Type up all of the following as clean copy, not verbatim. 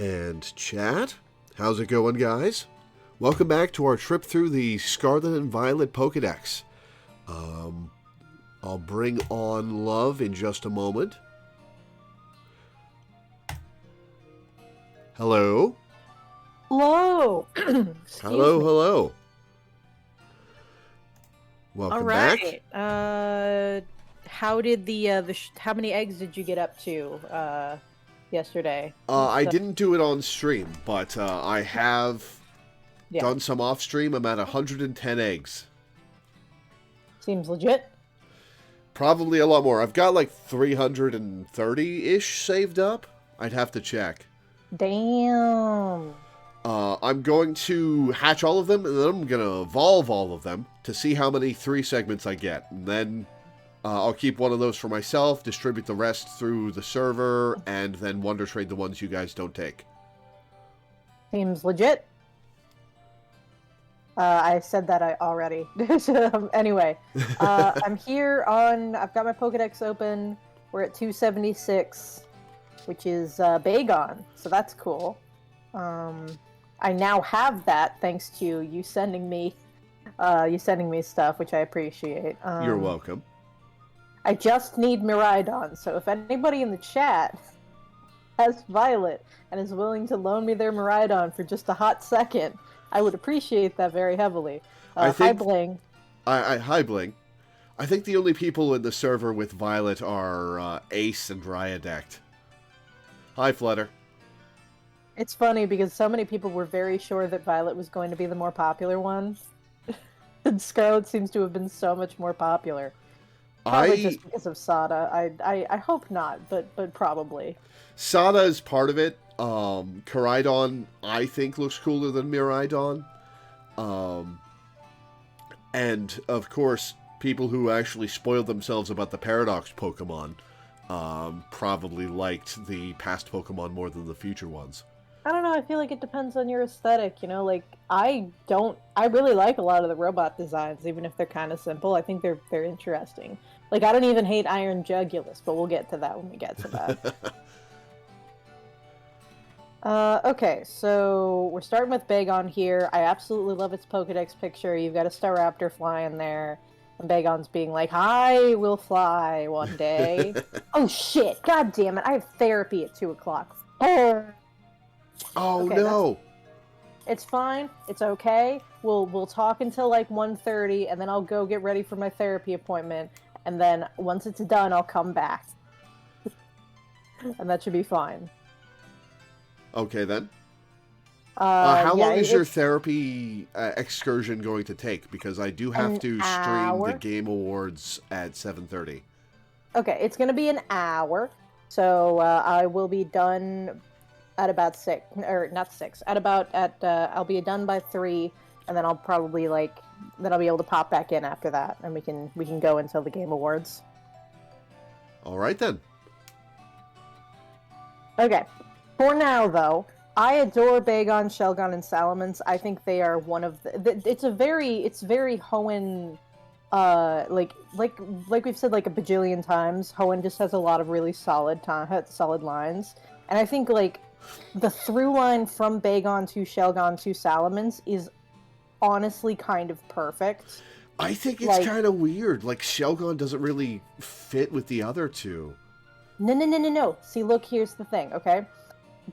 And chat, how's it going, guys? Welcome back to our trip through the Scarlet and Violet Pokedex. I'll bring on Love in just a moment. Hello? Hello. Hello. Welcome All right. back. How did how many eggs did you get up to yesterday? I didn't do it on stream, but I have done some off stream. I'm at 110 eggs. Seems legit. Probably a lot more. I've got like 330-ish saved up. I'd have to check. Damn. I'm going to hatch all of them, and then I'm going to evolve all of them to see how many 3 segments I get. And then I'll keep one of those for myself, distribute the rest through the server, and then Wonder Trade the ones you guys don't take. Seems legit. I said that already. Anyway, I'm here on... I've got my Pokedex open. We're at 276, which is Bagon, so that's cool. I now have that thanks to you sending me stuff, which I appreciate. You're welcome. I just need Miraidon, so if anybody in the chat has Violet and is willing to loan me their Miraidon for just a hot second, I would appreciate that very heavily. Hi, Bling. Hi, Bling. I think the only people in the server with Violet are Ace and Ryadect. Hi, Flutter. It's funny because so many people were very sure that Violet was going to be the more popular one. And Scarlet seems to have been so much more popular. Probably just because of Sada. I hope not, but probably. Sada is part of it. Koraidon, I think, looks cooler than Miraidon. And, of course, people who actually spoiled themselves about the Paradox Pokemon probably liked the past Pokemon more than the future ones. I don't know, I feel like it depends on your aesthetic, you know, like, I really like a lot of the robot designs, even if they're kind of simple. I think they're interesting. Like, I don't even hate Iron Jugulus, but we'll get to that when we get to that. Okay, so we're starting with Bagon here. I absolutely love its Pokedex picture. You've got a Staraptor flying there, and Bagon's being like, I will fly one day. Oh shit, god damn it, I have therapy at 2 o'clock. Oh okay, no! It's fine, it's okay. We'll talk until like 1:30, and then I'll go get ready for my therapy appointment, and then once it's done, I'll come back. And that should be fine. Okay, then. How long is your therapy excursion going to take? Because I do have to stream the Game Awards at 7:30. Okay, it's going to be an hour. So I will be done at about 6, or not 6, I'll be done by 3, and then I'll probably then I'll be able to pop back in after that, and we can go until the Game Awards. All right, then. Okay. For now, though, I adore Bagon, Shelgon, and Salamence. I think they are one of it's very Hoenn, like we've said like a bajillion times. Hoenn just has a lot of really solid lines, and I think like the through line from Bagon to Shelgon to Salamence is honestly kind of perfect. I think it's kind of weird. Like Shelgon doesn't really fit with the other two. No. See, look, here's the thing. Okay.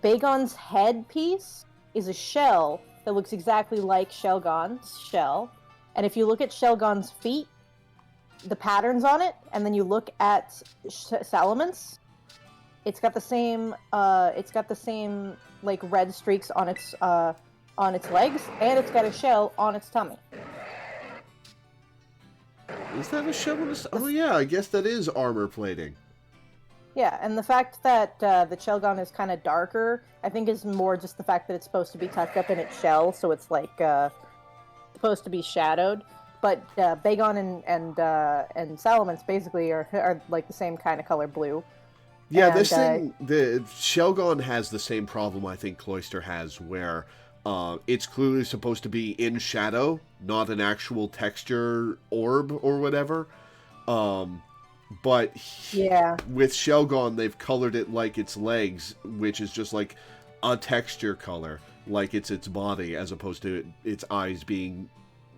Bagon's headpiece is a shell that looks exactly like Shelgon's shell. And if you look at Shelgon's feet, the patterns on it, and then you look at Salamence, it's got the same like red streaks on its legs, and it's got a shell on its tummy. Is that a shell on its... Oh yeah, I guess that is armor plating. Yeah, and the fact that the Shelgon is kind of darker, I think is more just the fact that it's supposed to be tucked up in its shell, so it's like supposed to be shadowed. But Bagon and Salamence basically are like the same kind of color blue. Yeah, and, the Shelgon has the same problem I think Cloyster has, where it's clearly supposed to be in shadow, not an actual texture orb or whatever. But yeah, with Shelgon, they've colored it like its legs, which is just like a texture color, like it's its body, as opposed to its eyes being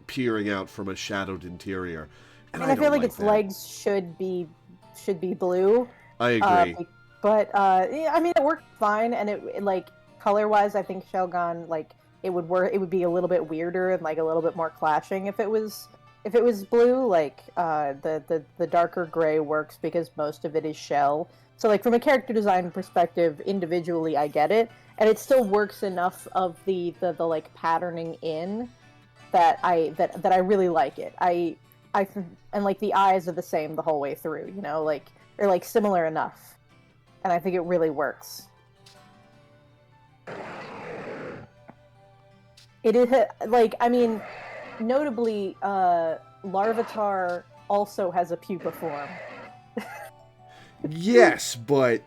peering out from a shadowed interior. And I feel like its that. legs should be blue. I agree. Yeah, I mean, it worked fine, and it like color-wise, I think Shelgon, like, it would work. It would be a little bit weirder and like a little bit more clashing if it was blue. Like, the darker gray works because most of it is shell. So like from a character design perspective, individually, I get it, and it still works enough of the like patterning in that I really like it. And like the eyes are the same the whole way through. You know, like they're like similar enough, and I think it really works. It is like, I mean, notably, Larvitar also has a pupa form. Yes, but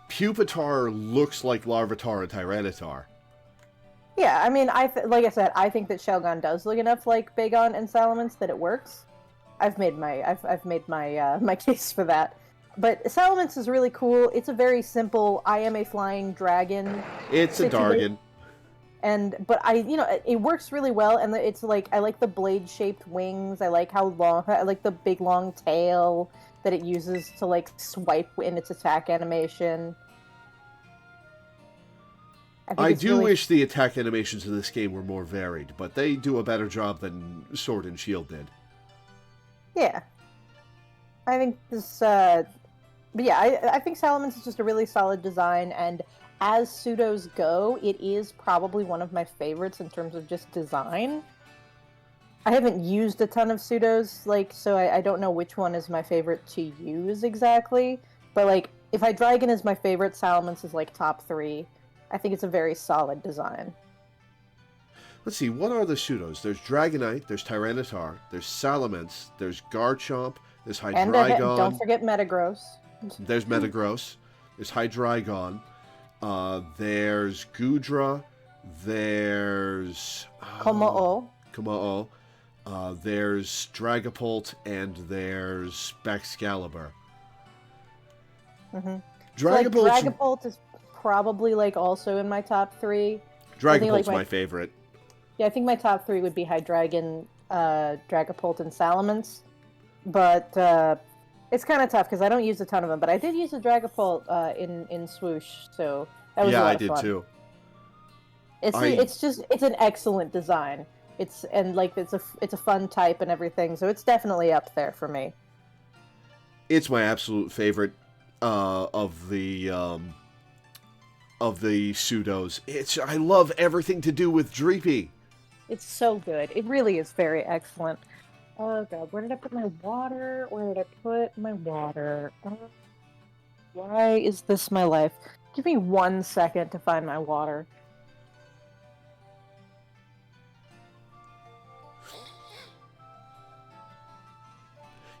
Pupitar looks like Larvitar and Tyranitar. Yeah, I mean, like I said, I think that Shelgon does look enough like Bagon and Salamence that it works. I've made my my case for that. But Salamence is really cool. It's a very simple I am a flying dragon. It's a Dargon. But it works really well, and it's like, I like the blade-shaped wings. I like how long, I like the big long tail that it uses to like swipe in its attack animation. I do wish the attack animations in this game were more varied, but they do a better job than Sword and Shield did. Yeah. I think this, but yeah, I think Salamence is just a really solid design, and as pseudos go, it is probably one of my favorites in terms of just design. I haven't used a ton of pseudos, like, so I don't know which one is my favorite to use exactly, but like, if Hydreigon is my favorite, Salamence is like top 3. I think it's a very solid design. Let's see, what are the pseudos? There's Dragonite, there's Tyranitar, there's Salamence, there's Garchomp, there's Hydreigon. And don't forget Metagross. There's Metagross. There's Hydreigon. There's Goodra. There's Kommo-o. There's Dragapult, and there's Baxcalibur. Mm-hmm. Dragapult is probably like also in my top 3. Dragapult's my favorite. Yeah, I think my top 3 would be Hydreigon, Dragapult, and Salamence. But it's kind of tough because I don't use a ton of them. But I did use a Dragapult in Swoosh, so that was a lot of fun. I did too. It's an excellent design. It's a fun type and everything, so it's definitely up there for me. It's my absolute favorite of the pseudos. I love everything to do with Dreepy. It's so good. It really is very excellent. Oh god, where did I put my water? Why is this my life? Give me 1 second to find my water.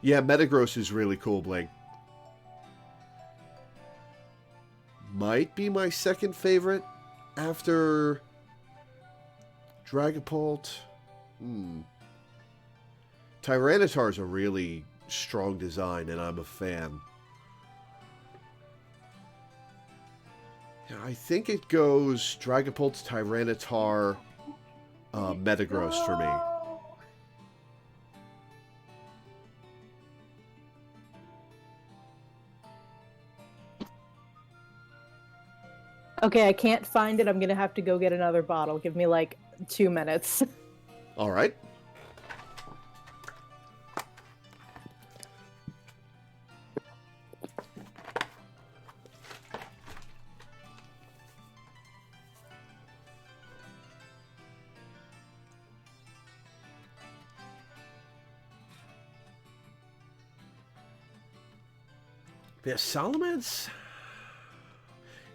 Yeah, Metagross is really cool, Blake. Might be my second favorite after Dragapult. Tyranitar is a really strong design, and I'm a fan. Yeah, I think it goes Dragapult, Tyranitar, Metagross for me. Okay, I can't find it. I'm gonna have to go get another bottle. Give me like 2 minutes. All right. Yeah, Salamence,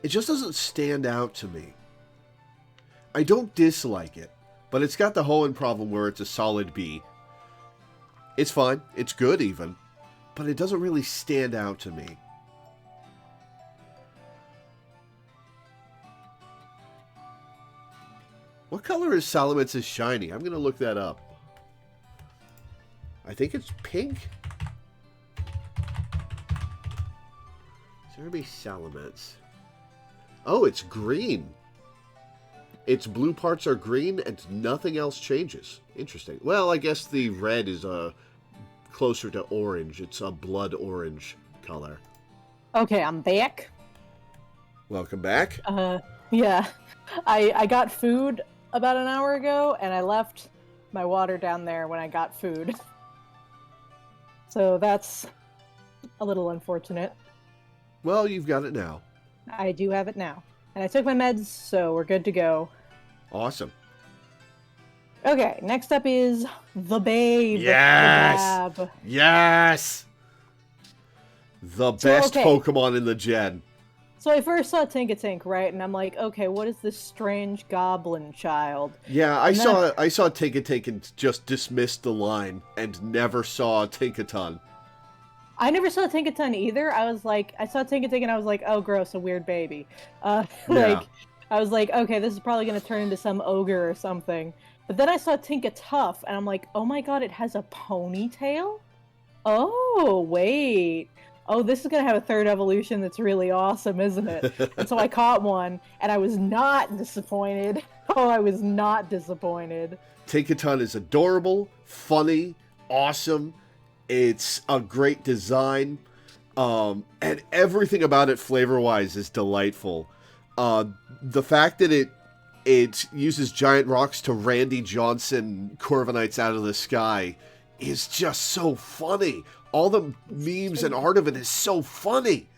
it just doesn't stand out to me. I don't dislike it, but it's got the Hoenn problem where it's a solid B. It's fine. It's good even, but it doesn't really stand out to me. What color is Salamence's shiny? I'm going to look that up. I think it's pink. Is there be Salamence? Oh, it's green. Its blue parts are green and nothing else changes. Interesting. Well, I guess the red is closer to orange. It's a blood orange color. Okay, I'm back. Welcome back. Yeah. I got food about an hour ago, and I left my water down there when I got food. So that's a little unfortunate. Well, you've got it now. I do have it now. And I took my meds, so we're good to go. Awesome. Okay, next up is the Babe. Yes! The Bab. Yes! The best okay. Pokemon in the gen. So I first saw Tinkatink, right? And I'm like, okay, what is this strange goblin child? Yeah, I saw Tinkatink and just dismissed the line and never saw Tinkaton. I never saw Tinkaton either. I saw Tinkatink and I was like, oh, gross, a weird baby. I was like, okay, this is probably going to turn into some ogre or something. But then I saw Tinkatuff and I'm like, oh my god, it has a ponytail? Oh, wait. Oh, this is going to have a third evolution that's really awesome, isn't it? And so I caught one and I was not disappointed. Oh, I was not disappointed. Tinkaton is adorable, funny, awesome. It's a great design, and everything about it flavor-wise is delightful. The fact that it uses giant rocks to Randy Johnson Corviknights out of the sky is just so funny. All the memes and art of it is so funny.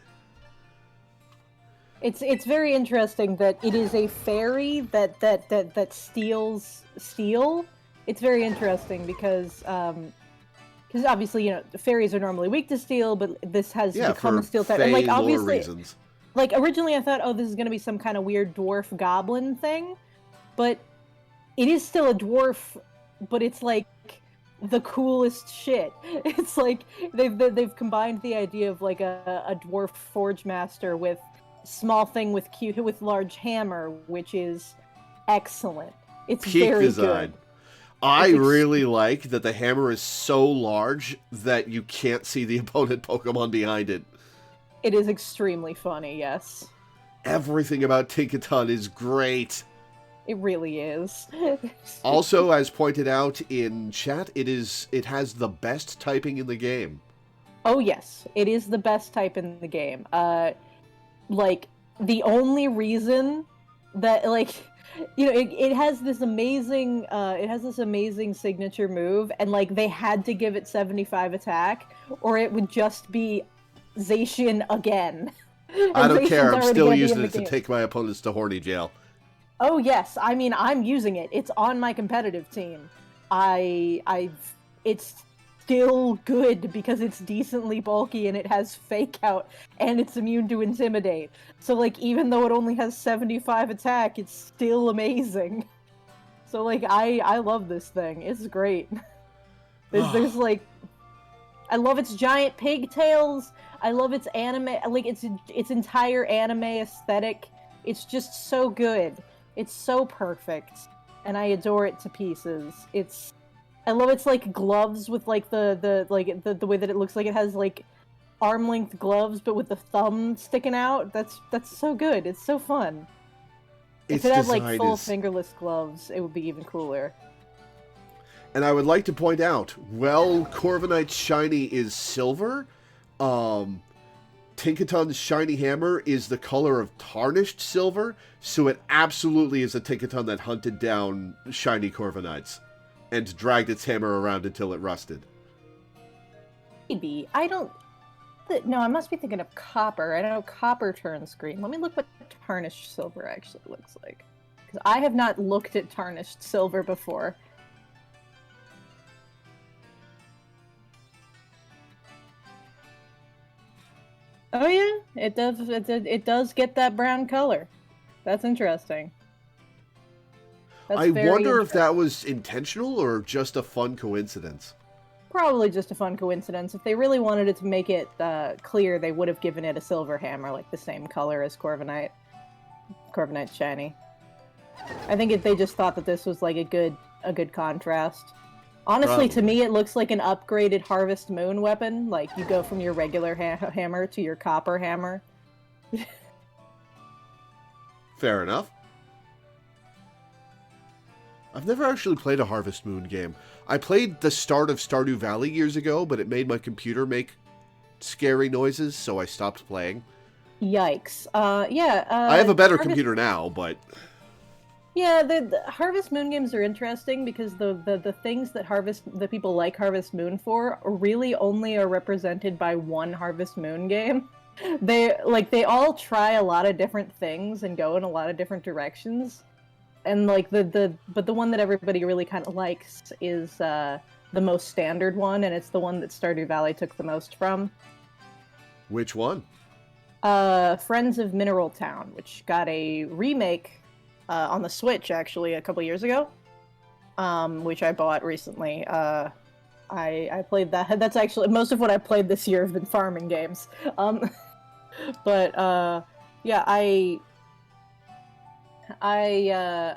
It's very interesting that it is a fairy that steals steel. It's very interesting because obviously, fairies are normally weak to steel, but this has become a steel type. And like obviously, reasons. Like originally I thought, oh, this is gonna be some kind of weird dwarf goblin thing, but it is still a dwarf, but it's like the coolest shit. It's like they've combined the idea of like a dwarf forge master with small thing with large hammer, which is excellent. It's Peak very design. good. I really like that the hammer is so large that you can't see the opponent Pokemon behind it. It is extremely funny, yes. Everything about Tinkaton is great. It really is. Also, as pointed out in chat, it has the best typing in the game. Oh yes, it is the best type in the game. Like the only reason that it has this amazing signature move, and like they had to give it 75 attack or it would just be Zacian again. I don't care, I'm still using it to take my opponents to horny jail. Oh yes, I mean I'm using it. It's on my competitive team. It's still good because it's decently bulky and it has fake out and it's immune to intimidate. So like even though it only has 75 attack, it's still amazing. So like I love this thing. It's great. There's like I love its giant pigtails. I love its anime, like its entire anime aesthetic. It's just so good. It's so perfect, and I adore it to pieces. I love its like gloves with like the way that it looks like it has like arm length gloves, but with the thumb sticking out. That's so good. It's so fun. If it had like full fingerless gloves, it would be even cooler. And I would like to point out, well, Corviknight's shiny is silver. Tinkaton's shiny hammer is the color of tarnished silver, so it absolutely is a Tinkaton that hunted down shiny Corviknights and dragged its hammer around until it rusted. Maybe. No, I must be thinking of copper. I know copper turns green. Let me look what tarnished silver actually looks like. Because I have not looked at tarnished silver before. Oh yeah, it does. It does get that brown color. That's interesting. I wonder if that was intentional or just a fun coincidence. Probably just a fun coincidence. If they really wanted it to make it clear, they would have given it a silver hammer, like the same color as Corviknight. Corviknight's shiny. I think they just thought that this was like a good contrast. Honestly, to me, it looks like an upgraded Harvest Moon weapon. Like, you go from your regular hammer to your copper hammer. Fair enough. I've never actually played a Harvest Moon game. I played the start of Stardew Valley years ago, but it made my computer make scary noises, so I stopped playing. Yikes. I have a better computer now, but... Yeah, the Harvest Moon games are interesting because the things that people like Harvest Moon for really only are represented by one Harvest Moon game. They all try a lot of different things and go in a lot of different directions. And like the one that everybody really kind of likes is the most standard one, and it's the one that Stardew Valley took the most from. Which one? Friends of Mineral Town, which got a remake on the Switch actually a couple years ago, which I bought recently. I played that. That's actually most of what I played this year have been farming games. But yeah, I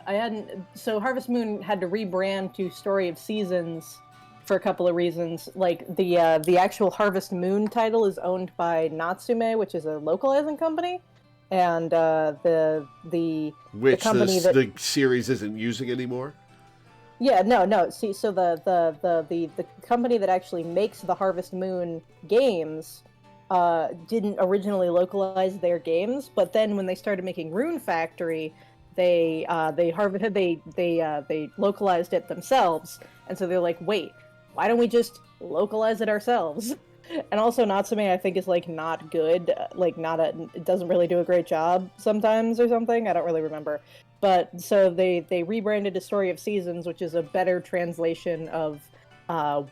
hadn't. So Harvest Moon had to rebrand to Story of Seasons for a couple of reasons. Like the actual Harvest Moon title is owned by Natsume, which is a localizing company, and the company that the series isn't using anymore. Yeah, no. See, so the company that actually makes the Harvest Moon games didn't originally localize their games, but then when they started making Rune Factory, they localized it themselves, and so they're like, wait, why don't we just localize it ourselves? And also Natsume, I think, is like not good, it doesn't really do a great job sometimes or something. I don't really remember. But so they rebranded to Story of Seasons, which is a better translation of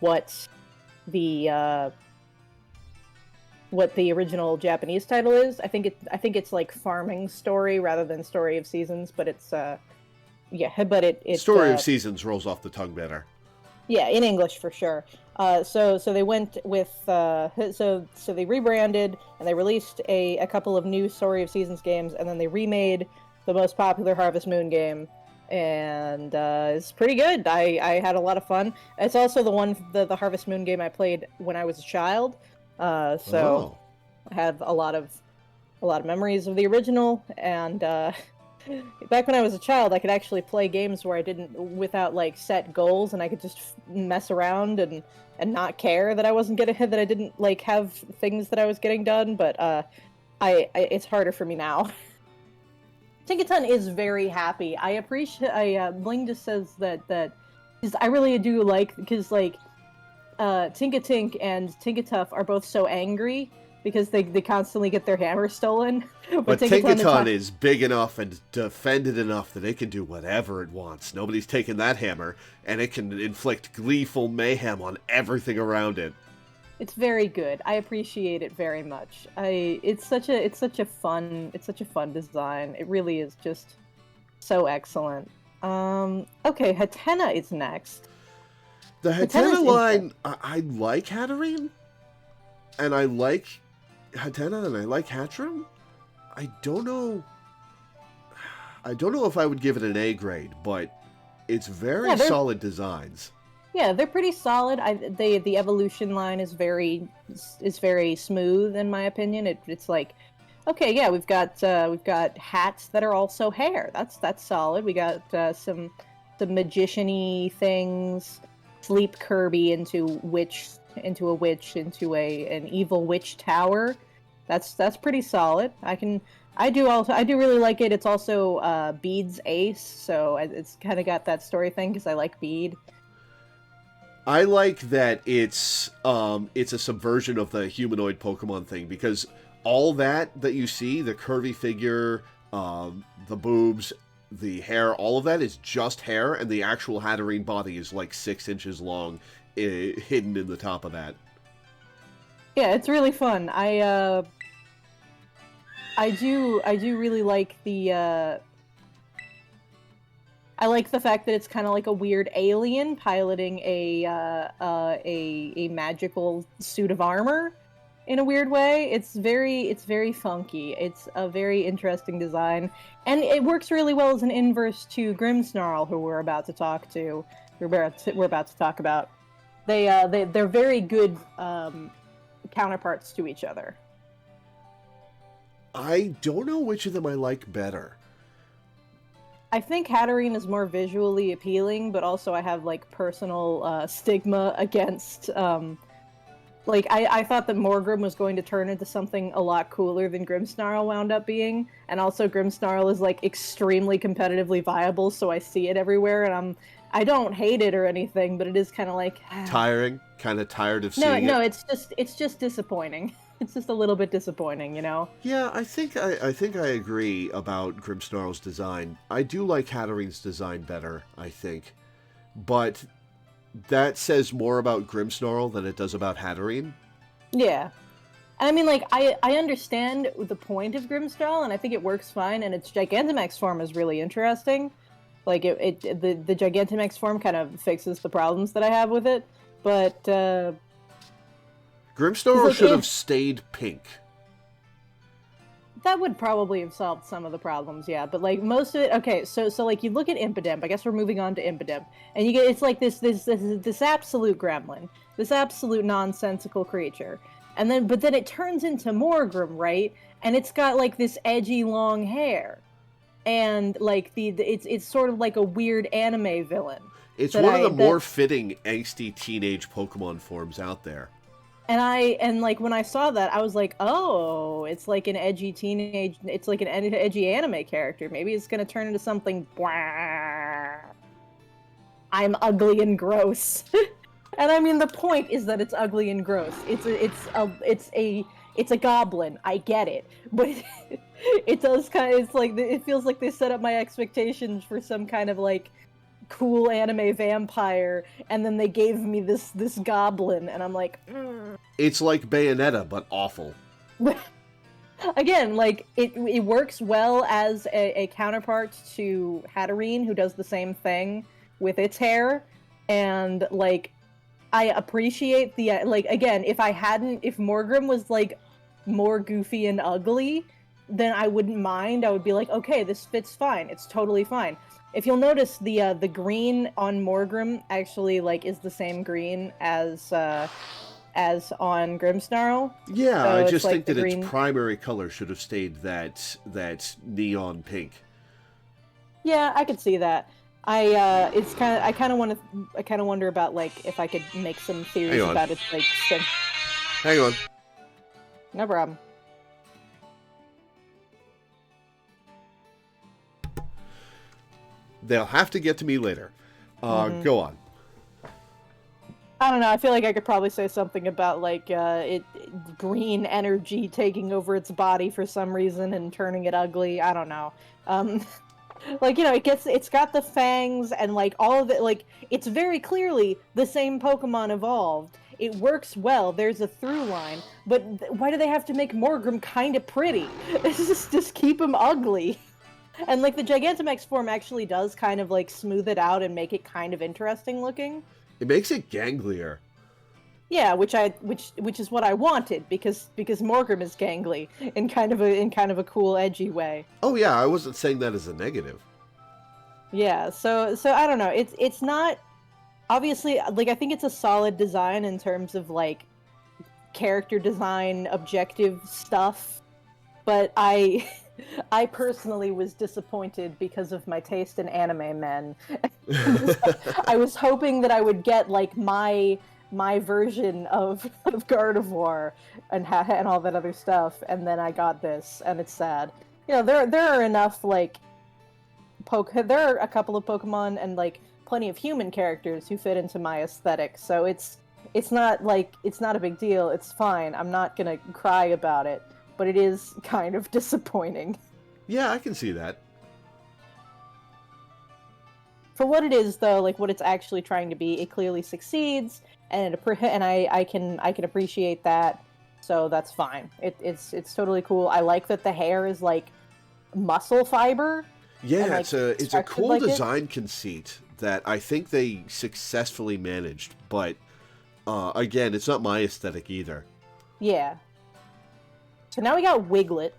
what the original Japanese title is. I think it's like Farming Story rather than Story of Seasons, but it's it Story of Seasons rolls off the tongue better. Yeah, in English for sure. So they went with so they rebranded and they released a couple of new Story of Seasons games, and then they remade the most popular Harvest Moon game, and it's pretty good. I had a lot of fun. It's also the Harvest Moon game I played when I was a child, so I have a lot of memories of the original. And back when I was a child, I could actually play games where I didn't without like set goals, and I could just mess around and not care that I wasn't getting that I didn't like have things that I was getting done. But it's harder for me now. Tinkaton is very happy. I appreciate. Bling just says that I really do like, because like Tinkatink and Tinkatuff are both so angry because they constantly get their hammer stolen. But Tinkaton is big enough and defended enough that it can do whatever it wants. Nobody's taking that hammer, and it can inflict gleeful mayhem on everything around it. It's very good. I appreciate it very much. It's such a fun design. It really is just so excellent. Okay, Hatena is next. The Hatena line, I like Hatterene, and I like Hatena, and I like Hatrim. I don't know if I would give it an A grade, but it's very solid designs. Yeah, they're pretty solid. The evolution line is very smooth in my opinion. It's like, okay, yeah, we've got hats that are also hair. That's solid. We got some magician-y things. Sleep Kirby into a witch into an evil witch tower. That's pretty solid. I do really like it. It's also Bede's ace, so it's kind of got that story thing because I like Bede. I like that it's a subversion of the humanoid Pokemon thing, because all that you see, the curvy figure, the boobs, the hair, all of that is just hair, and the actual Hatterene body is like 6 inches long, hidden in the top of that. Yeah, it's really fun. I do really like the I like the fact that it's kind of like a weird alien piloting a magical suit of armor in a weird way. It's very funky. It's a very interesting design, and it works really well as an inverse to Grimmsnarl, who we're about to talk about. They're very good counterparts to each other. I don't know which of them I like better. I think Hatterene is more visually appealing, but also I have like personal stigma against like I thought that Morgrim was going to turn into something a lot cooler than Grimmsnarl wound up being, and also Grimmsnarl is like extremely competitively viable, so I see it everywhere, and I don't hate it or anything, but it is kind of like Tiring, kind of tired of no, seeing no, it. it's just disappointing. It's just a little bit disappointing, you know. Yeah, I think I agree about Grimmsnarl's design. I do like Hatterene's design better, I think, but that says more about Grimmsnarl than it does about Hatterene. Yeah. And I mean, like, I understand the point of Grimmsnarl, and I think it works fine, and its Gigantamax form is really interesting. Like, the Gigantamax form kind of fixes the problems that I have with it, but, Grimmsnarl like, should have stayed pink. that would probably have solved some of the problems, yeah. But like most of it, okay. So like you look at Impidimp. I guess we're moving on to Impidimp, and you get it's like this absolute gremlin, this absolute nonsensical creature, and then but then it turns into Morgrim, right? And it's got like this edgy long hair, and like it's sort of like a weird anime villain. It's That one of I the more that fitting angsty teenage Pokemon forms out there. and like when I saw that, I was like, oh, it's like an edgy teenage, it's like an edgy anime character. Maybe it's gonna turn into something. I'm ugly and gross, and I mean the point is that it's ugly and gross. It's a goblin. I get it, but it does kind of. It's like it feels like they set up my expectations for some kind of like cool anime vampire, and then they gave me this goblin, and I'm like, It's like Bayonetta, but awful. Again, like it works well as a counterpart to Hatterene, who does the same thing with its hair, and like I appreciate the like again, if Morgrim was like more goofy and ugly, then I wouldn't mind. I would be like, okay, this fits fine. It's totally fine. If you'll notice, the green on Morgrim actually like is the same green as on Grimmsnarl. Yeah, So I it's just like think the that green. its primary color should have stayed that neon pink. Yeah, I could see that. I kind of wonder about like if I could make some theories Hang on. about its like. Hang on. No problem. They'll have to get to me later. Go on. I don't know. I feel like I could probably say something about like green energy taking over its body for some reason and turning it ugly. I don't know. Like it's got the fangs and like all of it. Like it's very clearly the same Pokemon evolved. It works well. There's a through line, but why do they have to make Morgrim kind of pretty? Just keep him ugly. And like the Gigantamax form actually does kind of like smooth it out and make it kind of interesting looking. It makes it ganglier. Yeah, which is what I wanted because Morgrim is gangly in kind of a cool edgy way. Oh yeah, I wasn't saying that as a negative. Yeah, so I don't know. It's not obviously like I think it's a solid design in terms of like character design objective stuff, but I personally was disappointed because of my taste in anime men. I was hoping that I would get like my version of Gardevoir and all that other stuff, and then I got this, and it's sad. There are enough like there are a couple of Pokemon and like plenty of human characters who fit into my aesthetic, so it's not a big deal. It's fine. I'm not gonna cry about it. But it is kind of disappointing. Yeah, I can see that. For what it is, though, like what it's actually trying to be, it clearly succeeds, and I can appreciate that. So that's fine. It's totally cool. I like that the hair is like muscle fiber. Yeah, and, like, it's a cool like design conceit that I think they successfully managed. But again, it's not my aesthetic either. Yeah. So now we got Wiglet.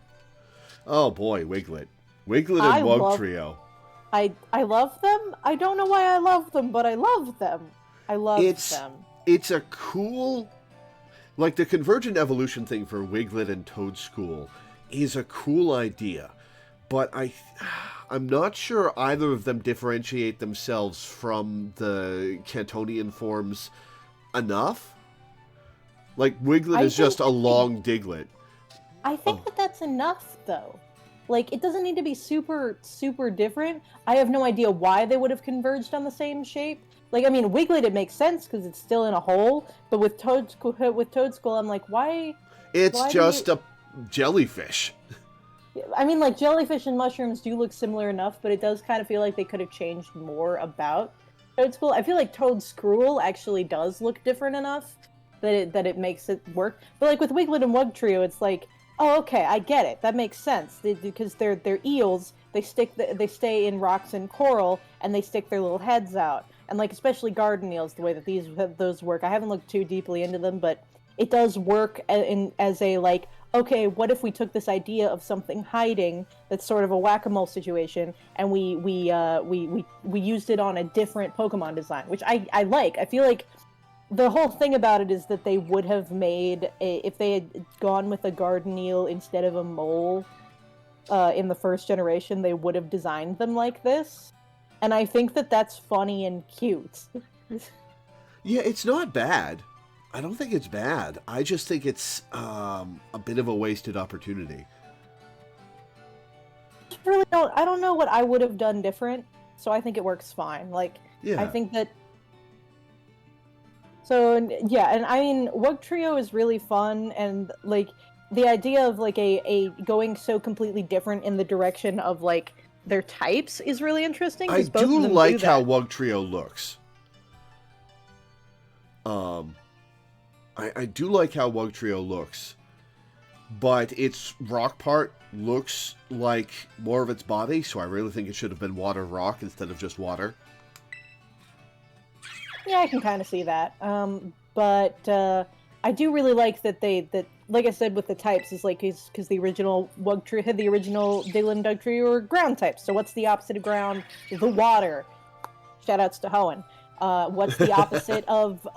Oh boy, Wiglet and Wugtrio. I love them. I don't know why I love them, but I love them. I love them. It's a cool, like the convergent evolution thing for Wiglet and Toadschool is a cool idea, but I'm not sure either of them differentiate themselves from the Cantonian forms enough. Like, Wiglet is just a long Diglett. I think that's enough, though. Like, it doesn't need to be super, super different. I have no idea why they would have converged on the same shape. Like, I mean, Wiglet, it makes sense because it's still in a hole. But with Toadstool, I'm like, why? It's just a jellyfish. I mean, like, jellyfish and mushrooms do look similar enough, but it does kind of feel like they could have changed more about Toadstool. I feel like Toadscruel actually does look different enough that it makes it work. But, like, with Wiglet and Wugtrio, it's like, oh, okay, I get it. That makes sense because they're eels. They stay in rocks and coral, and they stick their little heads out. And like especially garden eels, the way that those work. I haven't looked too deeply into them, but it does work as a like, okay, what if we took this idea of something hiding that's sort of a whack-a-mole situation, and we used it on a different Pokemon design, which I like. I feel like the whole thing about it is that they would have made if they had gone with a garden eel instead of a mole in the first generation, they would have designed them like this. And I think that that's funny and cute. Yeah, it's not bad. I don't think it's bad. I just think it's a bit of a wasted opportunity. I don't know what I would have done different, so I think it works fine. Like, yeah. I think that... So, yeah, and I mean, Wugtrio is really fun, and, like, the idea of, like, a going so completely different in the direction of, like, their types is really interesting. I do like how Wugtrio looks. I do like how Wugtrio looks, but its rock part looks like more of its body, so I really think it should have been water rock instead of just water. Yeah, I can kind of see that. But I do really like that like I said with the types, is like because the original Wugtrio had the original Diglett and Dugtrio were ground types. So what's the opposite of ground? The water. Shoutouts to Hoenn. What's the opposite of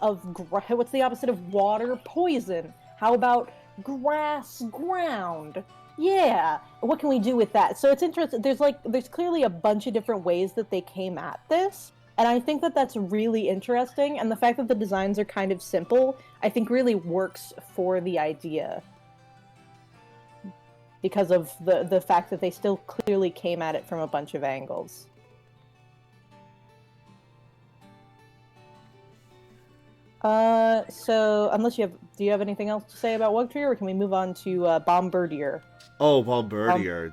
what's the opposite of water? Poison. How about grass? Ground. Yeah. What can we do with that? So it's interesting. There's clearly a bunch of different ways that they came at this. And I think that that's really interesting, and the fact that the designs are kind of simple, I think really works for the idea. Because of the fact that they still clearly came at it from a bunch of angles. So, do you have anything else to say about Wugtrio, or can we move on to Bombirdier? Oh, Bombirdier.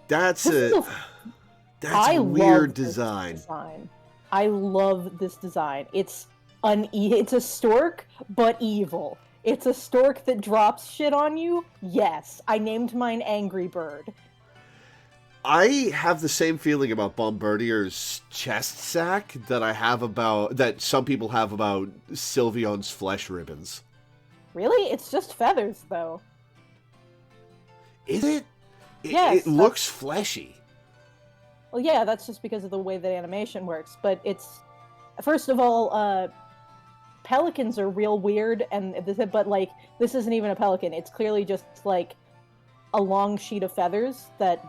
That's a weird design. I love this design. It's a stork, but evil. It's a stork that drops shit on you. Yes, I named mine Angry Bird. I have the same feeling about Bombirdier's chest sack that some people have about Sylveon's flesh ribbons. Really? It's just feathers, though. Is it? Yes. It looks fleshy. Well, yeah, that's just because of the way that animation works. But it's, first of all, pelicans are real weird, but like this isn't even a pelican. It's clearly just like a long sheet of feathers that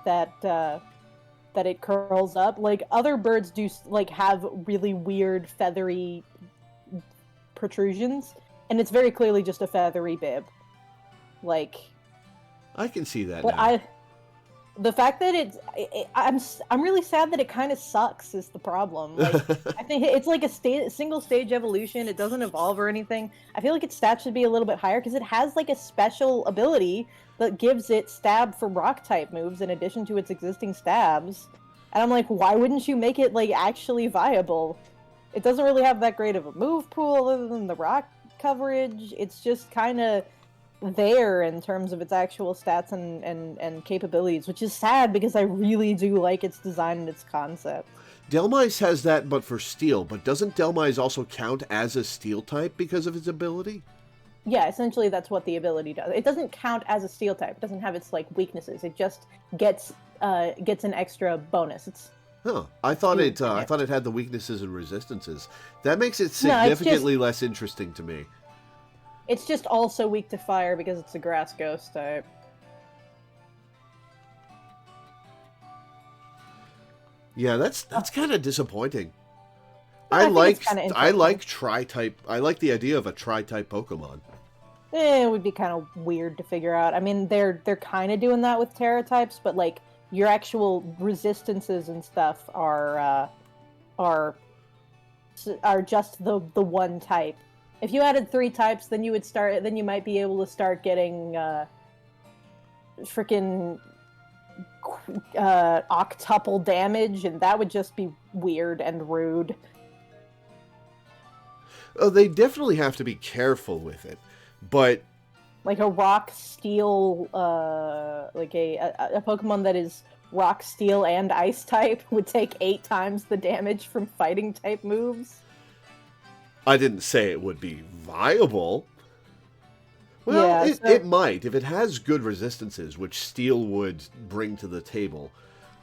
it curls up. Like other birds do, like have really weird feathery protrusions, and it's very clearly just a feathery bib. Like, I can see that. But now. The fact that I'm really sad that it kind of sucks is the problem. Like, I think it's like a single stage evolution. It doesn't evolve or anything. I feel like its stats should be a little bit higher because it has like a special ability that gives it stab for rock type moves in addition to its existing stabs. And I'm like, why wouldn't you make it like actually viable? It doesn't really have that great of a move pool other than the rock coverage. It's just kind of there in terms of its actual stats and capabilities, which is sad because I really do like its design and its concept. Delmise has that, but for steel. But doesn't Delmise also count as a steel type because of its ability? Yeah, essentially that's what the ability does. It doesn't count as a steel type. It doesn't have its like weaknesses. It just gets an extra bonus. It's I thought it had the weaknesses and resistances. That makes it significantly less interesting to me. It's just also weak to fire because it's a grass ghost type. Yeah, that's kind of disappointing. Yeah, I think it's kinda I interesting. like tri-type. I like the idea of a tri-type Pokemon. It would be kind of weird to figure out. I mean, they're kind of doing that with Terra types, but like your actual resistances and stuff are just the one type. If you added 3 types, then you might be able to start getting freaking octuple damage, and that would just be weird and rude. Oh, they definitely have to be careful with it, but Like a rock steel, like a Pokemon that is rock steel and ice type would take 8 times the damage from fighting type moves. I didn't say it would be viable. Well, Yeah, it might. If it has good resistances, which steel would bring to the table.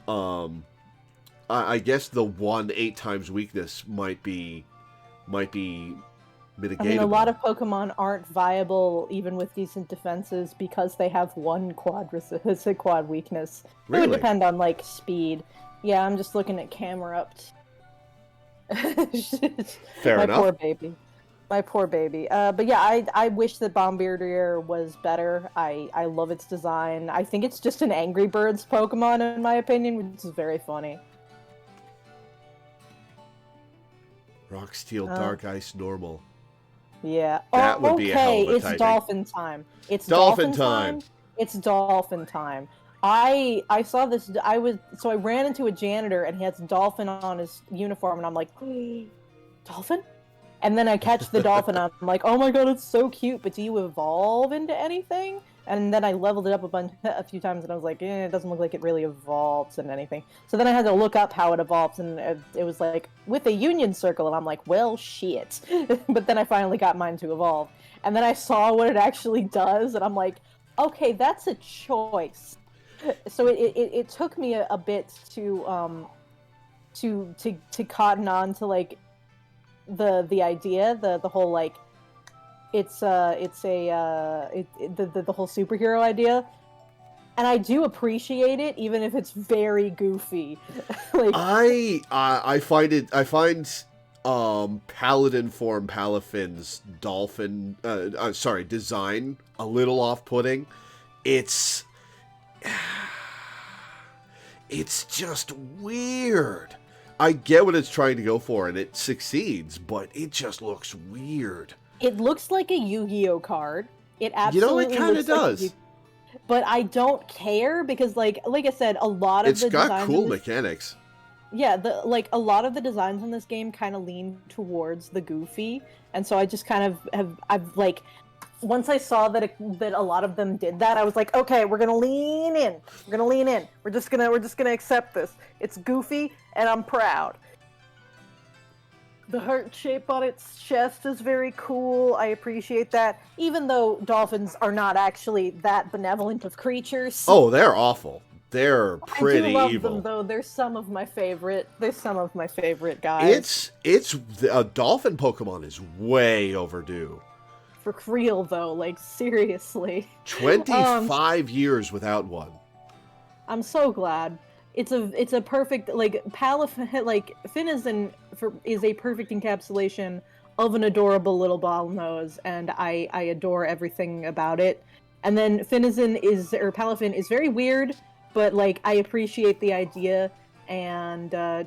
I guess the 8 times weakness might be mitigatable. I mean, a lot of Pokemon aren't viable even with decent defenses because they have 1 quad quad weakness. Really? It would depend on like speed. Yeah, I'm just looking at Camerupt. Fair My enough. poor baby. My poor baby. But yeah, I wish that Bombardier was better. I love its design. I think it's just an Angry Birds Pokemon in my opinion, which is very funny. Rock, steel, dark, ice, normal. Yeah. That would be a hell of a it's typing. dolphin time. It's Dolphin dolphin time. It's dolphin time. I saw this. I ran into a janitor and he has dolphin on his uniform, and I'm like, dolphin? And then I catch the dolphin, and I'm like, oh my god, it's so cute. But do you evolve into anything? And then I leveled it up a few times, and I was like, it doesn't look like it really evolves into anything. So then I had to look up how it evolves, and it was like with a union circle, and I'm like, well, shit. But then I finally got mine to evolve, and then I saw what it actually does, and I'm like, okay, that's a choice. So it took me a bit to cotton on to like the idea, the whole like the whole superhero idea, and I do appreciate it even if it's very goofy. Like I find Paladin form Palafin's dolphin design a little off-putting. It's just weird. I get what it's trying to go for, and it succeeds, but it just looks weird. It looks like a Yu-Gi-Oh card. It absolutely it kind of does. But I don't care because, like I said, a lot of it's got cool mechanics. Yeah, a lot of the designs in this game kind of lean towards the goofy, and so I just kind of I've like. Once I saw that a lot of them did that, I was like, okay, we're gonna lean in. We're gonna lean in. We're just gonna accept this. It's goofy, and I'm proud. The heart shape on its chest is very cool. I appreciate that. Even though dolphins are not actually that benevolent of creatures. Oh, they're awful. They're pretty I do love evil. them, though. They're some of my favorite guys. It's a dolphin Pokemon is way overdue. For real, though, like, seriously. 25 years without one. I'm so glad. It's a perfect, like, Finizen is a perfect encapsulation of an adorable little bottlenose, and I adore everything about it. And then Palafin is very weird, but, like, I appreciate the idea, and, I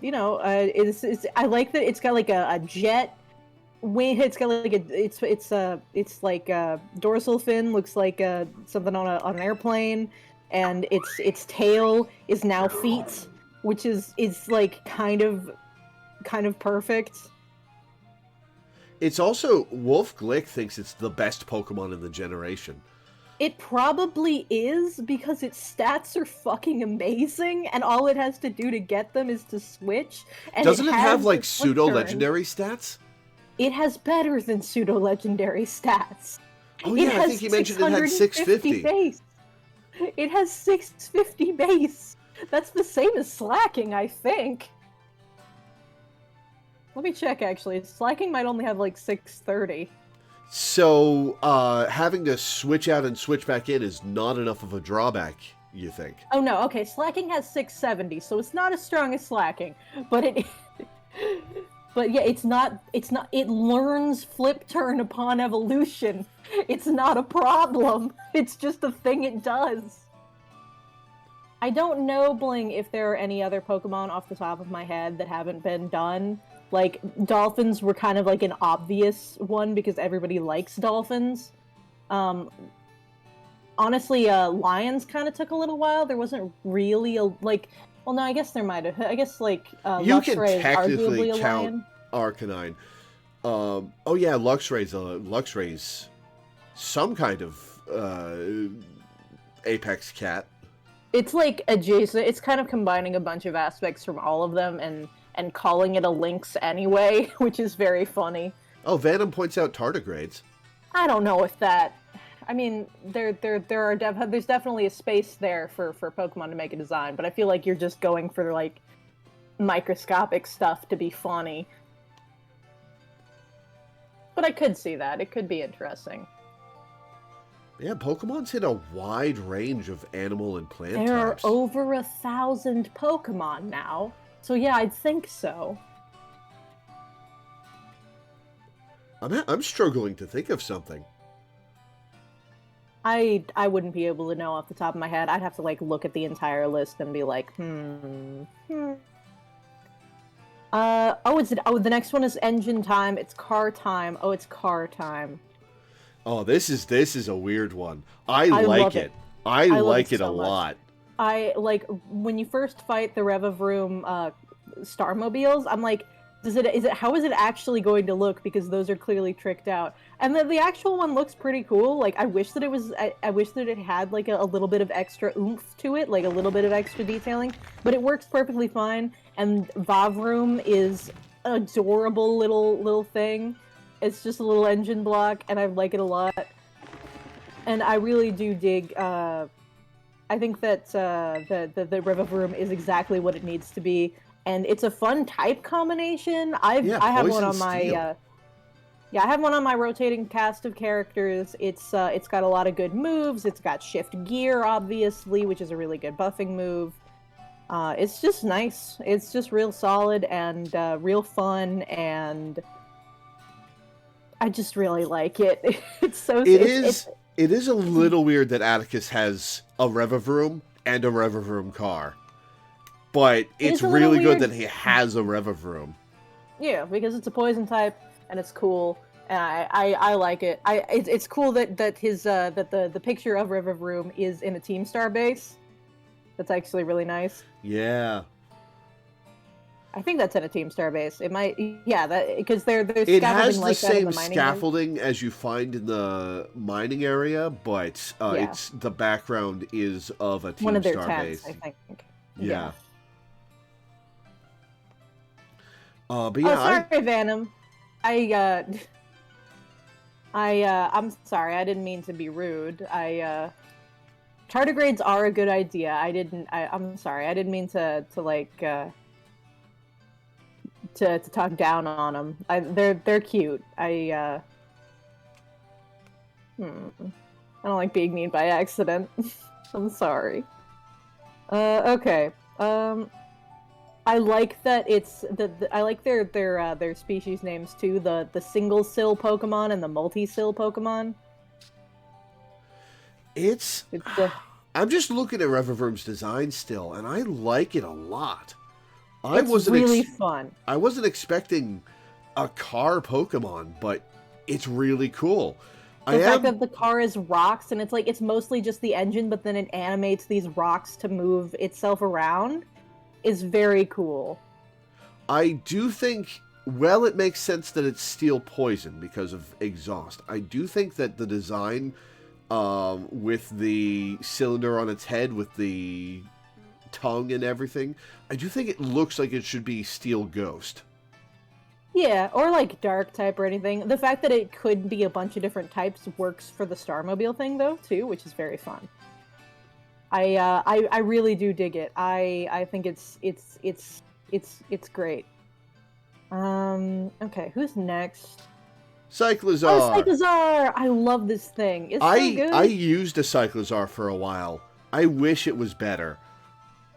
like that it's got, like, a jet wing. It's got like it's like a dorsal fin looks like something on an airplane, and its tail is now feet, which is like kind of perfect. It's also Wolf Glick thinks it's the best Pokemon in the generation. It probably is because its stats are fucking amazing, and all it has to do to get them is to switch. And doesn't it have like pseudo legendary stats? It has better than pseudo-legendary stats. Oh yeah, I think you mentioned it had 650. Base. It has 650 base. That's the same as Slacking, I think. Let me check, actually. Slacking might only have like 630. So, having to switch out and switch back in is not enough of a drawback, you think? Oh no, okay, Slacking has 670, so it's not as strong as Slacking, but but yeah, it's not, it learns flip turn upon evolution. It's not a problem. It's just a thing it does. I don't know, Bling, if there are any other Pokemon off the top of my head that haven't been done. Like, dolphins were kind of like an obvious one because everybody likes dolphins. Honestly, lions kind of took a little while. There wasn't really a, like, well, no, I guess there might have. I guess, like, You can Luxray is technically arguably a count lion. Arcanine. Oh yeah, Luxray's some kind of apex cat. It's like adjacent. It's kind of combining a bunch of aspects from all of them and calling it a lynx anyway, which is very funny. Oh, Venom points out tardigrades. I don't know if that. I mean, there's definitely a space there for Pokemon to make a design, but I feel like you're just going for like microscopic stuff to be funny. But I could see that. It could be interesting. Yeah, Pokemon's hit a wide range of animal and plant There types. are over 1,000 Pokemon now. So yeah, I'd think so. I'm struggling to think of something. I wouldn't be able to know off the top of my head. I'd have to like look at the entire list and be like, the next one is engine time. It's car time. Oh, it's car time. Oh, this is a weird one. I like it. I like it a lot. I like when you first fight the Revavroom Starmobiles. I'm like, how is it actually going to look? Because those are clearly tricked out. And then the actual one looks pretty cool. Like I wish that it had like a little bit of extra oomph to it, like a little bit of extra detailing. But it works perfectly fine. And Vavroom is an adorable little thing. It's just a little engine block, and I like it a lot. And I really do dig. I think that the Revavroom is exactly what it needs to be, and it's a fun type combination. I have one on my I have one on my rotating cast of characters. It's got a lot of good moves. It's got Shift Gear, obviously, which is a really good buffing move. It's just nice. It's just real solid and real fun and. I just really like it. It's so. It is a little weird that Atticus has a Revavroom and a Revavroom car, but it's really good that he has a Revavroom. Yeah, because it's a poison type and it's cool, and I like it. It's cool that the picture of Revavroom is in a Team Star base. That's actually really nice. Yeah. I think that's at a Team Star base. It might, yeah, that because they're it has like the same scaffolding as you find in the mining area, but it's the background is of a Team one of their Star tents, base. I think. Yeah. But yeah. Oh, sorry, Venom. I'm sorry. I didn't mean to be rude. Tardigrades are a good idea. I'm sorry. I didn't mean to like. To talk down on them. They're cute. I don't like being mean by accident. I'm sorry. Okay. I like that it's I like their species names too. The single sill Pokemon and the multi-sill Pokemon. I'm just looking at Revavroom's design still, and I like it a lot. It's really fun. I wasn't expecting a car Pokemon, but it's really cool. The fact that the car is rocks, and it's mostly just the engine, but then it animates these rocks to move itself around, is very cool. I do think, well, it makes sense that it's steel poison because of exhaust. I do think that the design with the cylinder on its head, with the tongue and everything, I do think it looks like it should be Steel Ghost. Yeah, or like Dark type or anything. The fact that it could be a bunch of different types works for the Starmobile thing though too, which is very fun. I really do dig it. I think it's great. Okay, who's next? Cyclizar. Oh, Cyclizar! I love this thing. It's so good. I used a Cyclizar for a while. I wish it was better.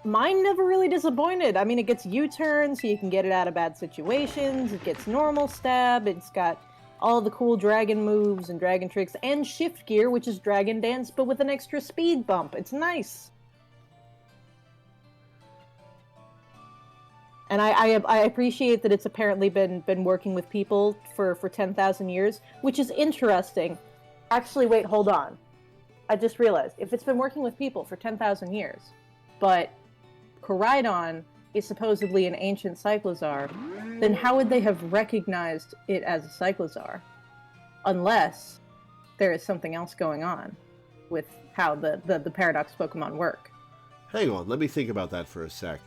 Mine never really disappointed. I mean, it gets U-turns, so you can get it out of bad situations. It gets normal stab. It's got all the cool dragon moves and dragon tricks, and shift gear, which is dragon dance, but with an extra speed bump. It's nice. And I appreciate that it's apparently been working with people for 10,000 years, which is interesting. Actually, wait, hold on. I just realized, if it's been working with people for 10,000 years, but Koraidon is supposedly an ancient Cyclozar, then how would they have recognized it as a Cyclozar? Unless there is something else going on with how the Paradox Pokemon work. Hang on, let me think about that for a sec.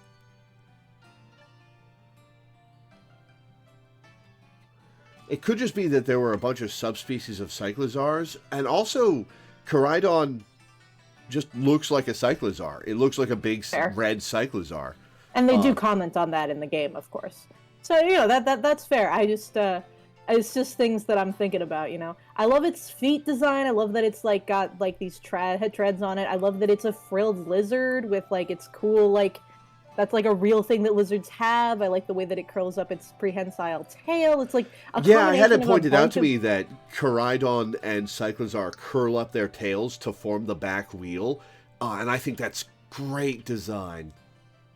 It could just be that there were a bunch of subspecies of Cyclozars, and also Koraidon just looks like a Cyclozar. It looks like a big red Cyclozar. And they do comment on that in the game, of course. So, you know, that's fair. It's just things that I'm thinking about, you know. I love its feet design. I love that it's, like, got, like, these head treads on it. I love that it's a frilled lizard with, like, its cool, like, that's, like, a real thing that lizards have. I like the way that it curls up its prehensile tail. It's, like, a yeah, I had it pointed out to me that Koraidon and Cyclozar curl up their tails to form the back wheel, and I think that's great design.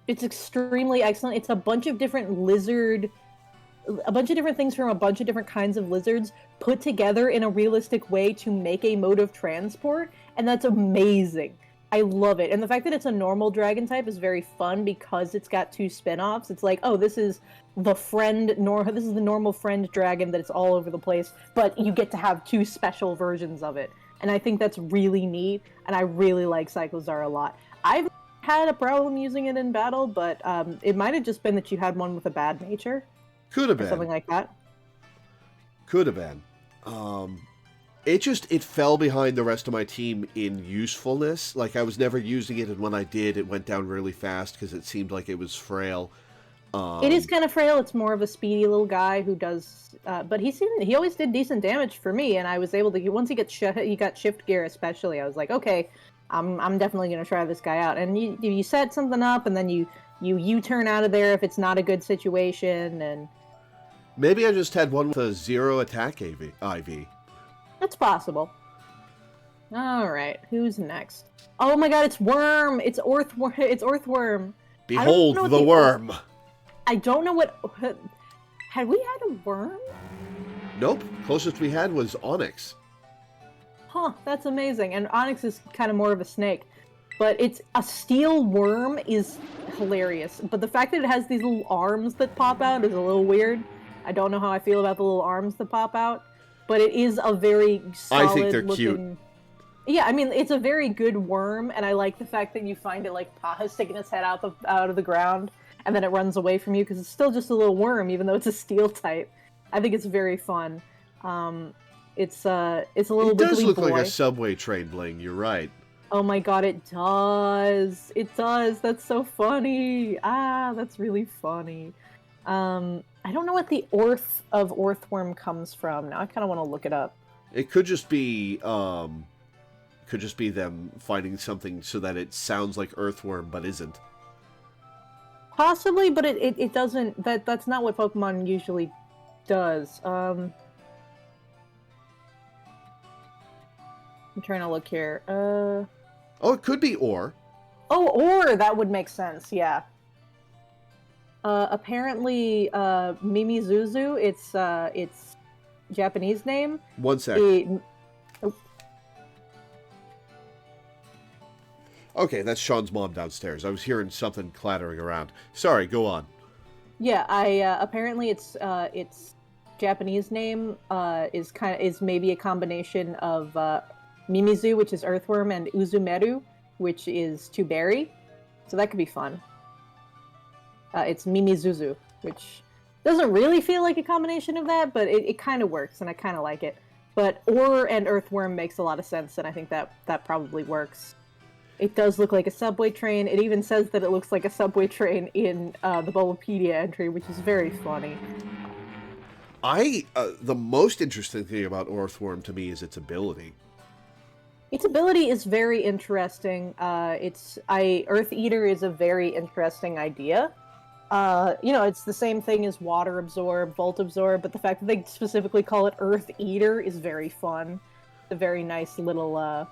It's extremely excellent. It's a bunch of different things from a bunch of different kinds of lizards put together in a realistic way to make a mode of transport, and that's amazing. I love it. And the fact that it's a normal dragon type is very fun because it's got two spin-offs. It's like, oh, this is the normal friend dragon that it's all over the place, but you get to have two special versions of it. And I think that's really neat, and I really like Cyclozar a lot. I've had a problem using it in battle, but it might have just been that you had one with a bad nature. Could have been. Something like that. Could have been. It fell behind the rest of my team in usefulness. Like, I was never using it, and when I did, it went down really fast because it seemed like it was frail. It is kind of frail. It's more of a speedy little guy who does... but he always did decent damage for me, and I was able to... Once he got shift gear especially, I was like, okay, I'm definitely going to try this guy out. And you set something up, and then you U-turn out of there if it's not a good situation, and... Maybe I just had one with a 0 attack IV. That's possible. Alright, who's next? Oh my god, it's Worm! It's Earthworm! Behold the worm! I don't know what... Had we had a worm? Nope. Closest we had was Onyx. Huh, that's amazing. And Onyx is kind of more of a snake. But it's a steel worm is hilarious. But the fact that it has these little arms that pop out is a little weird. I don't know how I feel about the little arms that pop out. But it is a very solid I think they're looking... cute. Yeah, I mean, it's a very good worm, and I like the fact that you find it, like, sticking its head out of the ground, and then it runs away from you, because it's still just a little worm, even though it's a steel type. I think it's very fun. It's a little It does wiggly look boy. like a subway train bling, you're right. Oh my god, it does! It does! That's so funny! Ah, that's really funny. I don't know what the orth of Earthworm comes from. Now I kind of want to look it up. It could just be them finding something so that it sounds like Earthworm but isn't. Possibly, but it doesn't. That's not what Pokemon usually does. I'm trying to look here. Oh, it could be Or. Oh, or that would make sense. Yeah. Apparently, Mimizuzu. It's Japanese name. One sec. Okay, that's Sean's mom downstairs. I was hearing something clattering around. Sorry, go on. Yeah, apparently it's Japanese name is maybe a combination of Mimizu, which is earthworm, and Uzumeru, which is to berry. So that could be fun. It's Mimizuzu, which doesn't really feel like a combination of that, but it kind of works, and I kind of like it. But Or and Earthworm makes a lot of sense, and I think that probably works. It does look like a subway train. It even says that it looks like a subway train in the Bulbapedia entry, which is very funny. The most interesting thing about Earthworm to me is its ability. Its ability is very interesting. Earth Eater is a very interesting idea. It's the same thing as Water Absorb, Volt Absorb, but the fact that they specifically call it Earth Eater is very fun. It's a very nice little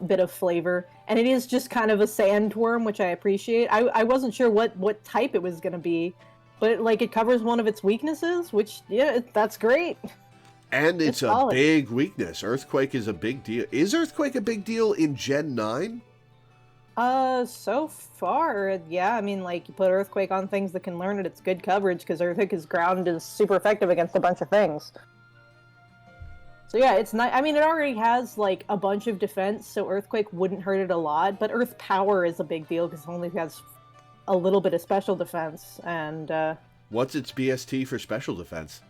bit of flavor. And it is just kind of a sandworm, which I appreciate. I wasn't sure what type it was going to be, but it covers one of its weaknesses, which, yeah, that's great. And it's a solid. big weakness. Earthquake is a big deal. Is Earthquake a big deal in Gen 9? So far, yeah. I mean, you put Earthquake on things that can learn it, it's good coverage, because Earthquake's ground is super effective against a bunch of things. So yeah, it's not. I mean, it already has a bunch of defense, so Earthquake wouldn't hurt it a lot. But Earth Power is a big deal because it only has a little bit of special defense. And what's its BST for special defense?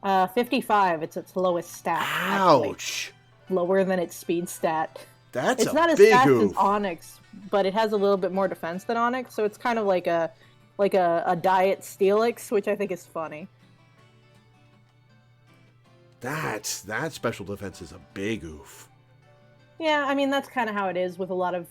55. It's its lowest stat. Ouch! Actually. Lower than its speed stat. It's not as fast as Onyx, but it has a little bit more defense than Onyx, so it's kind of like a diet Steelix, which I think is funny. That special defense is a big oof. Yeah, I mean that's kind of how it is with a lot of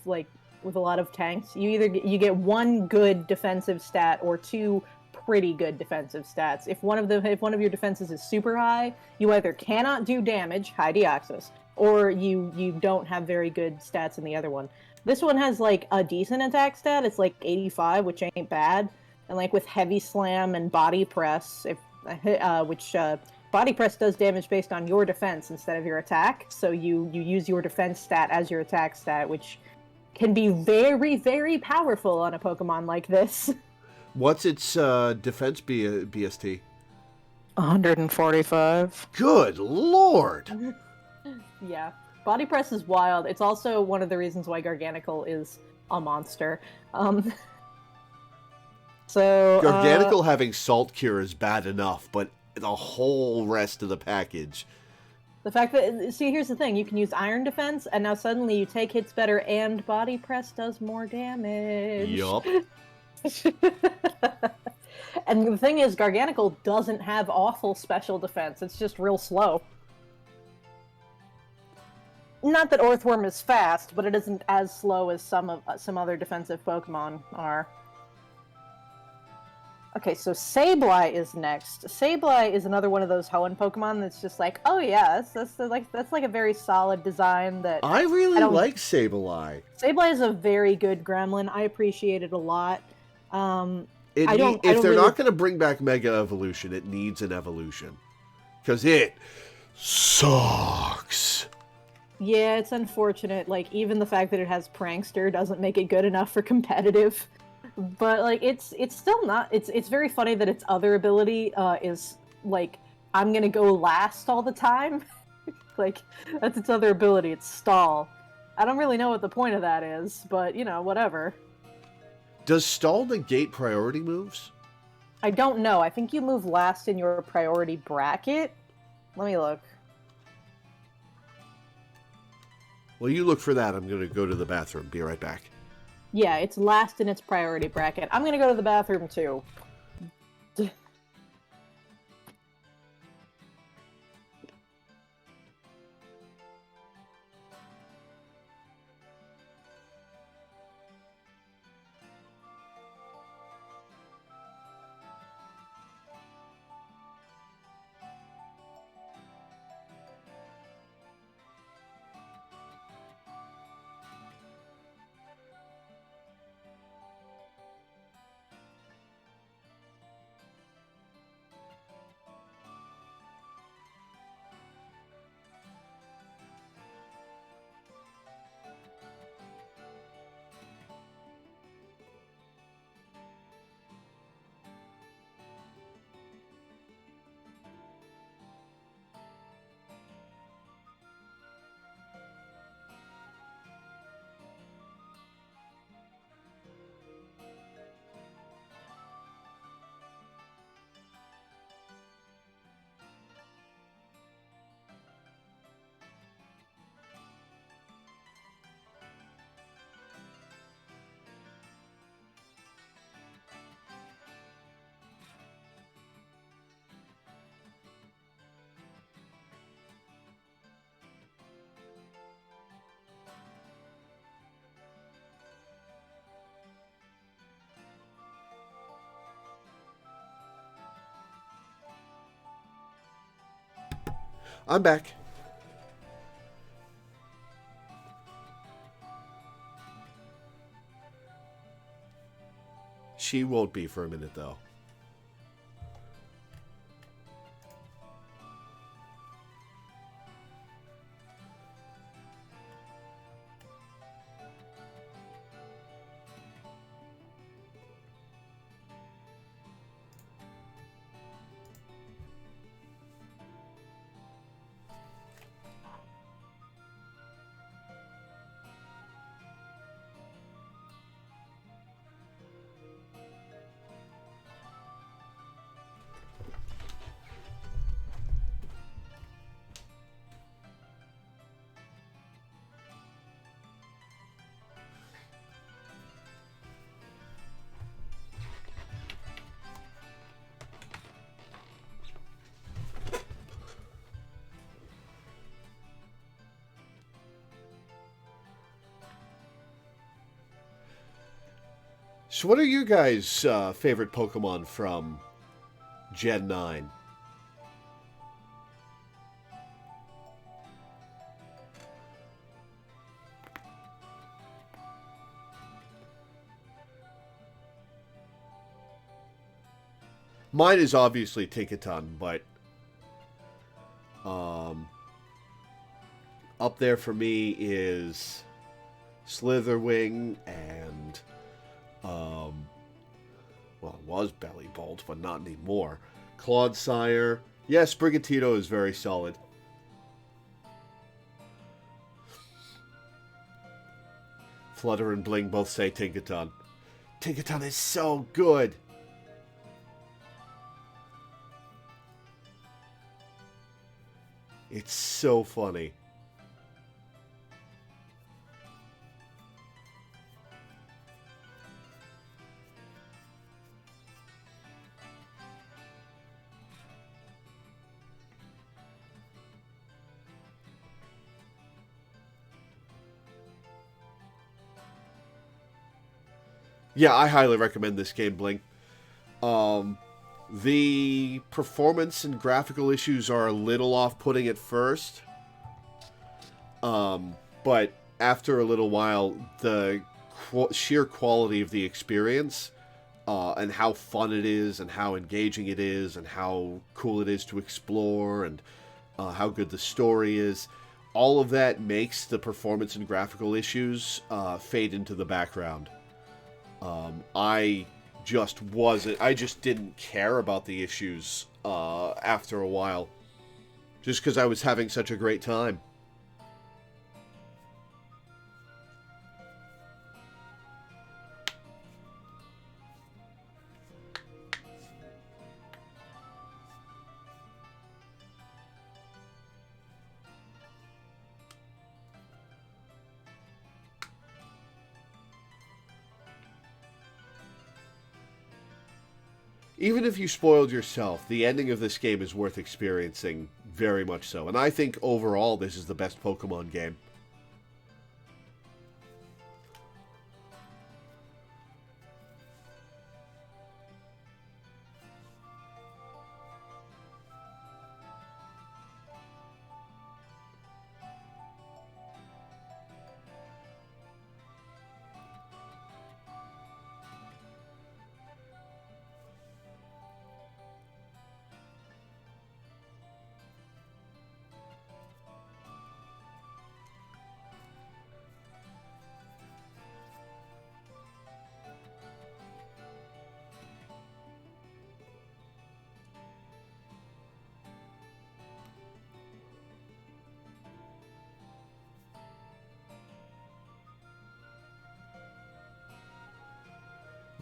tanks. You get one good defensive stat or two pretty good defensive stats. If one of your defenses is super high, you either cannot do damage, high Deoxys, or you don't have very good stats in the other one. This one has a decent attack stat. It's 85, which ain't bad. And with heavy slam and body press, body press does damage based on your defense instead of your attack. So you use your defense stat as your attack stat, which can be very, very powerful on a Pokemon like this. What's its defense BST? 145. Good lord! Yeah. Body press is wild. It's also one of the reasons why Garganacl is a monster. Garganacl having Salt Cure is bad enough, but the whole rest of the package. The fact that, see, here's the thing. You can use Iron Defense, and now suddenly you take hits better, and Body Press does more damage. Yup. And the thing is, Garganacl doesn't have awful special defense. It's just real slow. Not that Earthworm is fast, but it isn't as slow as some other defensive Pokemon are. Okay, so Sableye is next. Sableye is another one of those Hoenn Pokemon that's just oh yeah, that's a very solid design that I really like Sableye. Sableye is a very good Gremlin. I appreciate it a lot. If they're not going to bring back Mega Evolution, it needs an evolution. Because it sucks. Yeah, it's unfortunate. Even the fact that it has Prankster doesn't make it good enough for competitive. But it's still not. It's very funny that its other ability is I'm gonna go last all the time. That's its other ability. It's stall. I don't really know what the point of that is, but whatever. Does stall negate priority moves? I don't know. I think you move last in your priority bracket. Let me look. Well, you look for that. I'm gonna go to the bathroom. Be right back. Yeah, it's last in its priority bracket. I'm gonna go to the bathroom, too. I'm back. She won't be for a minute, though. So what are you guys' favorite Pokemon from Gen 9? Mine is obviously Tinkaton, but up there for me is Slitherwing and well, it was Bellybolt, but not anymore. Clodsire. Yes, Brigatito is very solid. Flutter and Bling both say Tinkaton. Tinkaton is so good! It's so funny. Yeah, I highly recommend this game, Bling. The performance and graphical issues are a little off-putting at first. But after a little while, the sheer quality of the experience, and how fun it is, and how engaging it is, and how cool it is to explore, and how good the story is, all of that makes the performance and graphical issues fade into the background. I just didn't care about the issues after a while. Just because I was having such a great time. Even if you spoiled yourself, the ending of this game is worth experiencing, very much so. And I think overall this is the best Pokemon game.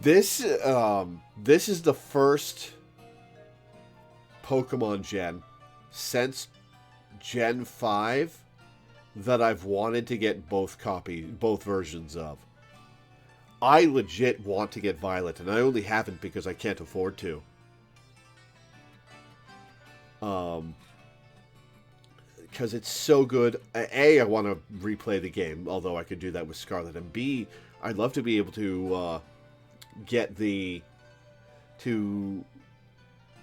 This is the first Pokemon Gen since Gen 5 that I've wanted to get both versions of. I legit want to get Violet, and I only haven't because I can't afford to. Because it's so good. A, I want to replay the game, although I could do that with Scarlet, and B, I'd love to be able to to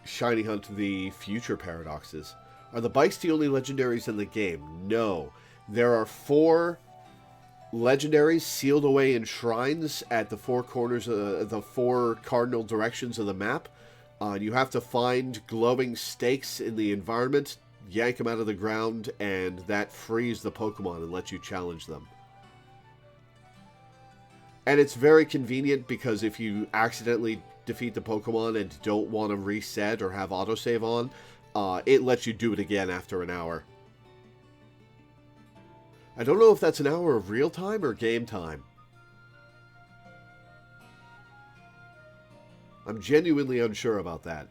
shiny hunt the future paradoxes. Are the bikes the only legendaries in the game? No. There are 4 legendaries sealed away in shrines at the 4 corners of the 4 cardinal directions of the map. You have to find glowing stakes in the environment, yank them out of the ground, and that frees the Pokemon and lets you challenge them. And it's very convenient because if you accidentally defeat the Pokemon and don't want to reset or have autosave on, it lets you do it again after an hour. I don't know if that's an hour of real time or game time. I'm genuinely unsure about that.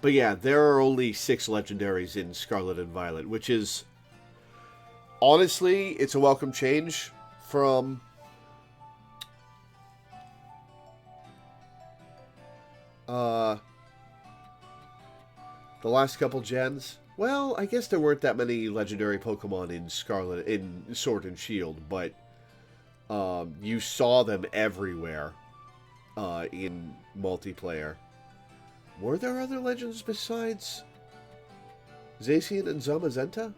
But yeah, there are only 6 legendaries in Scarlet and Violet, which is... Honestly, it's a welcome change from... the last couple gens. Well, I guess there weren't that many legendary Pokemon in Scarlet, in Sword and Shield, but you saw them everywhere in multiplayer. Were there other legends besides Zacian and Zamazenta?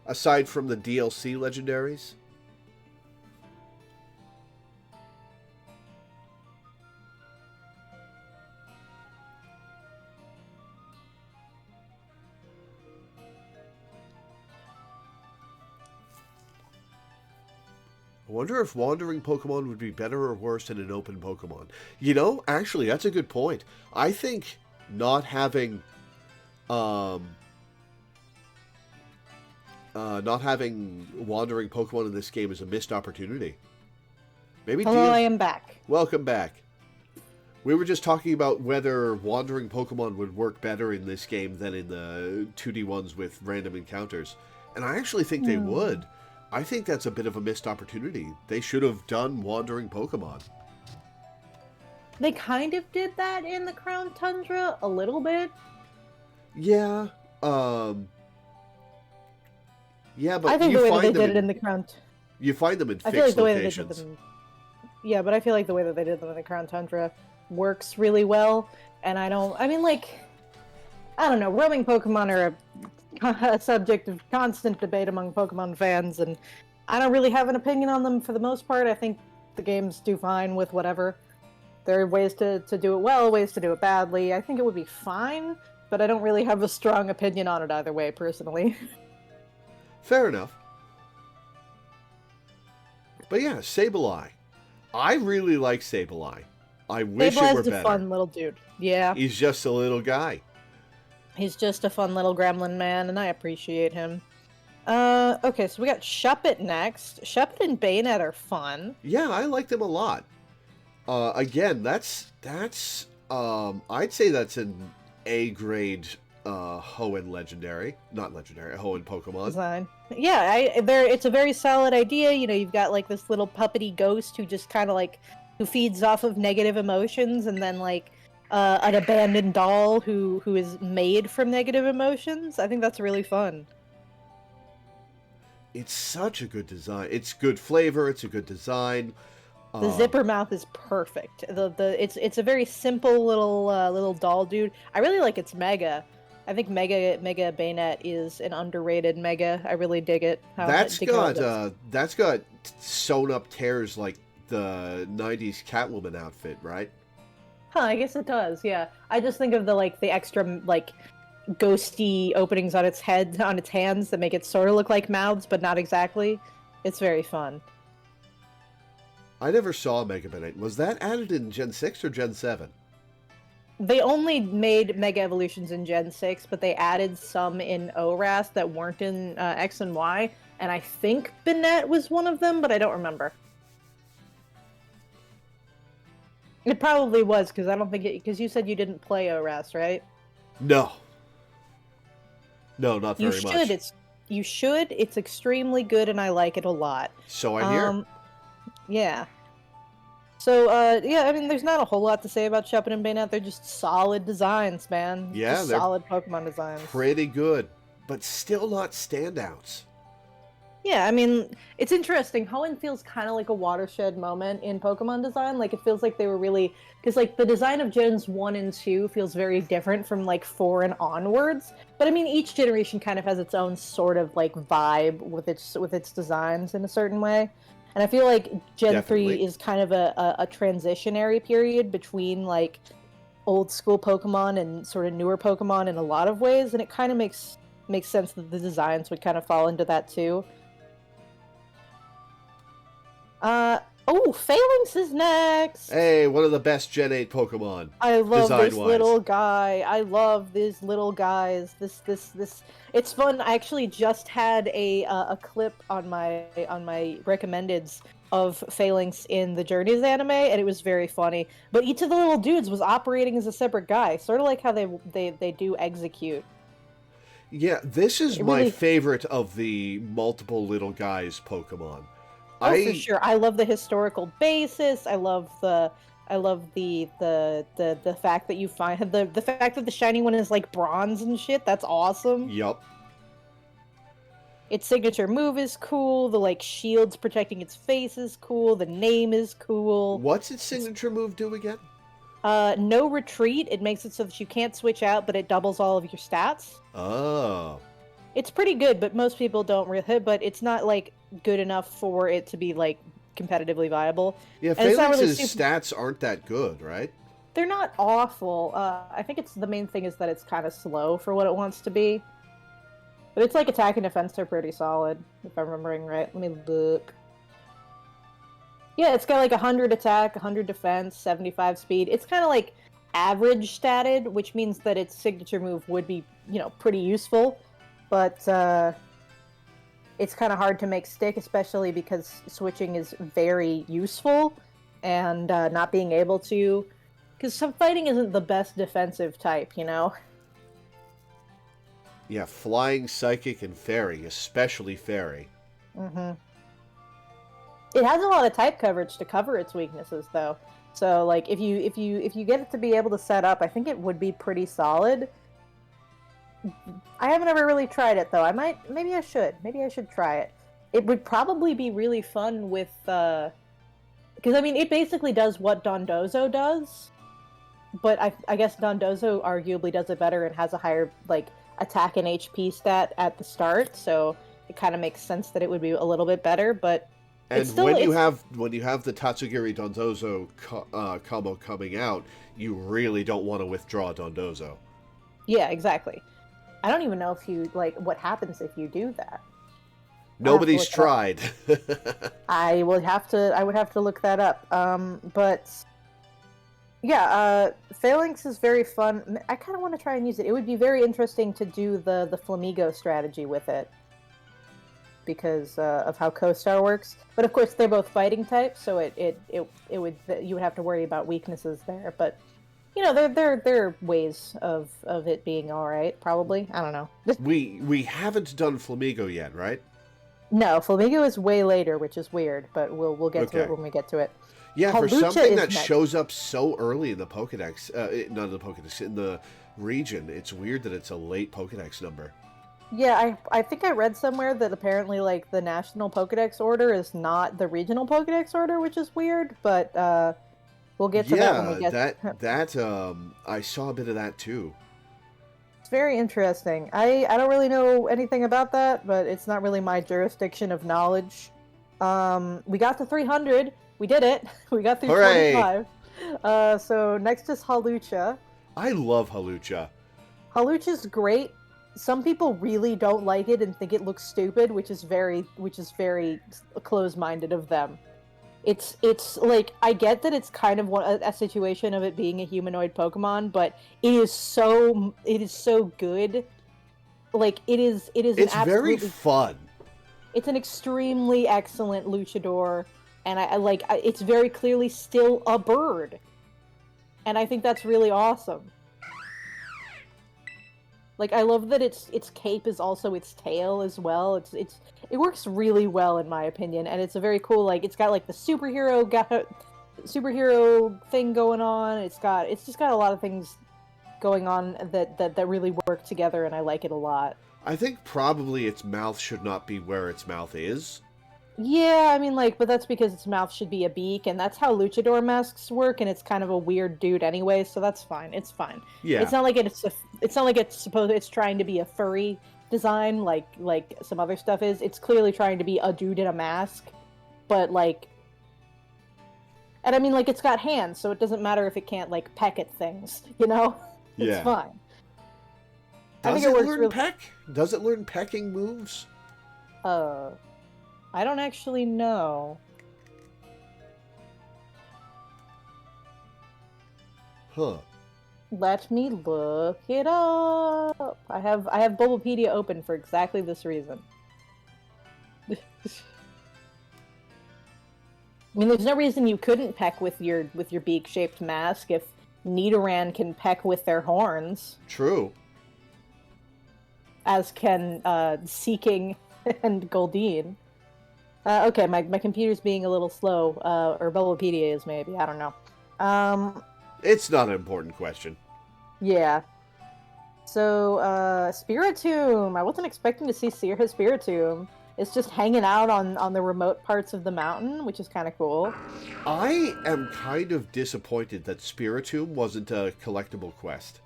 Aside from the DLC legendaries? I wonder if wandering Pokemon would be better or worse than an open Pokemon. You know, actually, that's a good point. I think not having, not having wandering Pokemon in this game is a missed opportunity. Maybe. Hello, I am back. Welcome back. We were just talking about whether wandering Pokemon would work better in this game than in the 2D ones with random encounters, and I actually think they would. I think that's a bit of a missed opportunity. They should have done wandering Pokemon. They kind of did that in the Crown Tundra a little bit. Yeah. Yeah, but I think you the way that find they them did it in the Crown... You find them in I feel like fixed the way that they locations. did them... Yeah, but I feel like the way that they did them in the Crown Tundra works really well. And I don't... I mean, like... I don't know. Roaming Pokemon are a subject of constant debate among Pokemon fans, and I don't really have an opinion on them for the most part. I think the games do fine with whatever. There are ways to do it well, ways to do it badly. I think it would be fine, but I don't really have a strong opinion on it either way, personally. Fair enough. But yeah, Sableye. I really like Sableye. I wish it were Sableye's a better. fun little dude. Yeah. He's just a little guy. He's just a fun little gremlin man, and I appreciate him. Okay, so we got Shuppet next. Shuppet and Bayonet are fun. Yeah, I like them a lot. Again, that's I'd say that's an A-grade Hoenn legendary. Not legendary, Hoenn Pokemon. Design. Yeah, it's a very solid idea. You know, you've got like this little puppety ghost who just kind of like, who feeds off of negative emotions, and then like an abandoned doll who is made from negative emotions. I think that's really fun. It's such a good design. It's good flavor. It's a good design. The zipper mouth is perfect. It's a very simple little doll dude. I really like its Mega. I think Mega Bayonet is an underrated Mega. I really dig it. That's got sewn up tears like the '90s Catwoman outfit, right? Huh, I guess it does, yeah. I just think of the extra, like, ghosty openings on its head, on its hands that make it sort of look like mouths, but not exactly. It's very fun. I never saw Mega Bayonet. Was that added in Gen 6 or Gen 7? They only made Mega Evolutions in Gen 6, but they added some in ORAS that weren't in X and Y, and I think Bayonet was one of them, but I don't remember. It probably was, because I don't think it... Because you said you didn't play ORAS, right? No. No, not very much. You should. You should. It's extremely good, and I like it a lot. So I hear. Yeah. So, yeah, I mean, there's not a whole lot to say about Shuppet and Bayonet. They're just solid designs, man. Yeah, just they're solid Pokemon designs. pretty good, but still not standouts. Yeah, I mean, it's interesting. Hoenn feels kind of like a watershed moment in Pokemon design. Like, it feels like they were really... Because, like, the design of Gens 1 and 2 feels very different from, like, 4 and onwards. But, I mean, each generation kind of has its own sort of, like, vibe with its designs in a certain way. And I feel like Gen Definitely. 3 is kind of a transitionary period between, like, old school Pokemon and sort of newer Pokemon in a lot of ways. And it kind of makes sense that the designs would kind of fall into that, too. Phalanx is next! Hey, one of the best Gen 8 Pokemon. I love this design-wise. little guy. I love these little guys. This. It's fun. I actually just had a clip on my recommendeds of Phalanx in the Journeys anime, and it was very funny. But each of the little dudes was operating as a separate guy, sort of like how they do Execute. Yeah, this is my favorite of the multiple little guys Pokemon. Oh, for sure. I love the historical basis. I love the fact that you find the fact that the shiny one is like bronze and shit. That's awesome. Yup. Its signature move is cool. The like shields protecting its face is cool. The name is cool. What's its signature move do again? No retreat. It makes it so that you can't switch out, but it doubles all of your stats. Oh. It's pretty good, but most people don't really. But it's not like good enough for it to be like competitively viable. Yeah, Phalanx's stats aren't that good, right? They're not awful. I think it's the main thing is that it's kind of slow for what it wants to be. But its like attack and defense are pretty solid, if I'm remembering right. Let me look. Yeah, it's got like 100 attack, 100 defense, 75 speed. It's kind of like average statted, which means that its signature move would be, pretty useful. But it's kind of hard to make stick, especially because switching is very useful, and not being able to... Because some fighting isn't the best defensive type, Yeah, Flying, Psychic, and Fairy, especially Fairy. Mm-hmm. It has a lot of type coverage to cover its weaknesses, though. So, like, if you get it to be able to set up, I think it would be pretty solid. I haven't ever really tried it, though. Maybe I should. Maybe I should try it. It would probably be really fun with, because, I mean, it basically does what Dondozo does, but I guess Dondozo arguably does it better and has a higher, like, attack and HP stat at the start, so it kind of makes sense that it would be a little bit better, but... And when you have the Tatsugiri Dondozo combo coming out, you really don't want to withdraw Dondozo. Yeah, exactly. I don't even know if you what happens if you do that. Nobody's tried. I would have to look that up. But yeah, Phalanx is very fun. I kind of want to try and use it. It would be very interesting to do the Flamigo strategy with it, because of how Co-Star works. But of course, they're both fighting types, so you would have to worry about weaknesses there. But there are ways of it being all right. Probably, I don't know. We haven't done Flamigo yet, right? No, Flamigo is way later, which is weird. But we'll get to it when we get to it. Yeah, Hawlucha for something that shows up so early in the Pokedex, not in the Pokedex, in the region, it's weird that it's a late Pokedex number. Yeah, I think I read somewhere that apparently, like, the national Pokedex order is not the regional Pokedex order, which is weird, but we'll get to that when we get that I saw a bit of that too. It's very interesting. I don't really know anything about that, but it's not really my jurisdiction of knowledge. We got to 300. We did it. We got through 45. So next is Hawlucha. I love Hawlucha. Hawlucha's great. Some people really don't like it and think it looks stupid, which is very close-minded of them. It's like, I get that it's kind of a situation of it being a humanoid Pokemon, but it is so good. Like, it's very fun. It's an extremely excellent luchador, and it's very clearly still a bird. And I think that's really awesome. Like, I love that its cape is also its tail as well. It works really well in my opinion, and it's a very cool, like, it's got like the superhero thing going on. It's just got a lot of things going on that really work together, and I like it a lot. I think probably its mouth should not be where its mouth is. Yeah, I mean, like, but that's because its mouth should be a beak, and that's how luchador masks work, and it's kind of a weird dude anyway, so that's fine. It's fine. Yeah. It's not like it's trying to be a furry design like some other stuff is. It's clearly trying to be a dude in a mask, but like, and I mean, like, it's got hands, so it doesn't matter if it can't like peck at things, you know? Yeah. It's fine. Does it learn peck? Does it learn pecking moves? I don't actually know. Huh. Let me look it up. I have Bulbapedia open for exactly this reason. I mean, there's no reason you couldn't peck with your beak-shaped mask if Nidoran can peck with their horns. True. As can Seeking and Goldeen. Okay, my computer's being a little slow, or Bulbapedia is maybe, I don't know. It's not an important question. Yeah. So, Spiritomb. I wasn't expecting to see Spiritomb. It's just hanging out on the remote parts of the mountain, which is kind of cool. I am kind of disappointed that Spiritomb wasn't a collectible quest.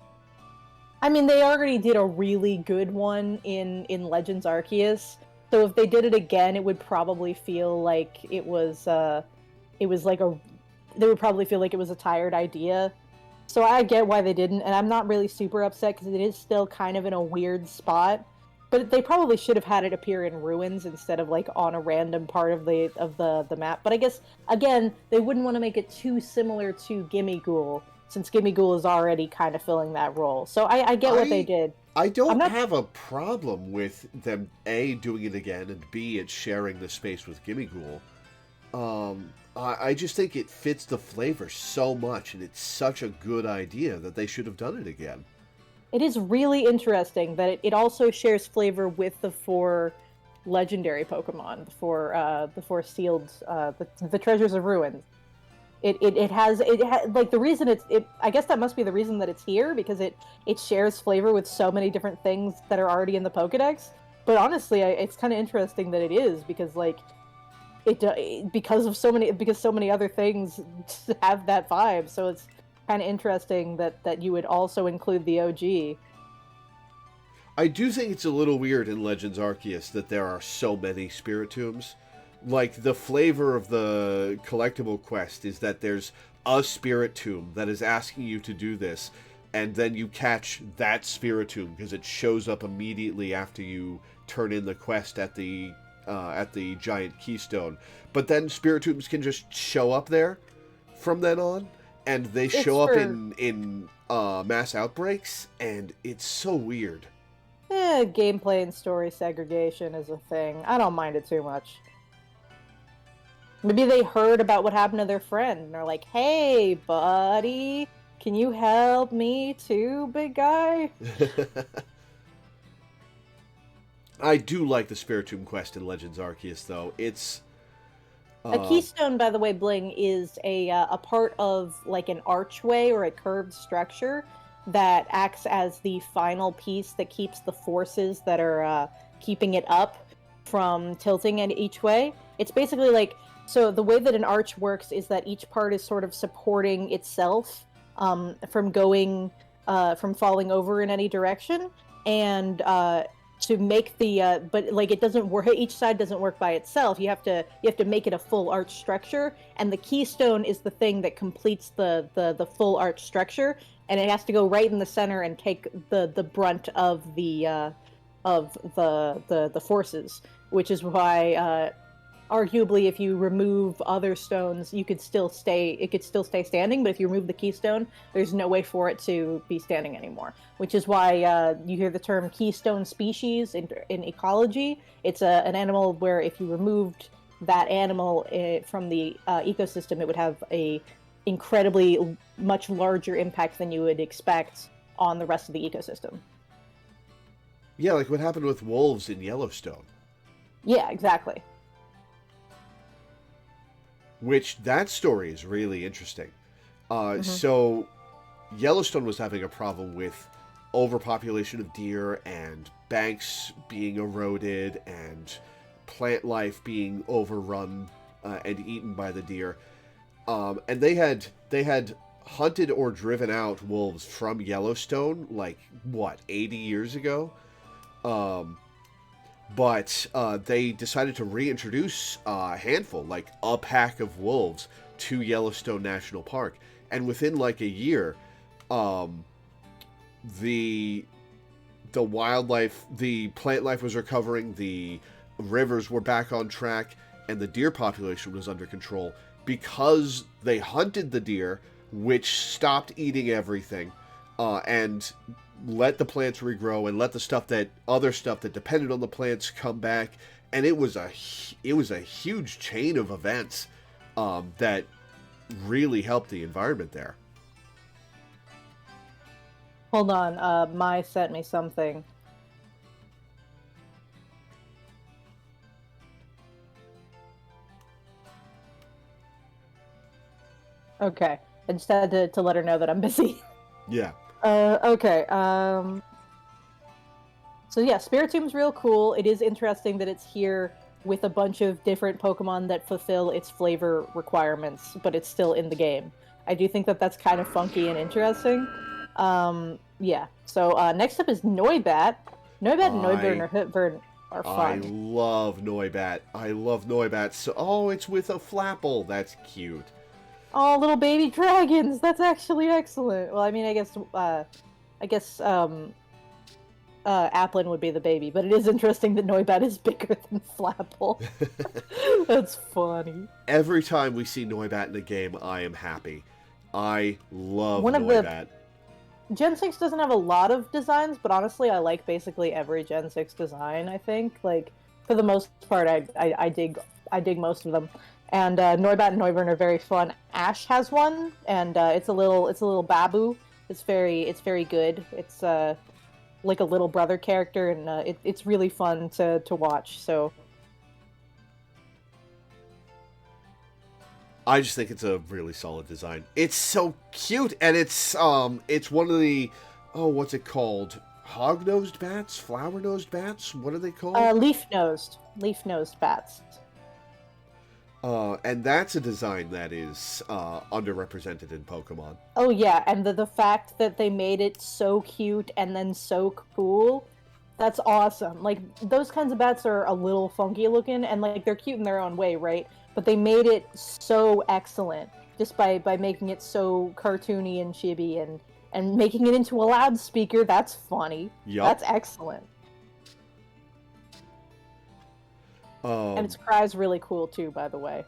I mean, they already did a really good one in Legends Arceus. So if they did it again, it would probably feel like it was like they would probably feel like it was a tired idea. So I get why they didn't, and I'm not really super upset because it is still kind of in a weird spot. But they probably should have had it appear in ruins instead of like on a random part of the map. But I guess again, they wouldn't want to make it too similar to Gimmighoul, since Gimmighoul is already kind of filling that role. So I get what they did. I don't have a problem with them, A, doing it again, and B, it sharing the space with Gimmighoul. I just think it fits the flavor so much, and it's such a good idea that they should have done it again. It is really interesting that it also shares flavor with the 4 legendary Pokemon, the 4 sealed, the Treasures of Ruin. It has like the reason I guess that must be the reason that it's here, because it shares flavor with so many different things that are already in the Pokedex. But honestly, it's kind of interesting that it is, because like because so many other things have that vibe. So it's kind of interesting that you would also include the OG. I do think it's a little weird in Legends Arceus that there are so many Spiritombs. Like, the flavor of the collectible quest is that there's a Spiritomb that is asking you to do this, and then you catch that Spiritomb because it shows up immediately after you turn in the quest at the giant keystone. But then Spiritombs can just show up there from then on, and they show up in mass outbreaks, and it's so weird. Gameplay and story segregation is a thing. I don't mind it too much. Maybe they heard about what happened to their friend, and they're like, hey, buddy, can you help me too, big guy? I do like the Spiritomb quest in Legends Arceus, though. It's... A keystone, by the way, Bling, is a part of, like, an archway or a curved structure that acts as the final piece that keeps the forces that are keeping it up from tilting in each way. It's basically like... So the way that an arch works is that each part is sort of supporting itself from falling over in any direction, and to make the but like it doesn't work. Each side doesn't work by itself. You have to make it a full arch structure, and the keystone is the thing that completes the full arch structure, and it has to go right in the center and take the brunt of the forces, which is why. Arguably, if you remove other stones, it could still stay standing, but if you remove the keystone, there's no way for it to be standing anymore. Which is why you hear the term keystone species in ecology. It's an animal where if you removed that animal from the ecosystem, it would have a incredibly much larger impact than you would expect on the rest of the ecosystem. Yeah, like what happened with wolves in Yellowstone. Yeah, exactly. Which, that story is really interesting. Hmm. So, Yellowstone was having a problem with overpopulation of deer and banks being eroded and plant life being overrun and eaten by the deer. And they had hunted or driven out wolves from Yellowstone like what 80 years ago. Um, but they decided to reintroduce a handful, like a pack of wolves, to Yellowstone National Park, and within like a year, um, the wildlife, the plant life was recovering, the rivers were back on track, and the deer population was under control because they hunted the deer, which stopped eating everything, and let the plants regrow and let the other stuff that depended on the plants come back. And it was a huge chain of events that really helped the environment there. Hold on, Mai sent me something. Okay, I just had to let her know that I'm busy. Yeah. Okay, so yeah, Spiritom's real cool. It is interesting that it's here with a bunch of different Pokemon that fulfill its flavor requirements, but it's still in the game. I do think that that's kind of funky and interesting. Yeah. So next up is Noibat. Noibat and Noivern are I fun. love Noibat. I love Noibat. So, oh, it's with a Flapple. That's cute. Oh, little baby dragons. That's actually excellent. Well, I mean, I guess Applin would be the baby, but it is interesting that Noibat is bigger than Flapple. That's funny. Every time we see Noibat in a game, I am happy. I love One of Noibat. Gen 6 doesn't have a lot of designs, but honestly, I like basically every Gen 6 design, I think. Like, for the most part, I dig most of them. And Noibat and Noivern are very fun. Ash has one, and it's a little babu. It's very good. It's like a little brother character, and it's really fun to watch. So I just think it's a really solid design. It's so cute, and it's one of the, oh, what's it called? Hog-nosed bats? Flower-nosed bats? What are they called? leaf-nosed bats. And that's a design that is underrepresented in Pokemon. Oh yeah, and the fact that they made it so cute and then so cool, that's awesome. Like, those kinds of bats are a little funky looking, and like they're cute in their own way, right? But they made it so excellent just by making it so cartoony and chibi and making it into a loudspeaker. That's funny. Yup. That's excellent. And its cry is really cool too, by the way.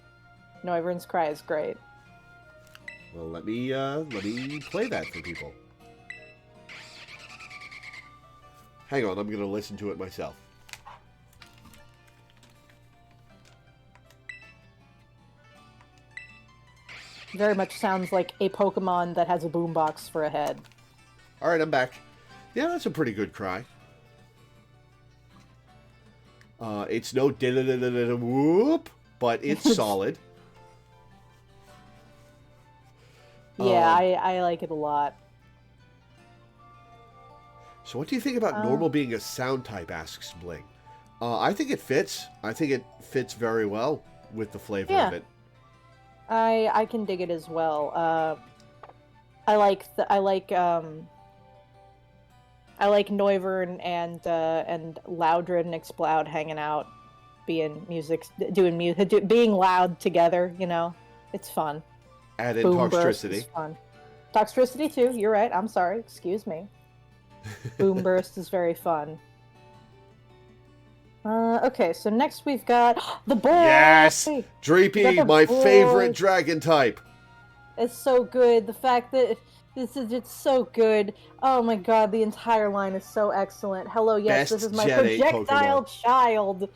Noivern's cry is great. Well, let me play that for people. Hang on, I'm gonna listen to it myself. Very much sounds like a Pokemon that has a boombox for a head. Alright, I'm back. Yeah, that's a pretty good cry. It's no whoop, but it's solid. Yeah, I like it a lot. So what do you think about normal being a sound type, asks Bling. I think it fits. I think it fits very well with the flavor of it. I can dig it as well. I like Noivern and Loudred and Exploud hanging out, being being loud together. You know, it's fun. Add in Boom Toxtricity. Burst is fun. Toxtricity too. You're right. I'm sorry. Excuse me. Boom Burst is very fun. Okay, so next we've got the boy! Yes! Dreepy, my favorite dragon type! It's so good. The fact that it's so good. Oh my god, the entire line is so excellent. Hello, yes, Best this is my Gen 8 projectile Pokemon. child.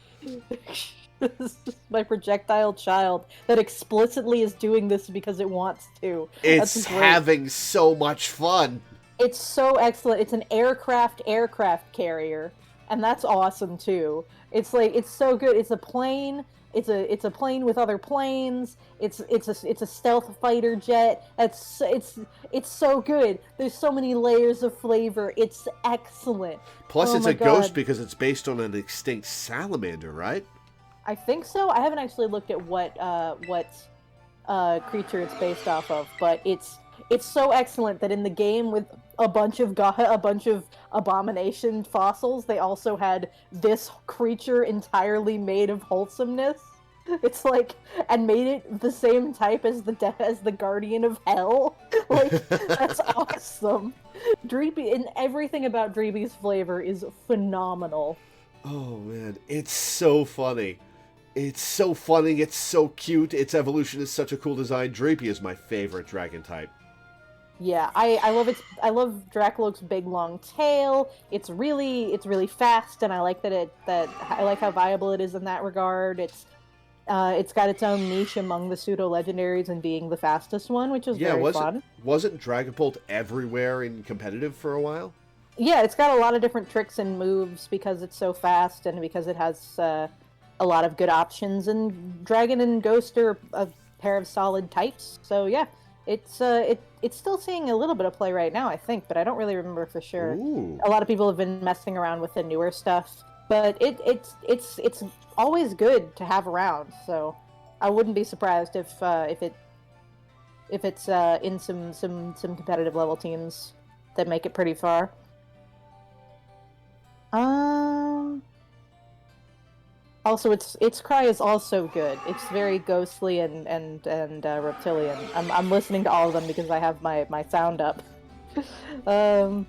This is my projectile child that explicitly is doing this because it wants to. It's having so much fun. It's so excellent. It's an aircraft carrier. and that's awesome too. It's like it's so good. It's a plane. It's a plane with other planes. It's a stealth fighter jet. It's so good. There's so many layers of flavor. It's excellent. Plus, Oh it's my a ghost god. because it's based on an extinct salamander, right? I think so. I haven't actually looked at what creature it's based off of, but it's so excellent that in the game with a bunch of abomination fossils, they also had this creature entirely made of wholesomeness. It's like and made it the same type as the Guardian of Hell. Like that's awesome. Dreepy and everything about Dreepy's flavor is phenomenal. Oh man, it's so funny. It's so funny, it's so cute, its evolution is such a cool design. Drapey is my favorite dragon type. Yeah, I love Dracoloak's big long tail. It's really fast, and I like that I like how viable it is in that regard. It's got its own niche among the pseudo legendaries and being the fastest one, which is Yeah, very fun. wasn't Dragapult everywhere in competitive for a while? Yeah, it's got a lot of different tricks and moves because it's so fast and because it has a lot of good options. And Dragon and Ghost are a pair of solid types. So yeah, it's still seeing a little bit of play right now, I think, but I don't really remember for sure. Ooh. A lot of people have been messing around with the newer stuff, but it's always good to have around. So I wouldn't be surprised if it's in some competitive level teams that make it pretty far. Um. Also, its cry is also good. It's very ghostly and reptilian. I'm listening to all of them because I have my sound up. um.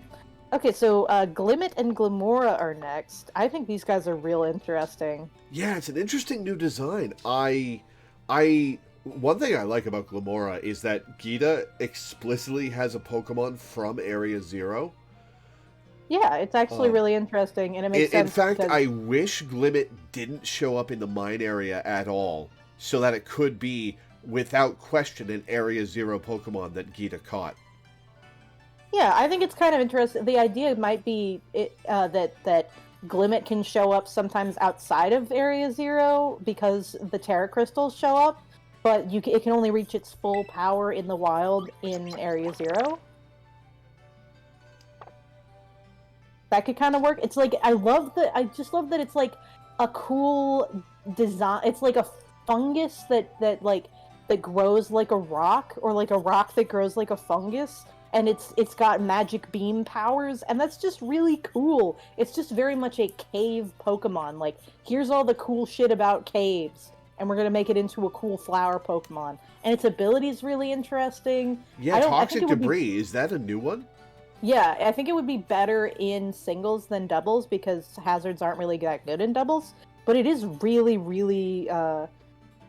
Okay, so Glimmet and Glimora are next. I think these guys are real interesting. Yeah, it's an interesting new design. I one thing I like about Glamora is that Gita explicitly has a Pokemon from Area Zero. Yeah, it's actually really interesting, and it makes In sense. fact, Because... I wish Glimmet didn't show up in the mine area at all, so that it could be, without question, an Area Zero Pokemon that Gita caught. Yeah, I think it's kind of interesting. The idea might be that Glimmet can show up sometimes outside of Area Zero because the Terra Crystals show up, but it can only reach its full power in the wild in Area Zero. That could kind of work. It's like I just love that it's like a cool design. It's like a fungus that grows like a rock, or like a rock that grows like a fungus, and it's got magic beam powers, and that's just really cool. It's just very much a cave Pokemon. Like, here's all the cool shit about caves, and we're gonna make it into a cool flower Pokemon. And its ability is really interesting. Yeah, I think Toxic it would be Debris, is that a new one? Yeah, I think it would be better in singles than doubles because hazards aren't really that good in doubles. But it is really, really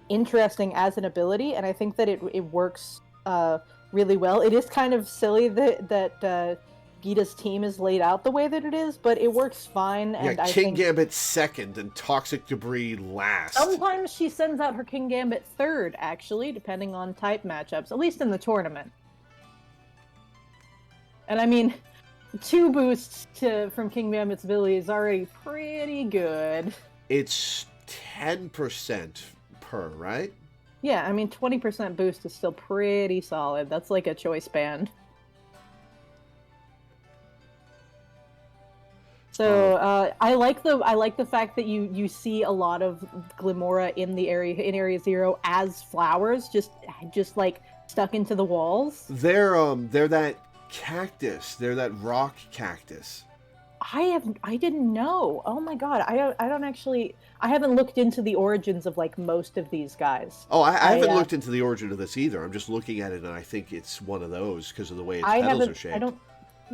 interesting as an ability, and I think that it works really well. It is kind of silly that Gita's team is laid out the way that it is, but it works fine. Yeah, And I King think Gambit second and Toxic Debris last. sometimes she sends out her King Gambit third, actually, depending on type matchups, at least in the tournament. And I mean, 2 boosts from King Gambit's ability is already pretty good. It's 10% per, right? Yeah, I mean, 20% boost is still pretty solid. That's like a choice band. So I like the fact that you see a lot of Glimora in Area Zero as flowers, just like stuck into the walls. They're that cactus. They're that rock cactus. I didn't know. Oh my god, I haven't looked into the origins of like most of these guys. Oh, I haven't looked into the origin of this either. I'm just looking at it, and I think it's one of those because of the way its petals are shaped.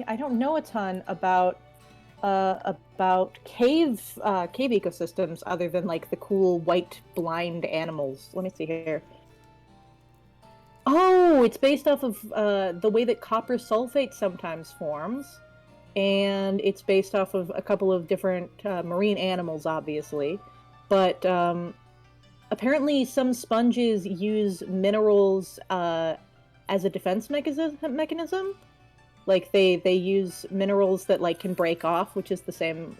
I don't know a ton about cave ecosystems other than like the cool white blind animals. Let me see here. Oh, it's based off of the way that copper sulfate sometimes forms, and it's based off of a couple of different marine animals, obviously. But apparently, some sponges use minerals as a defense mechanism. Like they use minerals that like can break off, which is the same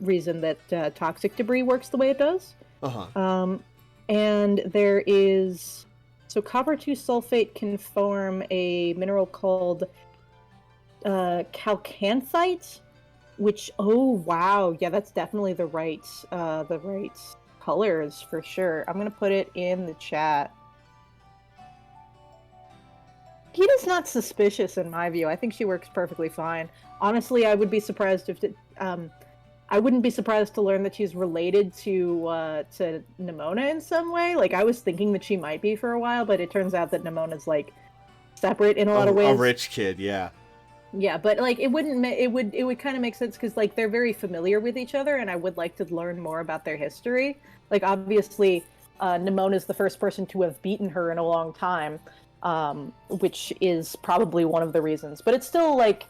reason that toxic debris works the way it does. Uh-huh. And there is... So copper 2 sulfate can form a mineral called calcanthite, which, oh wow, yeah, that's definitely the right colors for sure. I'm gonna put it in the chat. Gita's not suspicious in my view. I think she works perfectly fine. Honestly, I would be surprised if I wouldn't be surprised to learn that she's related to Nimona in some way. Like, I was thinking that she might be for a while, but it turns out that Nimona's like separate in a lot of ways. A rich kid, yeah. Yeah, but like it would kind of make sense because like they're very familiar with each other, and I would like to learn more about their history. Like, obviously, Nimona's the first person to have beaten her in a long time, which is probably one of the reasons. But it's still like,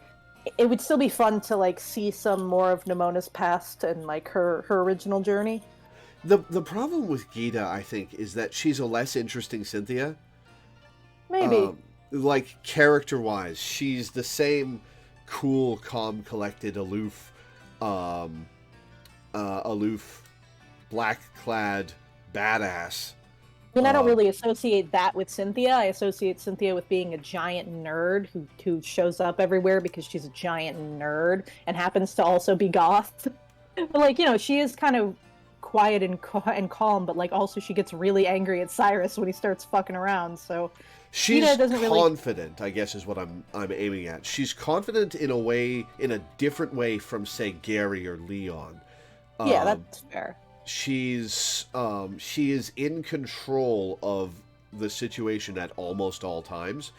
it would still be fun to like see some more of Nimona's past and like her original journey. The problem with Gita, I think, is that she's a less interesting Cynthia. Maybe. Like, character-wise, she's the same cool, calm, collected, aloof, black-clad badass. I mean, I don't really associate that with Cynthia. I associate Cynthia with being a giant nerd who shows up everywhere because she's a giant nerd and happens to also be goth. But, like, you know, she is kind of quiet and calm, but, like, also she gets really angry at Cyrus when he starts fucking around, so... She's confident, I guess, is what I'm aiming at. She's confident in a different way from, say, Gary or Leon. Yeah, that's fair. She is in control of the situation at almost all times.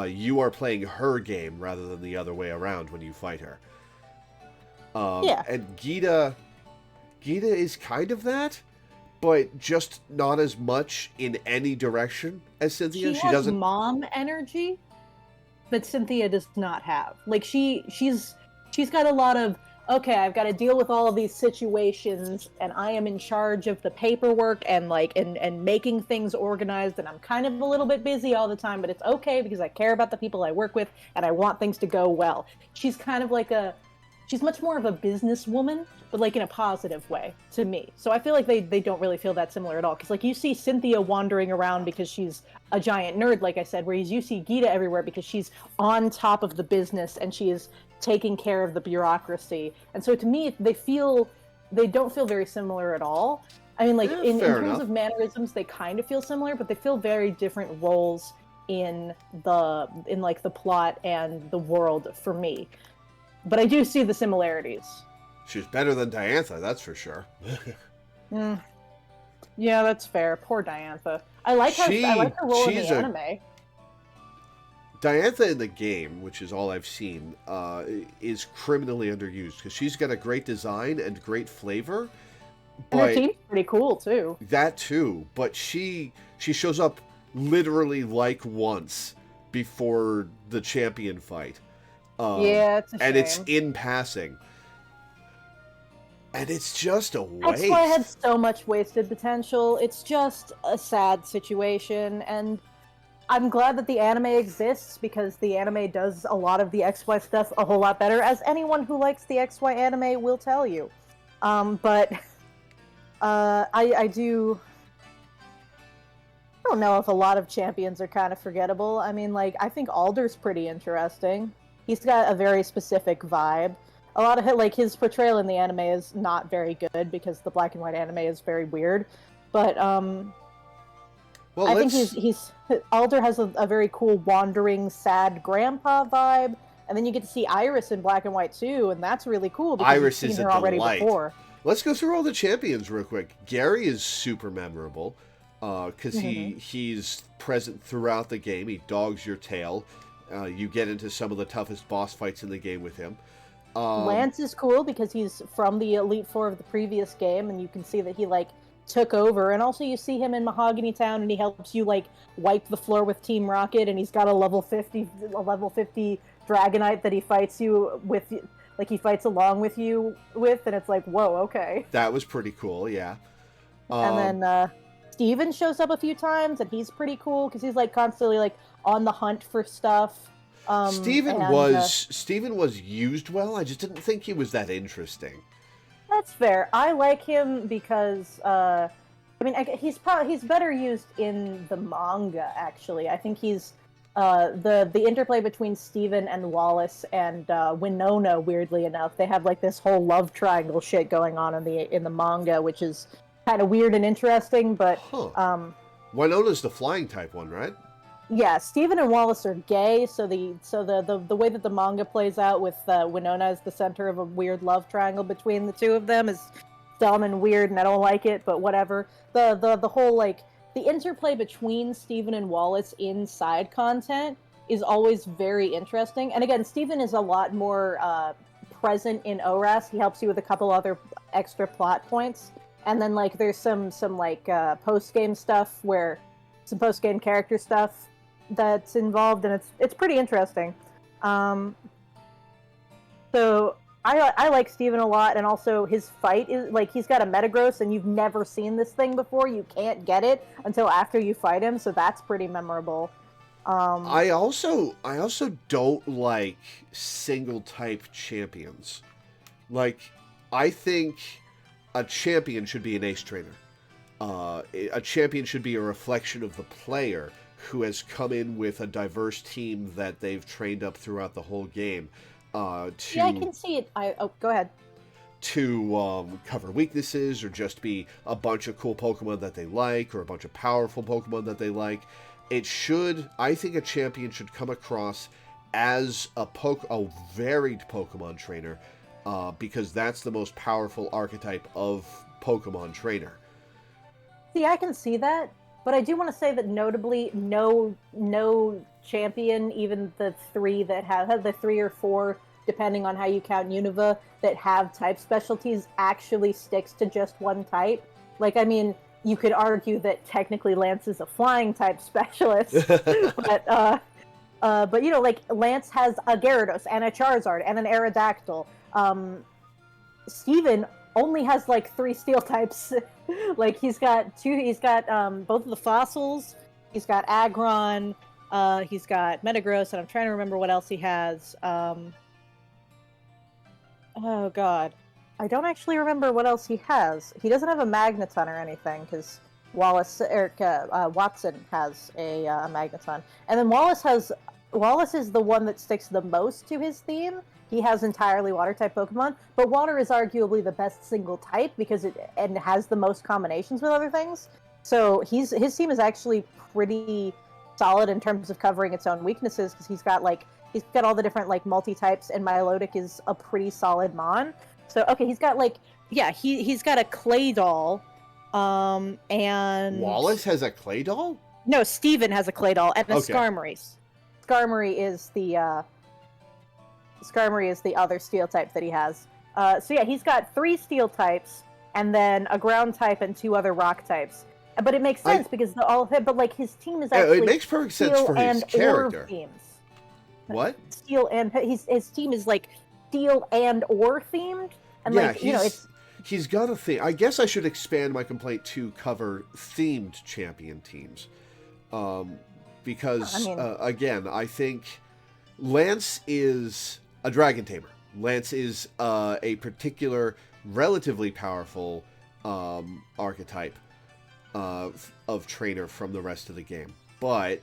You are playing her game rather than the other way around when you fight her. Yeah. And Gita is kind of that, but just not as much in any direction as Cynthia. She has mom energy, but Cynthia does not have. Like, she's got a lot of, okay, I've got to deal with all of these situations, and I am in charge of the paperwork and like and making things organized, and I'm kind of a little bit busy all the time, but it's okay because I care about the people I work with and I want things to go well. She's kind of like she's much more of a businesswoman, but like in a positive way to me. So I feel like they don't really feel that similar at all. Because like you see Cynthia wandering around because she's a giant nerd, like I said, whereas you see Gita everywhere because she's on top of the business and she is taking care of the bureaucracy. And so to me, they don't feel very similar at all. I mean, like in terms of mannerisms, they kind of feel similar, but they feel very different roles in like the plot and the world for me. But I do see the similarities. She's better than Diantha, that's for sure. Yeah, that's fair. Poor Diantha. I like her role in the anime. Diantha in the game, which is all I've seen, is criminally underused because she's got a great design and great flavor. And her team's pretty cool too. That too, but she shows up literally like once before the champion fight. Yeah, it's a shame. And it's in passing. And it's just a waste. That's why I had so much wasted potential. It's just a sad situation, and I'm glad that the anime exists because the anime does a lot of the XY stuff a whole lot better, as anyone who likes the XY anime will tell you. But I don't know if a lot of champions are kind of forgettable. I mean, like, I think Alder's pretty interesting. He's got a very specific vibe. A lot of his portrayal in the anime is not very good because the black and white anime is very weird. But I think Alder has a very cool wandering, sad grandpa vibe, and then you get to see Iris in black and white too, and that's really cool because Iris you've is seen a her already delight. before. Let's go through all the champions real quick. Gary is super memorable because he's present throughout the game. He dogs your tail. You get into some of the toughest boss fights in the game with him. Lance is cool because he's from the Elite Four of the previous game, and you can see that he like took over. And also you see him in Mahogany Town, and he helps you like wipe the floor with Team Rocket, and he's got a level 50 Dragonite that he fights you with, like he fights along with you with, and it's like, whoa, okay. That was pretty cool, yeah. And then Steven shows up a few times, and he's pretty cool because he's like constantly like on the hunt for stuff. Steven was used well. I just didn't think he was that interesting. That's fair. I like him because he's better used in the manga. Actually, I think he's the interplay between Steven and Wallace and Winona. Weirdly enough, they have like this whole love triangle shit going on in the manga, which is kind of weird and interesting. But Winona's the flying type one, right? yeah, Steven and Wallace are gay, so the way that the manga plays out with Winona as the center of a weird love triangle between the two of them is dumb and weird, and I don't like it, but whatever. The whole like the interplay between Steven and Wallace in side content is always very interesting. And again, Steven is a lot more present in ORAS. He helps you with a couple other extra plot points. And then like there's some like post game stuff some post game character stuff that's involved, and it's pretty interesting. So I like Steven a lot, and also his fight is like he's got a Metagross, and you've never seen this thing before. You can't get it until after you fight him, so that's pretty memorable. I also don't like single type champions. Like, I think a champion should be an ace trainer. A champion should be a reflection of the player who has come in with a diverse team that they've trained up throughout the whole game. Yeah, I can see it. Go ahead. To cover weaknesses, or just be a bunch of cool Pokemon that they like, or a bunch of powerful Pokemon that they like. I think a champion should come across as a varied Pokemon trainer, because that's the most powerful archetype of Pokemon trainer. See, I can see that, but I do want to say that notably, no champion, even the three that have the 3 or 4, depending on how you count Unova, that have type specialties, actually sticks to just one type. Like, I mean, you could argue that technically Lance is a flying type specialist, but you know, like Lance has a Gyarados and a Charizard and an Aerodactyl. Steven only has like 3 steel types. Like he's got both of the fossils. He's got Aggron. He's got Metagross, and I'm trying to remember what else he has. Oh god, I don't actually remember what else he has. He doesn't have a Magneton or anything because Watson has a Magneton, and then Wallace is the one that sticks the most to his theme. He has entirely water-type Pokemon, but water is arguably the best single type because it has the most combinations with other things. So his team is actually pretty solid in terms of covering its own weaknesses because he's got all the different like multi-types, and Milotic is a pretty solid Mon. So okay, he's got he's got a Claydol, and Wallace has a Claydol? No, Steven has a Claydol and a Skarmory. Skarmory is the other steel type that he has. So yeah, he's got 3 steel types and then a ground type and 2 other rock types. But it makes sense because his team is actually it makes perfect sense for his character. Themes. What? Steel and his team is like steel and ore themed, and yeah, he's got a theme. I guess I should expand my complaint to cover themed champion teams, because again, I think Lance is a Dragon Tamer. Lance is a particular, relatively powerful archetype of trainer from the rest of the game. But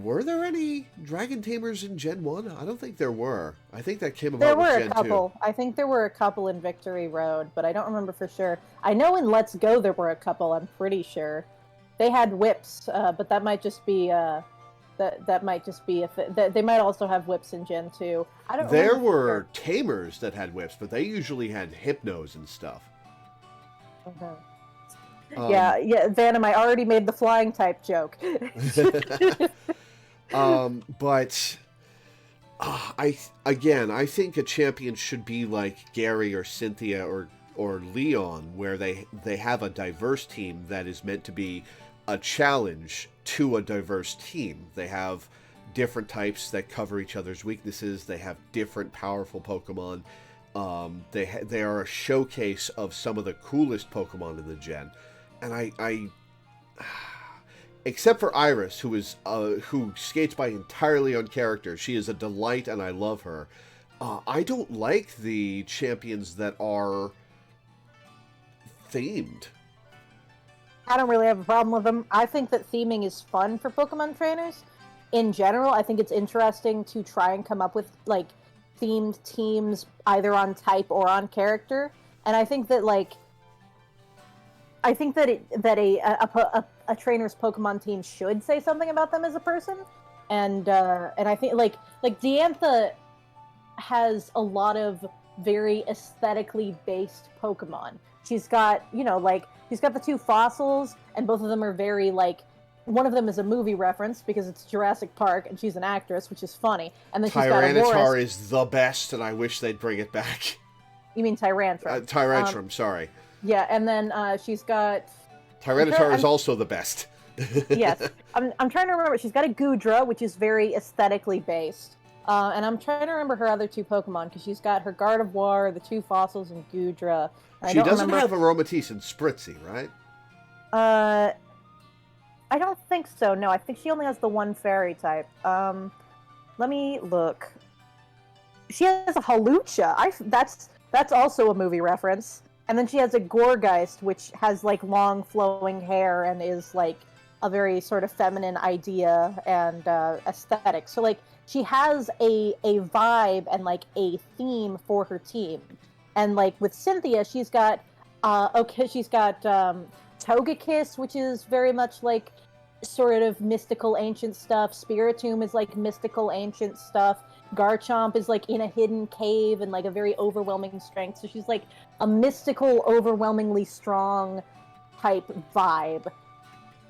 were there any Dragon Tamers in Gen 1? I don't think there were. I think that came about with Gen 2. There were a couple. I think there were a couple in Victory Road, but I don't remember for sure. I know in Let's Go there were a couple, I'm pretty sure. They had whips, but that might just be... That might just be they might also have whips in Gen 2. I don't. There were tamers that had whips, but they usually had hypnos and stuff. Yeah, Vanham, I already made the flying type joke. But I think a champion should be like Gary or Cynthia or Leon, where they have a diverse team that is meant to be a challenge to a diverse team. They have different types that cover each other's weaknesses. They have different powerful Pokemon. They are a showcase of some of the coolest Pokemon in the gen. And I except for Iris, who skates by entirely on character. She is a delight, and I love her. I don't like the champions that are themed. I don't really have a problem with them. I think that theming is fun for Pokemon trainers. In general, I think it's interesting to try and come up with, like, themed teams either on type or on character. And I think that, like, a trainer's Pokemon team should say something about them as a person. And I think, like Diantha has a lot of very aesthetically based Pokemon. She's got, she's got the 2 fossils, and both of them are very, like, one of them is a movie reference because it's Jurassic Park, and she's an actress, which is funny. And then she's got a Tyranitar is the best, and I wish they'd bring it back. You mean Tyrantrum? Tyrantrum, sorry. Yeah, and then she's got... Tyranitar is also the best. Yes. I'm trying to remember. She's got a Goodra, which is very aesthetically based. And I'm trying to remember her other 2 Pokemon, because she's got her Gardevoir, the 2 fossils, and Goodra. And she doesn't have Aromatisse and Spritzy, right? I don't think so. No, I think she only has the 1 fairy type. Let me look. She has a Hawlucha. That's also a movie reference. And then she has a Gourgeist, which has, like, long flowing hair and is, like, a very sort of feminine idea and aesthetic. So, like, she has a vibe and, like, a theme for her team. And, like, with Cynthia, she's got Togekiss, which is very much, like, sort of mystical ancient stuff. Spiritomb is, like, mystical ancient stuff. Garchomp is, like, in a hidden cave and, like, a very overwhelming strength. So she's, like, a mystical, overwhelmingly strong type vibe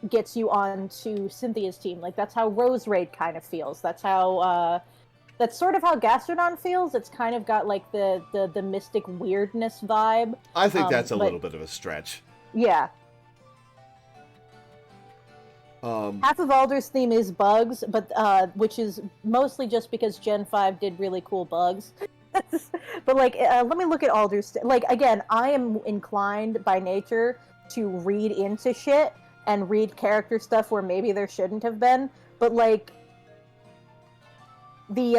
gets you onto Cynthia's team. Like, that's how Roserade kind of feels. That's how, that's sort of how Gastrodon feels. It's kind of got, like, the mystic weirdness vibe. I think that's a little bit of a stretch. Yeah. Half of Alder's theme is bugs, but which is mostly just because Gen 5 did really cool bugs. But, like, let me look at Alder's... Like, again, I am inclined by nature to read into shit and read character stuff where maybe there shouldn't have been. But, like, the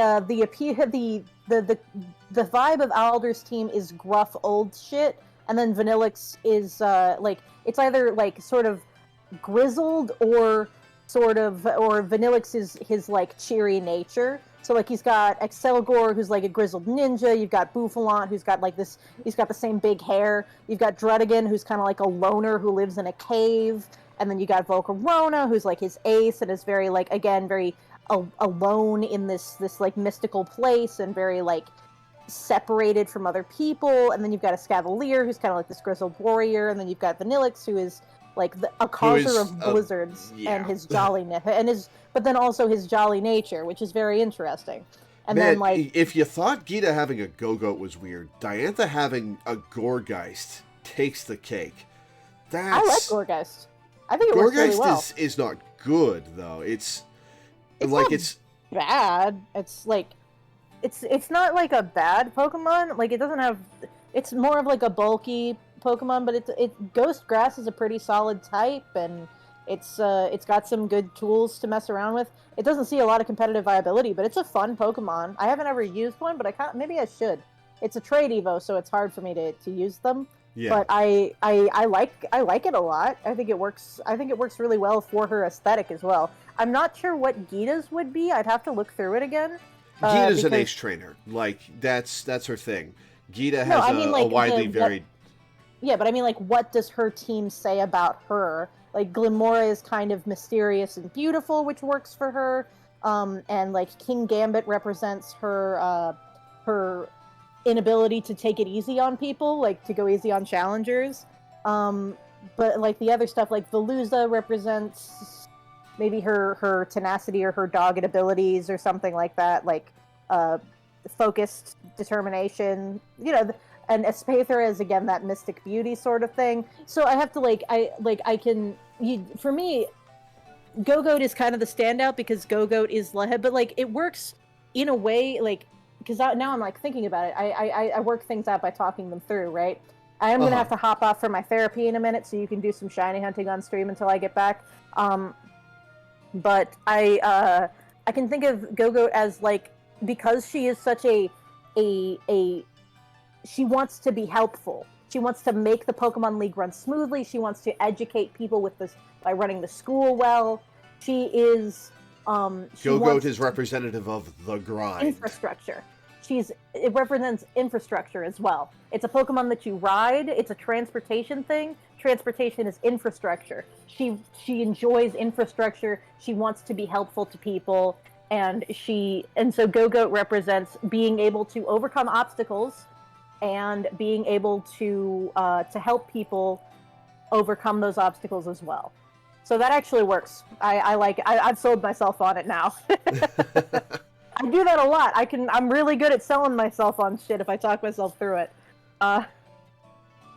vibe of Alder's team is gruff old shit, and then Vanillix is, like, it's either, like, sort of grizzled or Vanillix is his, like, cheery nature. So, like, he's got Excelgor, who's, like, a grizzled ninja. You've got Bouffalant, who's got, like, this... He's got the same big hair. You've got Druddigan, who's kind of like a loner who lives in a cave. And then you got Volcarona, who's, like, his ace and is very, like, again, very alone in this, like, mystical place and very, like, separated from other people. And then you've got a Scavalier, who's kind of like this grizzled warrior. And then you've got Vanillix, who is... like a causer of blizzards and his jolliness, but then also his jolly nature, which is very interesting. And Man, then, like, if you thought Gita having a Go-Goat was weird, Diantha having a Gourgeist takes the cake. I like Gourgeist. I think it works really well. Gourgeist is not good though. It's like it's bad. It's like it's not like a bad Pokemon. Like, it doesn't have. It's more of like a bulky Pokemon, but Ghost Grass is a pretty solid type, and it's got some good tools to mess around with. It doesn't see a lot of competitive viability, but it's a fun Pokemon. I haven't ever used one, but maybe I should. It's a trade Evo, so it's hard for me to use them. Yeah. But I like it a lot. I think it works really well for her aesthetic as well. I'm not sure what Gita's would be. I'd have to look through it again. Gita's an ace trainer. Like, that's her thing. Gita has a widely varied. Yeah, but I mean, like, what does her team say about her? Like, Glimora is kind of mysterious and beautiful, which works for her. And, like, King Gambit represents her inability to take it easy on people, like, to go easy on challengers. But, like, the other stuff, like, Veluza represents maybe her tenacity or her dogged abilities or something like that, like, focused determination, and Espathra is, again, that mystic beauty sort of thing. So I have to, for me, Go-Goat is kind of the standout because Go-Goat is Leheb, but, like, it works in a way, like, because now I'm, like, thinking about it. I work things out by talking them through, right? I am going to have to hop off for my therapy in a minute, so you can do some shiny hunting on stream until I get back. But I can think of Go-Goat as, like, because she is such a she wants to be helpful. She wants to make the Pokemon League run smoothly. She wants to educate people with this by running the school well. She is Go-Goat is representative of the grind. Infrastructure. It represents infrastructure as well. It's a Pokemon that you ride. It's a transportation thing. Transportation is infrastructure. She enjoys infrastructure. She wants to be helpful to people, and so Go-Goat represents being able to overcome obstacles and being able to help people overcome those obstacles as well. So that actually works. I like it. I've sold myself on it now. I do that a lot. I'm really good at selling myself on shit if I talk myself through it. All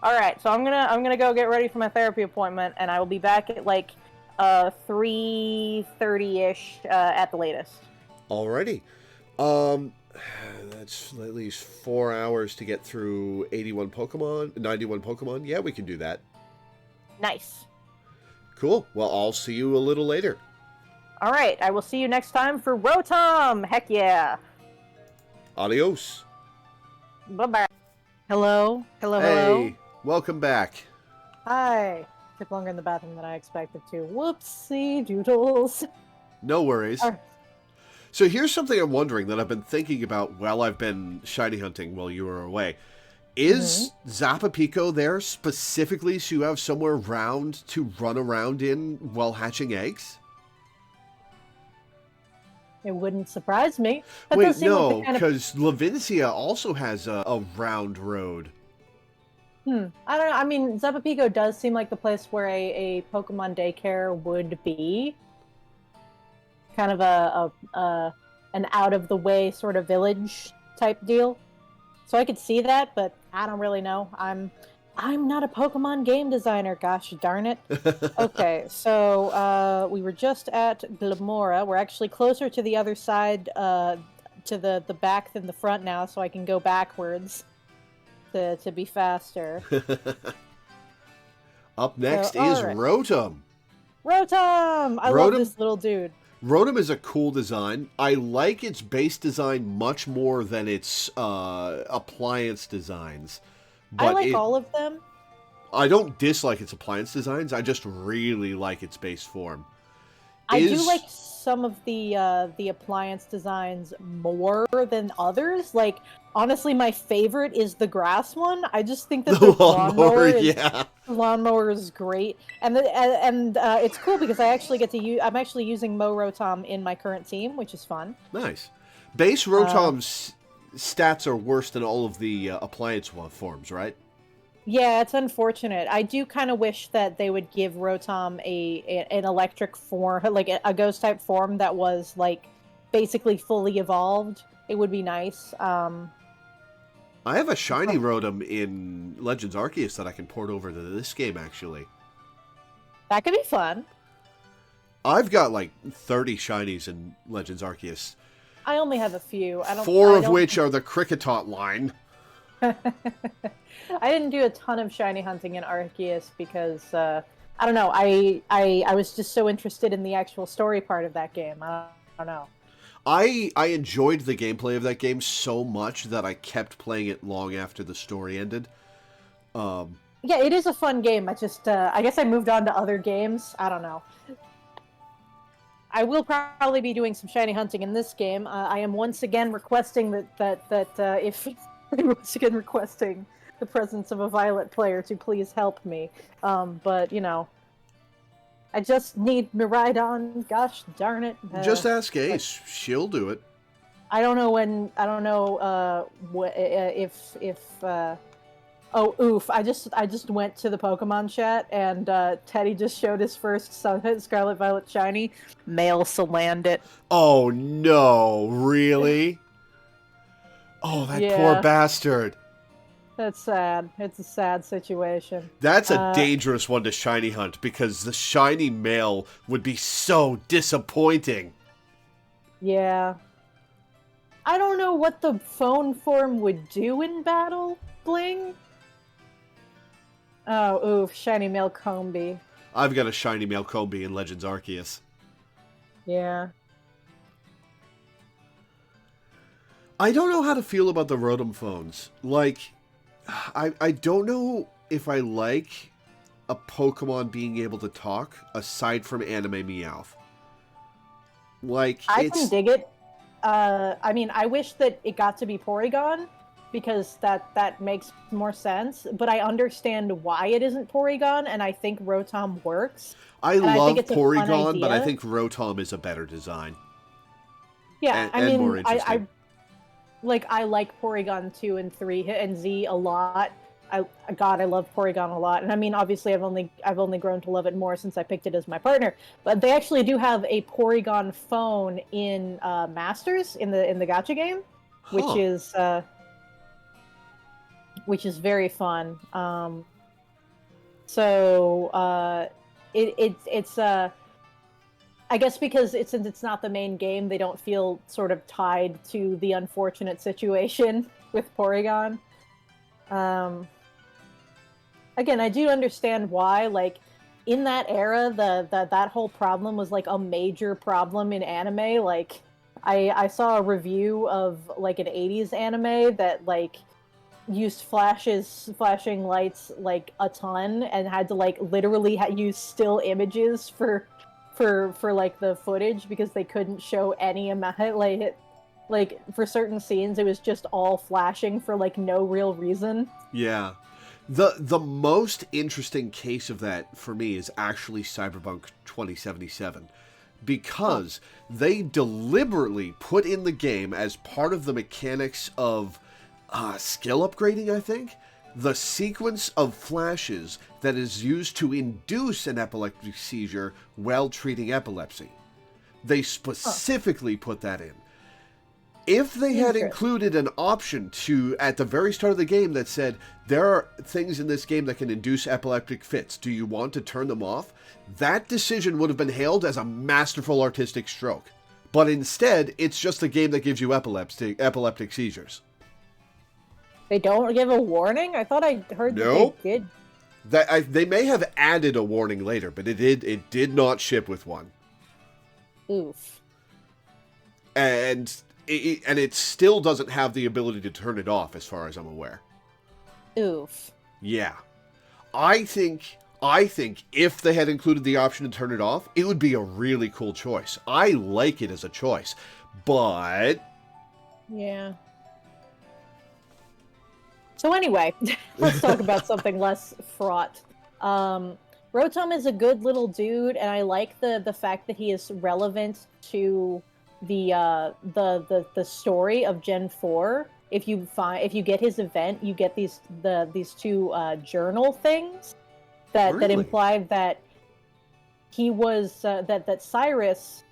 right, so I'm gonna go get ready for my therapy appointment, and I will be back at like 3:30ish at the latest. Alrighty. That's at least 4 hours to get through 91 Pokemon. Yeah, we can do that. Nice. Cool. Well, I'll see you a little later. All right, I will see you next time for Rotom. Heck yeah. Adios. Bye-bye. Hello? Hello, Hey, hello? welcome back. Hi. Took longer in the bathroom than I expected to. Whoopsie doodles. No worries. So here's something I'm wondering that I've been thinking about while I've been shiny hunting while you were away. Is Zapapico there specifically so you have somewhere round to run around in while hatching eggs? It wouldn't surprise me. Wait, no, because Levincia also has a round road. I don't know. I mean, Zapapico does seem like the place where a Pokemon daycare would be. Kind of an out-of-the-way sort of village type deal. So I could see that, but I don't really know. I'm not a Pokemon game designer, gosh darn it. Okay, so we were just at Glamora. We're actually closer to the other side, to the back than the front now, so I can go backwards to be faster. Up next is right. Rotom. Rotom! I love this little dude. Rotom is a cool design. I like its base design much more than its appliance designs. But I like all of them. I don't dislike its appliance designs. I just really like its base form. I do like some of the appliance designs more than others. Like, honestly, my favorite is the grass one. I just think that the lawnmower is great, and it's cool because I actually get to use. I'm actually using Mo Rotom in my current team, which is fun. Nice. Base Rotom's stats are worse than all of the appliance forms, right? Yeah, it's unfortunate. I do kind of wish that they would give Rotom an electric form, like a ghost type form that was like basically fully evolved. It would be nice. I have a shiny Rotom in Legends Arceus that I can port over to this game, actually. That could be fun. I've got like 30 shinies in Legends Arceus. I only have a few. Four of which are the Cricketot line. I didn't do a ton of shiny hunting in Arceus because I don't know. I was just so interested in the actual story part of that game. I don't know. I enjoyed the gameplay of that game so much that I kept playing it long after the story ended. Yeah, it is a fun game. I guess I moved on to other games. I don't know. I will probably be doing some shiny hunting in this game. I am once again requesting requesting the presence of a Violet player to please help me. But, you know, I just need Miraidon. Gosh darn it. Just ask Ace. She'll do it. I don't know oh, oof. I just went to the Pokemon chat, and Teddy just showed his first Scarlet Violet Shiny. Male Salandit. Oh, no. Really? Oh, that poor bastard. That's sad. It's a sad situation. That's a dangerous one to shiny hunt, because the shiny male would be so disappointing. Yeah. I don't know what the phone form would do in battle, Bling. Oh, oof. Shiny male Combee. I've got a shiny male Combee in Legends Arceus. Yeah. I don't know how to feel about the Rotom phones. Like, I don't know if I like a Pokemon being able to talk aside from Anime Meowth. Like, I can dig it. I mean, I wish that it got to be Porygon, because that makes more sense. But I understand why it isn't Porygon, and I think Rotom works. I And I love think it's a fun Porygon, but I idea. think Rotom is a better design. Yeah, I And more mean, interesting. I like Porygon 2 and 3 and Z a lot. I love Porygon a lot. And I mean, obviously I've only grown to love it more since I picked it as my partner. But they actually do have a Porygon phone in Masters in the gacha game, which Huh. is very fun. It's I guess because since it's not the main game, they don't feel sort of tied to the unfortunate situation with Porygon. Um, Again, I do understand why. Like, in that era, that whole problem was like a major problem in anime. Like, I saw a review of like an '80s anime that like used flashing lights like a ton, and had to like literally use still images for like the footage, because they couldn't show any amount, like for certain scenes it was just all flashing for like no real reason. Yeah. The most interesting case of that for me is actually Cyberpunk 2077, because they deliberately put in the game, as part of the mechanics of skill upgrading, I think, the sequence of flashes that is used to induce an epileptic seizure while treating epilepsy. They specifically put that in. If they had included an option to, at the very start of the game, that said, there are things in this game that can induce epileptic fits, do you want to turn them off? That decision would have been hailed as a masterful artistic stroke. But instead, it's just a game that gives you epileptic seizures. They don't give a warning? I thought I heard Nope. that they did. They may have added a warning later, but it did not ship with one. Oof. And it still doesn't have the ability to turn it off, as far as I'm aware. Oof. Yeah. I think if they had included the option to turn it off, it would be a really cool choice. I like it as a choice. But Yeah. So anyway, let's talk about something less fraught. Rotom is a good little dude, and I like the fact that he is relevant to the story of Gen 4. If you get his event, you get these two journal things that Really? imply that he was that Cyrus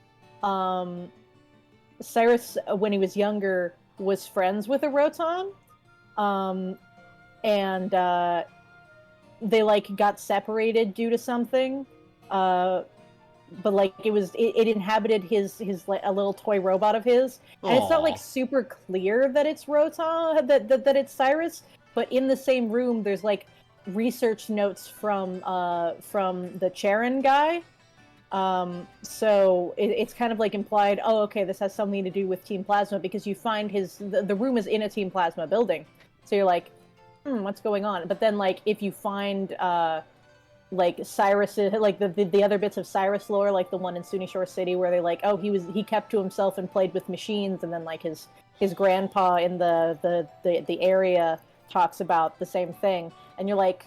when he was younger was friends with a Rotom. And they like got separated due to something. But like it inhabited his like a little toy robot of his, and it's not like Aw. super clear that it's Rotom, that it's Cyrus. But in the same room, there's like research notes from the Charon guy. So it's kind of like implied, oh, okay, this has something to do with Team Plasma, because you find the room is in a Team Plasma building. So you're like, what's going on? But then, like, if you find, like, Cyrus, like, the other bits of Cyrus lore, like the one in SUNY Shore City, where they like, oh, he kept to himself and played with machines, and then, like, his grandpa in the area talks about the same thing. And you're like,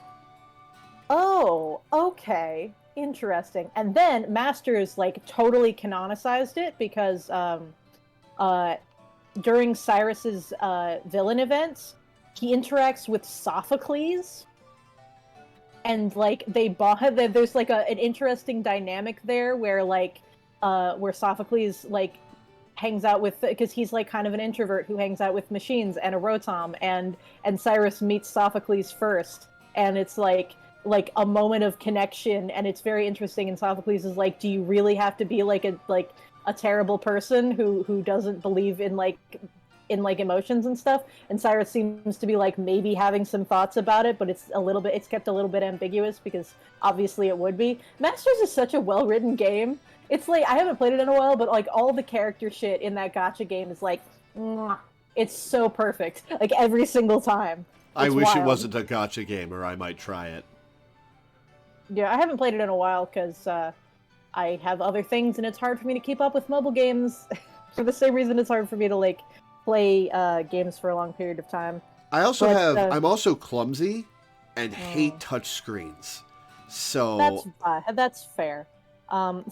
oh, okay, interesting. And then Masters, like, totally canonicized it, because, during Cyrus's, villain events, he interacts with Sophocles, and like there's like an interesting dynamic there where like where Sophocles like hangs out with, because he's like kind of an introvert who hangs out with machines and a Rotom, and Cyrus meets Sophocles first, and it's like a moment of connection, and it's very interesting. And Sophocles is like, do you really have to be like a terrible person who doesn't believe in like emotions and stuff? And Cyrus seems to be like maybe having some thoughts about it, but it's kept a little bit ambiguous, because obviously it would be. Masters is such a well-written game. It's like, I haven't played it in a while, but like all the character shit in that gacha game is like, mwah. It's so perfect, like every single time. I It's wish it wild. wasn't a gacha game, or I might try it. Yeah, I haven't played it in a while because I have other things, and it's hard for me to keep up with mobile games. For the same reason, it's hard for me to like play games for a long period of time. But I'm also clumsy and hate mm, touchscreens. So that's fair. Um,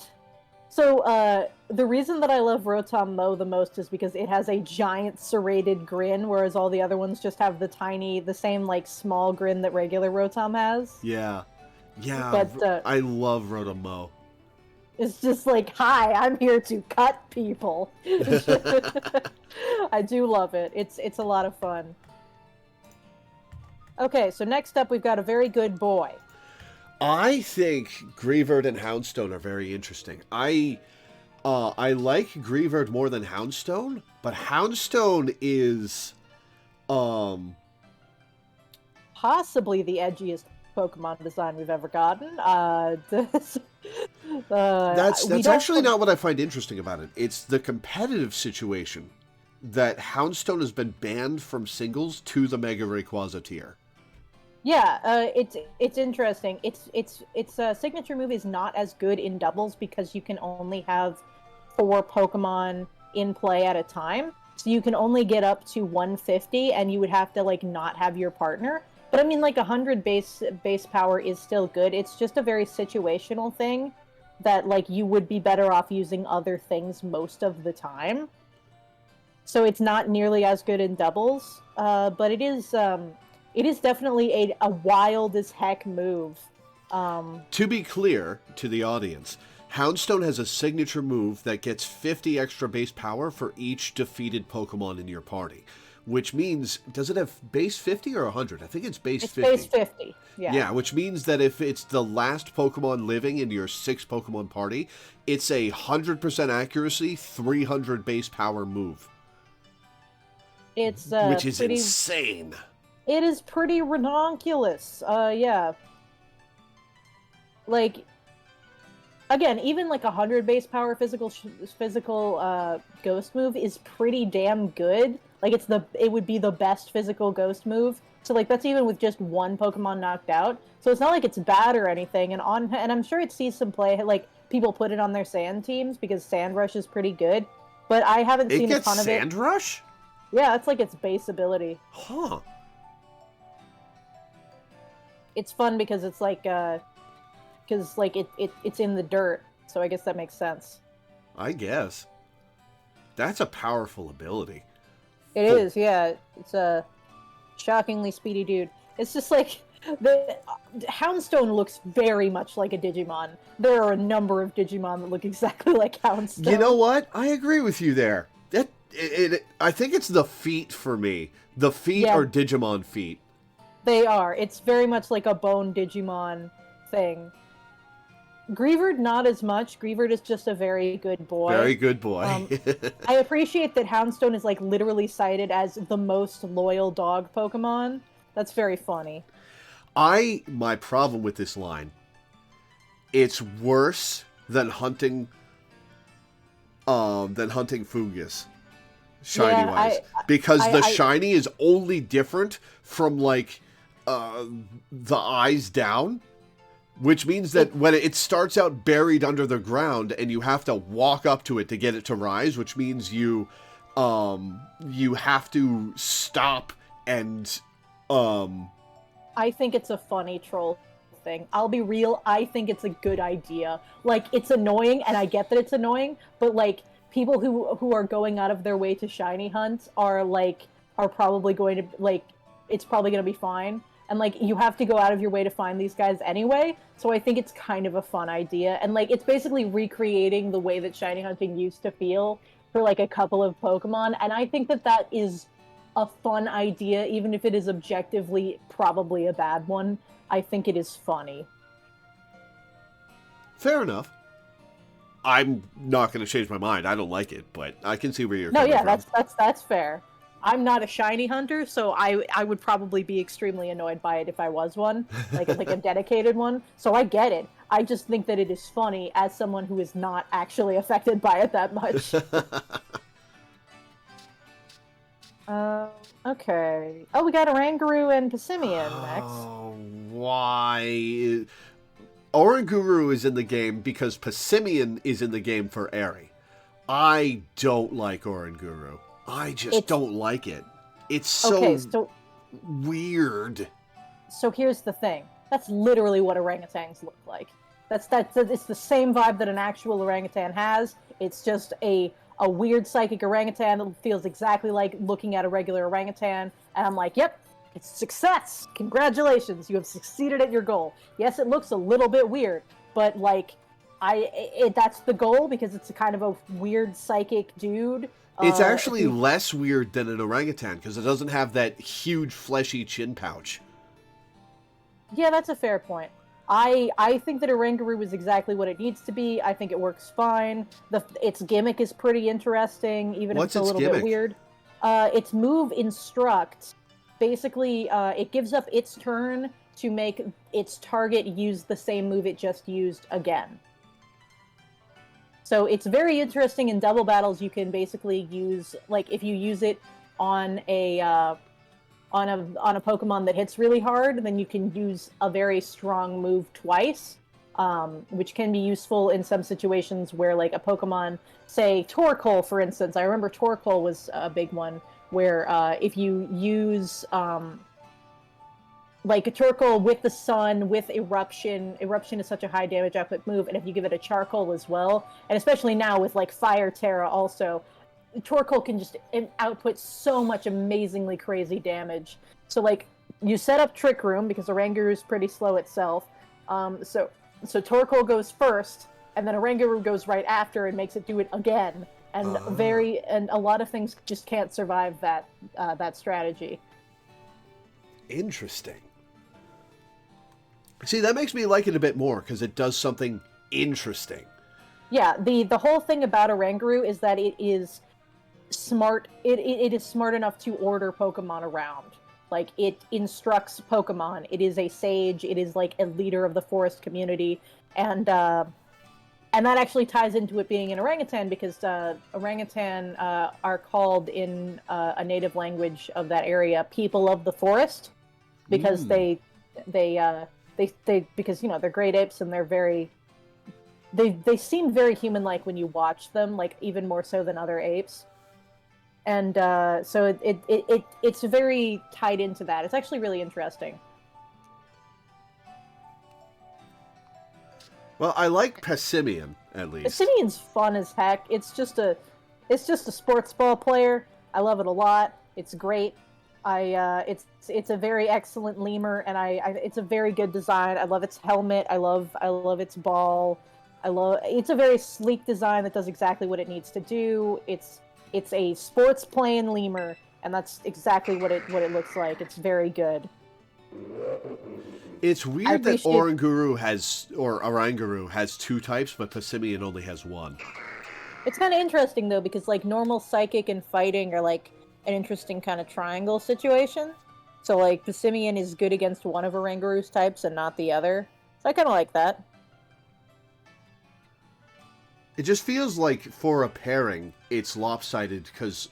so the reason that I love Rotom Mo the most is because it has a giant serrated grin, whereas all the other ones just have the same like small grin that regular Rotom has. yeah, yeah, But I love Rotomo. it's just like, hi, I'm here to cut people. I do love it. It's a lot of fun. Okay, so next up we've got a very good boy. I think Greavard and Houndstone are very interesting. I like Greavard more than Houndstone, but Houndstone is Possibly the edgiest Pokemon design we've ever gotten. that's actually not what I find interesting about it. It's the competitive situation that Houndstone has been banned from singles to the Mega Rayquaza tier. Yeah, it's interesting. Its signature move is not as good in doubles because you can only have 4 Pokemon in play at a time. So you can only get up to 150, and you would have to like not have your partner. But I mean, like 100 base power is still good. It's just a very situational thing that like you would be better off using other things most of the time. So it's not nearly as good in doubles, but it is definitely a wild as heck move. To be clear to the audience, Houndstone has a signature move that gets 50 extra base power for each defeated Pokemon in your party. Which means, does it have base 50 or 100? I think it's base 50. It's base 50, yeah. Yeah, which means that if it's the last Pokemon living in your 6 Pokemon party, it's a 100% accuracy, 300 base power move. It's which is insane. It is pretty ranunculus. Yeah. Like, again, even like 100 base power physical ghost move is pretty damn good. Like it would be the best physical ghost move. So like that's even with just one Pokemon knocked out. So it's not like it's bad or anything. And I'm sure it sees some play. Like people put it on their sand teams because Sand Rush is pretty good. But I haven't seen a ton of it. Sand Rush? Yeah, that's like its base ability. Huh. It's fun because it's like it's in the dirt. So I guess that makes sense. I guess. That's a powerful ability. It is, yeah. It's a shockingly speedy dude. It's just like the Houndstone looks very much like a Digimon. There are a number of Digimon that look exactly like Houndstone. You know what? I agree with you there. I think it's the feet for me. The feet are Digimon feet. They are. It's very much like a bone Digimon thing. Greavard, not as much. Greavard is just a very good boy. Very good boy. I appreciate that Houndstone is like literally cited as the most loyal dog Pokemon. That's very funny. My problem with this line, it's worse than hunting Fungus. Shiny wise. Because the shiny is only different from like the eyes down. Which means that when it starts out buried under the ground and you have to walk up to it to get it to rise, which means you have to stop and I think it's a funny troll thing. I'll be real, I think it's a good idea. Like, it's annoying, and I get that it's annoying, but like people who are going out of their way to shiny hunt are probably going to like it's probably going to be fine. And, like, you have to go out of your way to find these guys anyway, so I think it's kind of a fun idea. And, like, it's basically recreating the way that shiny hunting used to feel for, like, a couple of Pokemon, and I think that that is a fun idea, even if it is objectively probably a bad one. I think it is funny. Fair enough. I'm not going to change my mind. I don't like it, but I can see where you're coming from. No, yeah, that's fair. I'm not a shiny hunter, so I would probably be extremely annoyed by it if I was one, like a dedicated one. So I get it. I just think that it is funny as someone who is not actually affected by it that much. Okay. Oh, we got Oranguru and Passimian next. Oh, why? Oranguru is in the game because Passimian is in the game for Eri. I don't like Oranguru. I just don't like it. It's so weird. So here's the thing. That's literally what orangutans look like. It's the same vibe that an actual orangutan has. It's just a weird psychic orangutan that feels exactly like looking at a regular orangutan. And I'm like, yep, it's success. Congratulations, you have succeeded at your goal. Yes, it looks a little bit weird, but like, that's the goal because it's a kind of a weird psychic dude. It's actually less weird than an orangutan because it doesn't have that huge fleshy chin pouch. Yeah, that's a fair point. I think that Oranguru is exactly what it needs to be. I think it works fine. Its gimmick is pretty interesting, even if it's a little bit weird. Its move Instruct, basically, it gives up its turn to make its target use the same move it just used again. So it's very interesting in double battles. You can basically use, like, if you use it on a Pokemon that hits really hard, then you can use a very strong move twice, which can be useful in some situations where, like, a Pokemon, say Torkoal, for instance. I remember Torkoal was a big one, where if you use like a Torkoal with the Sun, with Eruption is such a high damage output move, and if you give it a Charcoal as well, and especially now with like Fire Terra also, Torkoal can just output so much amazingly crazy damage. So like, you set up Trick Room because Oranguru is pretty slow itself. So Torkoal goes first, and then Oranguru goes right after and makes it do it again. And a lot of things just can't survive that strategy. Interesting. See, that makes me like it a bit more because it does something interesting. Yeah, the whole thing about Oranguru is that it is smart. It is smart enough to order Pokemon around. Like, it instructs Pokemon. It is a sage. It is like a leader of the forest community, and that actually ties into it being an orangutan because orangutan are called in a native language of that area people of the forest because they because they're great apes and they're very they seem very human-like when you watch them, like even more so than other apes. And so it's very tied into that. It's actually really interesting. Well, I like Passimian, at least. Passimian's fun as heck. It's just a sports ball player. I love it a lot. It's great. It's a very excellent lemur, and it's a very good design. I love its helmet. I love its ball. It's a very sleek design that does exactly what it needs to do. It's a sports playing lemur, and that's exactly what it looks like. It's very good. It's weird that Oranguru has two types, but Passimian only has one. It's kind of interesting though, because like normal psychic and fighting are like an interesting kind of triangle situation. So like Passimian is good against one of Oranguru's types and not the other. So I kind of like that. It just feels like for a pairing, it's lopsided because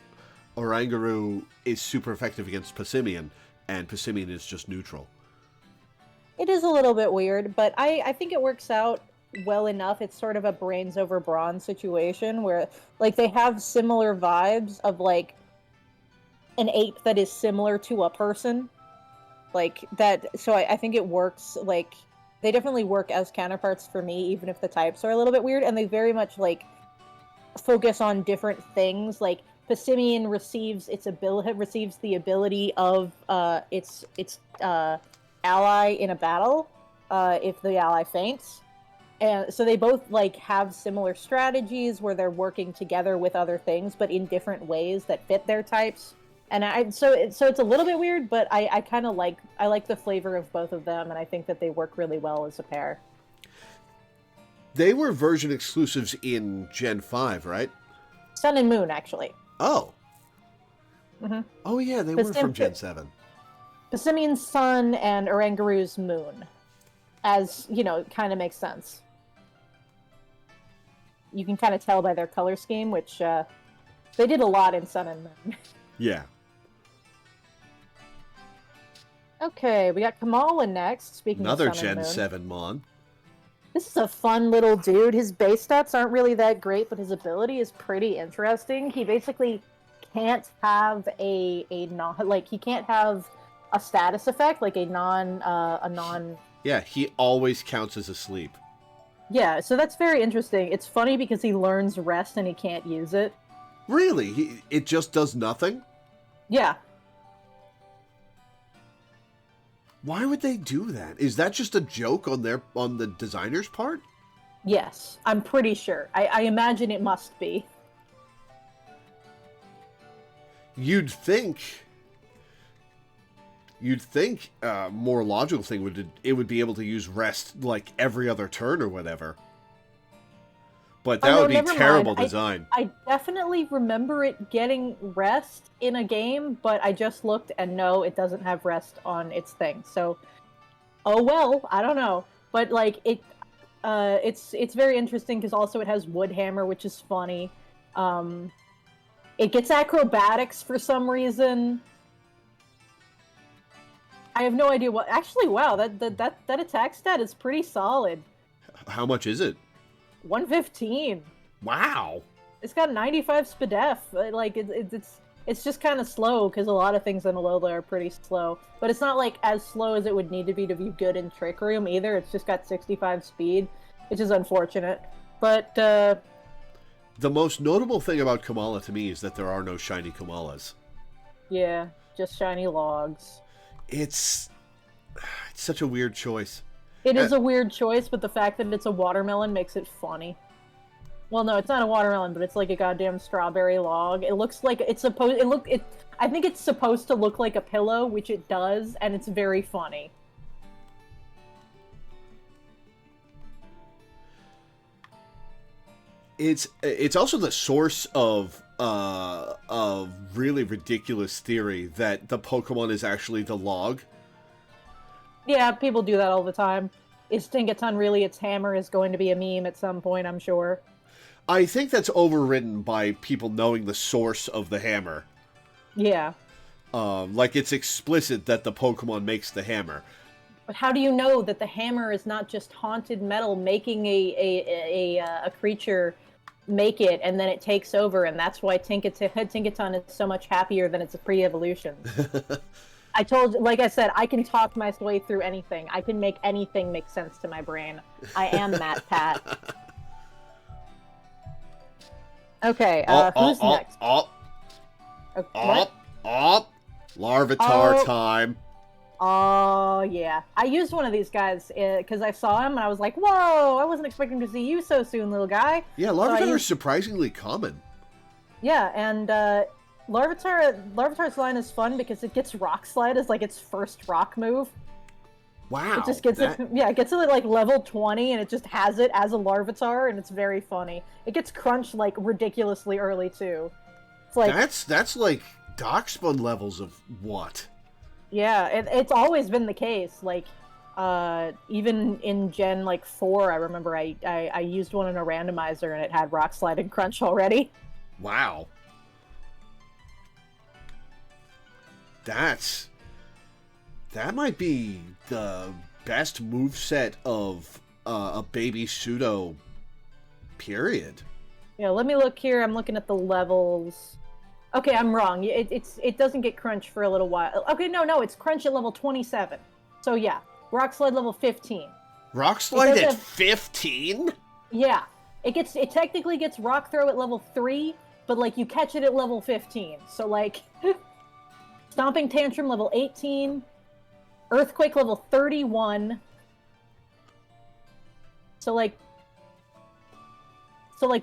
Oranguru is super effective against Passimian, and Passimian is just neutral. It is a little bit weird, but I think it works out well enough. It's sort of a brains over brawn situation where like they have similar vibes of like an ape that is similar to a person. Like that, so I think it works. Like, they definitely work as counterparts for me, even if the types are a little bit weird, and they very much like focus on different things. Like Passimian receives the ability of its ally in a battle if the ally faints, and so they both like have similar strategies where they're working together with other things, but in different ways that fit their types. And so it's a little bit weird, but I kind of like the flavor of both of them, and I think that they work really well as a pair. They were version exclusives in Gen 5, right? Sun and Moon, actually. Oh. Mm-hmm. Oh yeah, they were from Gen 7. Passimian's Sun and Oranguru's Moon. As, kind of makes sense. You can kind of tell by their color scheme, which they did a lot in Sun and Moon. Yeah. Okay, we got Kamala next. Speaking Another of Sun and Gen Moon. 7 Mon. This is a fun little dude. His base stats aren't really that great, but his ability is pretty interesting. He basically can't have a non like he can't have a status effect like a non. Yeah, he always counts as asleep. Yeah, so that's very interesting. It's funny because he learns rest and he can't use it. Really? It just does nothing? Yeah. Why would they do that? Is that just a joke on the designer's part? Yes, I'm pretty sure. I imagine it must be. You'd think more logical thing would be able to use rest like every other turn or whatever. But that would be terrible design. I definitely remember it getting rest in a game, but I just looked and no, it doesn't have rest on its thing. So, oh well, I don't know. But like it's very interesting because also it has wood hammer, which is funny. It gets acrobatics for some reason. I have no idea what. Actually, wow, that attack stat is pretty solid. How much is it? 115. Wow. It's got 95 SPDF. Like it's just kind of slow because a lot of things in Alola are pretty slow. But it's not like as slow as it would need to be good in Trick Room either. It's just got 65 speed, which is unfortunate. But the most notable thing about Kamala to me is that there are no shiny Kamalas. Yeah, just shiny logs. It's such a weird choice. It is a weird choice, but the fact that it's a watermelon makes it funny. Well, no, it's not a watermelon, but it's like a goddamn strawberry log. It looks like it's supposed. I think it's supposed to look like a pillow, which it does, and it's very funny. It's also the source of really ridiculous theory that the Pokemon is actually the log. Yeah, people do that all the time. Is Tinkaton really its hammer is going to be a meme at some point, I'm sure. I think that's overridden by people knowing the source of the hammer. Yeah. Like it's explicit that the Pokemon makes the hammer. But how do you know that the hammer is not just haunted metal making a creature make it and then it takes over, and that's why Tinkaton is so much happier than its pre-evolution? Like I said, I can talk my way through anything. I can make anything make sense to my brain. I am Matt Pat. Okay, who's next? Larvitar time. Oh, yeah. I used one of these guys because I saw him and I was like, whoa, I wasn't expecting to see you so soon, little guy. Yeah, Larvitar is surprisingly common. Yeah, and Larvitar's line is fun because it gets Rock Slide as like its first rock move. Wow. It just gets it gets it at like level 20 and it just has it as a Larvitar and it's very funny. It gets Crunch like ridiculously early too. It's like that's like Darkspun levels of what? Yeah, it's always been the case. Like even in Gen like 4, I remember I used one in a randomizer and it had Rock Slide and Crunch already. Wow. That might be the best moveset of a baby pseudo period. Yeah, let me look here. I'm looking at the levels. Okay, I'm wrong. It doesn't get Crunch for a little while. Okay, no, it's Crunch at level 27. So yeah, Rock Slide level 15. Rock Slide at 15? Yeah. It technically gets Rock Throw at level 3, but like you catch it at level 15. So like Stomping Tantrum level 18, Earthquake level 31. So like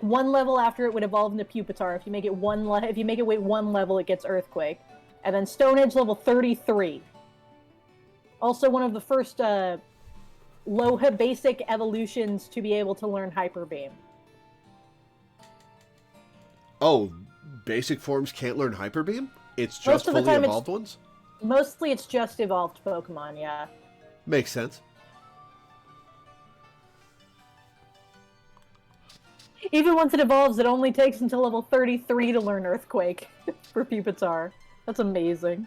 one level after it would evolve into Pupitar. If you make it wait one level, it gets Earthquake. And then Stone Edge level 33. Also one of the first low basic evolutions to be able to learn Hyper Beam. Oh, basic forms can't learn Hyper Beam? It's just fully evolved ones? Mostly it's just evolved Pokemon, yeah. Makes sense. Even once it evolves, it only takes until level 33 to learn Earthquake for Pupitar. That's amazing.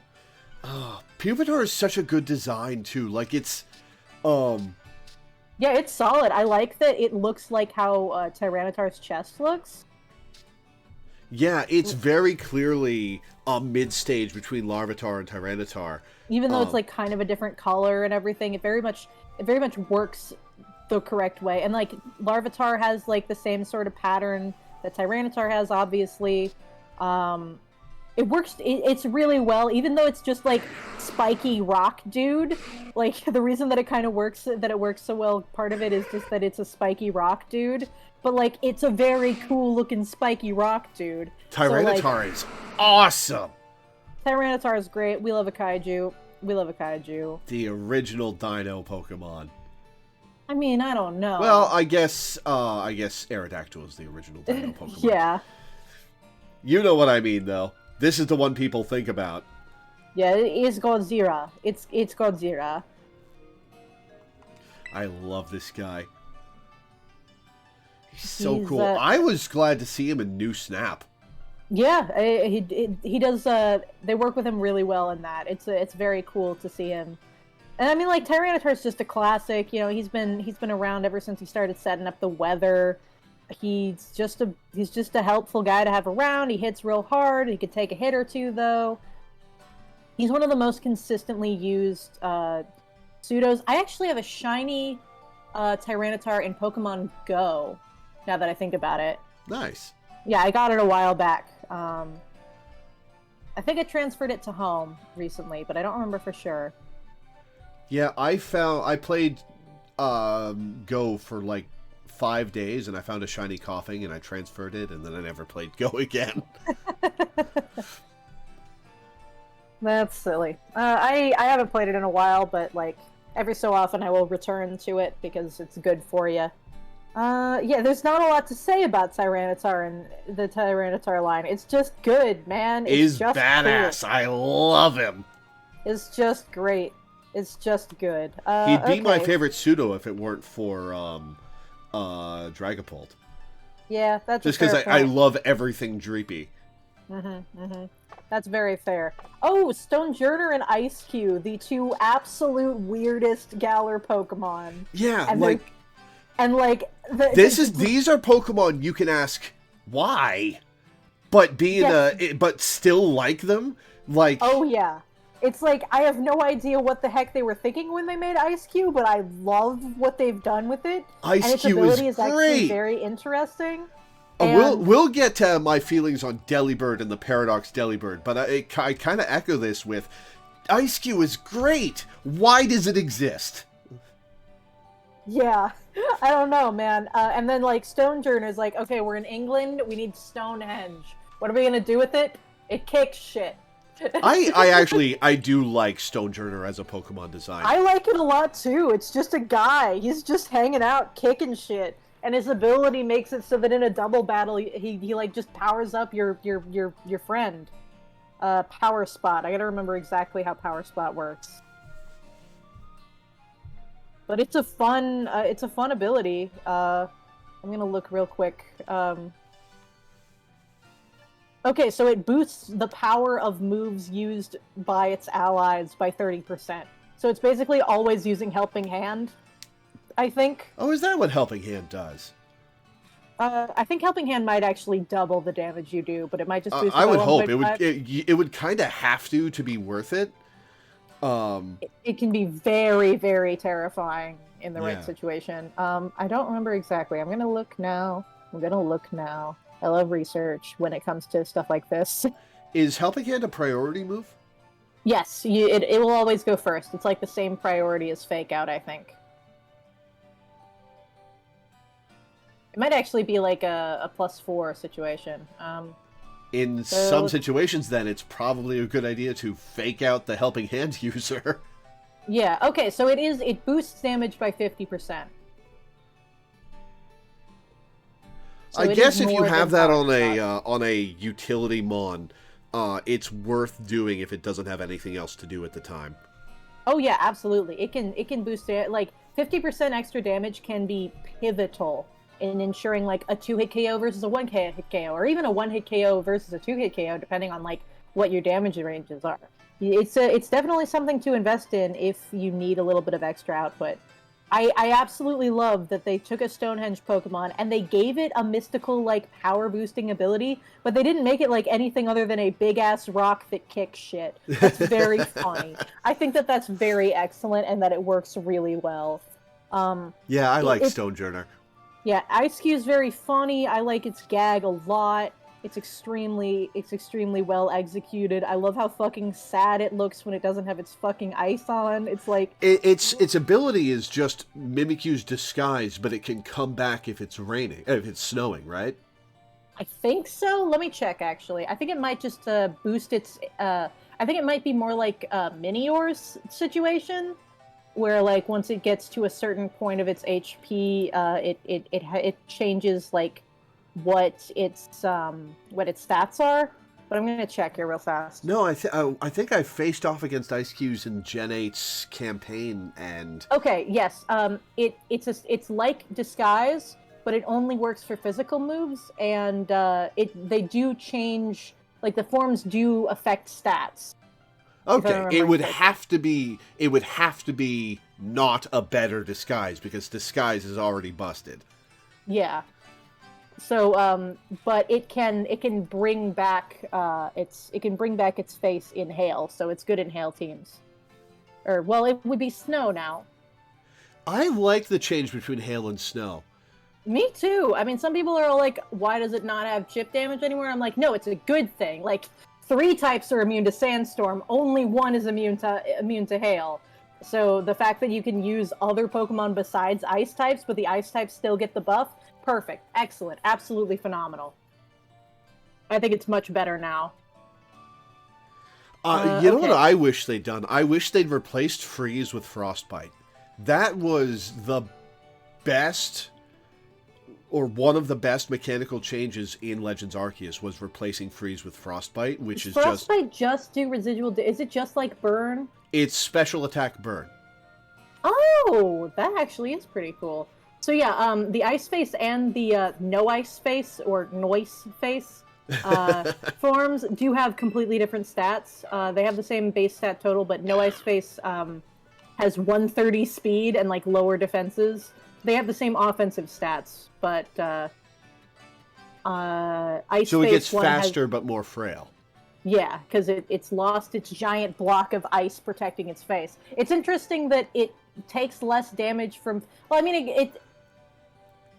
Oh, Pupitar is such a good design too. Like it's, Yeah, it's solid. I like that it looks like how Tyranitar's chest looks. yeah, it's very clearly a mid-stage between Larvitar and Tyranitar. Even though it's like kind of a different color and everything, it very much works the correct way. And like Larvitar has like the same sort of pattern that Tyranitar has, obviously. It works. It's really well, even though it's just like spiky rock dude. Like the reason that it kind of works, that it works so well, part of it is just that it's a spiky rock dude. But like, it's a very cool looking spiky rock dude. Tyranitar so, like, is awesome. Tyranitar is great. We love a kaiju. We love a kaiju. The original Dino Pokemon. I mean, I don't know. Well, I guess Aerodactyl is the original Dino Pokemon. Yeah. You know what I mean, though. This is the one people think about. Yeah, it is Godzilla. It's Godzilla. I love this guy. He's so cool. I was glad to see him in New Snap. Yeah, he does. They work with him really well in that. It's very cool to see him. And I mean, like Tyranitar's just a classic. You know, he's been around ever since he started setting up the weather. He's just a helpful guy to have around. He hits real hard. He could take a hit or two, though. He's one of the most consistently used pseudos. I actually have a shiny Tyranitar in Pokemon Go, now that I think about it. Nice. Yeah, I got it a while back. I think I transferred it to home recently, but I don't remember for sure. Yeah, I played Go for like 5 days, and I found a shiny coughing, and I transferred it, and then I never played Go again. That's silly. I haven't played it in a while, but like every so often I will return to it because it's good for you. Yeah, there's not a lot to say about Tyranitar and the Tyranitar line. It's just good, man. He's just badass. Cool. I love him. It's just great. It's just good. He'd be my favorite pseudo if it weren't for Dragapult. Yeah, that's just because I love everything Dreepy. That's very fair. Oh, Stonejourner and Ice-Q, the two absolute weirdest Galar Pokemon. Yeah, these are Pokemon you can ask why, but but still like them. Like, oh yeah, it's like I have no idea what the heck they were thinking when they made Ice-Q, but I love what they've done with it. Ice-Q and its ability is great. Actually very interesting. We'll get to my feelings on Delibird and the Paradox Delibird, but I kind of echo this with Ice-Q is great. Why does it exist? Yeah, I don't know, man. And then like Stonejourner is like, okay, we're in England, we need Stonehenge. What are we gonna do with it? It kicks shit. I do like Stonejourner as a Pokemon design. I like it a lot too. It's just a guy. He's just hanging out, kicking shit. And his ability makes it so that in a double battle, he like just powers up your friend. Power Spot. I gotta remember exactly how Power Spot works. But it's a fun ability. I'm gonna look real quick. Okay, so it boosts the power of moves used by its allies by 30%. So it's basically always using Helping Hand, I think. Oh, is that what Helping Hand does? I think Helping Hand might actually double the damage you do, but it might just boost I would hope it would kind of have to be worth it. It can be very, very terrifying in the right situation. I don't remember exactly. I'm gonna look now. I love research when it comes to stuff like this. Is Helping Hand a priority move? Yes, it will always go first. It's like the same priority as Fake Out, I think. It might actually be like a +4 situation. In some situations, then, it's probably a good idea to fake out the Helping Hand user. Yeah, okay, so it boosts damage by 50%. So I guess if you have that on a utility mon, it's worth doing if it doesn't have anything else to do at the time. Oh yeah, absolutely. It can boost it. Like 50% extra damage can be pivotal in ensuring like a 2-hit KO versus a 1-hit KO, or even a 1-hit KO versus a 2-hit KO, depending on like what your damage ranges are. It's definitely something to invest in if you need a little bit of extra output. I absolutely love that they took a Stonehenge Pokemon and they gave it a mystical like power boosting ability, but they didn't make it like anything other than a big ass rock that kicks shit. That's very funny. I think that that's very excellent and that it works really well. Yeah, I like It Stonejourner. Yeah, Ice Cube is very funny. I like its gag a lot. It's extremely well executed. I love how fucking sad it looks when it doesn't have its fucking ice on. It's like Its ability is just Mimikyu's disguise, but it can come back if it's raining, if it's snowing, right? I think so. Let me check. Actually, I think it might just boost its. I think it might be more like a Minior's situation, where like once it gets to a certain point of its HP, it changes like what its stats are. But I'm gonna check here real fast. No, I think I faced off against Ice Cubes in Gen 8's campaign, and Okay, yes. It's like disguise, but it only works for physical moves, and they do change. Like the forms do affect stats. okay, it would have to be not a better disguise because disguise is already busted. Yeah. So, but it can bring back its face in hail, so it's good in hail teams. Or well, it would be snow now. I like the change between hail and snow. Me too. I mean, some people are like, why does it not have chip damage anymore? I'm like, no, it's a good thing. Like, 3 types are immune to sandstorm. Only 1 is immune to hail. So the fact that you can use other Pokemon besides ice types, but the ice types still get the buff, perfect, excellent, absolutely phenomenal. I think it's much better now. You know what I wish they'd done? I wish they'd replaced Freeze with Frostbite. That was the best, or one of the best mechanical changes in Legends Arceus was replacing Freeze with Frostbite, which is Frostbite just do residual? Is it just like Burn? It's special attack Burn. Oh, that actually is pretty cool. So yeah, the Ice Face and the No Ice Face or Noise Face forms do have completely different stats. They have the same base stat total, but No Ice Face has 130 speed and like lower defenses. They have the same offensive stats, but Ice so it Face gets one faster but more frail. Yeah, because it's lost its giant block of ice protecting its face. It's interesting that it takes less damage from. Well, I mean,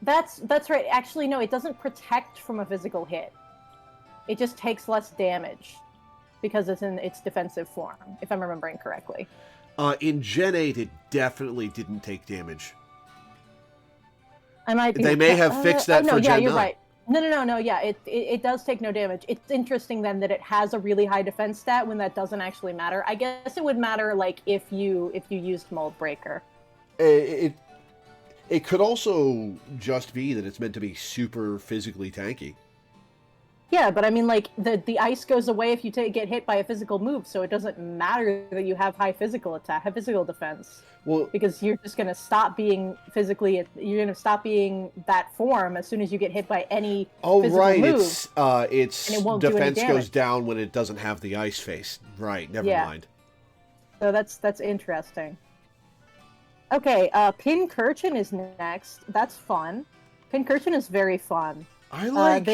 that's right. Actually, no, it doesn't protect from a physical hit. It just takes less damage because it's in its defensive form, if I'm remembering correctly. In Gen 8, it definitely didn't take damage. I might be. They may have fixed that for Gen 9. Yeah, you're right. No. Yeah, it does take no damage. It's interesting then that it has a really high defense stat when that doesn't actually matter. I guess it would matter like if you used Mold Breaker. It could also just be that it's meant to be super physically tanky. Yeah, but I mean, like the ice goes away if you get hit by a physical move, so it doesn't matter that you have high physical defense. Well, because you're just gonna stop being you're gonna stop being that form as soon as you get hit by any physical move. Its defense goes down when it doesn't have the ice face. Right, never mind. So that's interesting. Okay, Pincurchin is next. That's fun. Pincurchin is very fun. I like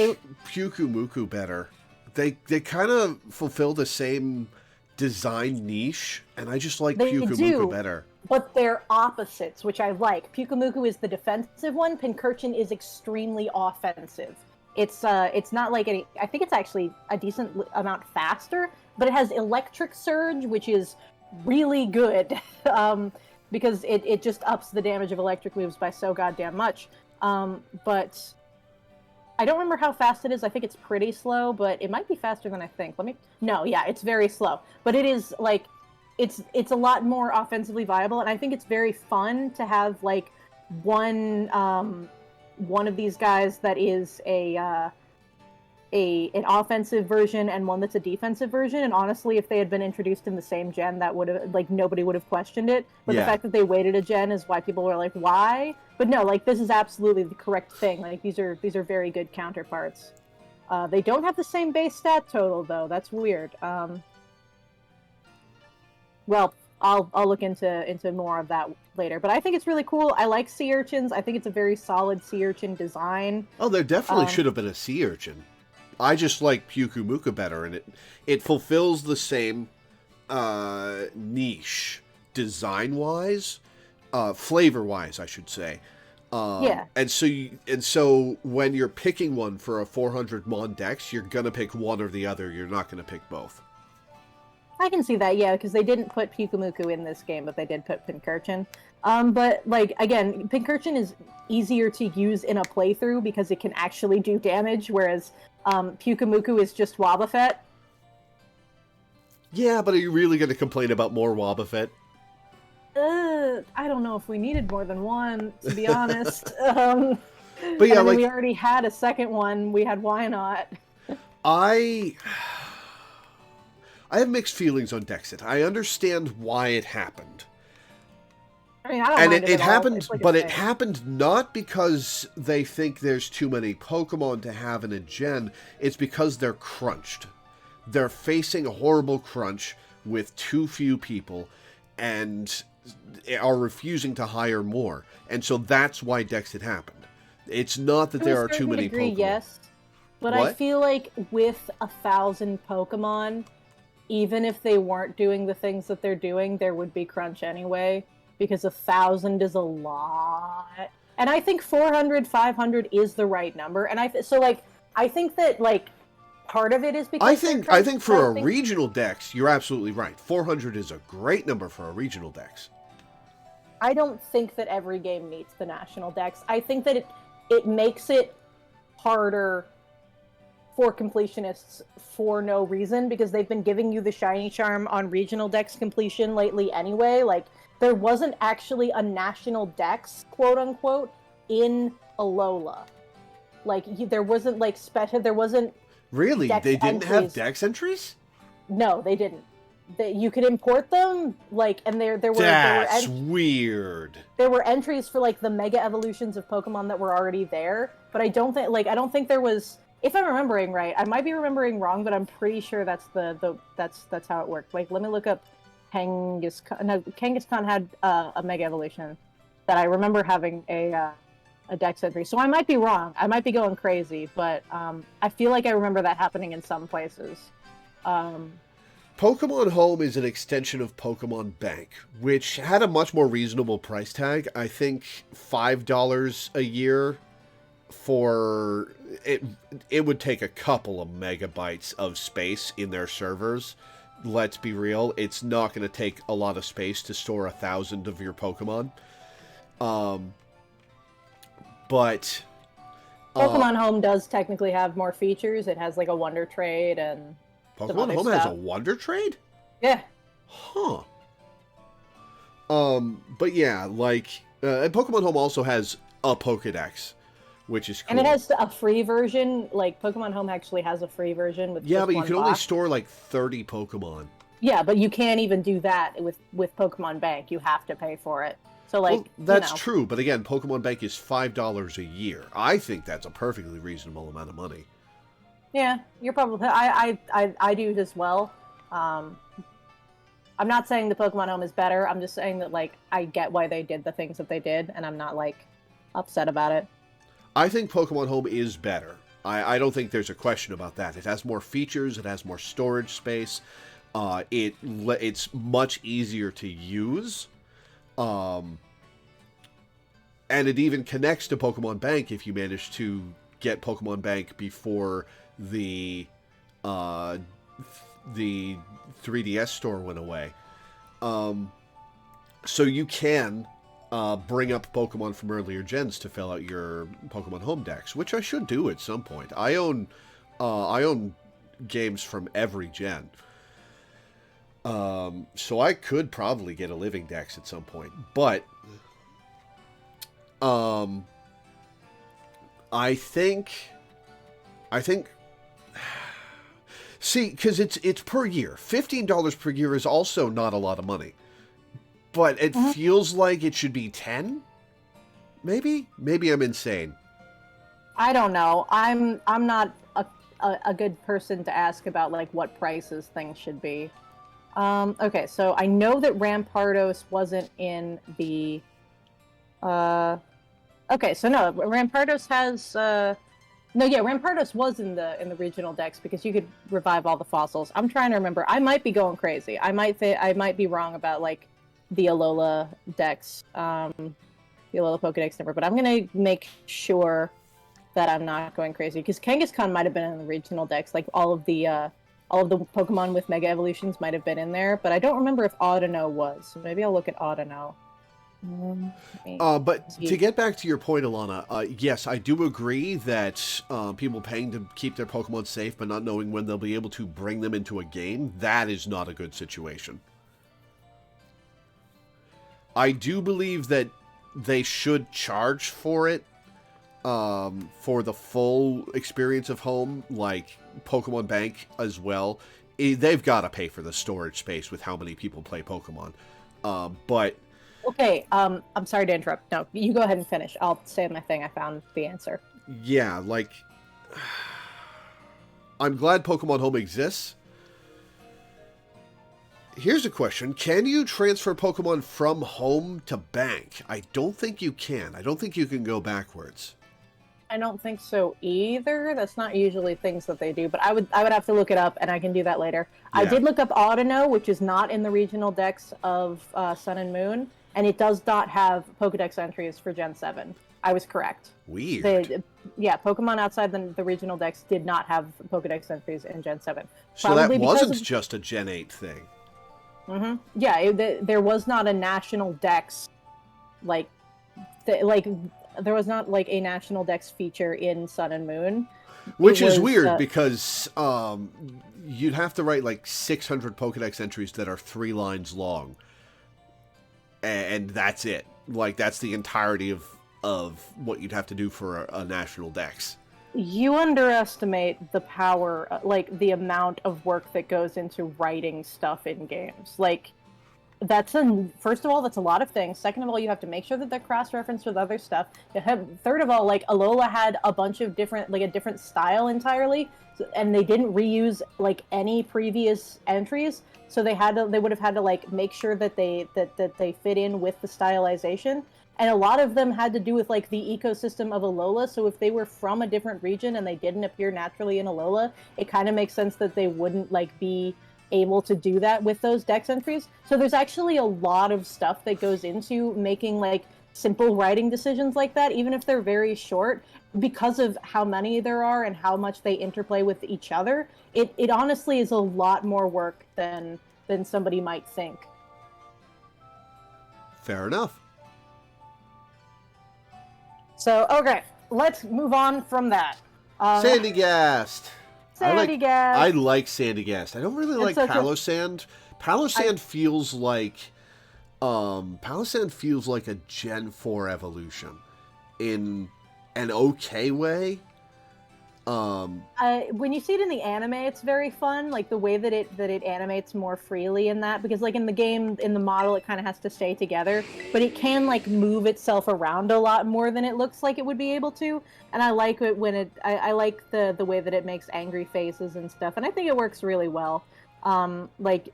Pyukumuku better. They kind of fulfill the same design niche, and I just like Pyukumuku better. But they're opposites, which I like. Pyukumuku is the defensive one. Pincurchin is extremely offensive. It's not like any. I think it's actually a decent amount faster, but it has Electric Surge, which is really good because it just ups the damage of electric moves by so goddamn much. But I don't remember how fast it is. I think it's pretty slow, but it might be faster than I think. It's very slow. But it is like it's a lot more offensively viable, and I think it's very fun to have like one of these guys that is an offensive version and one that's a defensive version. And honestly, if they had been introduced in the same gen, that would have nobody would have questioned it. But the fact that they waited a gen is why people were like, why? But no, like this is absolutely the correct thing. Like these are very good counterparts. They don't have the same base stat total though. That's weird. Well, I'll look into more of that later. But I think it's really cool. I like sea urchins. I think it's a very solid sea urchin design. Oh, there definitely should have been a sea urchin. I just like Pyukumuka better, and it fulfills the same niche design-wise, flavor-wise, I should say. Yeah. And so when you're picking one for a 400 Mon Dex, you're gonna pick one or the other. You're not gonna pick both. I can see that, yeah, because they didn't put Pyukumuku in this game, but they did put Pincurchin. But, like, again, Pincurchin is easier to use in a playthrough because it can actually do damage, whereas Pyukumuku is just Wobbuffet. Yeah, but are you really going to complain about more Wobbuffet? I don't know if we needed more than one, to be honest. But yeah, we already had a second one. We had Wynot. I have mixed feelings on Dexit. I understand why it happened. I mean, I don't mind it happened, like but it happened not because they think there's too many Pokemon to have in a gen. It's because they're crunched. They're facing a horrible crunch with too few people and are refusing to hire more. And so that's why Dexit happened. It's not that there are too many Pokemon. Yes, but what? I feel like with 1,000 Pokemon, even if they weren't doing the things that they're doing, there would be crunch anyway, because 1,000 is a lot. And I think 400, 500 is the right number. And I think that, like, part of it is because I think for a regional dex, you're absolutely right. 400 is a great number for a regional dex. I don't think that every game meets the national dex. I think that it makes it harder for completionists for no reason, because they've been giving you the shiny charm on regional dex completion lately anyway. Like, there wasn't actually a national dex, quote unquote, in Alola. Like, there wasn't, like, there wasn't... Really? They didn't have dex entries? No, they didn't. You could import them, like, and there were... That's weird. There were entries for, like, the mega evolutions of Pokemon that were already there, but I don't think there was... If I'm remembering right, I might be remembering wrong, but I'm pretty sure that's that's how it worked. Like, let me look up Kangaskhan. No, Kangaskhan had a mega evolution that I remember having a dex entry. So I might be wrong. I might be going crazy, but I feel like I remember that happening in some places. Pokemon Home is an extension of Pokemon Bank, which had a much more reasonable price tag. I think $5 a year for it. It would take a couple of megabytes of space in their servers. Let's be real, it's not going to take a lot of space to store 1,000 of your Pokemon. But Pokemon Home does technically have more features. It has, like, a Wonder Trade and Pokemon Home has a Wonder Trade? Yeah. Huh. But yeah, like, and Pokemon Home also has a Pokedex, which is cool. And it has a free version. Like, Pokemon Home actually has a free version with but you can only box. store, like, 30 Pokemon. Yeah, but you can't even do that with Pokemon Bank. You have to pay for it. So, like, well, that's true, but again, Pokemon Bank is $5 a year. I think that's a perfectly reasonable amount of money. Yeah, you're probably... I do as well. I'm not saying the Pokemon Home is better. I'm just saying that, like, I get why they did the things that they did, and I'm not, like, upset about it. I think Pokemon Home is better. I don't think there's a question about that. It has more features. It has more storage space. It's much easier to use. And it even connects to Pokemon Bank if you manage to get Pokemon Bank before the 3DS store went away. So you can bring up Pokemon from earlier gens to fill out your Pokemon Home Dex, which I should do at some point. I own games from every gen. So I could probably get a living dex at some point, but I think see, because it's per year. $15 per year is also not a lot of money, but it feels like it should be 10. Maybe I'm insane. I don't know. I'm not a good person to ask about, like, what prices things should be. Okay, so I know that Rampardos wasn't in the. Okay, so no, Rampardos has. No, yeah, Rampardos was in the regional dex because you could revive all the fossils. I'm trying to remember. I might be going crazy. I might be wrong about like the Alola dex, the Alola Pokedex number, but I'm gonna make sure that I'm not going crazy because Kangaskhan might have been in the regional dex. Like all of the Pokemon with Mega Evolutions might have been in there, but I don't remember if Audino was. So maybe I'll look at Audino. But to get back to your point, Alana, yes, I do agree that people paying to keep their Pokemon safe but not knowing when they'll be able to bring them into a game, that is not a good situation. I do believe that they should charge for it, for the full experience of home, like Pokemon Bank as well. They've got to pay for the storage space with how many people play Pokemon. But... Okay, I'm sorry to interrupt. No, you go ahead and finish. I'll say my thing. I found the answer. Yeah, like... I'm glad Pokemon Home exists. Here's a question. Can you transfer Pokemon from home to bank? I don't think you can. I don't think you can go backwards. I don't think so either. That's not usually things that they do, but I would have to look it up, and I can do that later. Yeah. I did look up Audino, which is not in the regional dex of Sun and Moon, and it does not have Pokedex entries for Gen 7. I was correct. Weird. Yeah, Pokemon outside the regional dex did not have Pokedex entries in Gen 7. So that wasn't just a Gen 8 thing. Mm-hmm. Yeah, there was not a national dex, there was not like a national dex feature in Sun and Moon. Which is weird because you'd have to write like 600 Pokedex entries that are 3 lines long. And that's it. Like, that's the entirety of what you'd have to do for a national dex. You underestimate the power, like, the amount of work that goes into writing stuff in games. Like, first of all, that's a lot of things. Second of all, you have to make sure that they're cross-referenced with other stuff. Third of all, like, Alola had a bunch of a different style entirely, and they didn't reuse, like, any previous entries. So they would have had to, like, make sure that they fit in with the stylization. And a lot of them had to do with, like, the ecosystem of Alola. So if they were from a different region and they didn't appear naturally in Alola, it kind of makes sense that they wouldn't, like, be able to do that with those dex entries. So there's actually a lot of stuff that goes into making, like, simple writing decisions like that, even if they're very short, because of how many there are and how much they interplay with each other. It honestly is a lot more work than somebody might think. Fair enough. So, okay, let's move on from that. Sandygast. Sandygast. I like Sandygast. I don't really like Palossand. Palossand feels like a Gen 4 evolution in an okay way. When you see it in the anime, it's very fun. Like the way that it animates more freely in that, because like in the game, in the model, it kind of has to stay together, but it can like move itself around a lot more than it looks like it would be able to. And I like it when I like the way that it makes angry faces and stuff, and I think it works really well. Like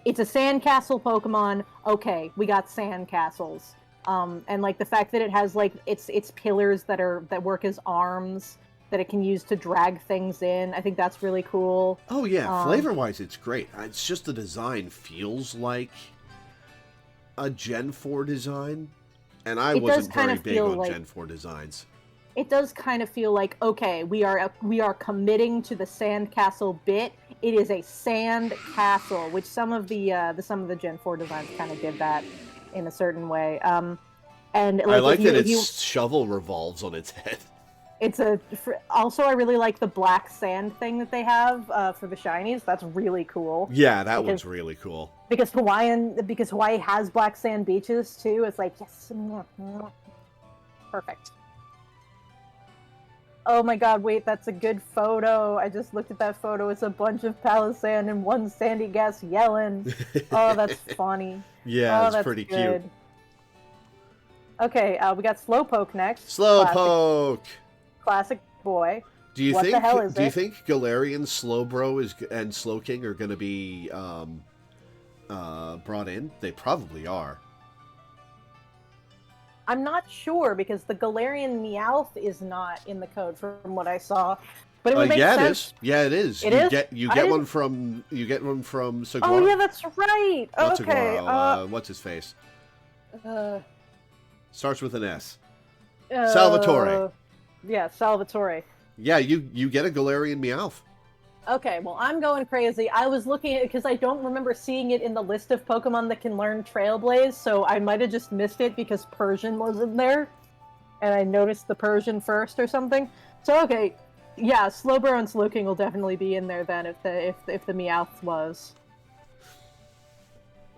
it's a sandcastle Pokemon. Okay, we got sandcastles. And like the fact that it has like its pillars that work as arms that it can use to drag things in. I think that's really cool. Oh yeah, flavor-wise it's great. It's just the design feels like a Gen 4 design, and I wasn't very big on Gen 4 designs. It does kind of feel like, okay, we are committing to the sandcastle bit. It is a sand castle, which some of the Gen 4 designs kind of did that in a certain way. And like, I like that its shovel revolves on its head. Also, I really like the black sand thing that they have for the shinies. That's really cool. Yeah, that one's really cool. Because Hawaii has black sand beaches too. It's like, yes, perfect. Oh my god, wait, that's a good photo. I just looked at that photo. It's a bunch of Palossand and one Sandygast yelling. Oh, that's funny. Yeah, that's pretty cute. Okay, we got Slowpoke next. Slowpoke! Classic boy. Do you think Galarian Slowbro and Slowking are going to be brought in? They probably are. I'm not sure because the Galarian Meowth is not in the code from what I saw. But it would make Yeah, sense. it is. Yeah, it is. It is? You get one from Saguaro. Oh yeah, that's right. Not Okay. Saguaro. What's his face? Uh, Starts with an S. Salvatore. Yeah, Salvatore. Yeah, you get a Galarian Meowth. Okay, well, I'm going crazy. I was looking at it because I don't remember seeing it in the list of Pokemon that can learn Trailblaze, so I might have just missed it because Persian wasn't there, and I noticed the Persian first or something. So okay, yeah, Slowbro and Slowking will definitely be in there then if the Meowth was.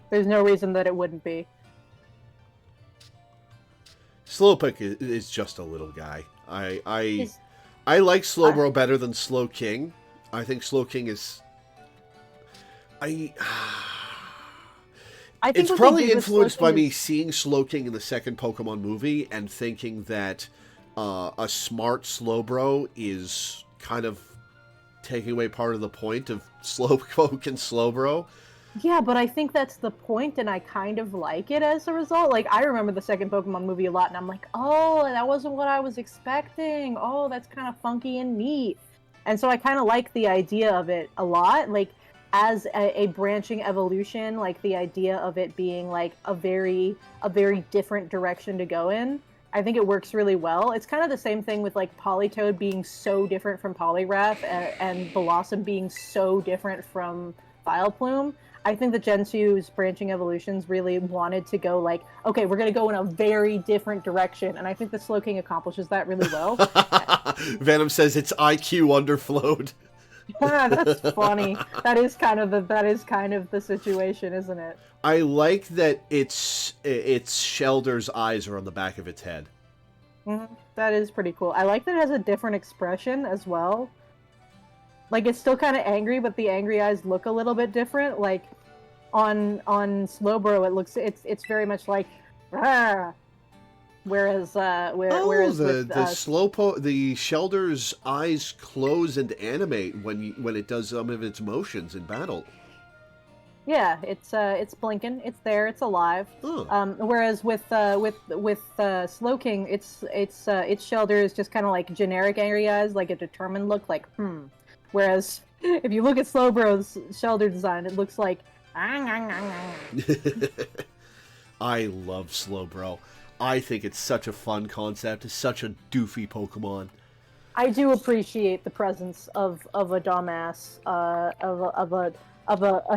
There's no reason that it wouldn't be. Slowpoke is just a little guy. I like Slowbro better than Slowking. I think Slowking is. I think it's probably influenced by me seeing Slowking in the second Pokemon movie and thinking that a smart Slowbro is kind of taking away part of the point of Slowpoke and Slowbro. Yeah, but I think that's the point, and I kind of like it as a result. Like, I remember the second Pokemon movie a lot, and I'm like, oh, that wasn't what I was expecting. Oh, that's kind of funky and neat. And so I kind of like the idea of it a lot. Like, as a branching evolution, like the idea of it being like a very different direction to go in. I think it works really well. It's kind of the same thing with like Politoed being so different from Poliwrath and Blossom being so different from Vileplume. I think the Gen 2's branching evolutions really wanted to go like, okay, we're going to go in a very different direction. And I think the Slowking accomplishes that really well. Venom says it's IQ underflowed. That's funny. That is kind of the situation, isn't it? I like that its Shelder's eyes are on the back of its head. Mm-hmm. That is pretty cool. I like that it has a different expression as well. Like, it's still kind of angry, but the angry eyes look a little bit different. Like, on Slowbro, it's very much like, Rah! Whereas the Slowpoke, the Shelder's eyes close and animate when it does some of its motions in battle. Yeah, it's blinking, it's there, it's alive. Oh. Whereas with Slowking, its Shelder is just kind of like generic angry eyes, like a determined look, like Whereas if you look at Slowbro's Shelder design, it looks like. I love Slowbro. I think it's such a fun concept. It's such a doofy Pokemon. I do appreciate the presence of a dumbass, of a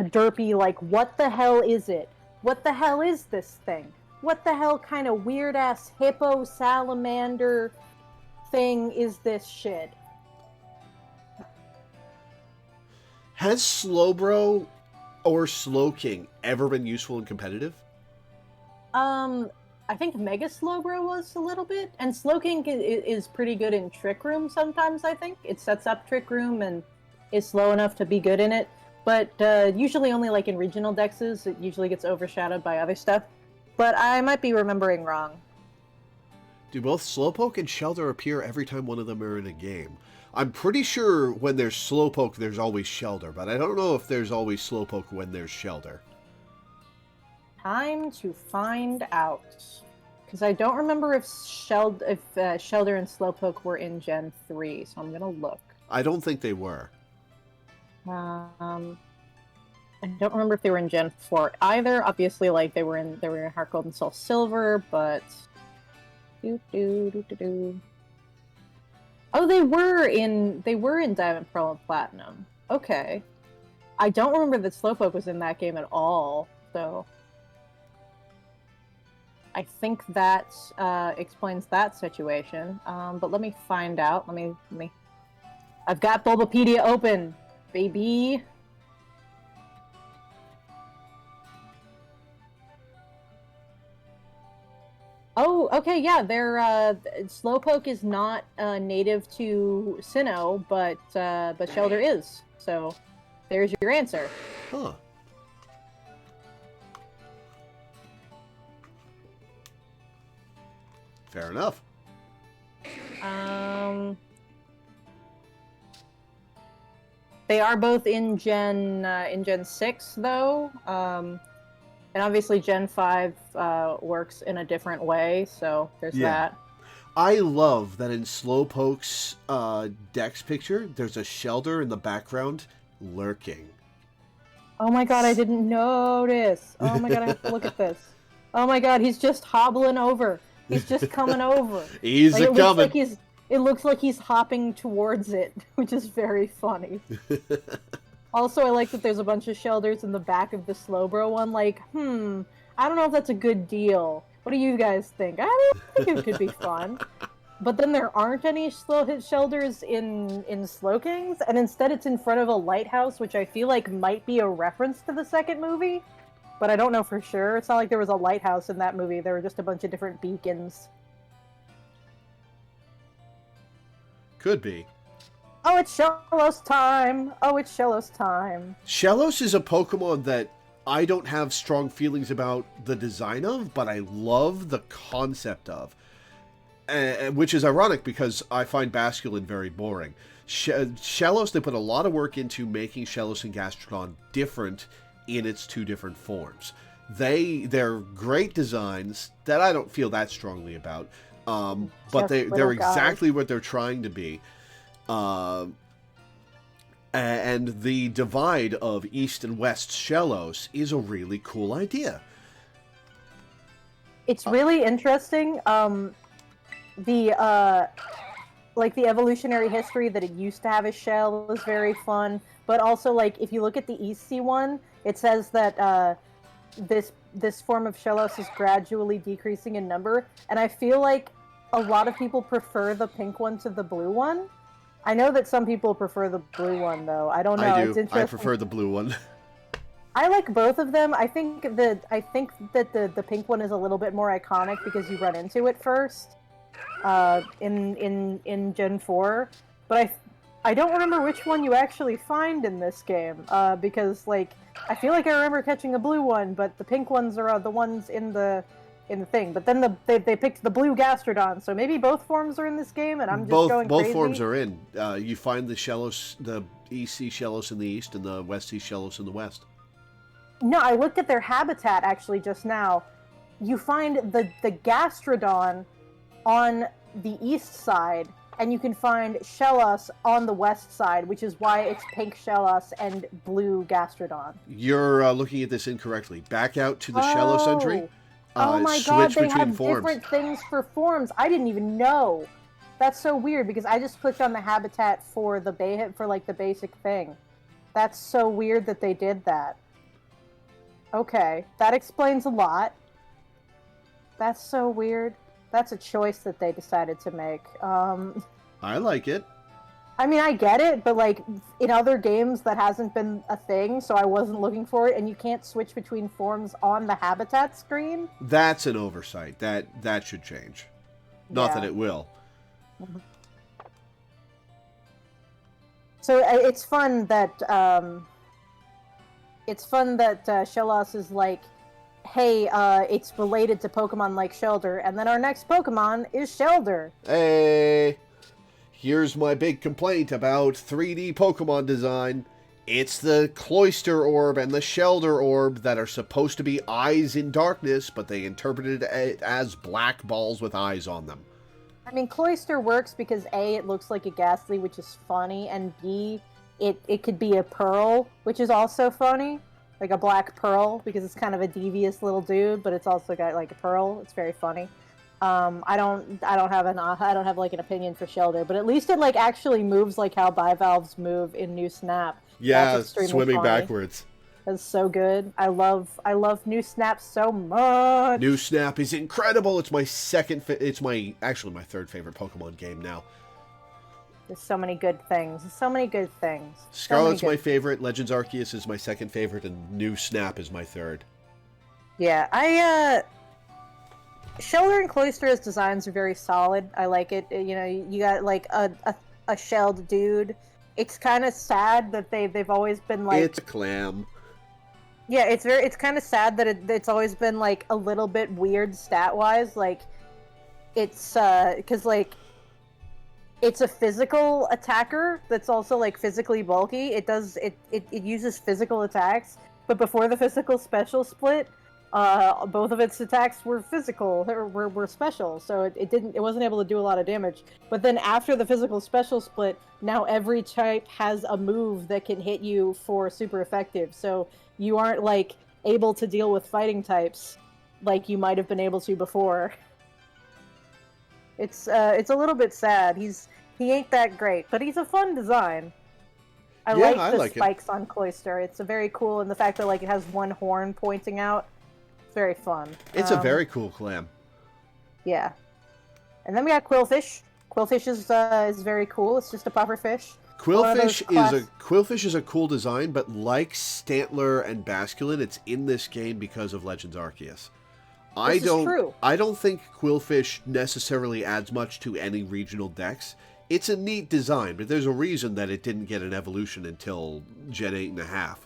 derpy, like, what the hell is it? What the hell is this thing? What the hell kind of weird ass hippo salamander thing is this shit? Has Slowbro or Slowking ever been useful in competitive? I think Mega Slowbro was a little bit, and Slowking is pretty good in Trick Room sometimes, I think. It sets up Trick Room and is slow enough to be good in it, but usually only like in regional dexes. It usually gets overshadowed by other stuff, but I might be remembering wrong. Do both Slowpoke and Shelder appear every time one of them are in a game? I'm pretty sure when there's Slowpoke, there's always Shelder, but I don't know if there's always Slowpoke when there's Shelder. Time to find out. Because I don't remember if Shelder and Slowpoke were in Gen 3, so I'm gonna look. I don't think they were. I don't remember if they were in Gen 4 either. Obviously, like they were in Heart Gold and Soul Silver, but oh, they were in Diamond, Pearl, and Platinum. Okay. I don't remember that Slowpoke was in that game at all, so I think that explains that situation. But let me find out. Let me. I've got Bulbapedia open, baby. Oh, okay, yeah. Slowpoke is not native to Sinnoh, but Shelder is. So there's your answer. Huh. Fair enough. They are both in Gen 6 though, and obviously Gen 5 works in a different way. So there's that. I love that in Slowpoke's Dex picture, there's a Shelder in the background lurking. Oh my god, I didn't notice. Oh my god, I have to look at this. Oh my god, he's just hobbling over. He's just coming over. He's like, coming. It looks like he's hopping towards it, which is very funny. Also, I like that there's a bunch of Shelders in the back of the Slowbro one. Like, I don't know if that's a good deal. What do you guys think? I think it could be fun. But then there aren't any Shelders in Slowkings, and instead it's in front of a lighthouse, which I feel like might be a reference to the second movie. But I don't know for sure. It's not like there was a lighthouse in that movie. There were just a bunch of different beacons. Could be. Oh, it's Shellos time! Oh, it's Shellos time. Shellos is a Pokemon that I don't have strong feelings about the design of, but I love the concept of. Which is ironic because I find Basculin very boring. Shellos, they put a lot of work into making Shellos and Gastrodon different in its two different forms. They're great designs that I don't feel that strongly about, but they're exactly what they're trying to be. And the divide of East and West Shellos is a really cool idea. It's really interesting. The evolutionary history that it used to have a shell is very fun, but also, like, if you look at the EC one, it says that this form of Shellos is gradually decreasing in number, and I feel like a lot of people prefer the pink one to the blue one. I know that some people prefer the blue one, though. I don't know. I do. It's interesting. I prefer the blue one. I like both of them. I think that the pink one is a little bit more iconic because you run into it first. In Gen 4, but I don't remember which one you actually find in this game, because, like, I feel like I remember catching a blue one, but the pink ones are the ones in the thing. But then they picked the blue Gastrodon, so maybe both forms are in this game, and I'm just going crazy. Both forms are in. You find the Shellos, the EC Shellos in the east, and the West Sea Shellos in the west. No, I looked at their habitat actually just now. You find the Gastrodon on the east side, and you can find Shellos on the west side, which is why it's pink Shellos and blue Gastrodon. You're looking at this incorrectly. Back out to the Shellos entry. Oh my god, they have forms. Different things for forms. I didn't even know. That's so weird because I just clicked on the habitat for the the basic thing. That's so weird that they did that. Okay, that explains a lot. That's so weird. That's a choice that they decided to make. I like it. I mean, I get it, but, like, in other games that hasn't been a thing, so I wasn't looking for it, and you can't switch between forms on the habitat screen. That's an oversight. That should change. Not that it will. So it's fun that Shellos is like, hey, it's related to Pokemon like Shelder, and then our next Pokemon is Shelder. Hey, here's my big complaint about 3D Pokemon design. It's the Cloyster Orb and the Shelder Orb that are supposed to be eyes in darkness, but they interpreted it as black balls with eyes on them. I mean, Cloyster works because A, it looks like a Ghastly, which is funny, and B, it could be a Pearl, which is also funny. Like a black pearl, because it's kind of a devious little dude, but it's also got like a pearl. It's very funny. I don't have like an opinion for Shelder, but at least it like actually moves like how bivalves move in New Snap. Yeah, swimming funny. Backwards. That's so good. I love New Snap so much. New Snap is incredible. It's my actually my third favorite Pokemon game now. There's so many good things. Scarlet's my favorite, Legends Arceus is my second favorite, and New Snap is my third. Yeah, Shelder and Cloyster's designs are very solid. I like it. You know, you got like a shelled dude. It's kind of sad that they've always been like... It's a clam. Yeah, it's kind of sad that it's always been like a little bit weird stat-wise. Like, it's, because like... It's a physical attacker that's also like physically bulky. It uses physical attacks, but before the physical special split, both of its attacks were physical, were special, so it wasn't able to do a lot of damage. But then after the physical special split, now every type has a move that can hit you for super effective. So you aren't like able to deal with fighting types like you might have been able to before. It's a little bit sad. He ain't that great, but he's a fun design. I Yeah, like I the like it. spikes on Cloyster. It's a very cool, and the fact that like it has one horn pointing out. It's very fun. It's a very cool clam. Yeah. And then we got Quillfish. Quillfish is very cool. It's just a puffer fish. Quillfish is a cool design, but like Stantler and Basculin, it's in this game because of Legends Arceus. This is true. I don't think Quillfish necessarily adds much to any regional decks. It's a neat design, but there's a reason that it didn't get an evolution until Gen 8.5.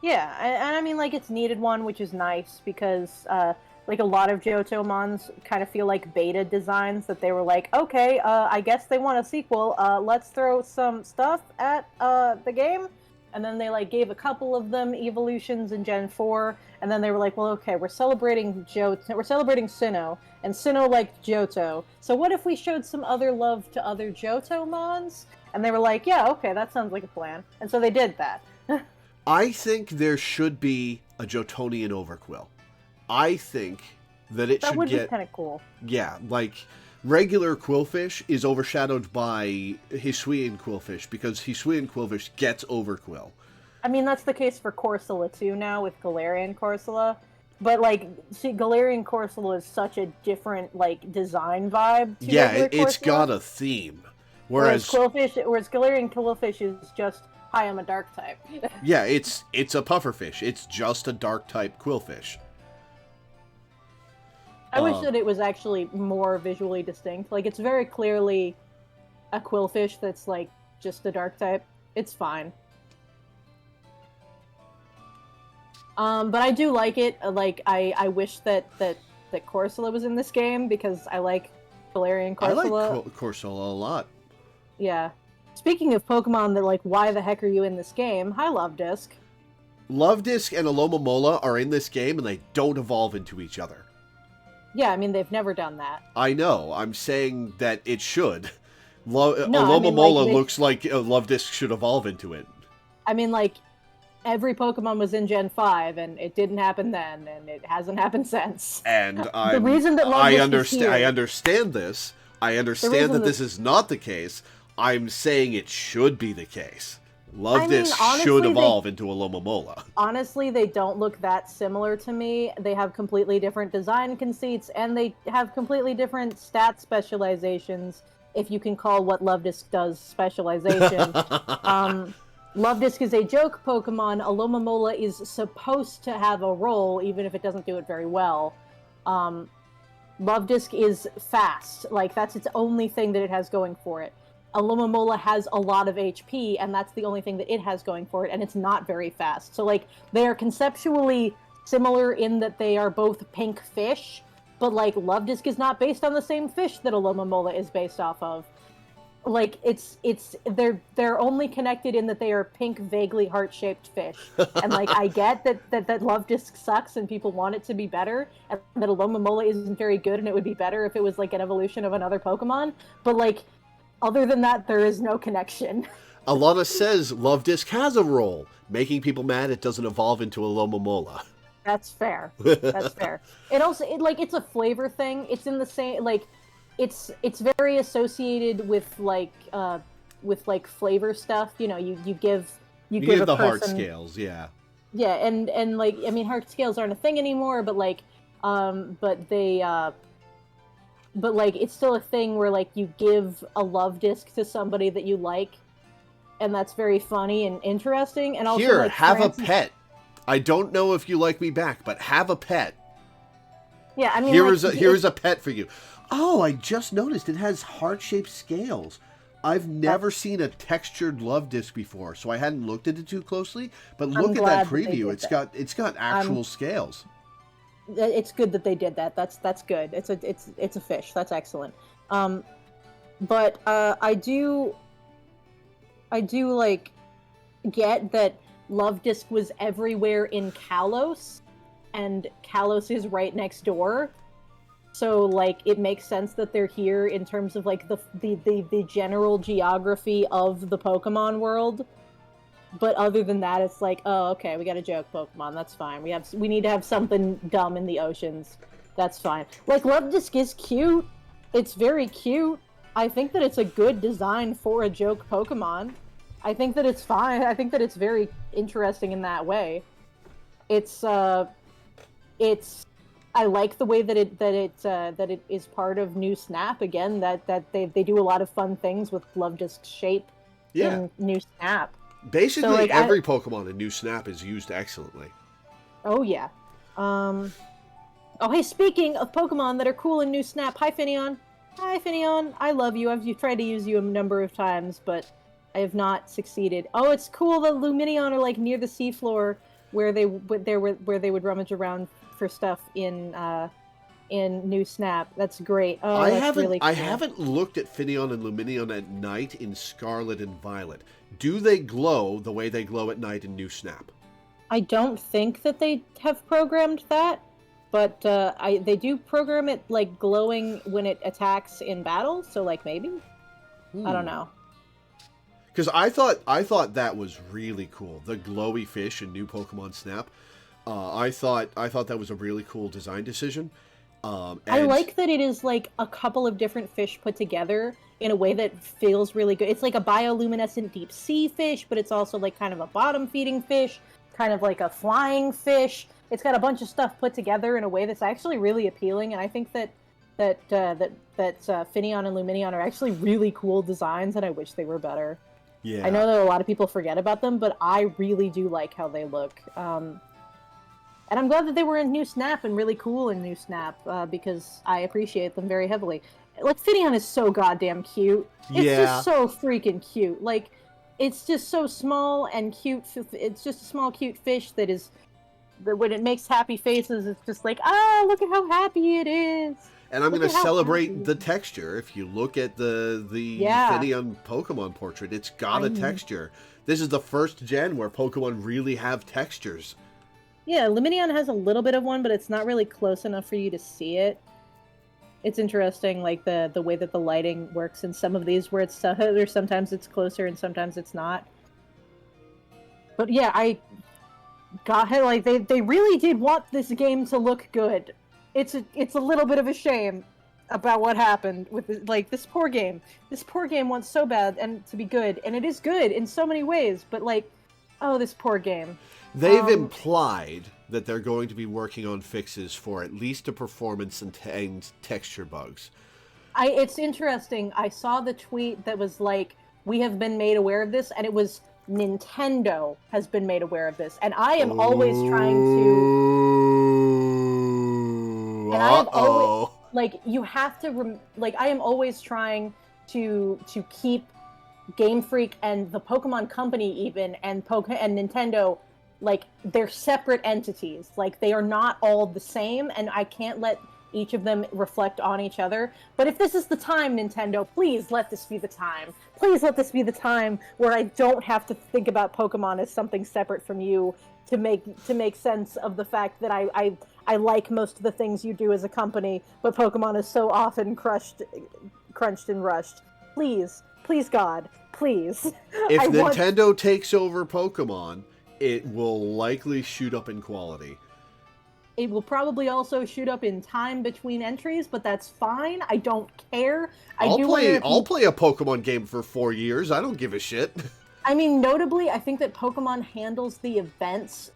Yeah, and I mean, like, it's needed one, which is nice, because, like, a lot of Johto mons kind of feel like beta designs, that they were like, okay, I guess they want a sequel, let's throw some stuff at, the game, and then they, like, gave a couple of them evolutions in Gen 4, and then they were like, well, okay, we're celebrating Sinnoh, and Sinnoh liked Johto, so what if we showed some other love to other Johto mons? And they were like, yeah, okay, that sounds like a plan, and so they did that. I think there should be a Jotonian Overquill. I think that it should get... That would be kind of cool. Yeah, like, regular Quillfish is overshadowed by Hisuian Quillfish, because Hisuian Quillfish gets Overquill. I mean, that's the case for Corsola, too, now, with Galarian Corsola. But, like, see, Galarian Corsola is such a different, like, design vibe to it's got a theme. Whereas Galarian Quillfish is just... Hi, I'm a dark type. Yeah, it's a pufferfish. It's just a dark type Quillfish. I wish that it was actually more visually distinct. Like, it's very clearly a Quillfish that's, like, just a dark type. It's fine. But I do like it. Like, I wish that Corsola was in this game, because I like Galarian Corsola. I like Corsola a lot. Yeah. Speaking of Pokemon that, like, why the heck are you in this game? Hi, Luvdisc. Luvdisc and Alomomola are in this game, and they don't evolve into each other. Yeah, I mean, they've never done that. I know. I'm saying that it should. Alomomola looks like Luvdisc should evolve into it. I mean, like, every Pokemon was in Gen 5, and it didn't happen then, and it hasn't happened since. And the reason that Luvdisc is here, I understand this. I understand that this is not the case. I'm saying it should be the case. Luvdisc should evolve into Alomomola. Honestly, they don't look that similar to me. They have completely different design conceits, and they have completely different stat specializations, if you can call what Luvdisc does specialization. Luvdisc is a joke Pokemon. Alomomola is supposed to have a role, even if it doesn't do it very well. Luvdisc is fast. Like, that's its only thing that it has going for it. Alomomola has a lot of HP, and that's the only thing that it has going for it, and it's not very fast. So, like, they are conceptually similar in that they are both pink fish, but, like, Luvdisc is not based on the same fish that Alomomola is based off of. Like, they're only connected in that they are pink, vaguely heart-shaped fish. And, like, I get that Luvdisc sucks and people want it to be better, and that Alomomola isn't very good and it would be better if it was, like, an evolution of another Pokemon, but, like, other than that, there is no connection. Alana says Luvdisc has a role, making people mad it doesn't evolve into Alomomola. That's fair. That's fair. It also, it's a flavor thing. It's in the same, like, it's very associated with flavor stuff. You know, you give a the person, heart scales, yeah. Yeah, and like, I mean, heart scales aren't a thing anymore, but like, but, like, it's still a thing where, like, you give a Luvdisc to somebody that you like, and that's very funny and interesting. And also, here, like, have a pet. I don't know if you like me back, but have a pet. Yeah, I mean, here's a pet for you. Oh, I just noticed it has heart-shaped scales. I've never seen a textured Luvdisc before, so I hadn't looked at it too closely. But look at that preview; it's got actual scales. It's good that they did that. That's good. It's a fish. That's excellent. But I do like get that Love Disc was everywhere in Kalos, and Kalos is right next door. So like it makes sense that they're here in terms of like the general geography of the Pokemon world. But other than that, it's like, oh, okay, we got a joke Pokemon. That's fine. We need to have something dumb in the oceans. That's fine. Like Love Disc is cute. It's very cute. I think that it's a good design for a joke Pokemon. I think that it's fine. I think that it's very interesting in that way. It's I like the way that it is part of New Snap again. That they do a lot of fun things with Love Disc shape in New Snap. Basically, so, like, every Pokemon in New Snap is used excellently. Oh yeah. Oh hey, speaking of Pokemon that are cool in New Snap, hi Finneon. Hi Finneon. I love you. I've tried to use you a number of times, but I have not succeeded. Oh, it's cool that Lumineon are like near the seafloor where they would rummage around for stuff in New Snap. That's great. Oh, I I haven't looked at Finneon and Lumineon at night in Scarlet and Violet. Do they glow the way they glow at night in New Snap? I don't think that they have programmed that, but they do program it like glowing when it attacks in battle. So like maybe, I don't know. Because I thought that was really cool. The glowy fish in New Pokemon Snap. I thought that was a really cool design decision. I like that it is like a couple of different fish put together in a way that feels really good. It's like a bioluminescent deep sea fish, but it's also like kind of a bottom feeding fish, kind of like a flying fish. It's got a bunch of stuff put together in a way that's actually really appealing, and I think that Finneon and Lumineon are actually really cool designs, and I wish they were better. Yeah. I know that a lot of people forget about them, but I really do like how they look. And I'm glad that they were in New Snap and really cool in New Snap, because I appreciate them very heavily. Like, Finneon is so goddamn cute. It's just so freaking cute. Like, it's just so small and cute. It's just a small, cute fish that is... When it makes happy faces, it's just like, look at how happy it is. And I'm going to celebrate the texture. If you look at the Finneon Pokemon portrait, it's got a texture. This is the first gen where Pokemon really have textures. Yeah, Lumineon has a little bit of one, but it's not really close enough for you to see it. It's interesting, like the way that the lighting works in some of these, where it's or sometimes it's closer and sometimes it's not. But yeah, I got it. Like they really did want this game to look good. It's a little bit of a shame about what happened with this poor game. This poor game wants so bad and to be good, and it is good in so many ways. But like, oh, this poor game. They've implied that they're going to be working on fixes for at least the performance and texture bugs. It's interesting. I saw the tweet that was like, we have been made aware of this, and it was Nintendo has been made aware of this. And I am always trying to... And I am always... Like, you have to... I am always trying to keep Game Freak and the Pokemon Company even, and Nintendo... Like, they're separate entities. Like, they are not all the same, and I can't let each of them reflect on each other. But if this is the time, Nintendo, please let this be the time. Please let this be the time where I don't have to think about Pokemon as something separate from you to make sense of the fact that I like most of the things you do as a company, but Pokemon is so often crunched and rushed. Please, God, please. If Nintendo takes over Pokemon... it will likely shoot up in quality. It will probably also shoot up in time between entries, but that's fine. I don't care. I'll play a Pokemon game for 4 years. I don't give a shit. I mean, notably, I think that Pokemon handles the events,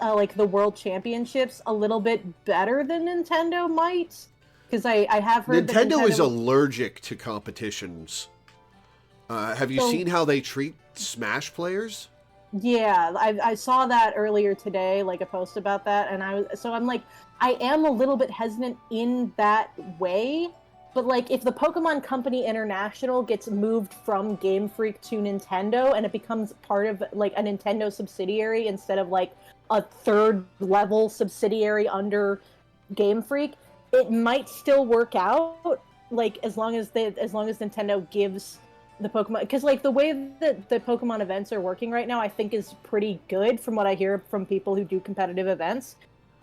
like the World Championships, a little bit better than Nintendo might. Because I have heard that Nintendo is allergic to competitions. Have you seen how they treat Smash players? Yeah, I saw that earlier today, like a post about that, and I'm like, I am a little bit hesitant in that way, but like, if the Pokemon Company International gets moved from Game Freak to Nintendo, and it becomes part of like a Nintendo subsidiary instead of like a third level subsidiary under Game Freak, it might still work out, like as long as Nintendo gives the Pokemon, because like the way that the Pokemon events are working right now, I think is pretty good from what I hear from people who do competitive events.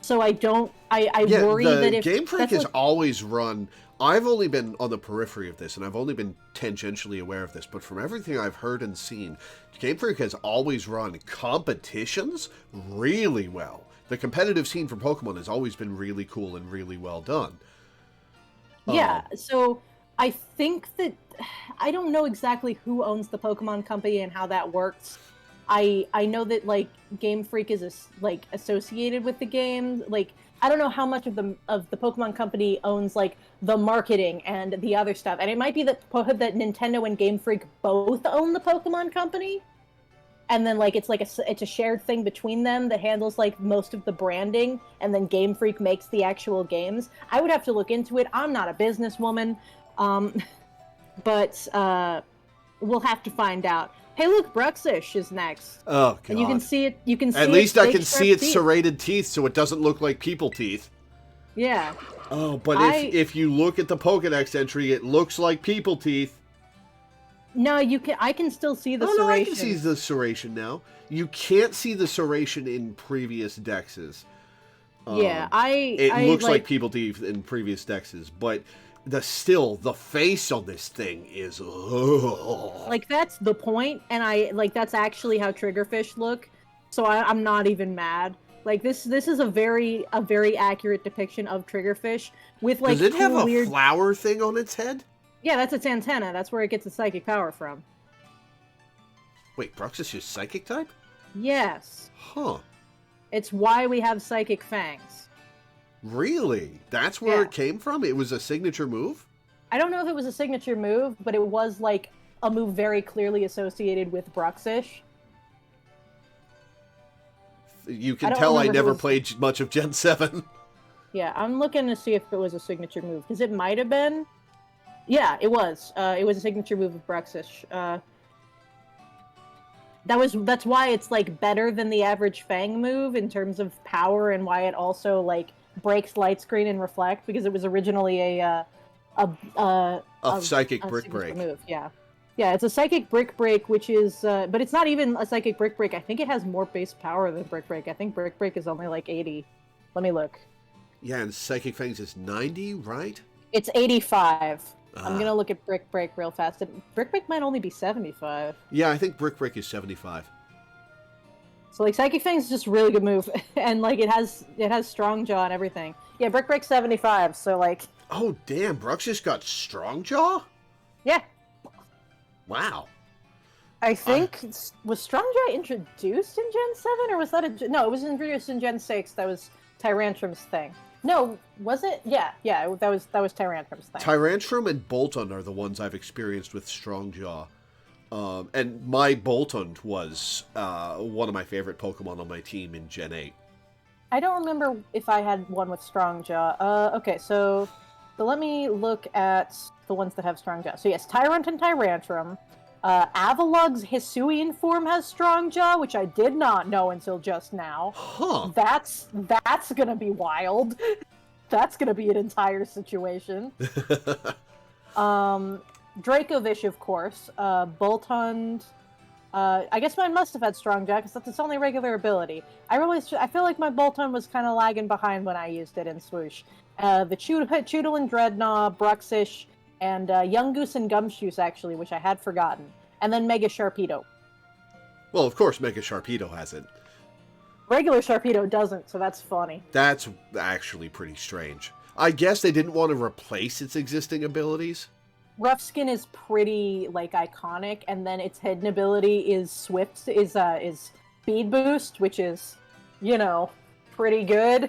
So I worry that if Game Freak has always run. I've only been on the periphery of this, and I've only been tangentially aware of this, but from everything I've heard and seen, Game Freak has always run competitions really well. The competitive scene for Pokemon has always been really cool and really well done. Yeah, so I think that I don't know exactly who owns the Pokemon Company and how that works. I know that like Game Freak is like associated with the game. Like I don't know how much of the Pokemon Company owns like the marketing and the other stuff. And it might be that Nintendo and Game Freak both own the Pokemon Company. And then like it's a shared thing between them that handles like most of the branding, and then Game Freak makes the actual games. I would have to look into it. I'm not a businesswoman, but we'll have to find out. Hey, look, Bruxish is next. Oh god! And you can see it. You can see. At least I can see its teeth. serrated teeth, so it doesn't look like people teeth. Yeah. Oh, but if you look at the Pokedex entry, it looks like people teeth. No, you can. I can still see the serration. No, I can see the serration now. You can't see the serration in previous dexes. Yeah, It looks like people teeth in previous dexes, but the face on this thing is like that's the point, and that's actually how Triggerfish look. So I'm not even mad. Like this is a very accurate depiction of Triggerfish with like. Does it have a flower thing on its head? Yeah, that's its antenna. That's where it gets its psychic power from. Wait, Bruxish is psychic type? Yes. Huh. It's why we have psychic fangs. Really? That's where it came from? It was a signature move? I don't know if it was a signature move, but it was like a move very clearly associated with Bruxish. You can tell I never played much of Gen 7. Yeah, I'm looking to see if it was a signature move, because it might have been. Yeah, it was. It was a signature move of Bruxish. That's why it's like better than the average Fang move in terms of power, and why it also like breaks light screen and reflect, because it was originally a psychic brick break move. Yeah, it's a psychic brick break, which is but it's not even a psychic brick break. I think it has more base power than brick break. I think brick break is only like 80. Let me look. Yeah, and psychic fangs is 90, right? It's 85. I'm gonna look at Brick Break real fast. Brick Break might only be 75. Yeah, I think Brick Break is 75. So like Psychic Fang is just a really good move, and like it has strong jaw and everything. Yeah, Brick Break 75. So like. Oh damn, Bruxish got strong jaw? Yeah. Wow. I think was strong jaw introduced in Gen 7, or was that no? It was introduced in Gen 6. That was Tyrantrum's thing. No, was it? Yeah, that was Tyrantrum's thing. Tyrantrum and Boltund are the ones I've experienced with strong jaw. And my Boltund was one of my favorite Pokemon on my team in Gen 8. I don't remember if I had one with strong jaw. Okay, so let me look at the ones that have strong jaw. So yes, Tyrant and Tyrantrum. Avalug's Hisuian form has strong jaw, which I did not know until just now. Huh. That's gonna be wild. That's gonna be an entire situation. Dracovish, of course. Boltund. I guess mine must have had strong jaw, because that's its only regular ability. I feel like my Boltund was kind of lagging behind when I used it in Swoosh. The Choodle and Dreadnought, Bruxish, and Young Goose and Gumshoos, actually, which I had forgotten. And then Mega Sharpedo. Well, of course Mega Sharpedo has it. Regular Sharpedo doesn't, so that's funny. That's actually pretty strange. I guess they didn't want to replace its existing abilities. Rough Skin is pretty, like, iconic, and then its hidden ability is Speed Boost, which is, you know, pretty good.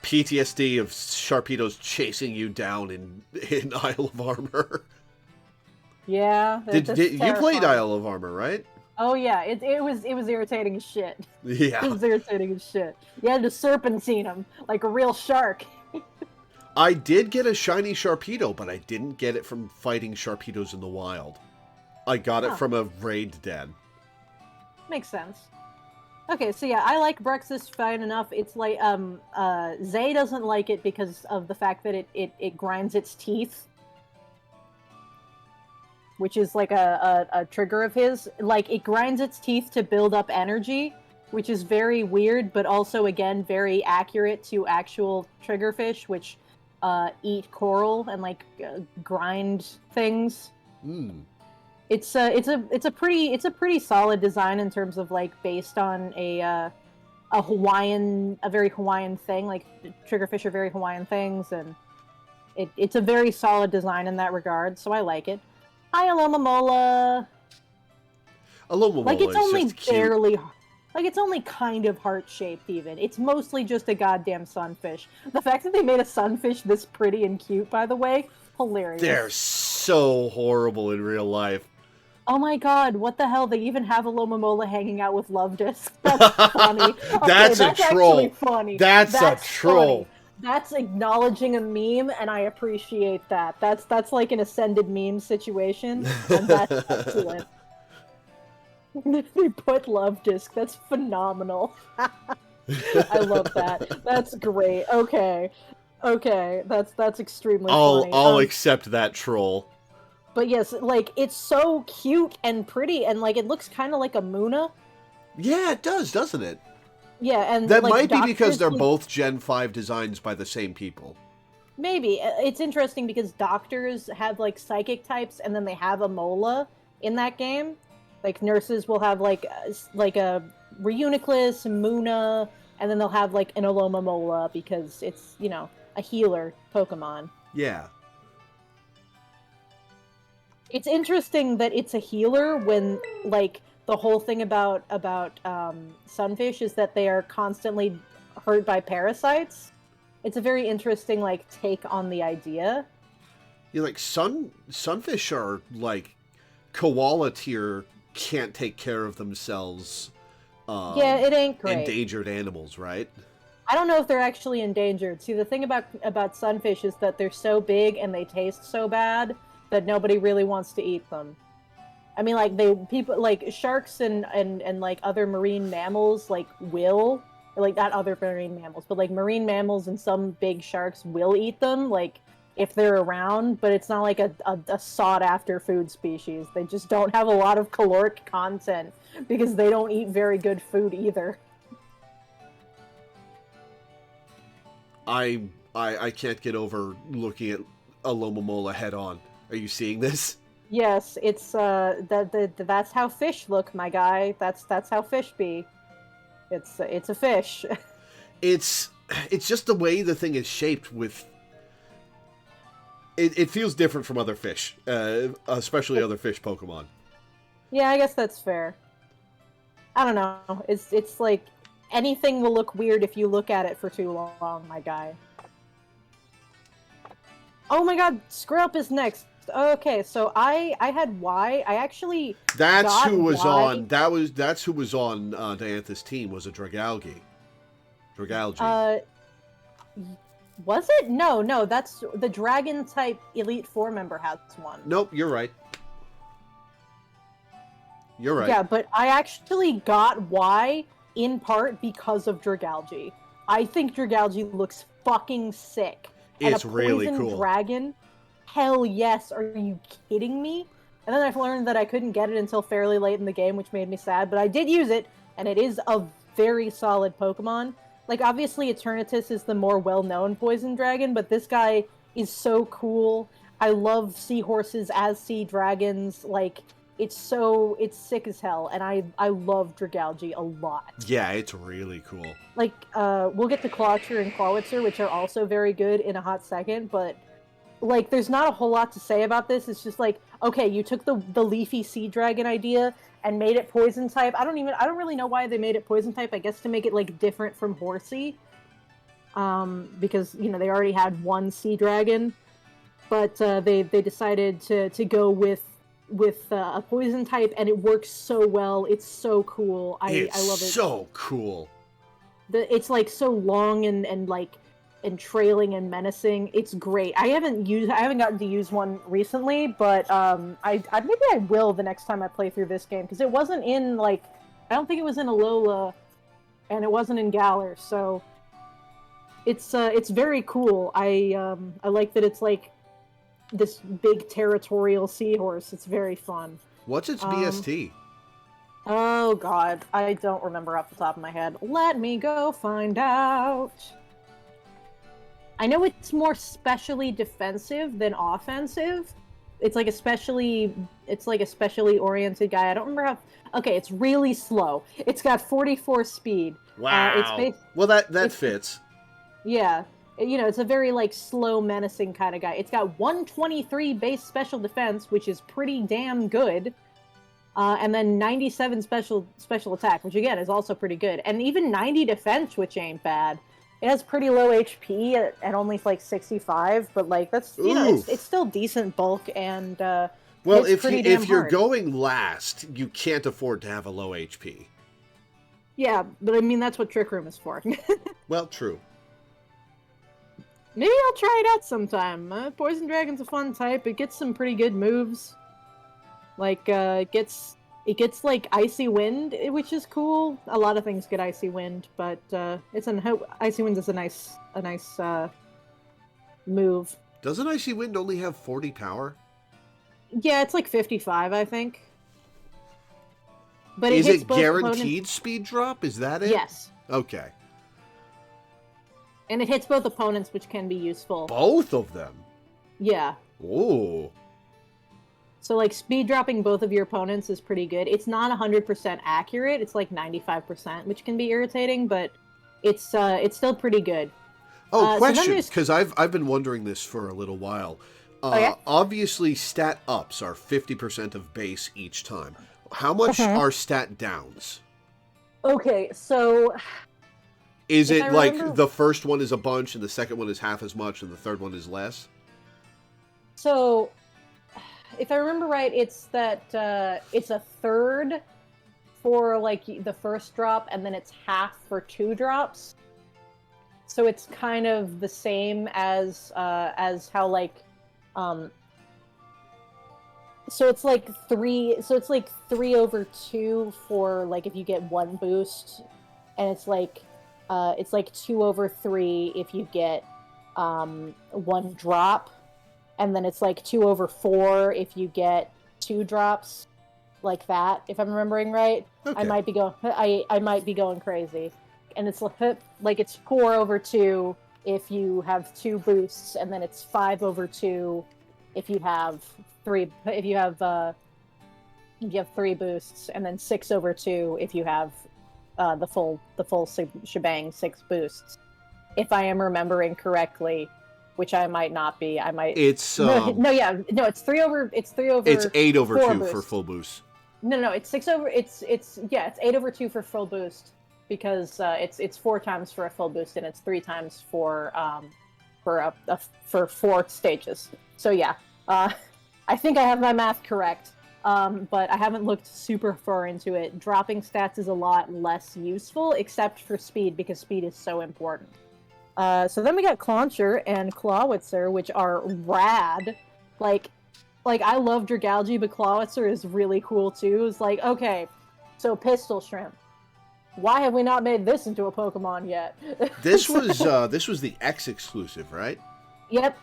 PTSD of Sharpedo's chasing you down in Isle of Armor. Yeah. You played Isle of Armor, right? Oh yeah, it was irritating as shit. Yeah. It was irritating as shit. You had to serpentine him like a real shark. I did get a shiny Sharpedo, but I didn't get it from fighting Sharpedos in the wild. I got it from a raid den. Makes sense. Okay, so yeah, I like Brexis fine enough. It's like Zay doesn't like it because of the fact that it grinds its teeth, which is like a trigger of his. Like, it grinds its teeth to build up energy, which is very weird, but also, again, very accurate to actual triggerfish, which eat coral and, like, grind things. Hmm. It's a pretty solid design in terms of, like, based on a very Hawaiian thing. Like, triggerfish are very Hawaiian things, and it's a very solid design in that regard, so I like it. Hi, Alomomola. Like, Alomomola it's is only just cute. barely... Like, it's only kind of heart-shaped, even. It's mostly just a goddamn sunfish. The fact that they made a sunfish this pretty and cute, by the way, hilarious. They're so horrible in real life. Oh my god, what the hell? They even have a Lomomola hanging out with Love Disc. That's funny. Okay, That's a troll. Actually funny. That's a troll. Funny. That's acknowledging a meme, and I appreciate that. That's like an ascended meme situation, and that's excellent. They put Love Disc. That's phenomenal. I love that. That's great. Okay, that's extremely funny. I'll accept that troll. But yes, like, it's so cute and pretty, and, like, it looks kind of like a Muna. Yeah, it does, doesn't it? Yeah, and that like, might be because they're like, both Gen 5 designs by the same people. Maybe. It's interesting because doctors have, like, psychic types, and then they have a Mola in that game. Like, nurses will have, like a Reuniclus, Muna, and then they'll have, like, an Alomomola because it's, you know, a healer Pokemon. Yeah. It's interesting that it's a healer when, like, the whole thing about sunfish is that they are constantly hurt by parasites. It's a very interesting, like, take on the idea. Yeah, like, sunfish are, like, koala tier, can't take care of themselves. Yeah, it ain't great. Endangered animals, right? I don't know if they're actually endangered. See, the thing about sunfish is that they're so big and they taste so bad that nobody really wants to eat them. I mean, like, people like sharks and like other marine mammals, like, will, or, like, not other marine mammals, but, like, marine mammals and some big sharks will eat them, like, if they're around, but it's not like a sought after food species. They just don't have a lot of caloric content because they don't eat very good food either. I can't get over looking at a Lomomola head on. Are you seeing this? Yes, it's that's how fish look, my guy. That's how fish be. It's a fish. It's just the way the thing is shaped with. It feels different from other fish, especially other fish Pokemon. Yeah, I guess that's fair. I don't know. It's like anything will look weird if you look at it for too long, my guy. Oh my god, Scarlet is next. Okay, so I had Y. I actually That's who was Y. on. That's who was on Diantha's team. Was a Dragalge. Was it? No. That's the Dragon type Elite Four member has one. Nope, you're right. You're right. Yeah, but I actually got Y in part because of Dragalge. I think Dragalge looks fucking sick. It's and a really poison cool. Dragon? Hell yes, are you kidding me? And then I've learned that I couldn't get it until fairly late in the game, which made me sad, but I did use it, and it is a very solid Pokemon. Like, obviously Eternatus is the more well-known poison dragon, but this guy is so cool. I love seahorses as sea dragons. Like, it's sick as hell, and I love Dragalge a lot. Yeah, it's really cool. Like, we'll get to Clawitzer and Clawitzer, which are also very good in a hot second, but, like, there's not a whole lot to say about this. It's just like, okay, you took the leafy sea dragon idea and made it poison type. I don't really know why they made it poison type. I guess to make it, like, different from Horsea. Because, you know, they already had one sea dragon. But, they decided to go with a poison type, and it works so well. It's so cool. I love it. It's so cool. It's like so long and like and trailing and menacing. It's great. I haven't gotten to use one recently, but maybe I will the next time I play through this game, because it wasn't in, like, I don't think it was in Alola and it wasn't in Galar, so it's very cool. I like that it's like this big territorial seahorse. It's very fun. What's its BST? Oh god, I don't remember off the top of my head. Let me go find out. I know it's more specially defensive than offensive. It's like a specially oriented guy. I don't remember how. Okay, it's really slow. It's got 44 speed. Wow. Well, that fits. Yeah. It's a very, like, slow, menacing kind of guy. It's got 123 base special defense, which is pretty damn good. And then 97 special attack, which, again, is also pretty good. And even 90 defense, which ain't bad. It has pretty low HP at only, like, 65, but, like, that's, it's still decent bulk, and, well, if you're going last, you can't afford to have a low HP. Yeah, but, I mean, that's what Trick Room is for. Well, true. Maybe I'll try it out sometime. Poison Dragon's a fun type. It gets some pretty good moves. Like, it gets like Icy Wind, which is cool. A lot of things get Icy Wind, but Icy Wind is a nice move. Doesn't Icy Wind only have 40 power? Yeah, it's like 55, I think. But is it guaranteed speed drop? Is that it? Yes. Okay. And it hits both opponents, which can be useful. Both of them? Yeah. Ooh. So, like, speed dropping both of your opponents is pretty good. It's not 100% accurate. It's like 95%, which can be irritating, but it's still pretty good. Oh, question, because I've been wondering this for a little while. Obviously, stat ups are 50% of base each time. How much are stat downs? Okay, so... Is it like the first one is a bunch, and the second one is half as much, and the third one is less? So, if I remember right, it's that it's a third for, like, the first drop, and then it's half for 2 drops. So it's kind of the same as how, like, so it's like 3/2 for, like, if you get 1 boost, and it's like 2/3 if you get 1 drop, and then it's like 2/4 if you get 2 drops, like that. If I'm remembering right, okay. I might be going crazy, and it's like it's 4/2 if you have 2 boosts, and then it's 5/2 if you have 3 boosts, and then 6/2 if you have the full shebang, 6 boosts. If I am remembering correctly, which I might not be. I might. It's it's 3/2 for full boost. No, it's 8/2 for full boost, because it's 4 times for a full boost, and it's 3 times for 4 stages. So yeah, I think I have my math correct. But I haven't looked super far into it. Dropping stats is a lot less useful, except for speed, because speed is so important. So then we got Clauncher and Clawitzer, which are rad. Like I love Dragalge, but Clawitzer is really cool too. It's like, okay, so Pistol Shrimp. Why have we not made this into a Pokemon yet? This was the X exclusive, right? Yep.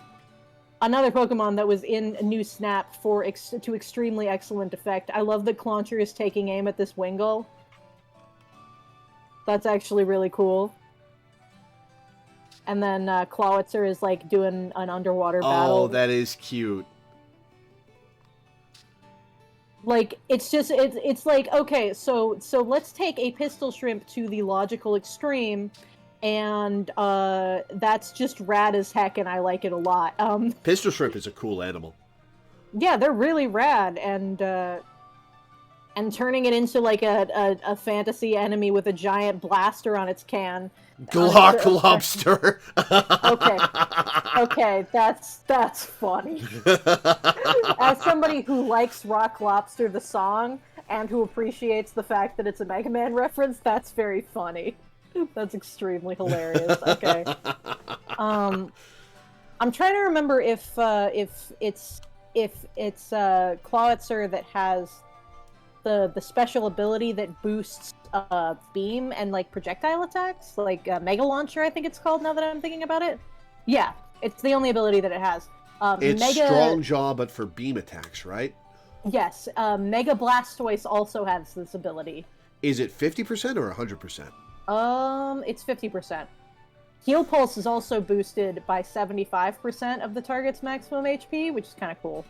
Another Pokemon that was in a new Snap to extremely excellent effect. I love that Clauncher is taking aim at this Wingull. That's actually really cool. And then Clawitzer is, like, doing an underwater battle. Oh, that is cute. Like, it's like, okay, so let's take a Pistol Shrimp to the logical extreme, and that's just rad as heck, and I like it a lot. Pistol Shrimp is a cool animal. Yeah, they're really rad, and turning it into, like, a fantasy enemy with a giant blaster on its can. Glock Lobster. Okay, that's funny. As somebody who likes Rock Lobster the song, and who appreciates the fact that it's a Mega Man reference, that's very funny. That's extremely hilarious. Okay. I'm trying to remember if it's Clawitzer that has the special ability that boosts beam and like projectile attacks, like Mega Launcher, I think it's called. Now that I'm thinking about it, yeah, it's the only ability that it has. It's Strong Jaw, but for beam attacks, right? Yes, Mega Blastoise also has this ability. Is it 50% or 100%? It's 50%. Heal Pulse is also boosted by 75% of the target's maximum HP, which is kind of cool.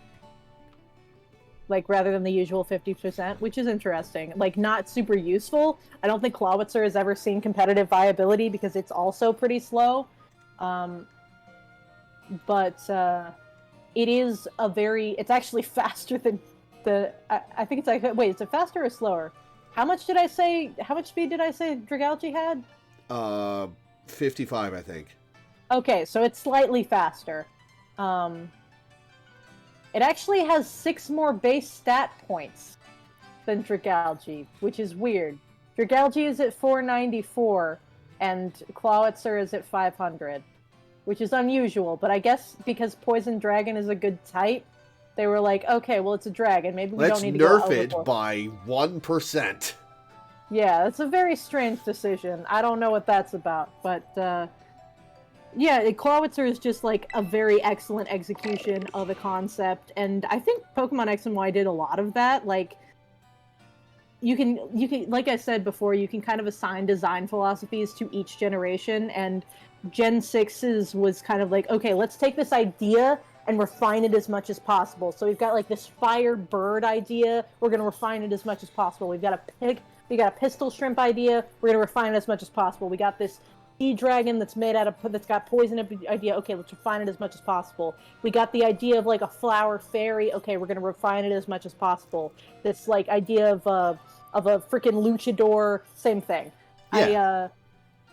Like, rather than the usual 50%, which is interesting. Like, not super useful. I don't think Clawitzer has ever seen competitive viability because it's also pretty slow. But it is a very... It's actually faster than the... I think it's like... Wait, is it faster or slower? How much did I say... How much speed did I say Dragalge had? 55, I think. Okay, so it's slightly faster. It actually has 6 more base stat points than Dragalge, which is weird. Dragalge is at 494, and Clawitzer is at 500, which is unusual, but I guess because Poison Dragon is a good type, they were like, okay, well, it's a dragon. Maybe we don't need to go Let's nerf it overboard. by 1%. Yeah, it's a very strange decision. I don't know what that's about, but yeah, Clawitzer is just like a very excellent execution of a concept, and I think Pokemon X and Y did a lot of that. Like, you can, like I said before, you can kind of assign design philosophies to each generation, and Gen 6's was kind of like, okay, let's take this idea and refine it as much as possible. So we've got like this fire bird idea, we're going to refine it as much as possible. We got a pistol shrimp idea, we're going to refine it as much as possible. We got this sea dragon that's got poison idea, okay, let's refine it as much as possible. We got the idea of like a flower fairy, okay, we're going to refine it as much as possible. This like idea of a freaking luchador, same thing. Yeah.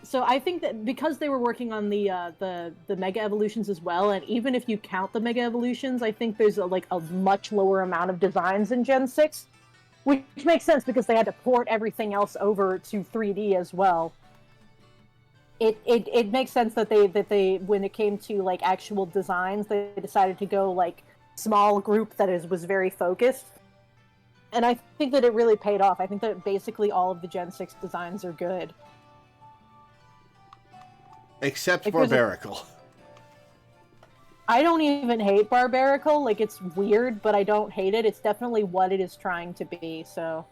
So I think that because they were working on the Mega Evolutions as well, and even if you count the Mega Evolutions, I think there's a much lower amount of designs in Gen 6, which makes sense because they had to port everything else over to 3D as well. It makes sense that they when it came to like actual designs, they decided to go like small group that was very focused. And I think that it really paid off. I think that basically all of the Gen 6 designs are good. Except Barbaracle. I don't even hate Barbaracle. Like, it's weird, but I don't hate it. It's definitely what it is trying to be, so...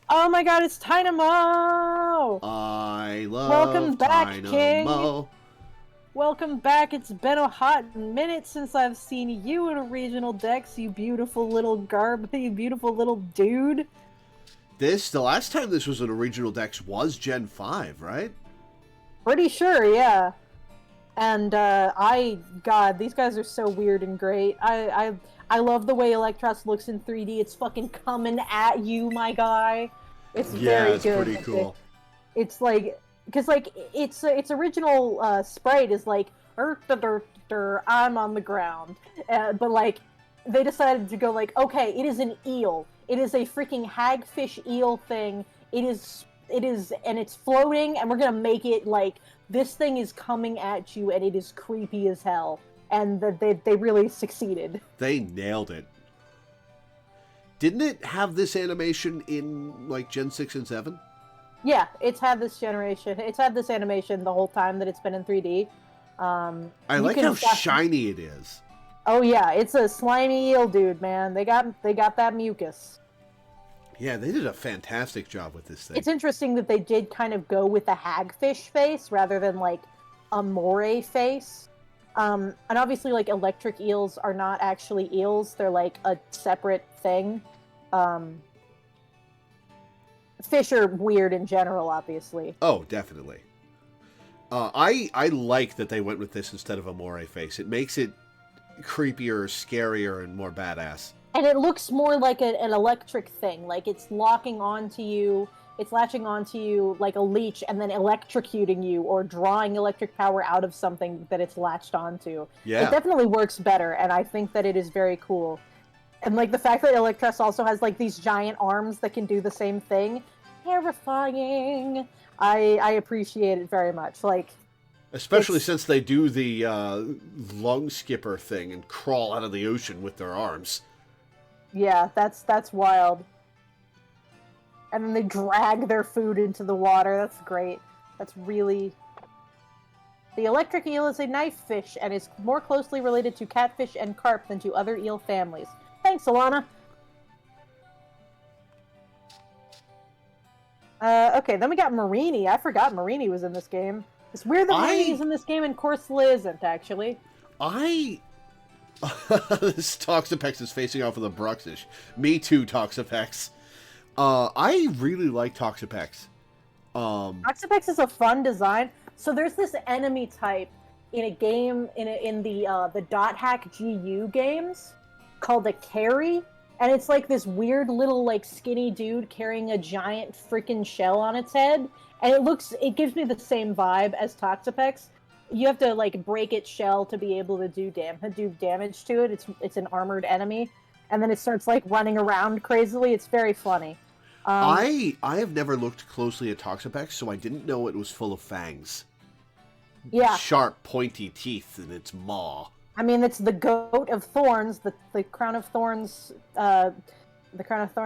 Oh my god, it's Tynamo! I love Welcome back, Tynamo. King! Welcome back. It's been a hot minute since I've seen you in a regional dex, you beautiful little you beautiful little dude. The last time this was in a regional dex was Gen 5, right? Pretty sure, yeah. And God, these guys are so weird and great. I love the way Electros looks in 3D. It's fucking coming at you, my guy. It's very good. Yeah, it's pretty cool. It's like, because like its original sprite is like, I'm on the ground, but like they decided to go like, okay, it is an eel. It is a freaking hagfish eel thing. It is, and it's floating, and we're gonna make it like this thing is coming at you, and it is creepy as hell. And they really succeeded. They nailed it. Didn't it have this animation in like Gen 6 and 7? Yeah, it's had this animation the whole time that it's been in 3D. I like how shiny it is. Oh yeah, it's a slimy eel dude, man. They got that mucus. Yeah, they did a fantastic job with this thing. It's interesting that they did kind of go with a hagfish face rather than like a moray face. And obviously, like, electric eels are not actually eels. They're, like, a separate thing. Fish are weird in general, obviously. Oh, definitely. I like that they went with this instead of a moray face. It makes it creepier, scarier, and more badass. And it looks more like an electric thing. Like, it's locking onto you. It's latching onto you like a leech and then electrocuting you or drawing electric power out of something that it's latched onto. Yeah. It definitely works better, and I think that it is very cool. And like the fact that Electros also has like these giant arms that can do the same thing, terrifying. I appreciate it very much. Like, especially since they do the lung skipper thing and crawl out of the ocean with their arms. Yeah, that's wild. and then they drag their food into the water. That's great. That's really... The electric eel is a knife fish and is more closely related to catfish and carp than to other eel families. Thanks, Alana. Okay, then we got Marini. I forgot Marini was in this game. It's weird that Marini's in this game and Corsola isn't, actually. This Toxapex is facing off with a Bruxish. Me too, Toxapex. I really like Toxapex. Toxapex is a fun design. So there's this enemy type in a game in the Dot Hack GU games called a Carry, and it's like this weird little like skinny dude carrying a giant freaking shell on its head, and it gives me the same vibe as Toxapex. You have to like break its shell to be able to do damage to it. It's an armored enemy, and then it starts like running around crazily. It's very funny. I have never looked closely at Toxapex, so I didn't know it was full of fangs. Yeah. Sharp, pointy teeth in its maw. I mean, it's the goat of thorns, the crown of thorns,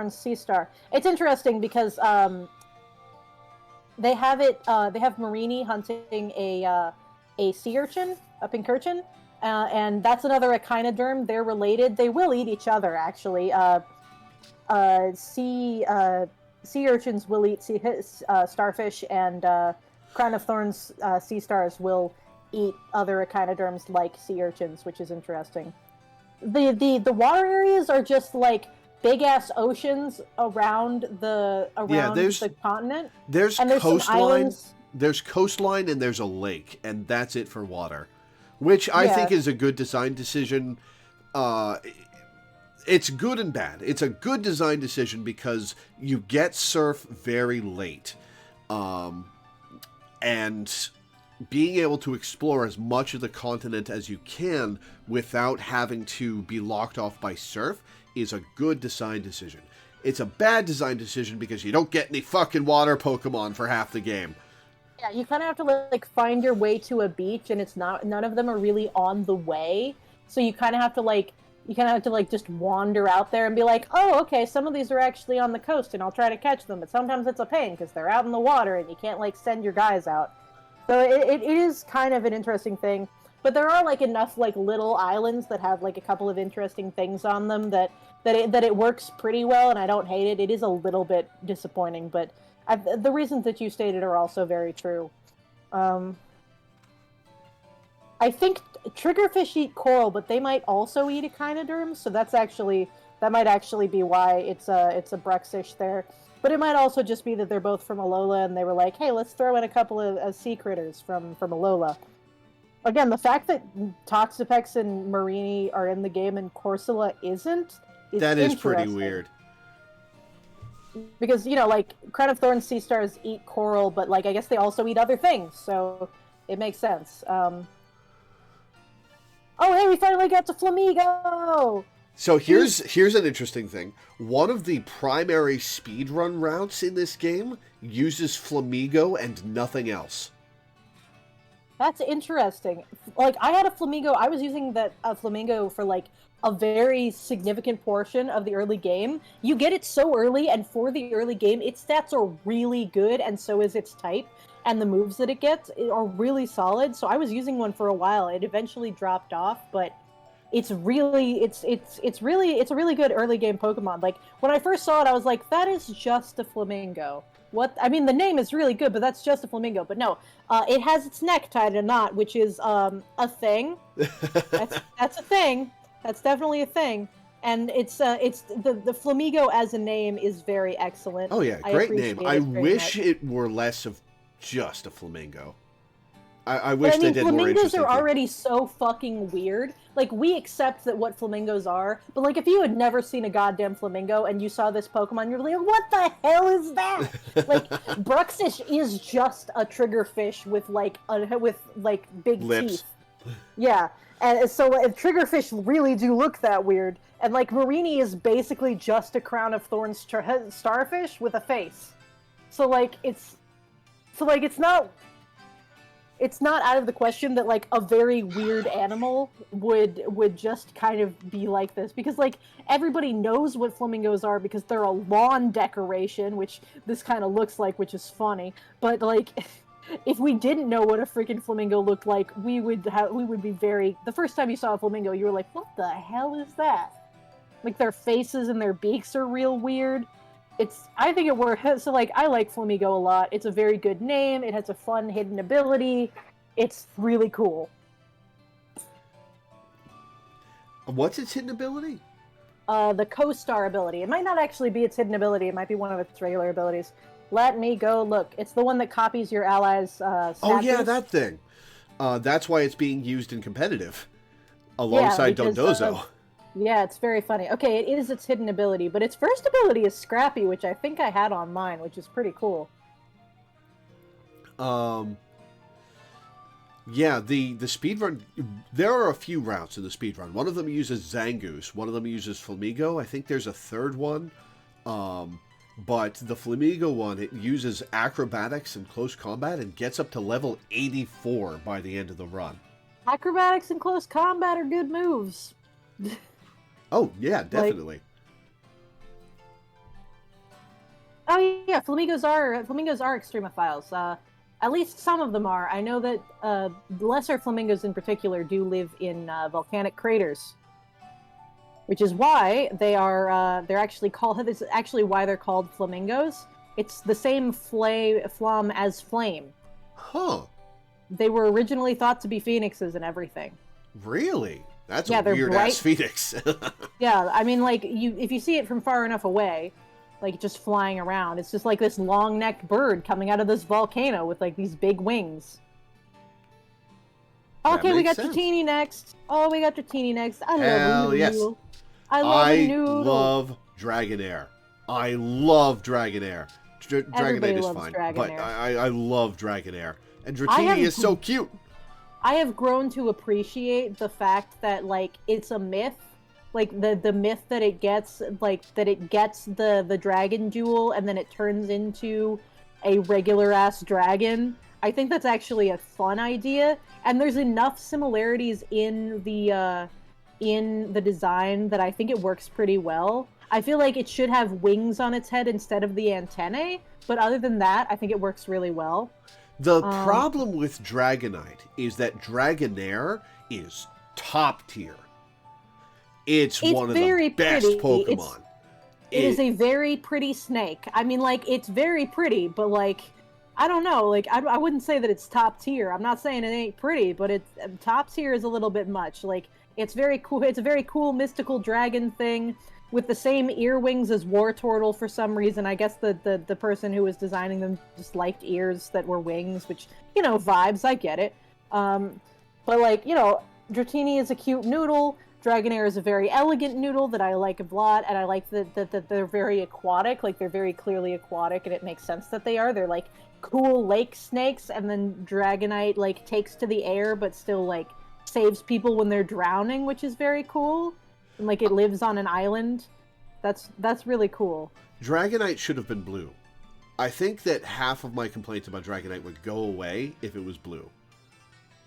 sea star. It's interesting because they have Marini hunting a sea urchin, a pink urchin, and that's another echinoderm. They're related. They will eat each other, actually. Sea urchins will eat starfish, and crown of thorns sea stars will eat other echinoderms like sea urchins, which is interesting. The water areas are just like big ass oceans around the continent. There's coastline. There's coastline and there's a lake, and that's it for water, which I think is a good design decision. It's good and bad. It's a good design decision because you get surf very late, and being able to explore as much of the continent as you can without having to be locked off by surf is a good design decision. It's a bad design decision because you don't get any fucking water Pokemon for half the game. Yeah, you kind of have to like find your way to a beach, and none of them are really on the way. So you kind of have to just wander out there and be like, oh, okay, some of these are actually on the coast, and I'll try to catch them. But sometimes it's a pain because they're out in the water, and you can't like send your guys out. So it is kind of an interesting thing. But there are like enough like little islands that have like a couple of interesting things on them that it works pretty well, and I don't hate it. It is a little bit disappointing, but the reasons that you stated are also very true. I think triggerfish eat coral, but they might also eat echinoderms, so that might actually be why it's a Bruxish there. But it might also just be that they're both from Alola, and they were like, hey, let's throw in a couple of sea critters from Alola. Again, the fact that Toxapex and Marini are in the game and Corsola isn't, that is pretty weird. Because, like, Crown of Thorns sea stars eat coral, but, like, I guess they also eat other things, so it makes sense. Oh, hey, we finally got to Flamigo! So here's an interesting thing. One of the primary speedrun routes in this game uses Flamigo and nothing else. That's interesting. Like, I had a Flamigo, I was using a Flamingo for, like, a very significant portion of the early game. You get it so early, and for the early game, its stats are really good, and so is its type. And the moves that it gets are really solid, so I was using one for a while. It eventually dropped off, but it's a really good early game Pokemon. Like, when I first saw it, I was like, that is just a Flamingo. What? I mean, the name is really good, but that's just a Flamingo. But no, it has its neck tied in a knot, which is a thing. That's a thing. That's definitely a thing. And it's the Flamigo as a name is very excellent. Oh yeah, great name. I wish it were less of just a Flamingo. I wish they did more interesting Flamingos are already so fucking weird. Like, we accept that what flamingos are, but like, if you had never seen a goddamn flamingo and you saw this Pokemon, you're like, what the hell is that? Like, Bruxish is just a triggerfish with big lips. teeth. Yeah, and so triggerfish really do look that weird. And like, Marini is basically just a crown of thorns starfish with a face. So like, it's not. it's not out of the question that like a very weird animal would just kind of be like this, because like everybody knows what flamingos are because they're a lawn decoration, which this kind of looks like, which is funny. But like if we didn't know what a freaking flamingo looked like, we would be very, the first time you saw a flamingo you were like, what the hell is that? Like their faces and their beaks are real weird. I think it works. So like I like Flamingo a lot. It's a very good name. It has a fun hidden ability. It's really cool. What's its hidden ability? The co-star ability. It might not actually be its hidden ability. It might be one of its regular abilities. Let me go look. It's the one that copies your allies' statues. Oh yeah, that thing. That's why it's being used in competitive alongside Dondozo. Yeah, it's very funny. Okay, it is its hidden ability, but its first ability is Scrappy, which I think I had on mine, which is pretty cool. Yeah, the speedrun, there are a few routes in the speedrun. One of them uses Zangoose, one of them uses Flamigo. I think there's a third one. But the Flamigo one, it uses acrobatics and close combat and gets up to level 84 by the end of the run. Acrobatics and close combat are good moves. Oh, yeah, definitely. Oh, yeah, flamingos are extremophiles. At least some of them are. I know that lesser flamingos in particular do live in volcanic craters, which is why they're actually called. This is actually why they're called flamingos. It's the same flam as flame. Huh. They were originally thought to be phoenixes and everything. Really? That's a weird-ass phoenix. Yeah, I mean, like, if you see it from far enough away, like, just flying around, it's just like this long-necked bird coming out of this volcano with, like, these big wings. Okay, we got Dratini next. Oh, we got Dratini next. I love yes. I love Dragonair. I love Dragonair. Dragonite is fine, but I love Dragonair. And Dratini is so cute. I have grown to appreciate the fact that, like, it's a myth. Like, the myth that it gets, like, that it gets the dragon jewel and then it turns into a regular-ass dragon. I think that's actually a fun idea. And there's enough similarities in the design that I think it works pretty well. I feel like it should have wings on its head instead of the antennae, but other than that, I think it works really well. The problem with Dragonite is that Dragonair is top tier. It's one of the best Pokemon. It is a very pretty snake. I mean, like, it's very pretty, but, like, I don't know. Like, I wouldn't say that it's top tier. I'm not saying it ain't pretty, but it's top tier is a little bit much. Like, it's very cool. It's a very cool mystical dragon thing with the same ear wings as Wartortle for some reason. I guess the person who was designing them just liked ears that were wings, which, you know, vibes, I get it. But, like, you know, Dratini is a cute noodle. Dragonair is a very elegant noodle that I like a lot, and I like that they're very aquatic. Like, they're very clearly aquatic, and it makes sense that they are. They're, like, cool lake snakes, and then Dragonite, like, takes to the air, but still, like, saves people when they're drowning, which is very cool. And, like, it lives on an island. That's really cool. Dragonite should have been blue. I think that half of my complaints about Dragonite would go away if it was blue.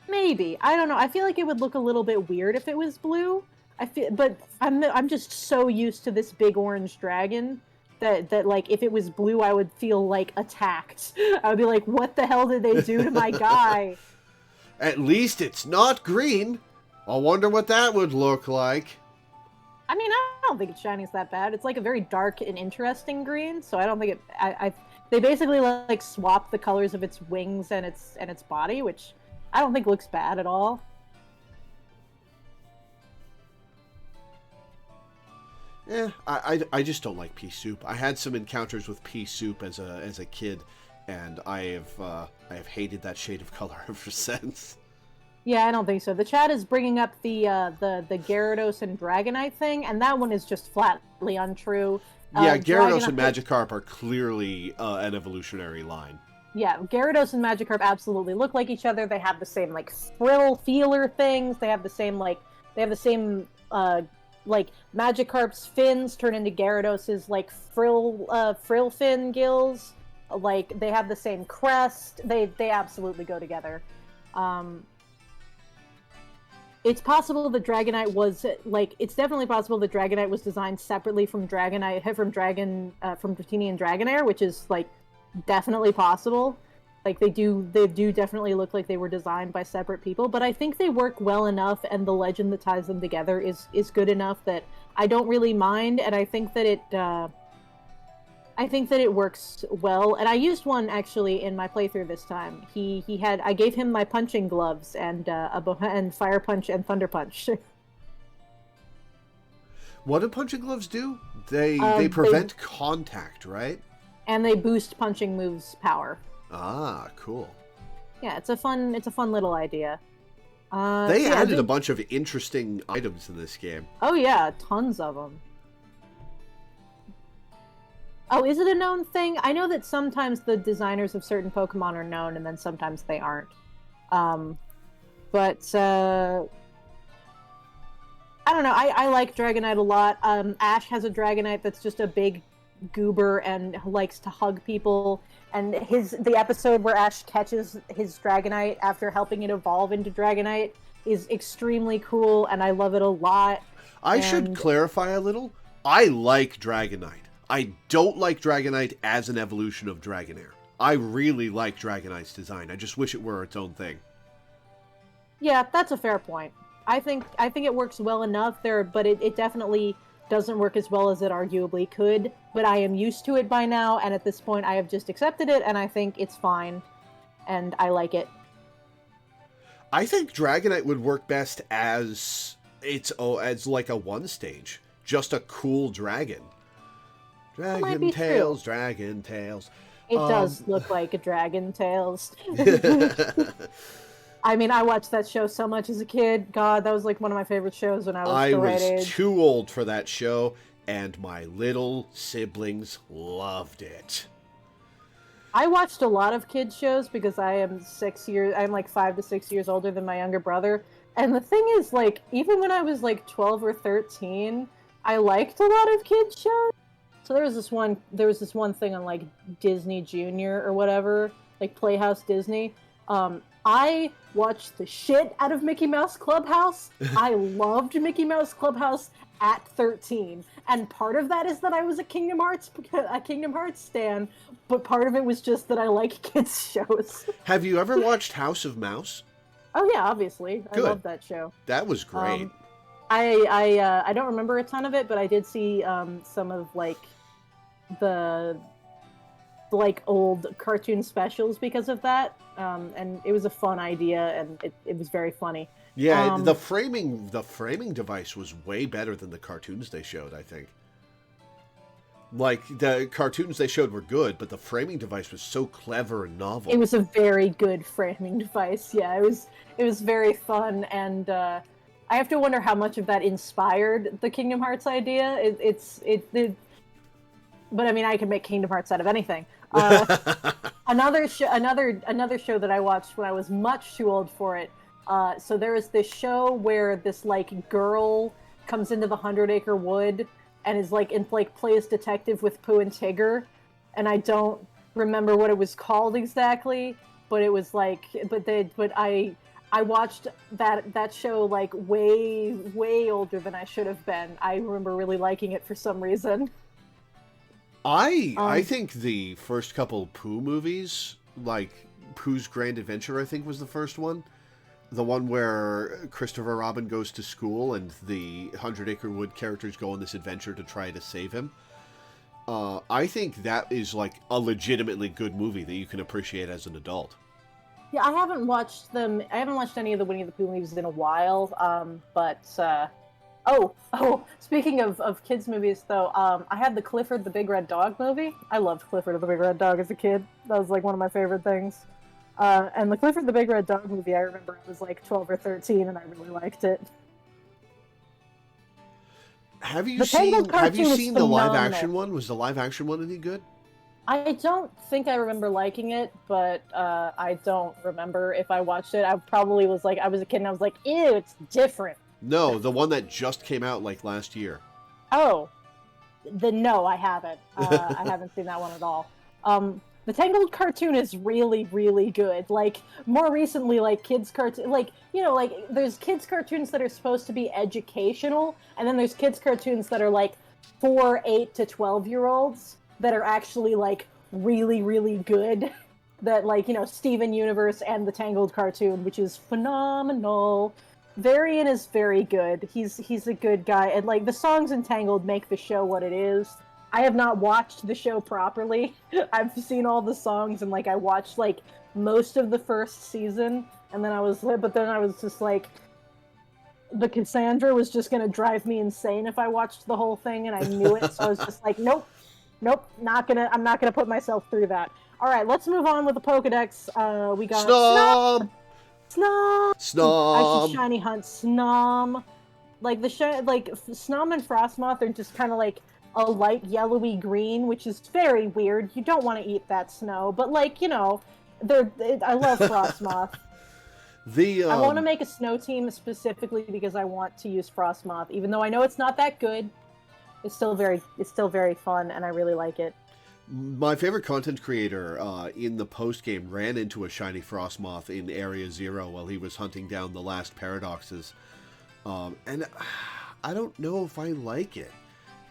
Maybe. I don't know. I feel like it would look a little bit weird if it was blue. But I'm just so used to this big orange dragon that like, if it was blue, I would feel, like, attacked. I would be like, what the hell did they do to my guy? At least it's not green. I wonder what that would look like. I mean, I don't think its shiny is that bad. It's, like, a very dark and interesting green, so I don't think it... They basically, like, swap the colors of its wings and its body, which I don't think looks bad at all. Yeah, I just don't like pea soup. I had some encounters with pea soup as a kid, and I have hated that shade of color ever since. Yeah, I don't think so. The chat is bringing up the Gyarados and Dragonite thing, and that one is just flatly untrue. Yeah, Gyarados and Magikarp are clearly an evolutionary line. Yeah, Gyarados and Magikarp absolutely look like each other. They have the same, like, frill feeler things. They have the same, like, Magikarp's fins turn into Gyarados's, like, frill fin gills. Like, they have the same crest. They absolutely go together. It's possible that Dragonite was like. It's definitely possible that Dragonite was designed separately from Dragonite, from Dratini and Dragonair, which is like definitely possible. Like they do definitely look like they were designed by separate people. But I think they work well enough, and the legend that ties them together is good enough that I don't really mind. And I think that it works well, and I used one actually in my playthrough this time. I gave him my punching gloves and and fire punch and thunder punch. What do punching gloves do? They prevent contact, right? And they boost punching moves' power. Ah, cool. Yeah, it's a fun little idea. They added a bunch of interesting items in this game. Oh yeah, tons of them. Oh, is it a known thing? I know that sometimes the designers of certain Pokemon are known, and then sometimes they aren't. But I don't know. I like Dragonite a lot. Ash has a Dragonite that's just a big goober and likes to hug people. And the episode where Ash catches his Dragonite after helping it evolve into Dragonite is extremely cool, and I love it a lot. I should clarify a little. I like Dragonite. I don't like Dragonite as an evolution of Dragonair. I really like Dragonite's design. I just wish it were its own thing. Yeah, that's a fair point. I think it works well enough there, but it definitely doesn't work as well as it arguably could. But I am used to it by now, and at this point I have just accepted it, and I think it's fine, and I like it. I think Dragonite would work best as like a one stage. Just a cool dragon. Dragon Tails. It does look like a Dragon Tails. I mean, I watched that show so much as a kid. God, that was like one of my favorite shows when I was the right age. I was too old for that show, and my little siblings loved it. I watched a lot of kids shows because I'm like 5 to 6 years older than my younger brother. And the thing is, like, even when I was like 12 or 13, I liked a lot of kids shows. So there was this one thing on like Disney Junior or whatever, like Playhouse Disney. I watched the shit out of Mickey Mouse Clubhouse. I loved Mickey Mouse Clubhouse at 13. And part of that is that I was a Kingdom Hearts stan, but part of it was just that I like kids shows. Have you ever watched House of Mouse? Oh yeah, obviously. Good. I love that show. That was great. I don't remember a ton of it, but I did see some of like the old cartoon specials because of that, and it was a fun idea, and it was very funny. Yeah, the framing device was way better than the cartoons they showed, I think. Like, the cartoons they showed were good, but the framing device was so clever and novel. It was a very good framing device, yeah. It was very fun, and I have to wonder how much of that inspired the Kingdom Hearts idea. But I mean, I can make Kingdom Hearts out of anything. Another show that I watched when I was much too old for it. So there is this show where this like girl comes into the 100-Acre Wood and is like plays detective with Pooh and Tigger, and I don't remember what it was called exactly, but it was like, I watched that show like way older than I should have been. I remember really liking it for some reason. I think the first couple Pooh movies, like Pooh's Grand Adventure, I think was the first one. The one where Christopher Robin goes to school and the 100-Acre Wood characters go on this adventure to try to save him. I think that is like a legitimately good movie that you can appreciate as an adult. Yeah, I haven't watched them. I haven't watched any of the Winnie the Pooh movies in a while. Speaking of kids movies, though, I had the Clifford the Big Red Dog movie. I loved Clifford the Big Red Dog as a kid. That was like one of my favorite things. And the Clifford the Big Red Dog movie, I remember I was like 12 or 13, and I really liked it. Have you seen the live action one? Was the live action one any good? I don't think I remember liking it, but I don't remember if I watched it. I probably was like, I was a kid and I was like, ew, it's different. No, the one that just came out like last year. Oh, no, I haven't. I haven't seen that one at all. The Tangled cartoon is really, really good. Like, more recently, like, kids' cartoon, like, you know, like, there's kids' cartoons that are supposed to be educational, and then there's kids' cartoons that are, like, 4, 8 to 12-year-olds that are actually, like, really, really good. That, like, you know, Steven Universe and the Tangled cartoon, which is phenomenal. Varian is very good. He's a good guy, and, like, the songs in Tangled make the show what it is. I have not watched the show properly. I've seen all the songs and like I watched like most of the first season, and then I was just like, the Cassandra was just gonna drive me insane if I watched the whole thing, and I knew it. So I was just like, nope, I'm not gonna put myself through that. All right, let's move on with the Pokedex. We got Snom! Snom. I should Snom! shiny hunt Snom. Like Snom and Frostmoth are just kind of like a light yellowy green, which is very weird. You don't want to eat that snow, but like, you know, I love Frostmoth. I want to make a snow team specifically because I want to use Frostmoth, even though I know it's not that good. It's still very fun, and I really like it. My favorite content creator in the post game ran into a shiny Frostmoth in Area 0 while he was hunting down the last paradoxes, and I don't know if I like it.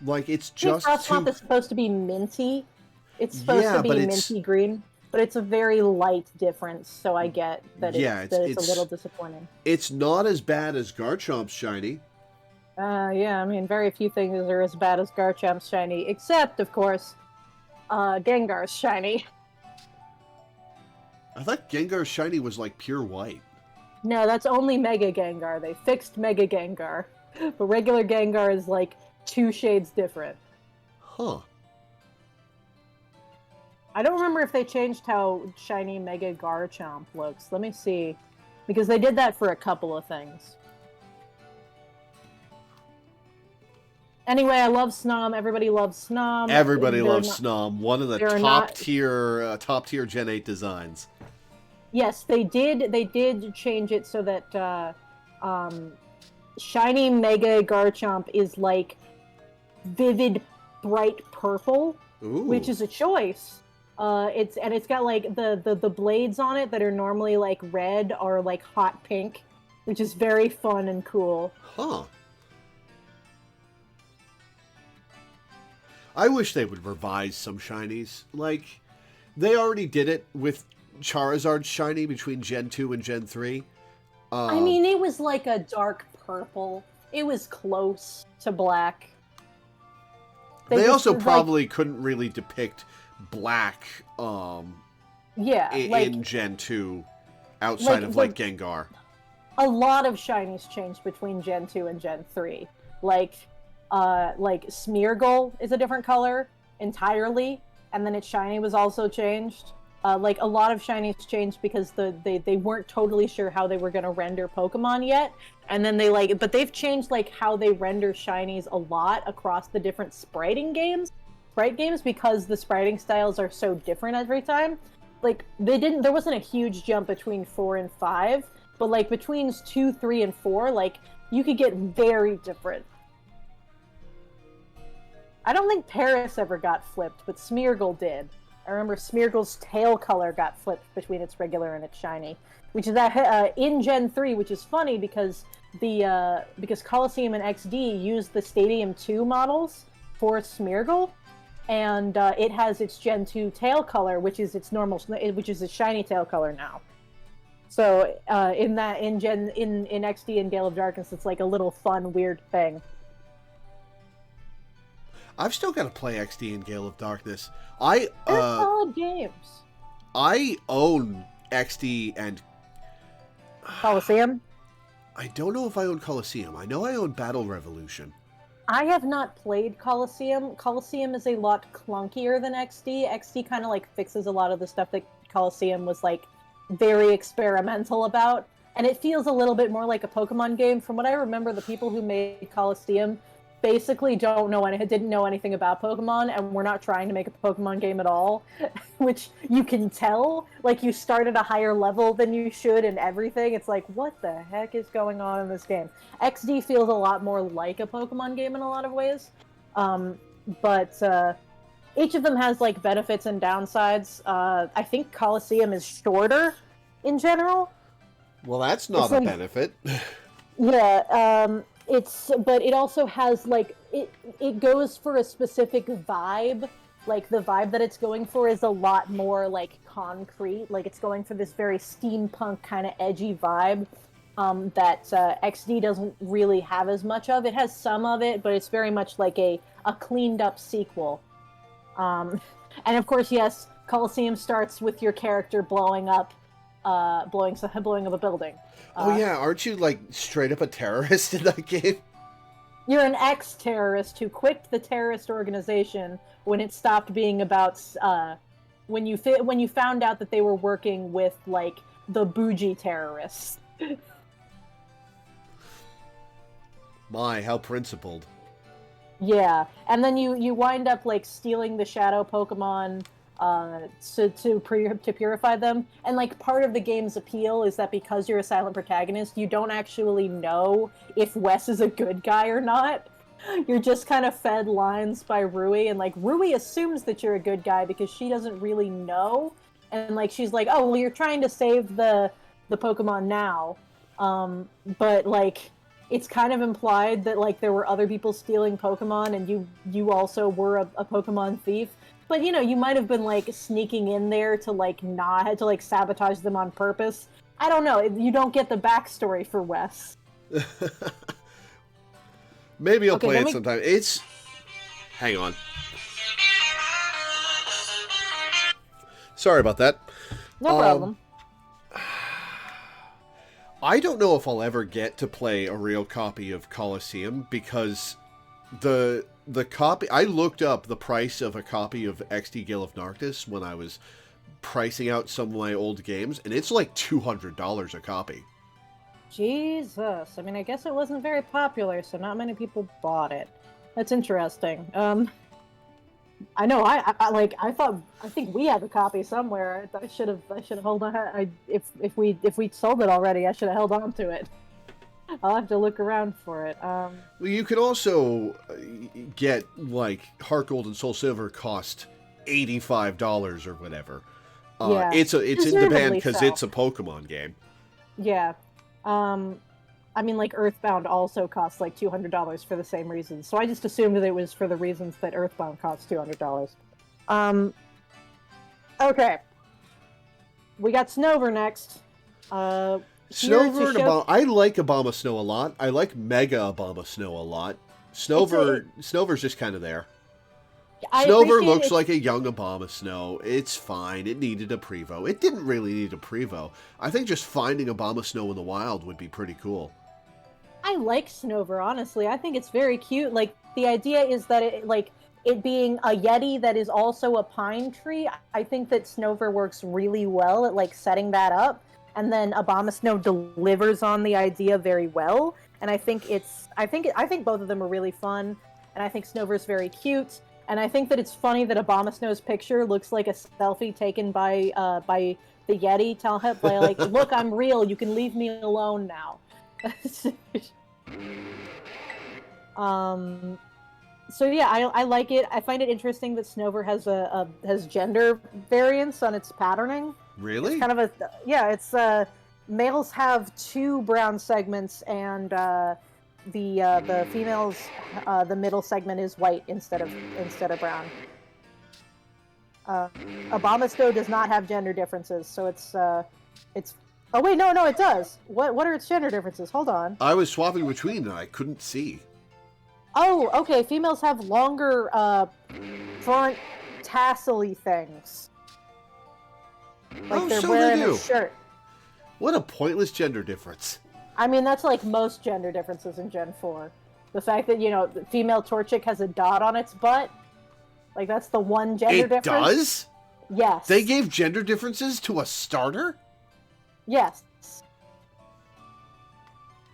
Like, it's just Frostmoth is supposed to be minty. It's supposed to be minty green, but it's a very light difference, so I get that it's a little disappointing. It's not as bad as Garchomp's shiny. Yeah, I mean, very few things are as bad as Garchomp's shiny, except, of course, Gengar's shiny. I thought Gengar's shiny was, like, pure white. No, that's only Mega Gengar. They fixed Mega Gengar. But regular Gengar is, like, 2 shades different. Huh. I don't remember if they changed how shiny Mega Garchomp looks. Let me see. Because they did that for a couple of things. Anyway, I love Snom. Everybody loves Snom. Everybody loves Snom. One of the top tier Gen 8 designs. Yes, they did change it so that shiny Mega Garchomp is like vivid bright purple. Ooh. Which is a choice. It's got like the blades on it that are normally like red are like hot pink, which is very fun and cool. Huh. I wish they would revise some shinies. Like, they already did it with Charizard's shiny between Gen 2 and Gen 3. I mean, it was like a dark purple. It was close to black. They also probably couldn't really depict black in Gen 2 outside of like Gengar. A lot of shinies changed between Gen 2 and Gen 3. Like Smeargle is a different color entirely, and then its shiny was also changed. Like, a lot of shinies changed because they weren't totally sure how they were going to render Pokemon yet. And then but they've changed, like, how they render shinies a lot across the different sprite games, because the spriting styles are so different every time. Like, there wasn't a huge jump between 4 and 5, but, like, between 2, 3, and 4, like, you could get very different. I don't think Paris ever got flipped, but Smeargle did. I remember Smeargle's tail color got flipped between its regular and its shiny, which is in Gen 3, which is funny because because Coliseum and XD used the Stadium 2 models for Smeargle, and it has its Gen 2 tail color, which is its shiny tail color now. So in XD and Gale of Darkness, it's like a little fun, weird thing. I've still got to play XD and Gale of Darkness. They're solid games. I own XD and Coliseum? I don't know if I own Coliseum. I know I own Battle Revolution. I have not played Coliseum. Coliseum is a lot clunkier than XD. XD kind of like fixes a lot of the stuff that Coliseum was like very experimental about. And it feels a little bit more like a Pokemon game. From what I remember, the people who made Coliseum basically didn't know anything about Pokemon, and we're not trying to make a Pokemon game at all, which you can tell. Like, you start at a higher level than you should and everything. It's like, what the heck is going on in this game? XD feels a lot more like a Pokemon game in a lot of ways. But each of them has like benefits and downsides. I think Coliseum is shorter in general. Well, that's not It's a like benefit. yeah, but it also has like it goes for a specific vibe. Like the vibe that it's going for is a lot more like concrete. Like it's going for this very steampunk kind of edgy vibe that XD doesn't really have as much of. It has some of it, but it's very much like a cleaned up sequel. Um, and of course, yes, Coliseum starts with your character blowing up a building. Oh yeah, aren't you like straight up a terrorist in that game? You're an ex-terrorist who quit the terrorist organization when it stopped being about when you found out that they were working with like the bougie terrorists. My, how principled. Yeah, and then you wind up like stealing the shadow Pokemon to purify them. And like part of the game's appeal is that because you're a silent protagonist, you don't actually know if Wes is a good guy or not. You're just kind of fed lines by Rui, and like Rui assumes that you're a good guy because she doesn't really know. And like she's like, "Oh, well, you're trying to save the Pokemon now," but like it's kind of implied that like there were other people stealing Pokemon, and you also were a Pokemon thief. But you know, you might have been like sneaking in there to like not to like sabotage them on purpose. I don't know. You don't get the backstory for Wes. Maybe I'll Okay, play let it me- sometime. It's... Hang on. Sorry about that. No problem. I don't know if I'll ever get to play a real copy of Coliseum because the copy... I looked up the price of a copy of XD Gale of Noctis when I was pricing out some of my old games, and it's like $200 a copy. Jesus. I mean, I guess it wasn't very popular, so not many people bought it. That's interesting. I know. I think we have a copy somewhere. I should have held on. If we sold it already, I should have held on to it. I'll have to look around for it. Well, you can also get like Heart Gold and Soul Silver cost $85 or whatever. Yeah, it's in demand deservedly because so. it's a Pokemon game. Yeah. I mean, like, Earthbound also costs, like, $200 for the same reasons. So I just assumed that it was for the reasons that Earthbound costs $200. Okay. We got Snover next. Snover and I like Abomasnow a lot. I like Mega Abomasnow a lot. Snover's just kind of there. Snover looks like a young Abomasnow. It's fine. It needed a Prevo. It didn't really need a Prevo. I think just finding Abomasnow in the wild would be pretty cool. I like Snover, honestly. I think it's very cute. Like, the idea is that it being a Yeti that is also a pine tree, I think that Snover works really well at, like, setting that up. And then Abomasnow delivers on the idea very well. And I think both of them are really fun. And I think Snover's very cute. And I think that it's funny that Abomasnow's picture looks like a selfie taken by the Yeti. Tell him, like, look, I'm real. You can leave me alone now. So yeah, I like it. I find it interesting that Snover has gender variance on its patterning. Really? It's kind of it's males have 2 brown segments, and the females the middle segment is white instead of brown. Abomasnow does not have gender differences, so it's oh wait, no, it does. What are its gender differences? Hold on. I was swapping between and I couldn't see. Oh, okay. Females have longer front tassel-y things. Like they're wearing a shirt. What a pointless gender difference. I mean, that's like most gender differences in Gen 4. The fact that, the female Torchic has a dot on its butt, like that's the one gender difference. It does? Yes. They gave gender differences to a starter? Yes.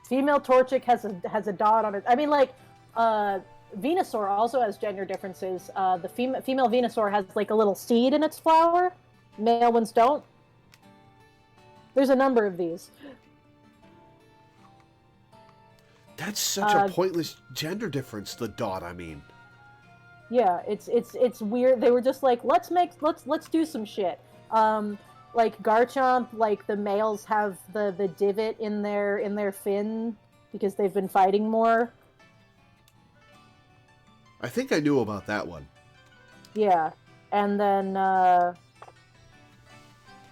Female Torchic has a dot on it. I mean, like, Venusaur also has gender differences. The female Venusaur has like a little seed in its flower. Male ones don't. There's a number of these. That's such a pointless gender difference, the dot, I mean. Yeah, it's weird. They were just like, let's do some shit. Like Garchomp, like the males have the divot in their fin because they've been fighting more. I think I knew about that one. Yeah, and then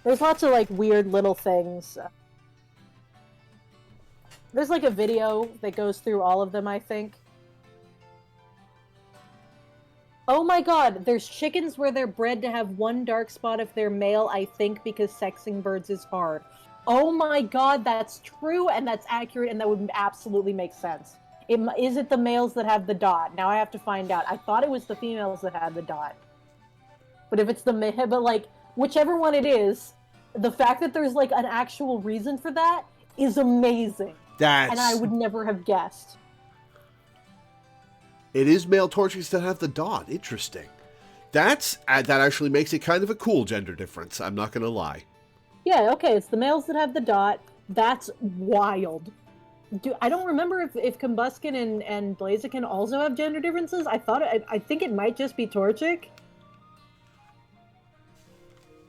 there's lots of like weird little things. There's like a video that goes through all of them, I think. Oh my god, there's chickens where they're bred to have one dark spot if they're male, I think, because sexing birds is hard. Oh my god, that's true, and that's accurate, and that would absolutely make sense. Is it the males that have the dot? Now I have to find out. I thought it was the females that had the dot. But if it's but like, whichever one it is, the fact that there's like an actual reason for that is amazing. And I would never have guessed. It is male Torchies that have the dot. Interesting. That actually makes it kind of a cool gender difference. I'm not going to lie. Yeah, okay, it's the males that have the dot. That's wild. I don't remember if Combuskin and Blaziken also have gender differences. I think it might just be Torchic.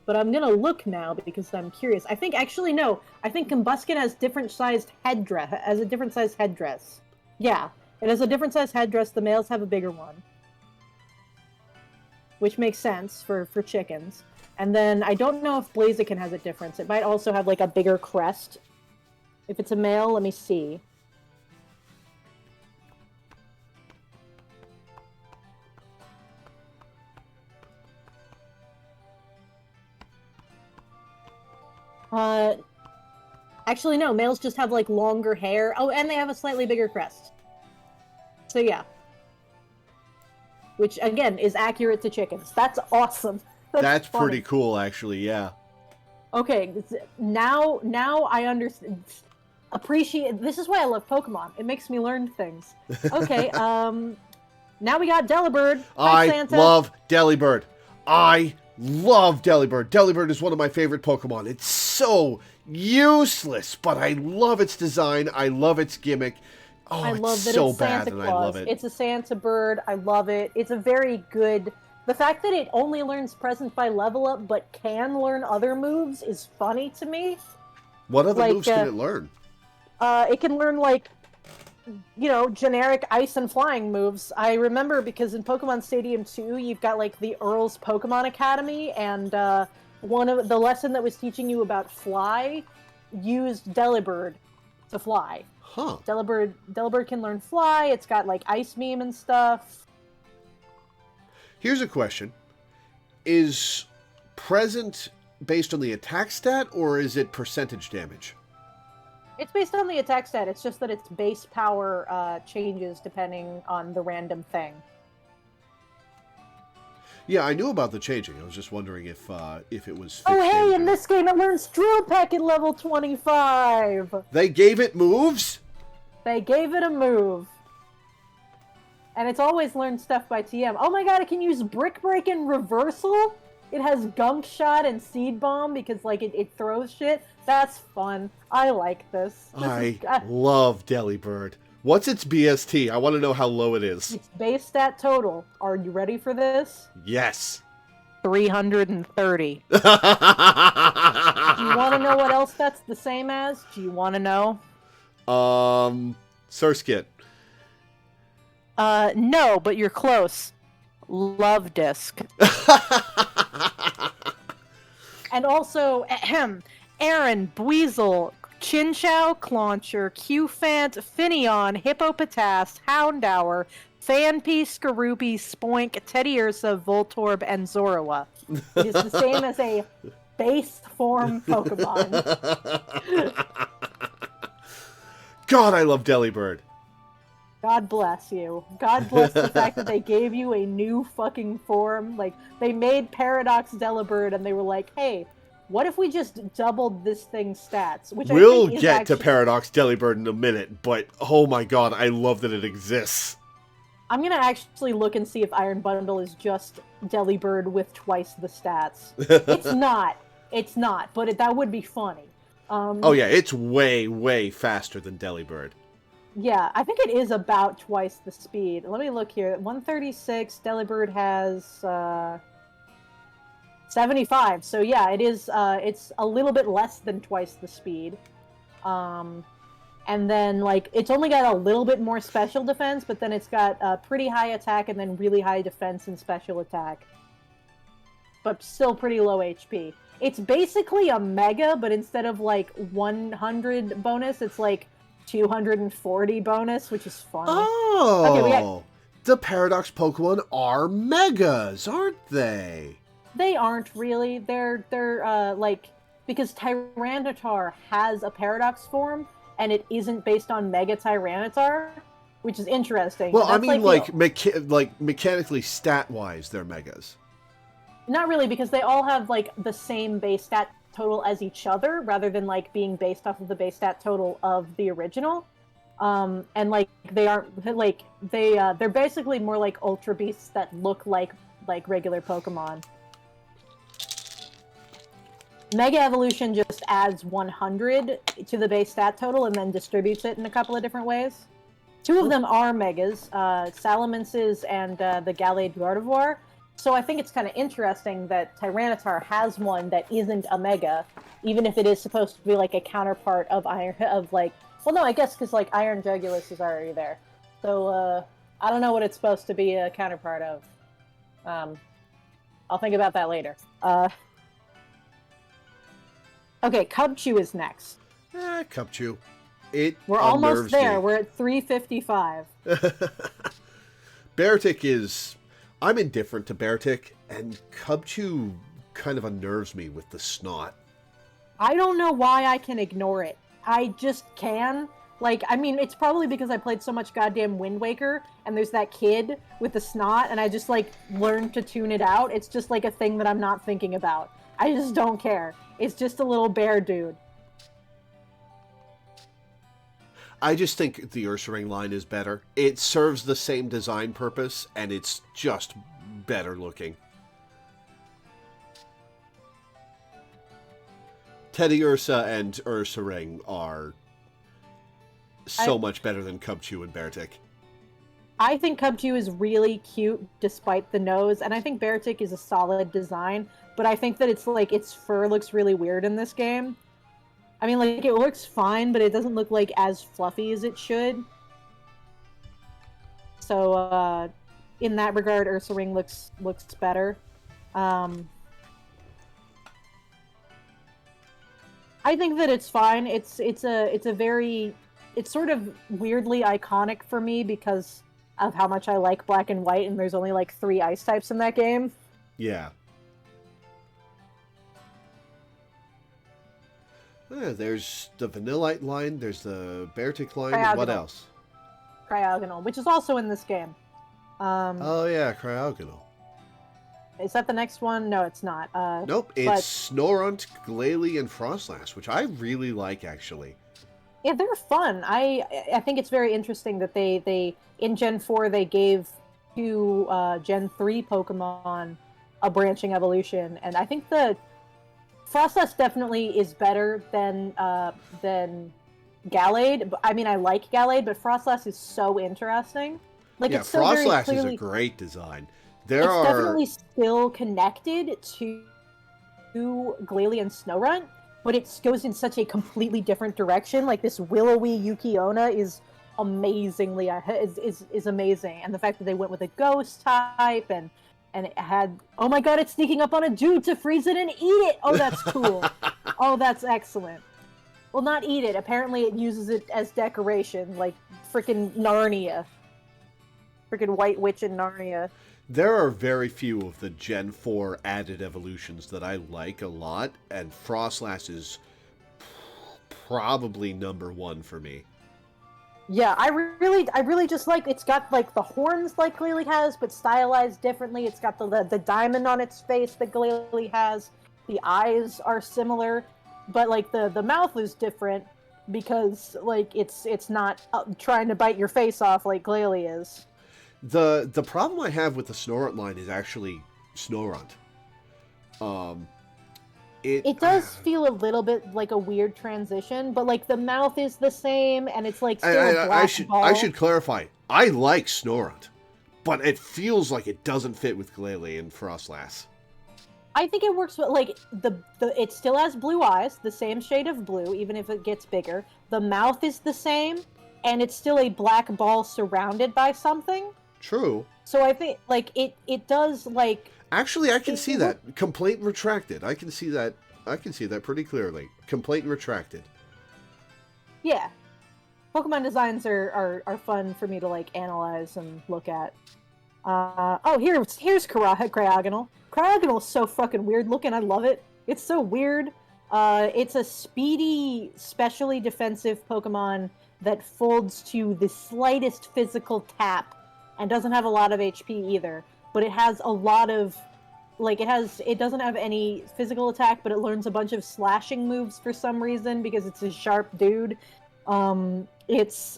But I'm gonna look now because I'm curious. I think Combuskin has different sized headdress. Has a different sized headdress. Yeah, it has a different sized headdress. The males have a bigger one, which makes sense for chickens. And then I don't know if Blaziken has a difference. It might also have like a bigger crest. If it's a male, let me see. Actually, no. Males just have, like, longer hair. Oh, and they have a slightly bigger crest. So, yeah. Which, again, is accurate to chickens. That's awesome. That's pretty cool, actually, yeah. Okay, now I understand. This is why I love Pokemon. It makes me learn things. Okay, now we got Delibird. Hi, Santa. Love Delibird. I love Delibird. Delibird is one of my favorite Pokemon. It's so useless, but I love its design. I love its gimmick. Oh, I love that so it's bad, Santa Claus. I love it. It's a Santa bird. I love it. It's a very good... The fact that it only learns Present by level up, but can learn other moves is funny to me. What other moves can it learn? It can learn, like, you know, generic ice and flying moves. I remember because in Pokemon Stadium 2, you've got, like, the Earl's Pokemon Academy, and one of the lesson that was teaching you about fly used Delibird to fly. Huh. Delibird can learn fly. It's got, like, Ice Beam and stuff. Here's a question. Is Present based on the attack stat, or is it percentage damage? It's based on the attack stat. It's just that its base power changes depending on the random thing. Yeah, I knew about the changing. I was just wondering if it was... Oh, hey, in this game it learns Drill Peck at level 25! They gave it moves? They gave it a move. And it's always learned stuff by TM. Oh my god, it can use Brick Break and Reversal? It has Gunk Shot and Seed Bomb because, like, it throws shit. That's fun. I like this. I love Delibird. What's its BST? I want to know how low it is. Its base stat total. Are you ready for this? Yes. 330. Do you want to know what else that's the same as? Do you want to know? Surskit. No, but you're close. Love Disc. And also, Aaron, Buizel, Chinchou, Clauncher, Qfant, Finneon, Hippopotas, Houndour, Fanpy, Skorupi, Spoink, Teddiursa, Voltorb, and Zorua. It is the same as a base form Pokemon. God, I love Delibird. God bless you. God bless the fact that they gave you a new fucking form. Like, they made Paradox Delibird and they were like, hey, what if we just doubled this thing's stats? Which we'll get to Paradox Delibird in a minute, but oh my god, I love that it exists. I'm gonna actually look and see if Iron Bundle is just Delibird with twice the stats. It's not. It's not, but that would be funny. Oh yeah, it's way, way faster than Delibird. Yeah, I think it is about twice the speed. Let me look here. 136. Delibird has 75. So yeah, it is. It's a little bit less than twice the speed. And then like it's only got a little bit more special defense, but then it's got pretty high attack and then really high defense and special attack. But still pretty low HP. It's basically a mega, but instead of like 100 bonus, it's like 240 bonus, which is fun. Oh, okay, the Paradox Pokemon are megas, aren't they? They aren't really. They're like, because Tyranitar has a Paradox form, and it isn't based on Mega Tyranitar, which is interesting. Well, I mean, like mechanically, stat-wise, they're megas. Not really, because they all have like the same base stat total as each other, rather than like being based off of the base stat total of the original. And like they aren't like they're basically more like Ultra Beasts that look like regular Pokemon. Mega Evolution just adds 100 to the base stat total and then distributes it in a couple of different ways. Two of them are Megas, Salamance's and the Gallade Gardevoir. So I think it's kind of interesting that Tyranitar has one that isn't a Mega, even if it is supposed to be like a counterpart of well, no, I guess because like Iron Jugulus is already there. So I don't know what it's supposed to be a counterpart of. I'll think about that later. Okay, Cubchoo is next. Cubchoo. We're almost there. We're at 355. Beartic is... I'm indifferent to Beartic, and Cubchoo kind of unnerves me with the snot. I don't know why I can ignore it. I just can. Like, I mean, it's probably because I played so much goddamn Wind Waker, and there's that kid with the snot, and I just, like, learned to tune it out. It's just, like, a thing that I'm not thinking about. I just don't care. It's just a little bear dude. I just think the Ursaring line is better. It serves the same design purpose, and it's just better looking. Teddiursa and Ursaring are so much better than Cubchoo and Beartic. I think Cubchoo is really cute despite the nose, and I think Beartic is a solid design, but I think that it's like its fur looks really weird in this game. I mean, like, it looks fine, but it doesn't look like as fluffy as it should. So, in that regard, Ursaring looks better. I think that it's fine. It's sort of weirdly iconic for me because of how much I like Black and White, and there's only like 3 ice types in that game. Yeah. There's the Vanillite line, there's the Beartic line, and what else? Cryogonal, which is also in this game. Oh yeah, Cryogonal. Is that the next one? No, it's not. Nope, it's Snorunt, Glalie, and Frostlass, which I really like, actually. Yeah, they're fun. I think it's very interesting that they in Gen 4 they gave to Gen 3 Pokemon a branching evolution, and I think the Frostlass definitely is better than Gallade. I mean, I like Gallade, but Frostlass is so interesting. Like, yeah, it's so Frostlass very clearly, is a great design. It's definitely still connected to Glalie and Snorunt, but it goes in such a completely different direction. Like, this willowy Yukiona is amazingly is amazing, and the fact that they went with a ghost type and it had, oh my god, it's sneaking up on a dude to freeze it and eat it! Oh, that's cool. Oh, that's excellent. Well, not eat it. Apparently it uses it as decoration, like frickin' Narnia. Frickin' White Witch in Narnia. There are very few of the Gen 4 added evolutions that I like a lot, and Frostlass is probably number 1 for me. Yeah, I really just like, it's got like the horns like Glalie has, but stylized differently. It's got the diamond on its face that Glalie has. The eyes are similar, but like the mouth is different because like it's not trying to bite your face off like Glalie is. The problem I have with the Snorunt line is actually Snorunt. It does feel a little bit like a weird transition, but like the mouth is the same, and it's like still a black ball. I should clarify. I like Snorunt, but it feels like it doesn't fit with Glalie and Frostlass. I think it works with, like, it still has blue eyes, the same shade of blue, even if it gets bigger. The mouth is the same, and it's still a black ball surrounded by something. True. So I think, like, it does, like... Actually, I can see that. Complaint retracted. I can see that. I can see that pretty clearly. Complaint retracted. Yeah. Pokemon designs are fun for me to, like, analyze and look at. Oh, here's Cryogonal. Cryogonal is so fucking weird looking. I love it. It's so weird. It's a speedy, specially defensive Pokemon that folds to the slightest physical tap and doesn't have a lot of HP either. But it has a lot of, like, it doesn't have any physical attack, but it learns a bunch of slashing moves for some reason because it's a sharp dude. It's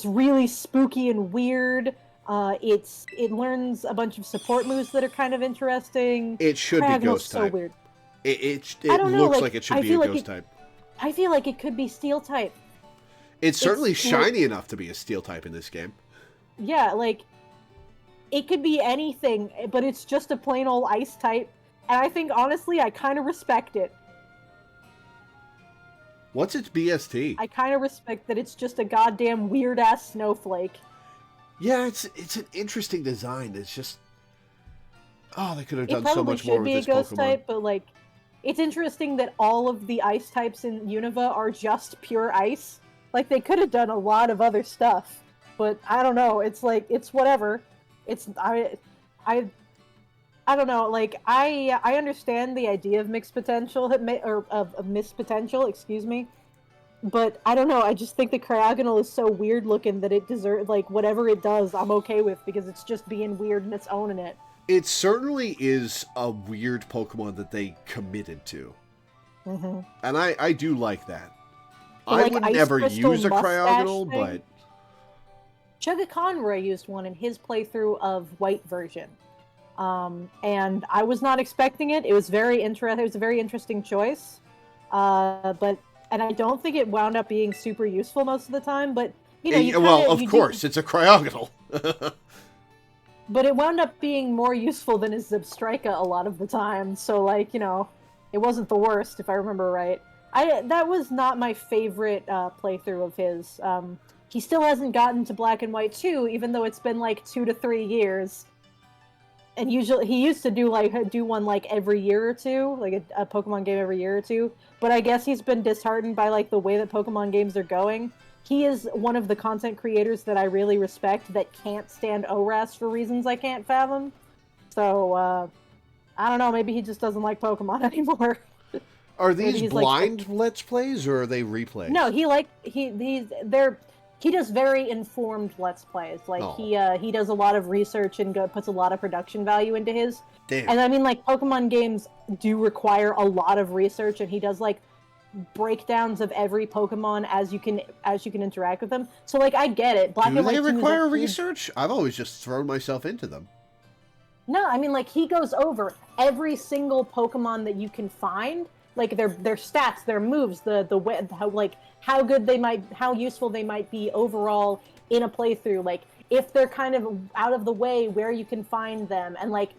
really spooky and weird. It learns a bunch of support moves that are kind of interesting. It should be ghost type. So weird. It looks like it should be a ghost type. I feel like it could be steel type. It's certainly shiny enough to be a steel type in this game. Yeah, like, it could be anything, but it's just a plain old ice type. And I think, honestly, I kind of respect it. What's its BST? I kind of respect that it's just a goddamn weird-ass snowflake. Yeah, it's an interesting design. It's just... Oh, they could have done so much more with this Pokemon. It probably should be a ghost type, but, like, it's interesting that all of the ice types in Unova are just pure ice. Like, they could have done a lot of other stuff. But, I don't know, it's like, it's whatever. I don't know, like, I understand the idea of mixed potential, or of missed potential, excuse me. But, I don't know, I just think the Cryogonal is so weird looking that it deserves, like, whatever it does, I'm okay with, because it's just being weird and it's owning it. It certainly is a weird Pokemon that they committed to. Mm-hmm. And I do like that. I would never use a Cryogonal, but... Chugaconroy used one in his playthrough of White version. And I was not expecting it. It was very interesting. It was a very interesting choice. And I don't think it wound up being super useful most of the time, but, you know... of course, it's a Cryogonal. But it wound up being more useful than his Zebstrika a lot of the time, so, like, you know, it wasn't the worst, if I remember right. That was not my favorite playthrough of his. He still hasn't gotten to Black and White 2, even though it's been, like, 2 to 3 years. And usually, he used to do one, like, every year or two, like a Pokemon game every year or two. But I guess he's been disheartened by, like, the way that Pokemon games are going. He is one of the content creators that I really respect that can't stand ORAS for reasons I can't fathom. So, I don't know, maybe he just doesn't like Pokemon anymore. Are these blind Let's Plays, or are they replays? No, he does very informed Let's Plays. Like, he does a lot of research and puts a lot of production value into his. Damn. And I mean, like, Pokemon games do require a lot of research, and he does, like, breakdowns of every Pokemon as you can interact with them. So, like, I get it. Do they require research? I've always just thrown myself into them. No, I mean, like, he goes over every single Pokemon that you can find, like their stats, their moves, how good they might, how useful they might be overall in a playthrough. Like, if they're kind of out of the way, where you can find them, and like.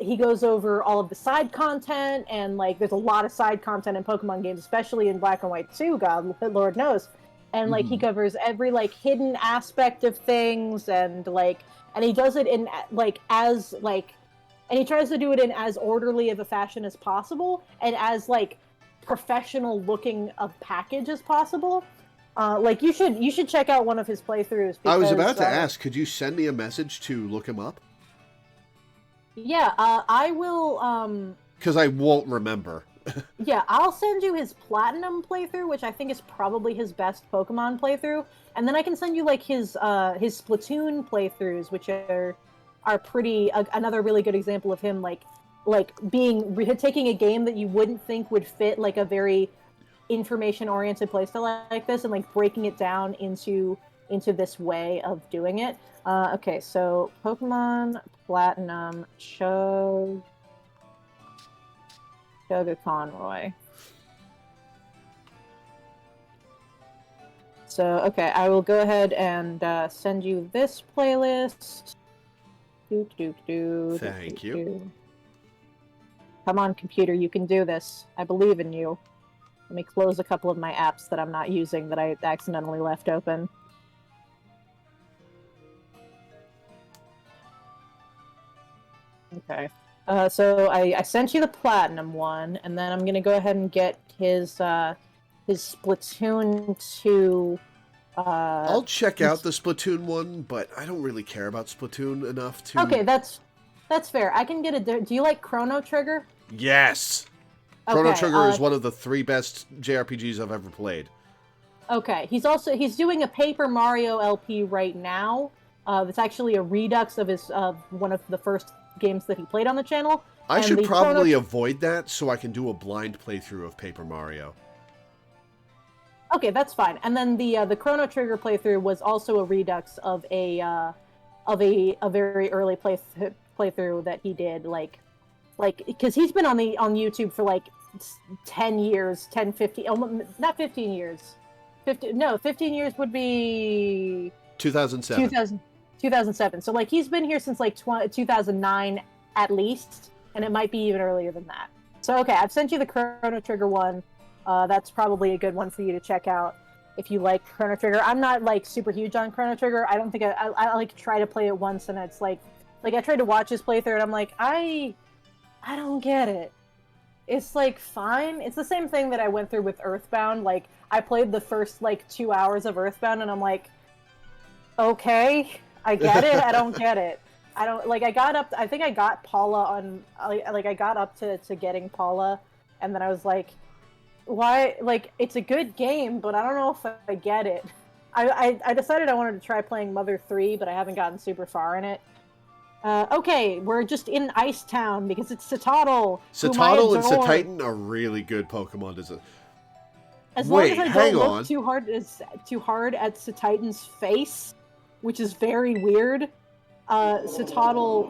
He goes over all of the side content, and, like, there's a lot of side content in Pokemon games, especially in Black and White 2, God, Lord knows. And, like, he covers every, like, hidden aspect of things, and, like, and he does it in, like, as, like, and he tries to do it in as orderly of a fashion as possible, and as, like, professional-looking a package as possible. Like, you should check out one of his playthroughs. Because, I was about to ask, could you send me a message to look him up? Yeah, I will, Because I won't remember. Yeah, I'll send you his Platinum playthrough, which I think is probably his best Pokemon playthrough. And then I can send you, like, his Splatoon playthroughs, which are pretty, another really good example of him, like taking a game that you wouldn't think would fit, like, a very information-oriented playstyle like this, and, like, breaking it down into this way of doing it. Okay, so Pokemon Platinum Shogun. Koga Conroy. So, okay, I will go ahead and send you this playlist. Thank you. Come on, computer, you can do this. I believe in you. Let me close a couple of my apps that I'm not using that I accidentally left open. Okay. So I sent you the Platinum one, and then I'm gonna go ahead and get his Splatoon 2... I'll check out the Splatoon one, but I don't really care about Splatoon enough to... Okay, that's fair. I can get a... Do you like Chrono Trigger? Yes! Chrono Trigger is one of the 3 best JRPGs I've ever played. Okay, he's doing a Paper Mario LP right now. That's actually a redux of one of the first games that he played on the channel. I should probably avoid that so I can do a blind playthrough of Paper Mario. Okay, that's fine. And then the Chrono Trigger playthrough was also a redux of a very early playthrough that he did, like because he's been on YouTube for like 10 years, 10, 15, not 15 years. 15 years would be 2007. 2007. So like he's been here since like 2009 at least, and it might be even earlier than that. So okay, I've sent you the Chrono Trigger one. That's probably a good one for you to check out if you like Chrono Trigger. I'm not like super huge on Chrono Trigger. I don't think I like try to play it once, and it's like I tried to watch his playthrough, and I'm like, I don't get it. It's like fine. It's the same thing that I went through with Earthbound. Like I played the first like 2 hours of Earthbound, and I'm like, okay, I get it. I don't get it. I don't like. I got up. I think I got Paula on. Like I got up to getting Paula, and then I was like, why? Like it's a good game, but I don't know if I get it. I decided I wanted to try playing Mother 3, but I haven't gotten super far in it. Okay, we're just in Ice Town because it's Citadel. Citadel and Cititan are really good Pokemon design. As long as I don't look too hard at Cititan's face, which is very weird. Cititan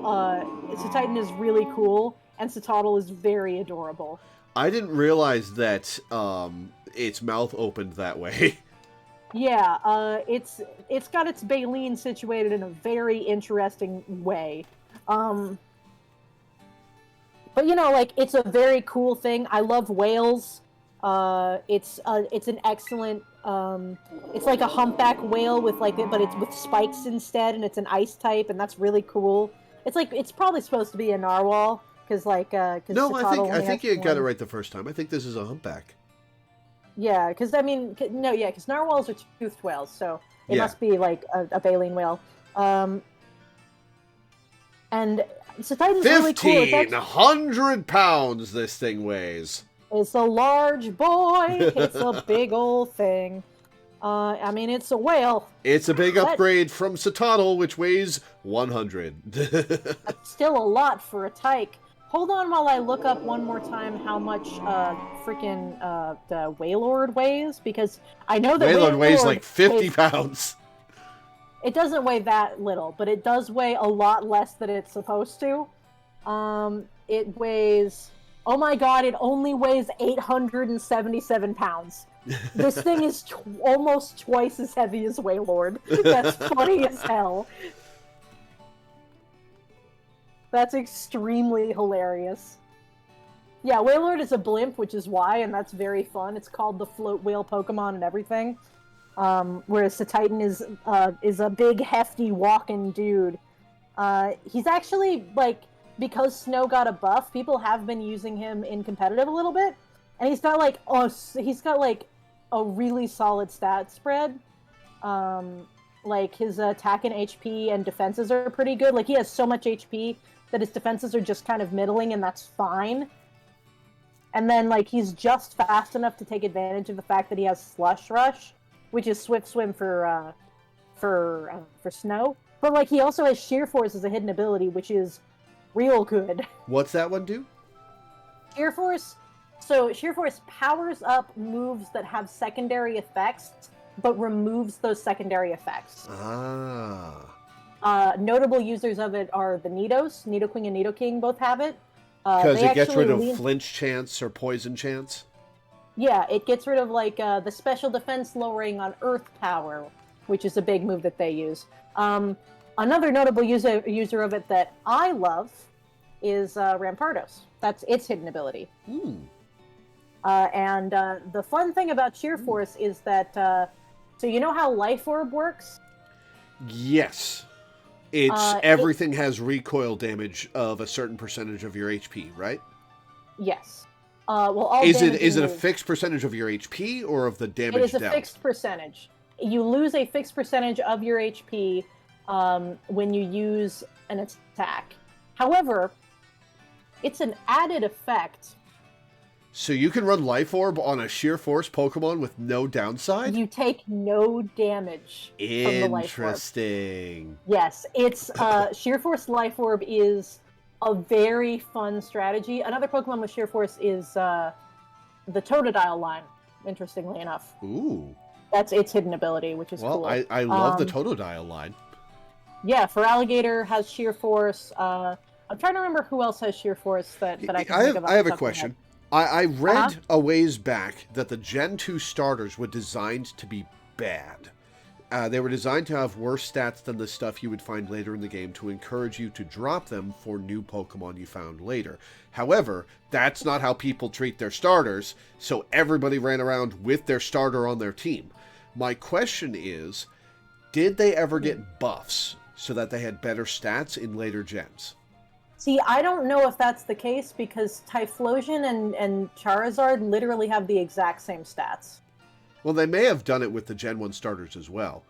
is really cool, and Citadel is very adorable. I didn't realize that its mouth opened that way. Yeah, it's got its baleen situated in a very interesting way. But you know, like it's a very cool thing. I love whales. It's an excellent. It's like a humpback whale with but it's with spikes instead, and it's an ice type, and that's really cool. It's probably supposed to be a narwhal because no, I think you got it right the first time. I think this is a humpback. Yeah, because because narwhals are toothed whales, so it must be like a baleen whale. And Cititan's really cool. 1,500 pounds this thing weighs. It's a large boy. It's a big old thing. I mean, it's a whale. It's a big upgrade from Citadel, which weighs 100. That's still a lot for a tyke. Hold on while I look up one more time how much the Wailord weighs, because I know that Wailord weighs like 50 pounds. It doesn't weigh that little, but it does weigh a lot less than it's supposed to. It weighs... Oh my god, it only weighs 877 pounds. This thing is almost twice as heavy as Wailord. That's funny as hell. That's extremely hilarious. Yeah, Wailord is a blimp, which is why, and that's very fun. It's called the float whale Pokemon and everything. Whereas Cititan is a big, hefty, walking dude. He's actually, because Snow got a buff, people have been using him in competitive a little bit, and he's got a really solid stat spread. His attack and HP and defenses are pretty good. Like, he has so much HP that his defenses are just kind of middling, and that's fine. And then, he's just fast enough to take advantage of the fact that he has Slush Rush, which is Swift Swim for Snow. But, he also has Sheer Force as a hidden ability, which is real good. What's that one do? Sheer Force. So, Sheer Force powers up moves that have secondary effects, but removes those secondary effects. Ah. Notable users of it are the Nidoqueen and Nidoking both have it. Because They it gets rid actually of flinch chance or poison chance? Yeah, it gets rid of like the special defense lowering on Earth power, which is a big move that they use. Another notable user of it that I love is Rampardos. That's its hidden ability. And the fun thing about Sheer Force is that, so you know how Life Orb works? Yes. Everything has recoil damage of a certain percentage of your HP, right? Yes. Well, all is damage it a fixed percentage of your HP or of the damage dealt? It is a fixed percentage. You lose a fixed percentage of your HP when you use an attack. However, it's an added effect. So you can run Life Orb on a Sheer Force Pokemon with no downside? You take no damage from the Life Orb. Interesting. Yes, it's Sheer Force Life Orb is a very fun strategy. Another Pokemon with Sheer Force is the Totodile line, interestingly enough. Ooh. That's its hidden ability, which is cool. Well, I love the Totodile line. Yeah, Feraligatr has Sheer Force. I'm trying to remember who else has Sheer Force that I can think of. I have a question. I read a ways back that the Gen 2 starters were designed to be bad. They were designed to have worse stats than the stuff you would find later in the game to encourage you to drop them for new Pokemon you found later. However, that's not how people treat their starters, so everybody ran around with their starter on their team. My question is, did they ever get buffs so that they had better stats in later gens? See, I don't know if that's the case because Typhlosion and Charizard literally have the exact same stats. Well, they may have done it with the Gen 1 starters as well.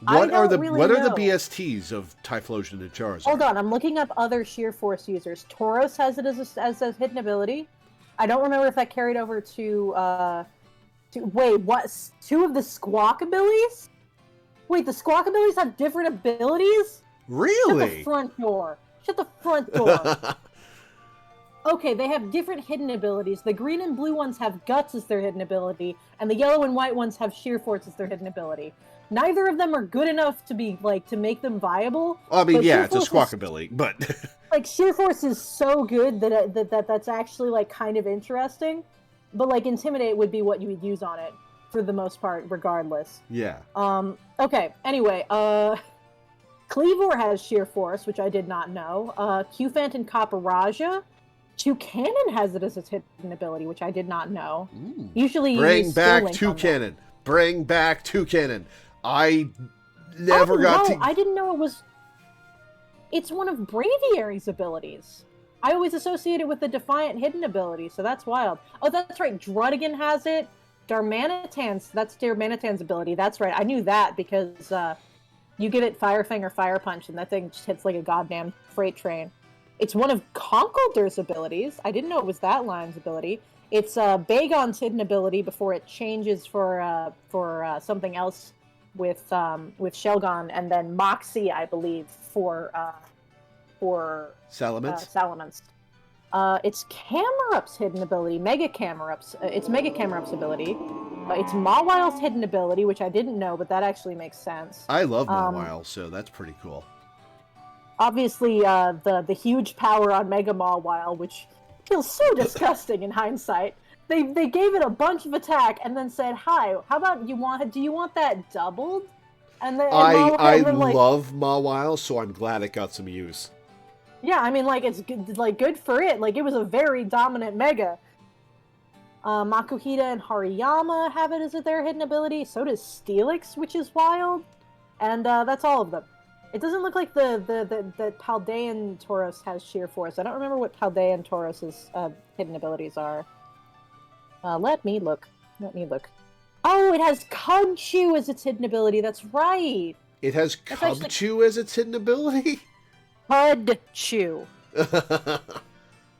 What are the BSTs of Typhlosion and Charizard? Hold on, I'm looking up other Sheer Force users. Tauros has it as a hidden ability. I don't remember if that carried over to wait, what? 2 of the Squawkabillies? Wait, the Squawkabillies have different abilities? Really? Shut the front door. Shut the front door. Okay, they have different hidden abilities. The green and blue ones have Guts as their hidden ability, and the yellow and white ones have Sheer Force as their hidden ability. Neither of them are good enough to be to make them viable. I mean, yeah, it's a Squawkabilly, but like Sheer Force is so good that's actually like kind of interesting. But like Intimidate would be what you would use on it for the most part, regardless. Yeah. Okay. Anyway, Cleavor has Sheer Force, which I did not know. Qfant and Copperajah. Toucannon has it as its hidden ability, which I did not know. Ooh. Usually, bring back Toucannon. Bring back Toucannon. I never got to. I didn't know it was. It's one of Braviary's abilities. I always associate it with the Defiant hidden ability, so that's wild. Oh, that's right. Druddigan has it. Darmanitan's. That's Darmanitan's ability. That's right. I knew that because you give it Fire Fang or Fire Punch, and that thing just hits like a goddamn freight train. It's one of Conkeldurr's abilities. I didn't know it was that line's ability. It's Bagon's hidden ability before it changes for something else with Shelgon, and then Moxie, I believe, for Salamence. Salamence. It's Camerup's hidden ability, Mega Camerup's. It's Mega Camerup's ability. It's Mawile's hidden ability, which I didn't know, but that actually makes sense. I love Mawile, so that's pretty cool. Obviously, the huge power on Mega Mawile, which feels so disgusting in hindsight. They gave it a bunch of attack and then said, "Hi, how about do you want that doubled?" And then I love Mawile, so I'm glad it got some use. Yeah, I mean, like, it's good, like, good for it. Like, it was a very dominant Mega. Makuhita and Hariyama have it as their hidden ability. So does Steelix, which is wild. And that's all of them. It doesn't look like the Paldean Tauros has Sheer Force. I don't remember what Paldean Tauros's hidden abilities are. Let me look. Oh, it has Cubchoo as its hidden ability. That's right. It has Cubchoo as its hidden ability? Cudchoo.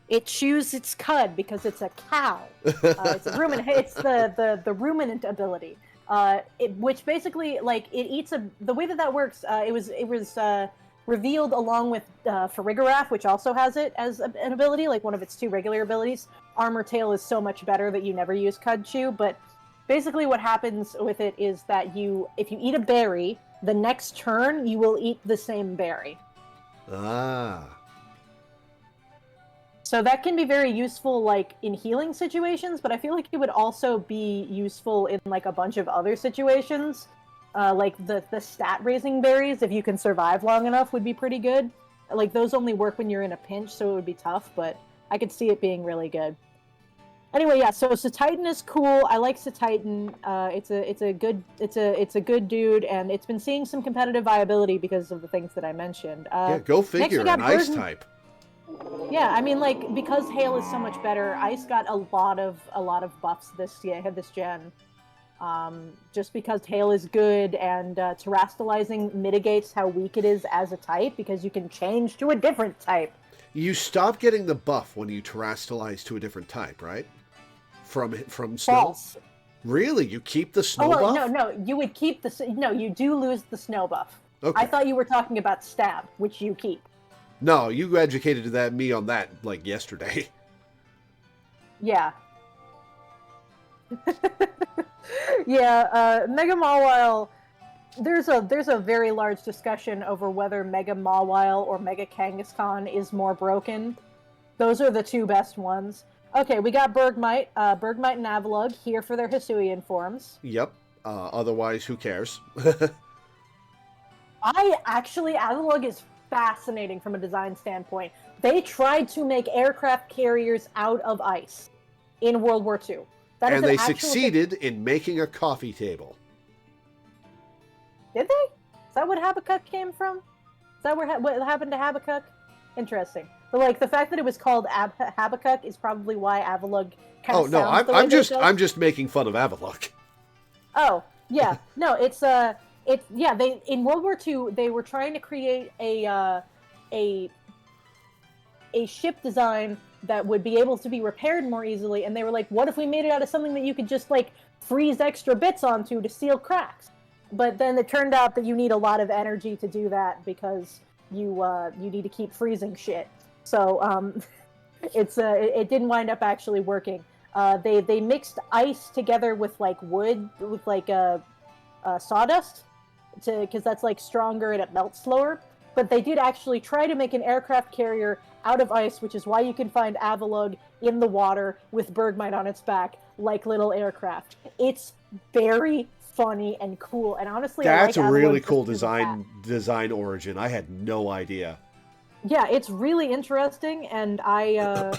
It chews its cud because it's a cow. It's a ruminant. It's the ruminant ability. Which basically, like, it eats the way that works. It was revealed along with Farigiraf, which also has it as an ability, like one of its 2 regular abilities. Armor Tail is so much better that you never use Cudchoo, but basically what happens with it is that if you eat a berry, the next turn you will eat the same berry. Ah. So that can be very useful, like, in healing situations, but I feel like it would also be useful in, like, a bunch of other situations. Like, the stat-raising berries, if you can survive long enough, would be pretty good. Like, those only work when you're in a pinch, so it would be tough, but I could see it being really good. Anyway, yeah, so Titan is cool. I like Titan. It's a good dude, and it's been seeing some competitive viability because of the things that I mentioned. Yeah, go figure, an ice type. Yeah, I mean, like, because Hail is so much better, Ice got a lot of buffs this gen. Just because Hail is good, and terastallizing mitigates how weak it is as a type, because you can change to a different type. You stop getting the buff when you terastallize to a different type, right? From snow? False. Really? You keep the snow buff? No, you would keep no, you do lose the snow buff. Okay. I thought you were talking about stab, which you keep. No, you educated me on that, like, yesterday. Yeah. Yeah, Mega Mawile, there's a very large discussion over whether Mega Mawile or Mega Kangaskhan is more broken. Those are the two best ones. Okay, we got Bergmite and Avalugg here for their Hisuian forms. Yep. Otherwise, who cares? Avalugg is fascinating from a design standpoint. They tried to make aircraft carriers out of ice in World War II. And they succeeded in making a coffee table. Did they? Is that what Habakkuk came from? Is that what happened to Habakkuk? Interesting. But, like, the fact that it was called Habakkuk is probably why Avalugg kind of sounds the way it does. I'm just making fun of Avalugg. Oh, yeah. No, they in World War II they were trying to create a ship design that would be able to be repaired more easily, and they were like, what if we made it out of something that you could just, like, freeze extra bits onto to seal cracks? But then it turned out that you need a lot of energy to do that, because you need to keep freezing shit. So it didn't wind up actually working. They mixed ice together with, like, wood, with, like, sawdust, because that's, like, stronger and it melts slower. But they did actually try to make an aircraft carrier out of ice, which is why you can find Avalugg in the water with Bergmite on its back, like little aircraft. It's very funny and cool, and honestly, that's I like a really Avalugg cool design origin. I had no idea. Yeah, it's really interesting, and I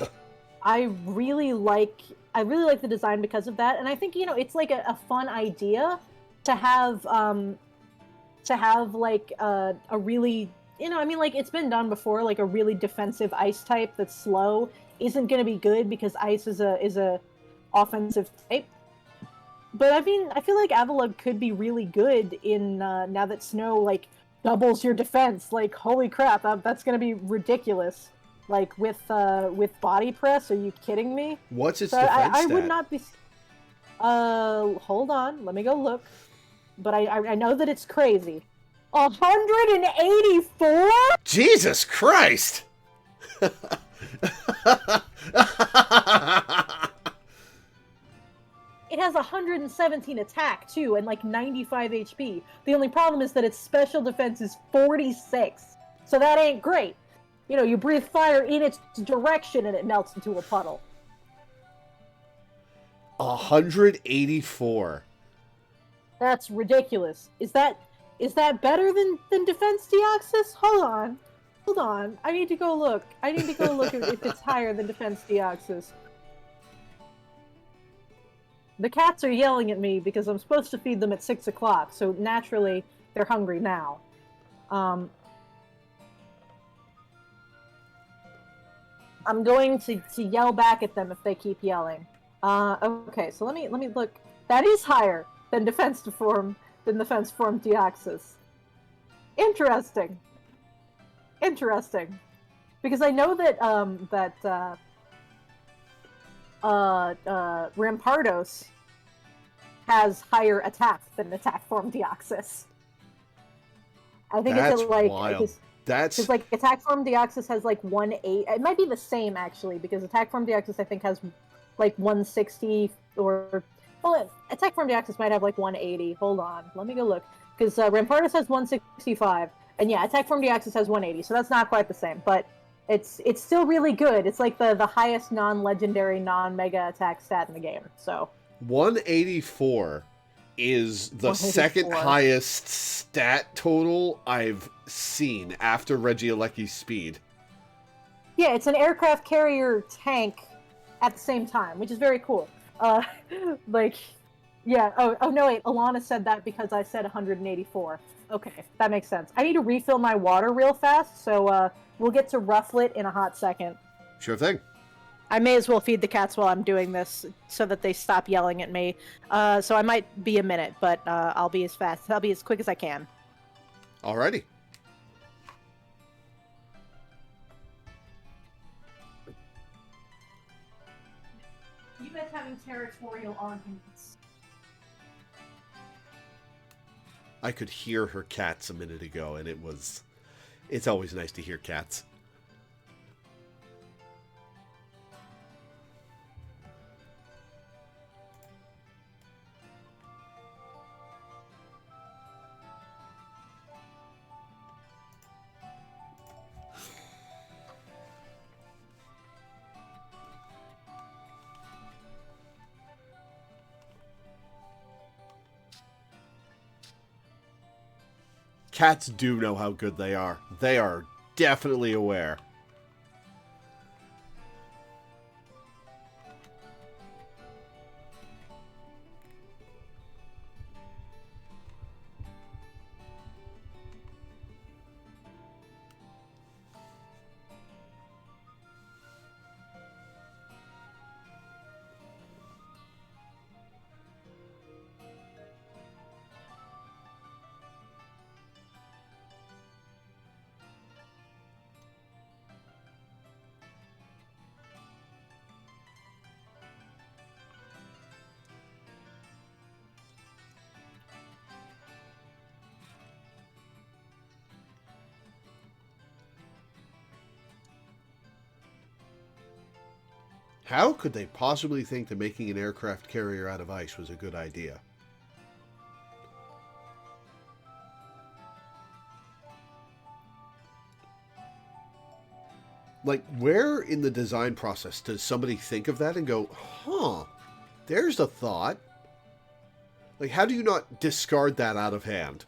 really like the design because of that. And I think, it's like a fun idea to have like a really, I mean, like, it's been done before, like a really defensive ice type that's slow isn't going to be good because ice is a offensive type. But I mean, I feel like Avalugg could be really good in now that snow, like, doubles your defense. Like, holy crap, that's going to be ridiculous. Like, with body press, are you kidding me? What's its defense I would not be. Hold on, let me go look. But I know that it's crazy. 184? Jesus Christ! It has 117 attack, too, and like 95 HP. The only problem is that its special defense is 46. So that ain't great. You breathe fire in its direction and it melts into a puddle. 184. That's ridiculous. Is that better than Defense Deoxys? Hold on. I need to go look. If it's higher than Defense Deoxys. The cats are yelling at me because I'm supposed to feed them at 6 o'clock, so naturally they're hungry now. I'm going to yell back at them if they keep yelling. Okay, so let me look. That is higher than Defense Form Deoxys. Interesting. Because I know that Rampardos has higher attack than Attack Form Deoxys. I think that's it's like wild. Because, like, Attack Form Deoxys has, like, 180. It might be the same, actually, because Attack Form Deoxys, I think, has, like, 160 or... Well, Attack Form Deoxys might have, like, 180. Hold on. Let me go look. Because Rampardos has 165. And, yeah, Attack Form Deoxys has 180, so that's not quite the same. But It's still really good. It's like the highest non-legendary, non-mega attack stat in the game. So 184 is the second 184. highest stat total I've seen after Reggialecki's speed. Yeah, it's an aircraft carrier tank at the same time, which is very cool. Like, yeah. Oh no, wait. Alana said that because I said 184. Okay, that makes sense. I need to refill my water real fast, so we'll get to Rufflet in a hot second. Sure thing. I may as well feed the cats while I'm doing this so that they stop yelling at me. So I might be a minute, but I'll be as quick as I can. Alrighty. You guys having territorial arguments. I could hear her cats a minute ago, and it's always nice to hear cats. Cats do know how good they are. They are definitely aware. How could they possibly think that making an aircraft carrier out of ice was a good idea? Like, where in the design process does somebody think of that and go, huh, there's a thought? Like, how do you not discard that out of hand?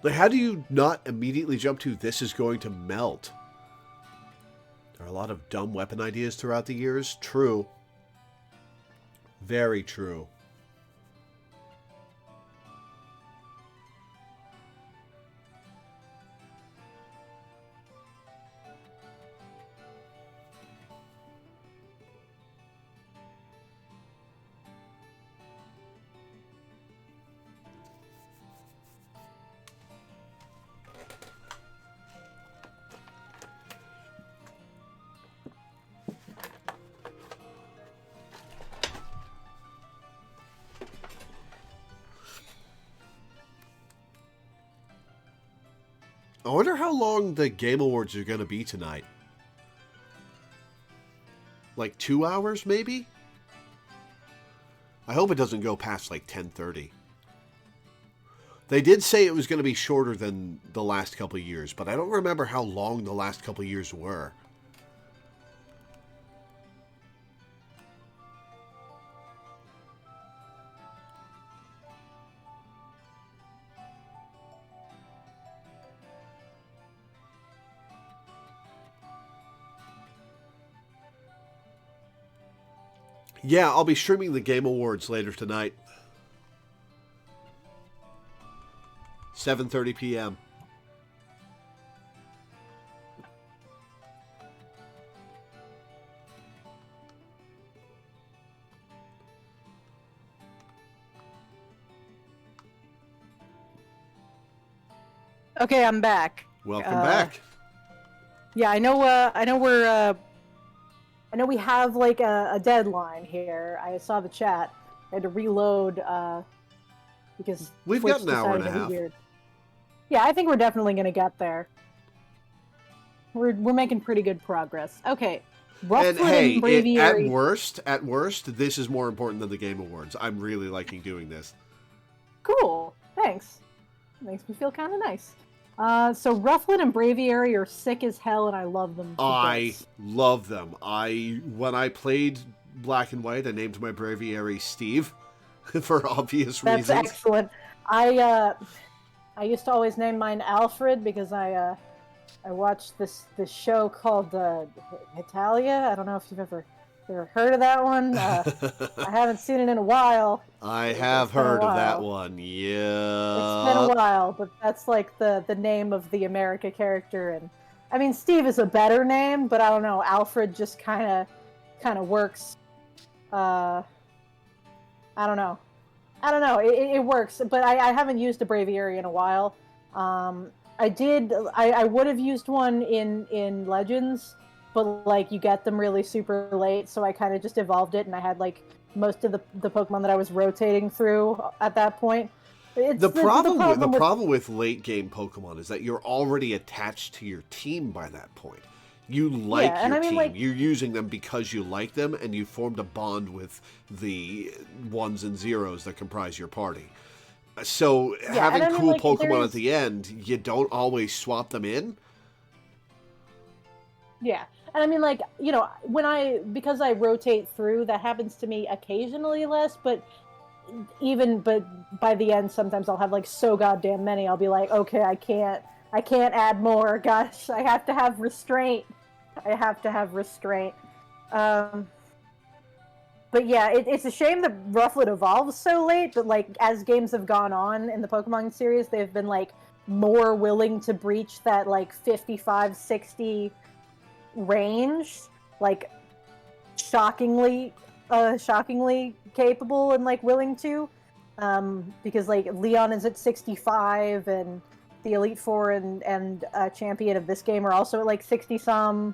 Like, how do you not immediately jump to this is going to melt? There are a lot of dumb weapon ideas throughout the years. True. Very true. I wonder how long the Game Awards are going to be tonight. Like 2 hours, maybe? I hope it doesn't go past like 10:30. They did say it was going to be shorter than the last couple of years, but I don't remember how long the last couple of years were. Yeah, I'll be streaming the Game Awards later tonight. 7:30 p.m. Okay, I'm back. Welcome back. Yeah, I know we have like a deadline here. I saw the chat. I had to reload because We've Twitch got an hour and a decided to be half. weird. Yeah, I think we're definitely gonna get there. We're making pretty good progress. Okay. And hey, Breviary. at worst, this is more important than the Game Awards. I'm really liking doing this. Cool. Thanks. Makes me feel kind of nice. So Rufflet and Braviary are sick as hell, and I love them. I love them. When I played Black and White, I named my Braviary Steve for obvious reasons. That's excellent. I used to always name mine Alfred because I watched this show called Italia. I don't know if you've ever heard of that one. I haven't seen it in a while. I have heard of that one. Yeah. It's been a while, but that's like the name of the America character, and I mean Steve is a better name, but I don't know. Alfred just kind of works. I don't know. It works, but I haven't used a Braviary in a while. I would have used one in Legends, but like you get them really super late, so I kind of just evolved it, and I had like most of the Pokemon that I was rotating through at that point. The problem with late game Pokemon is that you're already attached to your team by that point. You like your team. Like, you're using them because you like them, and you formed a bond with the ones and zeros that comprise your party. So having cool Pokemon at the end, you don't always swap them in. Yeah. And I mean, like, you know, because I rotate through, that happens to me occasionally less, but by the end, sometimes I'll have like so goddamn many, I'll be like, okay, I can't add more. Gosh, I have to have restraint. But yeah, it's a shame that Rufflet evolves so late, but like as games have gone on in the Pokemon series, they've been like more willing to breach that like 55, 60 range, like shockingly capable and like willing to, because like Leon is at 65, and the Elite Four and champion of this game are also at like 60 some,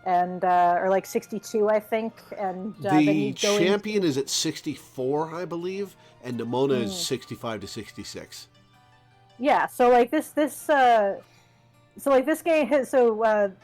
and or like 62, I think. And the champion is at 64, I believe, and Nimona is 65 to 66. Yeah, so like this game has,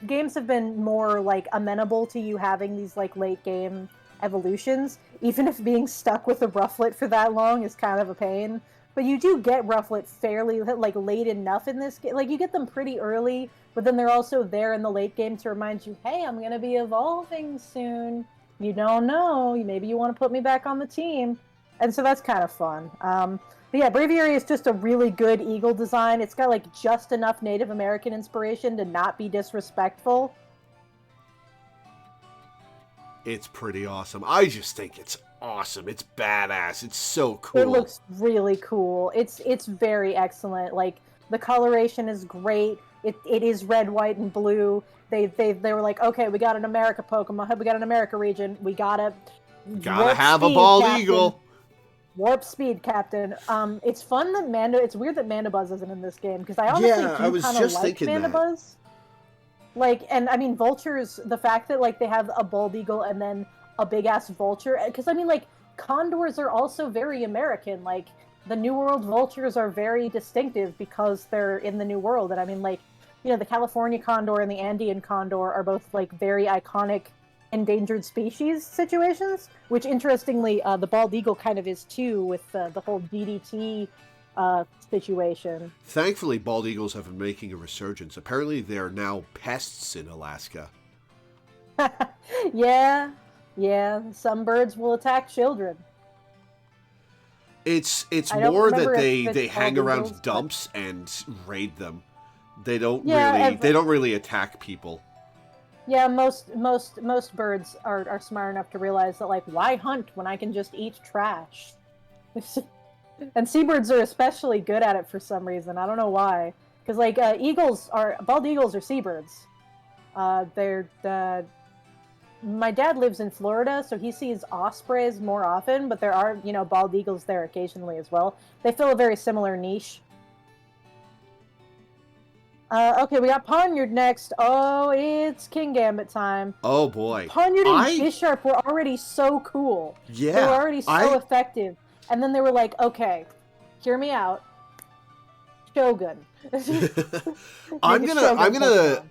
games have been more like amenable to you having these like late game evolutions, even if being stuck with a Rufflet for that long is kind of a pain. But you do get Rufflet fairly like late enough in this game. Like you get them pretty early, but then they're also there in the late game to remind you, hey, I'm gonna be evolving soon. You don't know. Maybe you want to put me back on the team. And so that's kind of fun. But yeah, Braviary is just a really good eagle design. It's got like just enough Native American inspiration to not be disrespectful. It's pretty awesome. I just think it's awesome. It's badass. It's so cool. It looks really cool. It's very excellent. Like the coloration is great. It is red, white, and blue. They were like, okay, we got an America Pokemon. We got an America region. We gotta have a bald eagle. Warp speed, Captain. It's fun that it's weird that Mandibuzz isn't in this game, because I honestly do kind of like Mandibuzz. Like, and I mean, vultures, the fact that like they have a bald eagle and then a big ass vulture, because I mean, like, condors are also very American. Like, the New World vultures are very distinctive because they're in the New World. And I mean, like, you know, the California condor and the Andean condor are both like very iconic endangered species situations, which interestingly the bald eagle kind of is too, with the whole DDT situation. Thankfully, bald eagles have been making a resurgence. Apparently they're now pests in Alaska. Yeah, some birds will attack children. It's more that they hang around dumps and raid them. They don't really attack people. Yeah, most birds are smart enough to realize that, like, why hunt when I can just eat trash? And seabirds are especially good at it for some reason. I don't know why. Because like bald eagles are seabirds. They're my dad lives in Florida, so he sees ospreys more often, but there are, bald eagles there occasionally as well. They fill a very similar niche. Okay, we got Poniard next. Oh, it's King Gambit time. Oh boy. Poniard and Bisharp were already so cool. Yeah. They were already so effective. And then they were like, okay, hear me out. Shogun. I'm gonna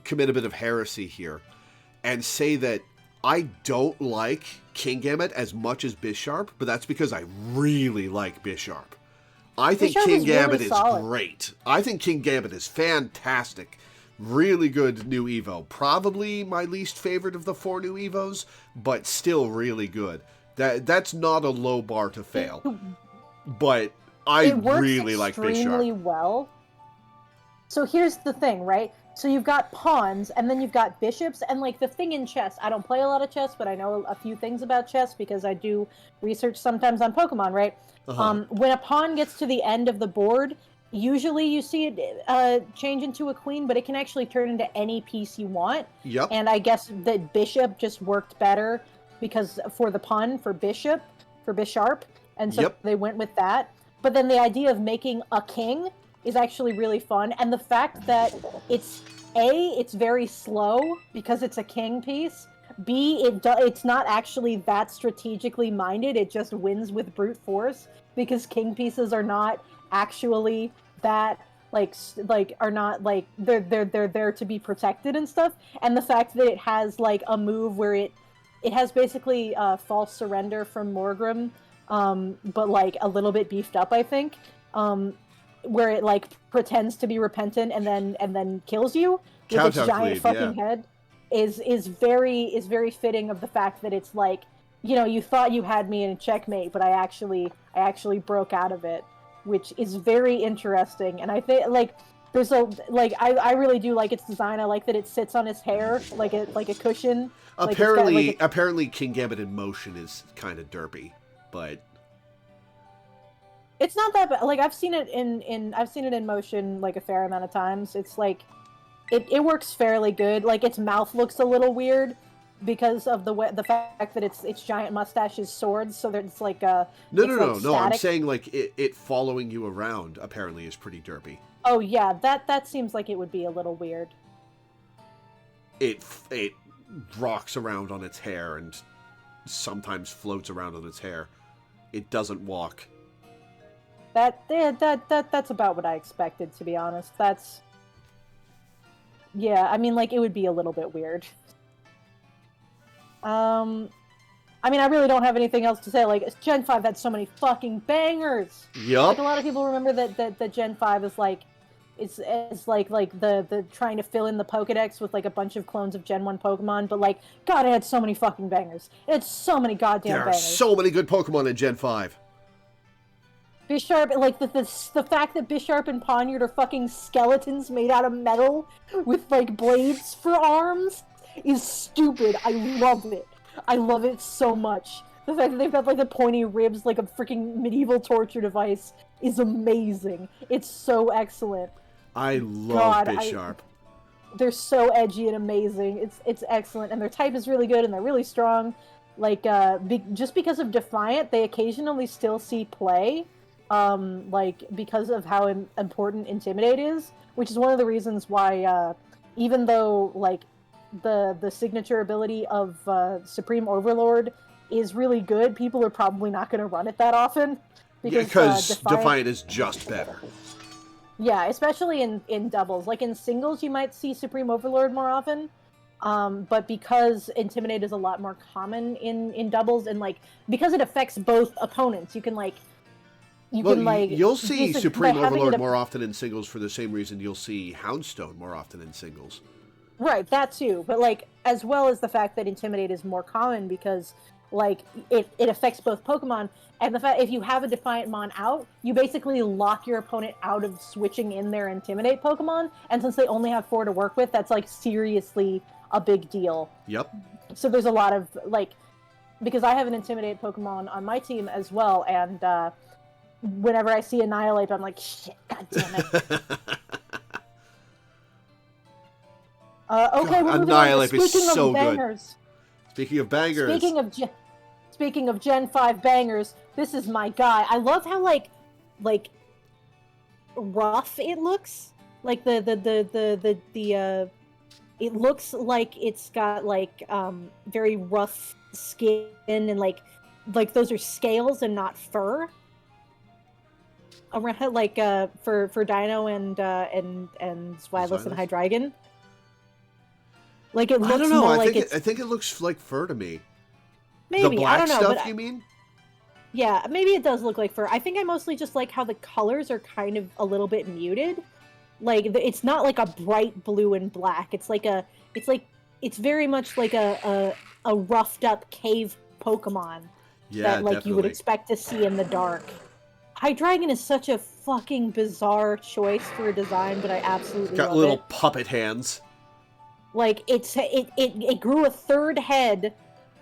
commit a bit of heresy here and say that I don't like King Gambit as much as Bisharp, but that's because I really like Bisharp. I think King Gambit is great. I think King Gambit is fantastic. Really good new Evo. Probably my least favorite of the 4 new Evos, but still really good. That's not a low bar to fail. But I really like Bisharp. Extremely well. So here's the thing, right? So you've got pawns, and then you've got bishops, and like the thing in chess, I don't play a lot of chess, but I know a few things about chess because I do research sometimes on Pokemon, right? When a pawn gets to the end of the board, usually you see it change into a queen, but it can actually turn into any piece you want. Yep. And I guess that bishop just worked better because for the pawn, for Bisharp, and so they went with that. But then the idea of making a king is actually really fun, and the fact that it's very slow because it's a king piece. B, it's not actually that strategically minded. It just wins with brute force because king pieces are not actually that are not like they're there to be protected and stuff. And the fact that it has like a move where it has basically false surrender from Morgrim, but like a little bit beefed up, I think. Where it like pretends to be repentant and then kills you with its giant fucking head is very fitting of the fact that it's like, you thought you had me in a checkmate, but I actually broke out of it, which is very interesting. And I think like there's I really do like its design. I like that it sits on his hair like a cushion. Apparently King Gambit in motion is kind of derpy, but it's not that bad. Like I've seen it in motion like a fair amount of times. It's like it works fairly good. Like its mouth looks a little weird because of the fact that its giant mustache is swords, so that it's like no. I'm saying like it following you around apparently is pretty derpy. Oh yeah, that seems like it would be a little weird. It rocks around on its hair and sometimes floats around on its hair. It doesn't walk. That's about what I expected, to be honest. Yeah, I mean, like, it would be a little bit weird. I mean, I really don't have anything else to say. Like, Gen 5 had so many fucking bangers! Yup. Like, a lot of people remember that Gen 5 is like, it's like the trying to fill in the Pokedex with, like, a bunch of clones of Gen 1 Pokemon, but, like, God, it had so many fucking bangers. It had so many goddamn bangers. There are so many good Pokemon in Gen 5. Bisharp, like, the fact that Bisharp and Poniard are fucking skeletons made out of metal with, like, blades for arms is stupid. I love it. I love it so much. The fact that they've got, like, the pointy ribs like a freaking medieval torture device is amazing. It's so excellent. I love Bisharp. They're so edgy and amazing. It's excellent, and their type is really good, and they're really strong. Like, just because of Defiant, they occasionally still see play. Like, because of how important Intimidate is, which is one of the reasons why, even though, like, the signature ability of Supreme Overlord is really good, people are probably not going to run it that often. Because Defiant is just better. Yeah, especially in doubles. Like, in singles, you might see Supreme Overlord more often, but because Intimidate is a lot more common in doubles, and, like, because it affects both opponents, you can, like, you'll see Supreme Overlord more often in singles for the same reason you'll see Houndstone more often in singles. Right, that too. But, like, as well as the fact that Intimidate is more common because like it affects both Pokemon. And the fact if you have a Defiant Mon out, you basically lock your opponent out of switching in their Intimidate Pokemon. And since they only have 4 to work with, that's like seriously a big deal. Yep. So there's a lot of like, because I have an Intimidate Pokemon on my team as well, and whenever I see Annihilate, I'm like, shit, god damn it. Okay, we're Annihilate is so bangers. Good. Speaking of bangers. Speaking of Gen 5 bangers, this is my guy. I love how like rough it looks. Like the it looks like it's got like very rough skin and like those are scales and not fur. Around like for Dino and Zweilous and Hydreigon. Like it looks I don't know. more I like think it looks like fur to me. Maybe, the black I don't know, stuff, but you mean? Yeah, maybe it does look like fur. I think I mostly just like how the colors are kind of a little bit muted. Like it's not like a bright blue and black. It's very much like a roughed up cave Pokemon that like you would expect to see in the dark. Hydreigon is such a fucking bizarre choice for a design, but I absolutely love it. Got little puppet hands. Like it grew a third head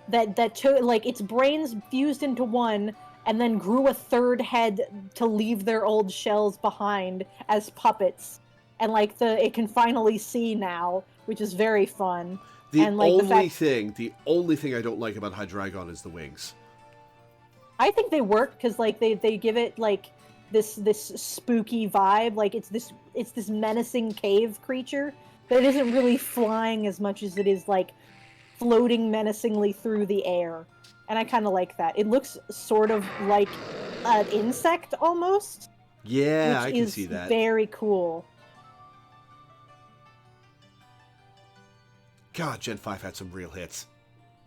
that took like its brains fused into one and then grew a third head to leave their old shells behind as puppets. And like it can finally see now, which is very fun. The only thing I don't like about Hydreigon is the wings. I think they work because like they give it like this spooky vibe. Like it's this menacing cave creature, but it isn't really flying as much as it is like floating menacingly through the air. And I kind of like that. It looks sort of like an insect almost. Yeah, I can see that. Very cool. God, Gen 5 had some real hits.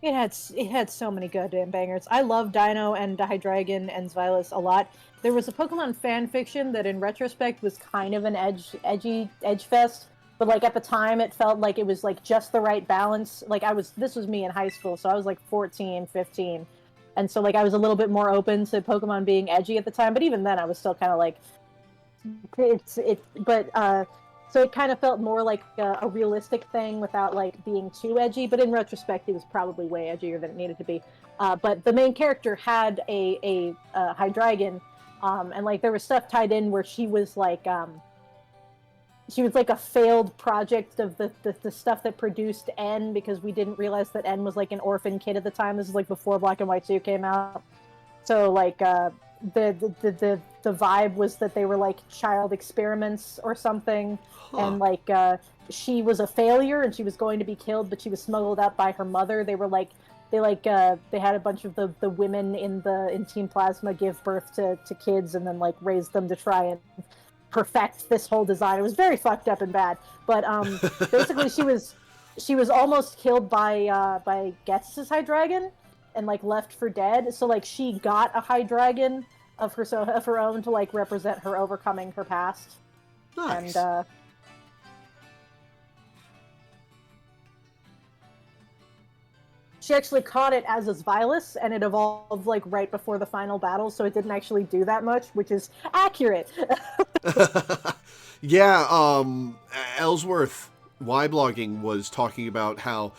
It had so many goddamn bangers. I love Dino and Hydreigon and Zweilous a lot. There was a Pokemon fan fiction that in retrospect was kind of an edgy fest, but like at the time it felt like it was like just the right balance. Like this was me in high school, so I was like 14, 15. And so like I was a little bit more open to Pokemon being edgy at the time, but even then I was still kind of like so it kind of felt more like a realistic thing without like being too edgy, but in retrospect it was probably way edgier than it needed to be. But the main character had a Hydreigon, and like there was stuff tied in where she was like a failed project of the stuff that produced N, because we didn't realize that N was like an orphan kid at the time. This is like before Black and White 2 came out. So like the vibe was that they were like child experiments or something. And like she was a failure and she was going to be killed, but she was smuggled out by her mother. They had a bunch of the women in Team Plasma give birth to kids and then like raise them to try and perfect this whole design. It was very fucked up and bad. But basically she was almost killed by Gets's Hydreigon and like left for dead. So like she got a Hydreigon of her own to like represent her overcoming her past. Nice. And she actually caught it as a Zweilous, and it evolved like right before the final battle, so it didn't actually do that much, which is accurate. Yeah, Ellsworth Y-blogging was talking about how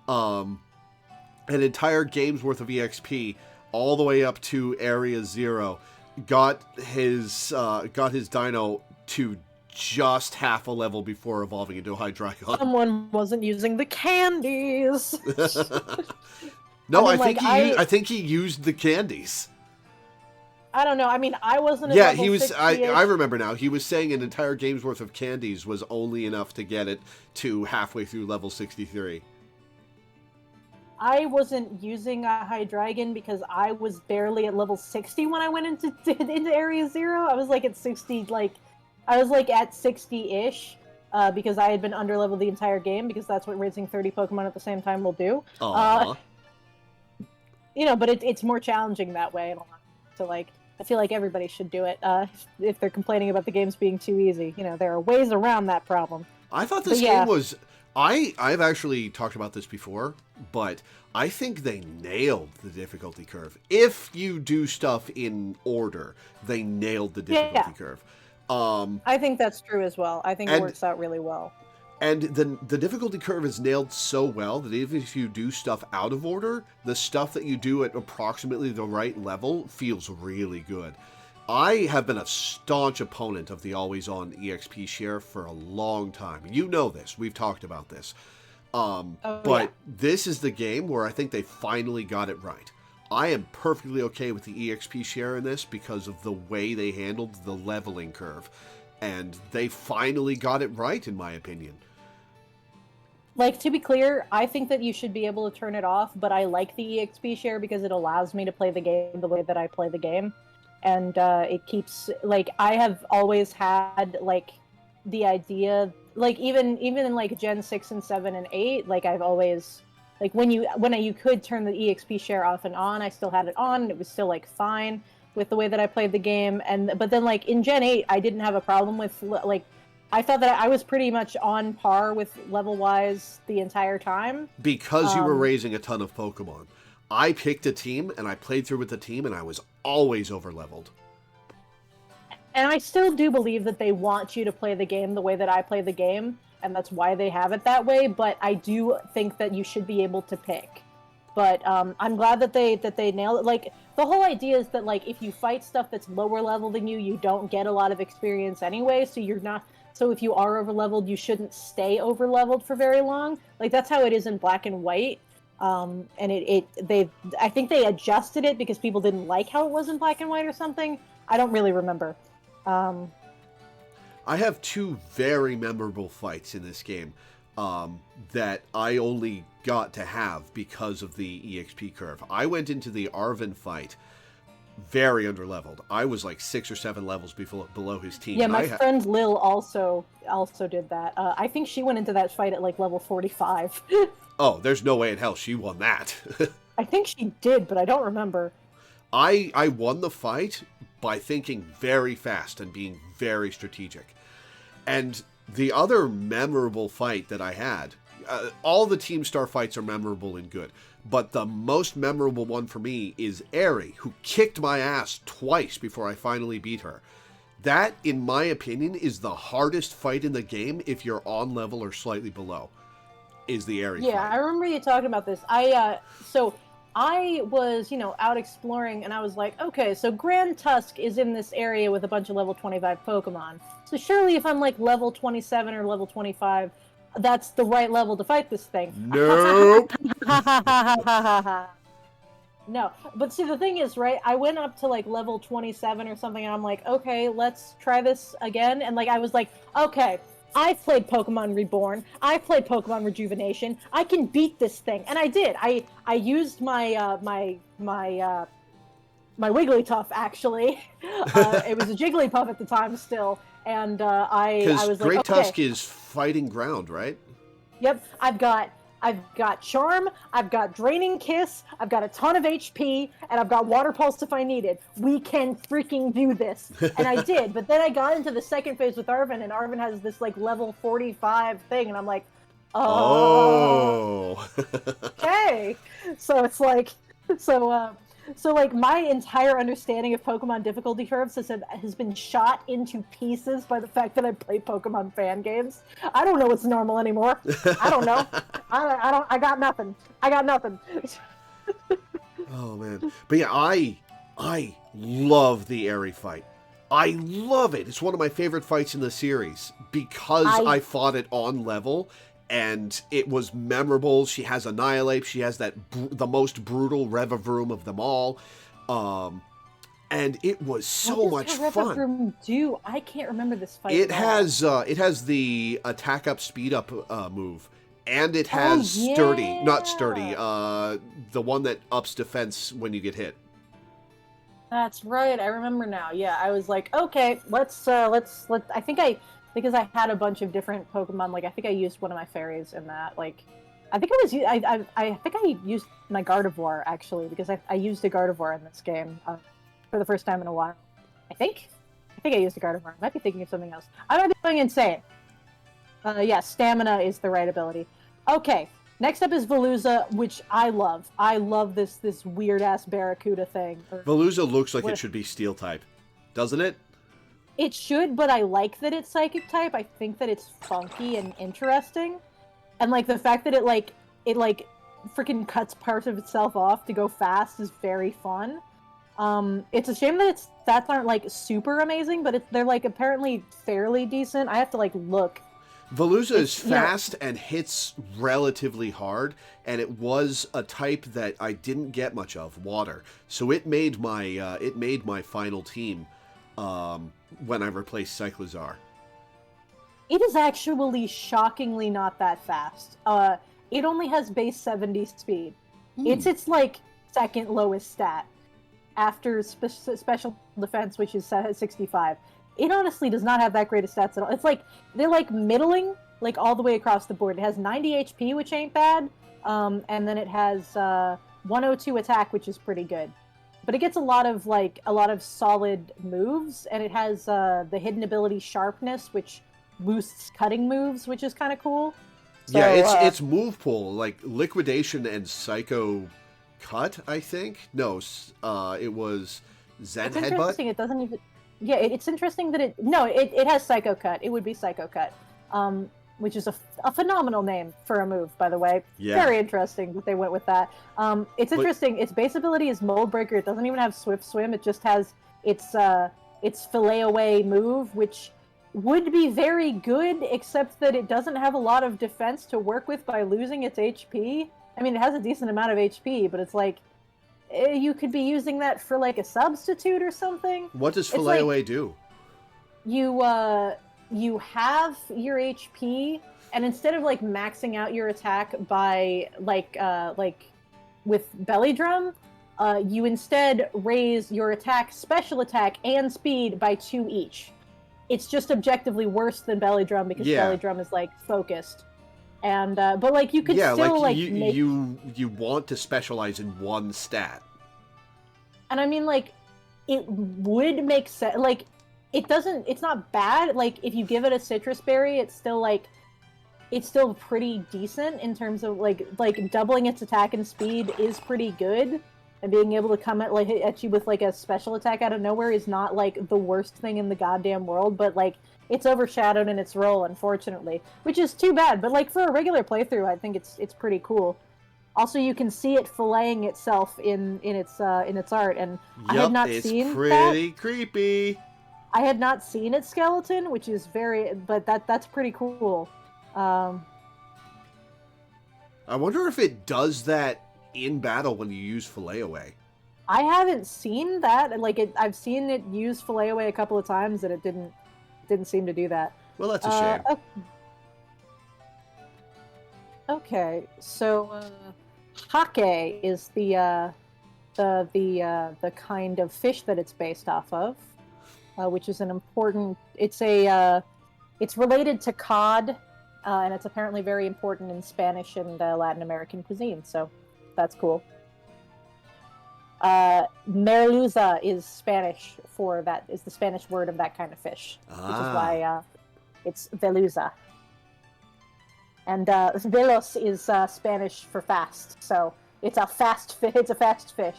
an entire game's worth of EXP all the way up to Area 0 got his Dino to just half a level before evolving into a Hydreigon. Someone wasn't using the candies. No, I think he used the candies. I don't know. I mean, I wasn't. Yeah, he was. I remember now. He was saying an entire game's worth of candies was only enough to get it to halfway through level 63. I wasn't using a Hydreigon because I was barely at level 60 when I went into Area 0. I was like at 60, I was like at 60-ish, because I had been underleveled the entire game, because that's what raising 30 Pokemon at the same time will do. But it's more challenging that way. So like, I feel like everybody should do it if they're complaining about the games being too easy. There are ways around that problem. I thought this game was I've actually talked about this before, but I think they nailed the difficulty curve. If you do stuff in order, they nailed the difficulty curve. I think that's true as well. I think it works out really well. And the difficulty curve is nailed so well that even if you do stuff out of order, the stuff that you do at approximately the right level feels really good. I have been a staunch opponent of the always-on EXP share for a long time. You know this. We've talked about this. But this is the game where I think they finally got it right. I am perfectly okay with the EXP share in this because of the way they handled the leveling curve. And they finally got it right, in my opinion. Like, to be clear, I think that you should be able to turn it off, but I like the EXP share because it allows me to play the game the way that I play the game. And it keeps, like, I have always had, like, the idea, like, even in, like, Gen 6 and 7 and 8, like, I've always, like, when you could turn the EXP share off and on, I still had it on, and it was still, like, fine with the way that I played the game. But then, like, in Gen 8, I didn't have a problem with, like, I thought that I was pretty much on par with level-wise the entire time. Because you were raising a ton of Pokemon. I picked a team, and I played through with the team, and I was always over-leveled. And I still do believe that they want you to play the game the way that I play the game, and that's why they have it that way, but I do think that you should be able to pick. But I'm glad that they nailed it. Like, the whole idea is that, like, if you fight stuff that's lower level than you, you don't get a lot of experience anyway, so you're not... So if you are over-leveled, you shouldn't stay over-leveled for very long. Like, that's how it is in Black and White. And I think they adjusted it because people didn't like how it was in Black and White or something. I don't really remember. I have two very memorable fights in this game that I only got to have because of the EXP curve. I went into the Arven fight very underleveled. I was like 6 or 7 levels below his team. Yeah, my friend Lil also did that. I think she went into that fight at like level 45. Oh, there's no way in hell she won that. I think she did, but I don't remember. I won the fight by thinking very fast and being very strategic. And the other memorable fight that I had, all the Team Star fights are memorable and good, but the most memorable one for me is Aerie, who kicked my ass twice before I finally beat her. That, in my opinion, is the hardest fight in the game if you're on level or slightly below, is the Aerie fight. Yeah, I remember you talking about this. So I was, out exploring, and I was like, okay, so Grand Tusk is in this area with a bunch of level 25 Pokemon. So surely if I'm like level 27 or level 25, that's the right level to fight this thing. Nope. No, but see, the thing is, right, I went up to like level 27 or something, and I'm like, okay, let's try this again. And like, I was like, okay, I've played Pokemon Reborn. I've played Pokemon Rejuvenation. I can beat this thing, and I did. I used my my Wigglytuff, actually. It was a Jigglypuff at the time still, and I was like, Great okay. Tusk is fighting ground, right? Yep, I've got Charm, I've got Draining Kiss, I've got a ton of HP, and I've got Water Pulse if I need it. We can freaking do this. And I did, but then I got into the second phase with Arven, and Arven has this, like, level 45 thing, and I'm like, oh. Okay. So it's like, so like, my entire understanding of Pokemon difficulty curves has been shot into pieces by the fact that I play Pokemon fan games. I don't know what's normal anymore. I don't know. I got nothing. Oh, man. But yeah, I love the Aerie fight. I love it. It's one of my favorite fights in the series because I fought it on level. And it was memorable. She has Annihilate. She has the most brutal Revavroom of them all. And it was so much fun. What does Revavroom do? I can't remember this fight. It has the attack up, speed up move. And it has Sturdy. Not Sturdy. The one that ups defense when you get hit. That's right. I remember now. Yeah, I was like, okay, let's. Because I had a bunch of different Pokemon, like, I think I used one of my fairies in that, like, I think I used my Gardevoir, actually, because I used a Gardevoir in this game, for the first time in a while. I think I used a Gardevoir. I might be thinking of something else. I might be going insane. Yeah, stamina is the right ability. Okay, next up is Veluza, which I love. I love this weird ass Barracuda thing. Veluza looks like it What- should be steel type, doesn't it? It should, but I like that it's psychic type. I think that it's funky and interesting, and like the fact that it freaking cuts parts of itself off to go fast is very fun. It's a shame that its stats aren't like super amazing, but they're like apparently fairly decent. I have to like look. Veluza is Yeah. fast and hits relatively hard, and it was a type that I didn't get much of, water. So it made my final team when I replaced Cyclizar. It is actually shockingly not that fast. It only has base 70 speed. It's its like second lowest stat after special defense, which is 65. It honestly does not have that great of stats at all. It's like they're like middling, like all the way across the board. It has 90 HP, which ain't bad, and then it has 102 attack, which is pretty good. But it gets a lot of solid moves, and it has the hidden ability Sharpness, which boosts cutting moves, which is kind of cool. So, Yeah, it's move pool, like Liquidation and Psycho Cut, I think. No, it was Zen it's Headbutt. interesting. It doesn't even. Yeah, it's interesting that it has Psycho Cut. It would be Psycho Cut, which is a phenomenal name for a move, by the way. Yeah. Very interesting that they went with that. It's interesting. Its base ability is Mold Breaker. It doesn't even have Swift Swim. It just has its Fillet Away move, which would be very good, except that it doesn't have a lot of defense to work with by losing its HP. I mean, it has a decent amount of HP, but it's like you could be using that for like a substitute or something. What does Fillet Away do? You have your HP, and instead of like maxing out your attack by like with Belly Drum, you instead raise your attack, special attack, and speed by 2 each. It's just objectively worse than Belly Drum because Belly Drum is like focused, and but like you could still like you want to specialize in one stat. And I mean, like, it would make sense. Like, it's not bad. Like, if you give it a citrus berry, it's still pretty decent in terms of, like doubling its attack and speed is pretty good. And being able to come at you with, like, a special attack out of nowhere is not, like, the worst thing in the goddamn world. But, like, it's overshadowed in its role, unfortunately. Which is too bad. But, like, for a regular playthrough, I think it's pretty cool. Also, you can see it filleting itself in its art, and I had not seen it's pretty creepy. I had not seen its skeleton, which is but that's pretty cool. I wonder if it does that in battle when you use Fillet Away. I haven't seen that. I've seen it use Fillet Away a couple of times, and it didn't seem to do that. Well, that's a shame. Okay, so Hake is the kind of fish that it's based off of, which is an important. It's related to cod, and it's apparently very important in Spanish and Latin American cuisine. So that's cool. Merluza is Spanish for that. Is the Spanish word of that kind of fish, which is why it's veluza. And velos is Spanish for fast, so it's a fast fish.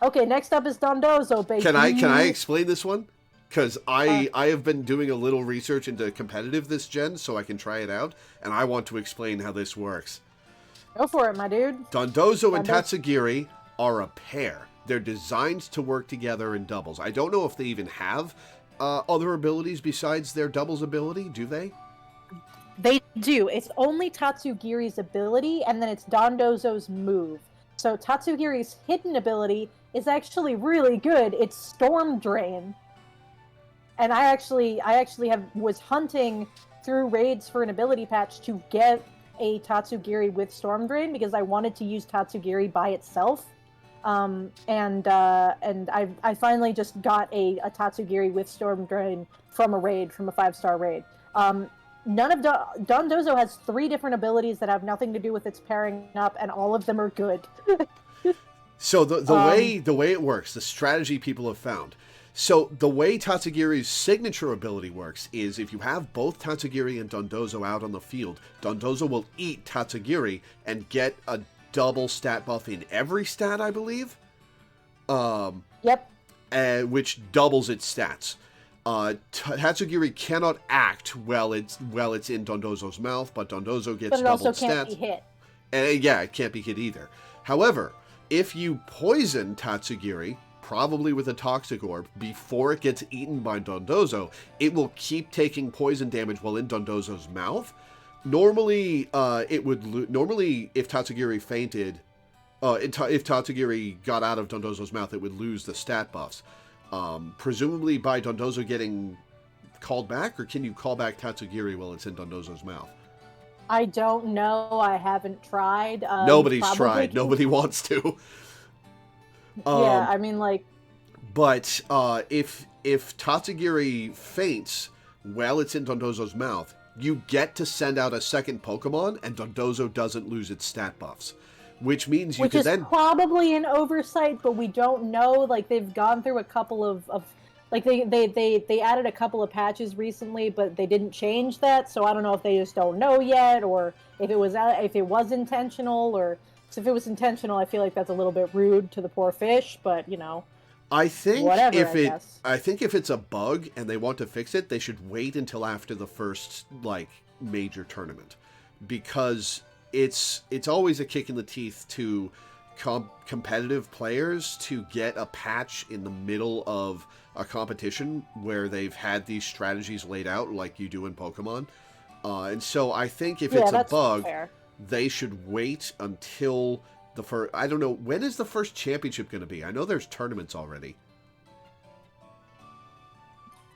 Okay, next up is Dondozo, baby. Can I explain this one? Because I have been doing a little research into competitive this gen, so I can try it out, and I want to explain how this works. Go for it, my dude. Dondozo and Tatsugiri are a pair. They're designed to work together in doubles. I don't know if they even have other abilities besides their doubles ability, do they? They do. It's only Tatsugiri's ability, and then it's Dondozo's move. So Tatsugiri's hidden ability is actually really good. It's Storm Drain. And I actually was hunting through raids for an ability patch to get a Tatsugiri with Storm Drain because I wanted to use Tatsugiri by itself. And I finally just got a Tatsugiri with Storm Drain from a 5-star raid. None of Dondozo has 3 different abilities that have nothing to do with its pairing up, and all of them are good. So the way it works, the strategy people have found. So the way Tatsugiri's signature ability works is if you have both Tatsugiri and Dondozo out on the field, Dondozo will eat Tatsugiri and get a double stat buff in every stat, I believe. Yep. Which doubles its stats. Tatsugiri cannot act while it's in Dondozo's mouth, but Dondozo gets doubled stats. But it also can't be hit. Yeah, it can't be hit either. However, if you poison Tatsugiri, probably with a Toxic Orb, before it gets eaten by Dondozo, it will keep taking poison damage while in Dondozo's mouth. Normally, if Tatsugiri fainted, if Tatsugiri got out of Dondozo's mouth, it would lose the stat buffs. Presumably by Dondozo getting called back, or can you call back Tatsugiri while it's in Dondozo's mouth? I don't know. I haven't tried. Nobody's tried. Nobody wants to. Yeah, I mean, like... But if Tatsugiri faints while it's in Dondozo's mouth, you get to send out a second Pokemon, and Dondozo doesn't lose its stat buffs. Which means you can then... Which is probably an oversight, but we don't know. Like, they've gone through a couple of like, they added a couple of patches recently, but they didn't change that, so I don't know if they just don't know yet, or if it was intentional, or... So if it was intentional, I feel like that's a little bit rude to the poor fish, but, you know... I think whatever, I think if it's a bug and they want to fix it, they should wait until after the first, like, major tournament. Because it's always a kick in the teeth to competitive players to get a patch in the middle of a competition where they've had these strategies laid out like you do in Pokemon. And so I think if it's a bug, fair. They should wait until the first... I don't know, when is the first championship going to be? I know there's tournaments already.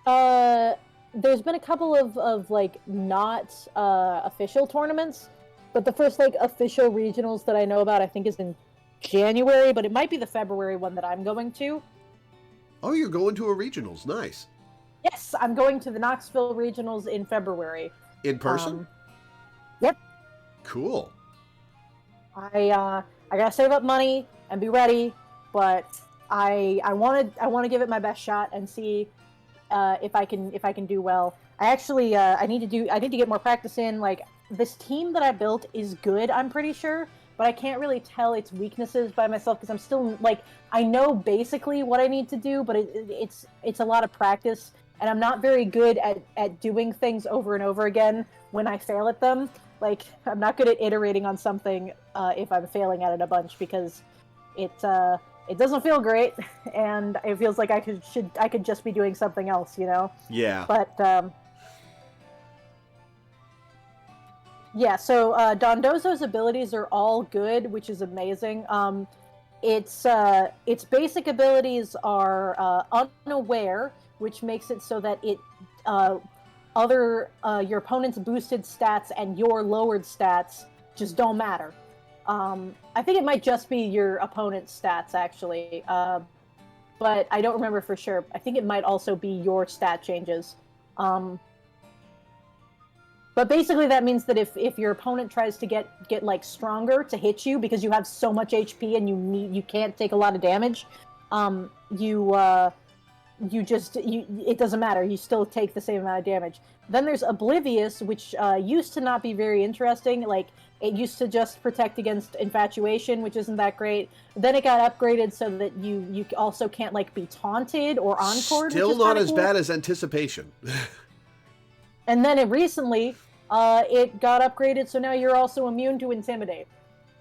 There's been a couple of like, not official tournaments, but the first, like, official regionals that I know about, I think, is in January, but it might be the February one that I'm going to. Oh, you're going to a regionals. Nice. Yes, I'm going to the Knoxville regionals in February. In person? Yep. Cool. I gotta save up money and be ready, but I want to give it my best shot and see if I can do well. I actually I need to get more practice in. Like, this team that I built is good, I'm pretty sure, but I can't really tell its weaknesses by myself because I'm still, like, I know basically what I need to do, but it's a lot of practice, and I'm not very good at doing things over and over again when I fail at them. Like, I'm not good at iterating on something if I'm failing at it a bunch, because it doesn't feel great, and it feels like I could just be doing something else, you know? Yeah. But yeah. So Dondozo's abilities are all good, which is amazing. Its basic abilities are unaware, which makes it so that it your opponent's boosted stats and your lowered stats just don't matter. I think it might just be your opponent's stats, actually, but I don't remember for sure. I think it might also be your stat changes. But basically that means that if your opponent tries to get like stronger to hit you because you have so much HP and you can't take a lot of damage, it doesn't matter. You still take the same amount of damage. Then there's Oblivious, which used to not be very interesting. Like, it used to just protect against infatuation, which isn't that great. Then it got upgraded so that you also can't, like, be taunted or encored. Still not as bad as Anticipation. And then recently, it got upgraded, so now you're also immune to Intimidate.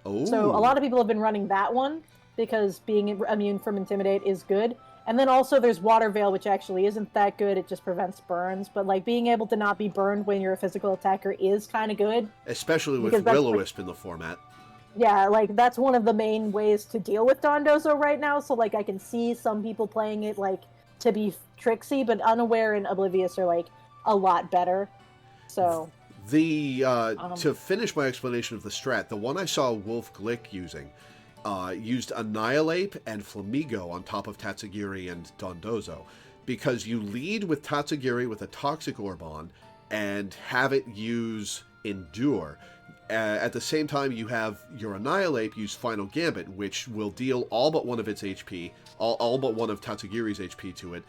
Oh. So a lot of people have been running that one because being immune from Intimidate is good. And then also there's Water Veil, which actually isn't that good. It just prevents burns. But, like, being able to not be burned when you're a physical attacker is kind of good. Especially with Will-O-Wisp in the format. Yeah, like, that's one of the main ways to deal with Dondozo right now. So, like, I can see some people playing it, like, to be tricksy, but Unaware and Oblivious are, like, a lot better. So... To finish my explanation of the strat, the one I saw Wolf Glick using... used Annihilate and Flamigo on top of Tatsugiri and Dondozo, because you lead with Tatsugiri with a Toxic Orb on, and have it use Endure. At the same time, you have your Annihilate use Final Gambit, which will deal all but one of its HP, all but one of Tatsugiri's HP to it,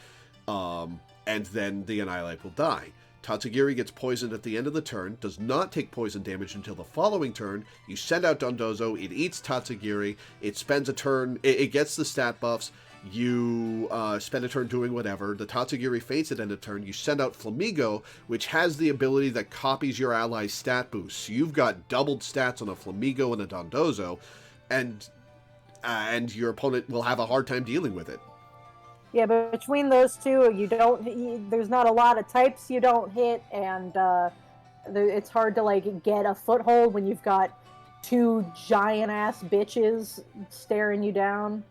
and then the Annihilate will die. Tatsugiri gets poisoned at the end of the turn, does not take poison damage until the following turn. You send out Dondozo, it eats Tatsugiri, it spends a turn, it gets the stat buffs, you spend a turn doing whatever. The Tatsugiri faints at end of turn. You send out Flamigo, which has the ability that copies your ally's stat boost. So you've got doubled stats on a Flamigo and a Dondozo, and your opponent will have a hard time dealing with it. Yeah, but between those two, there's not a lot of types you don't hit, and it's hard to like get a foothold when you've got two giant-ass bitches staring you down.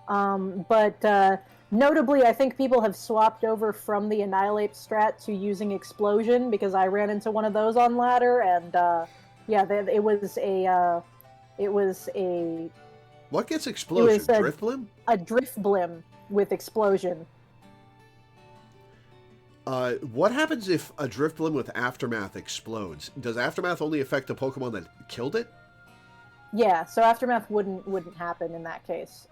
But notably, I think people have swapped over from the Annihilate strat to using Explosion, because I ran into one of those on ladder, and yeah, it was a... What gets Explosion? Drifblim? A Drifblim with Explosion. What happens if a Drifblim with Aftermath explodes? Does Aftermath only affect the Pokemon that killed it? Yeah, so Aftermath wouldn't happen in that case.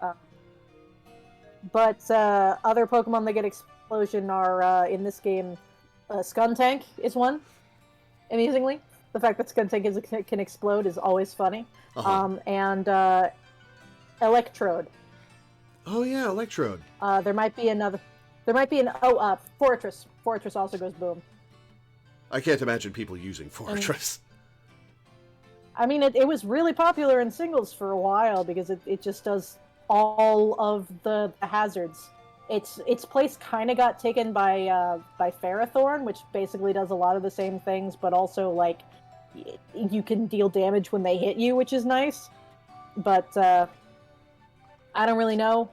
But other Pokemon that get Explosion are, in this game, Skuntank is one, amusingly. The fact that Skuntank can explode is always funny. Uh-huh. And Electrode. Oh yeah, Electrode. There might be an Fortress. Fortress also goes boom. I can't imagine people using Fortress. I mean, it was really popular in singles for a while because it just does all of the hazards. Its place kind of got taken by Ferrothorn, which basically does a lot of the same things, but also like you can deal damage when they hit you, which is nice. But I don't really know.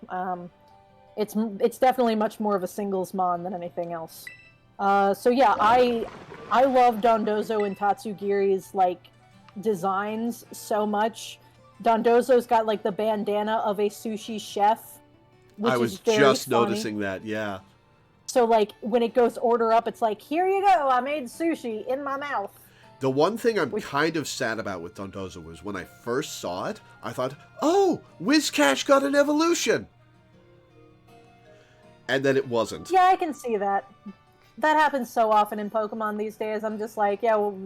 It's definitely much more of a singles mon than anything else. So yeah, I love Dondozo and Tatsugiri's like designs so much. Dondozo's got like the bandana of a sushi chef, which I was is very just funny. noticing that, yeah. So like when it goes order up, it's like, here you go, I made sushi in my mouth. The one thing I'm kind of sad about with Dondozo was when I first saw it, I thought, oh, Whiscash got an evolution! And then it wasn't. Yeah, I can see that. That happens so often in Pokemon these days. I'm just like, yeah, well,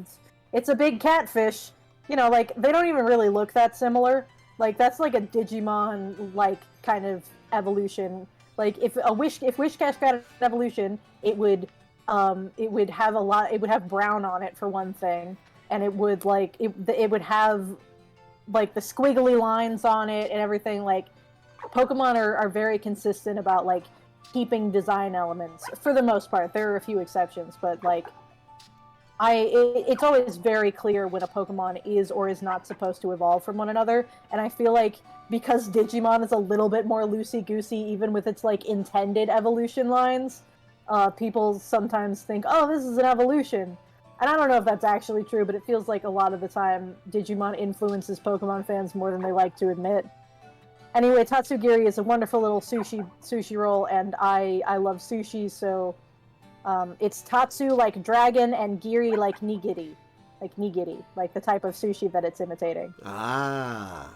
it's a big catfish. You know, like, they don't even really look that similar. Like, that's like a Digimon, like, kind of evolution. Like, if Whiscash got an evolution, it would have brown on it for one thing, and it would like it would have like the squiggly lines on it and everything. Like, Pokemon are very consistent about like keeping design elements for the most part. There are a few exceptions, but like it's always very clear when a Pokemon is or is not supposed to evolve from one another, and I feel like because Digimon is a little bit more loosey-goosey even with its like intended evolution lines, people sometimes think, oh, this is an evolution. And I don't know if that's actually true, but it feels like a lot of the time Digimon influences Pokemon fans more than they like to admit. Anyway, Tatsugiri is a wonderful little sushi roll, and I love sushi, so it's Tatsu like dragon and Giri like nigiri. Like nigiri, like the type of sushi that it's imitating. Ah.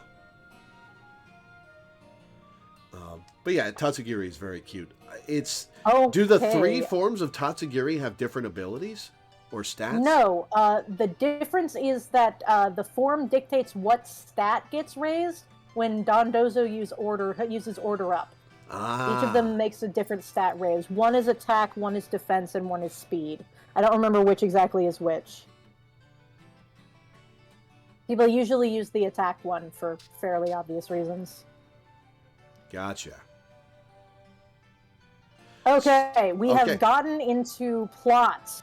But yeah, Tatsugiri is very cute. Do the three forms of Tatsugiri have different abilities or stats? No, the difference is that the form dictates what stat gets raised when Dondozo uses order up. Ah. Each of them makes a different stat raise. One is attack, one is defense, and one is speed. I don't remember which exactly is which. People usually use the attack one for fairly obvious reasons. Gotcha. Okay, we have gotten into plot.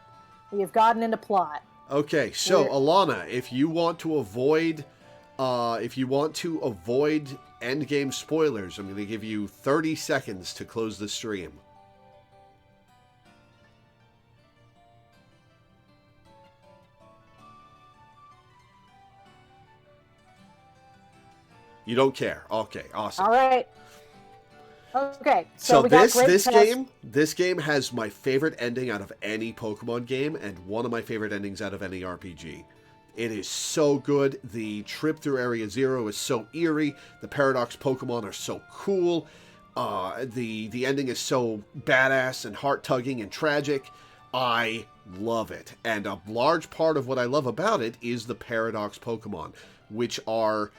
We have gotten into plot. Okay, so Alana, if you want to avoid endgame spoilers, I'm going to give you 30 seconds to close the stream. You don't care. Okay, awesome. All right. Okay, so we got this game has my favorite ending out of any Pokemon game and one of my favorite endings out of any RPG. It is so good. The trip through Area Zero is so eerie. The Paradox Pokemon are so cool. The ending is so badass and heart-tugging and tragic. I love it. And a large part of what I love about it is the Paradox Pokemon, which are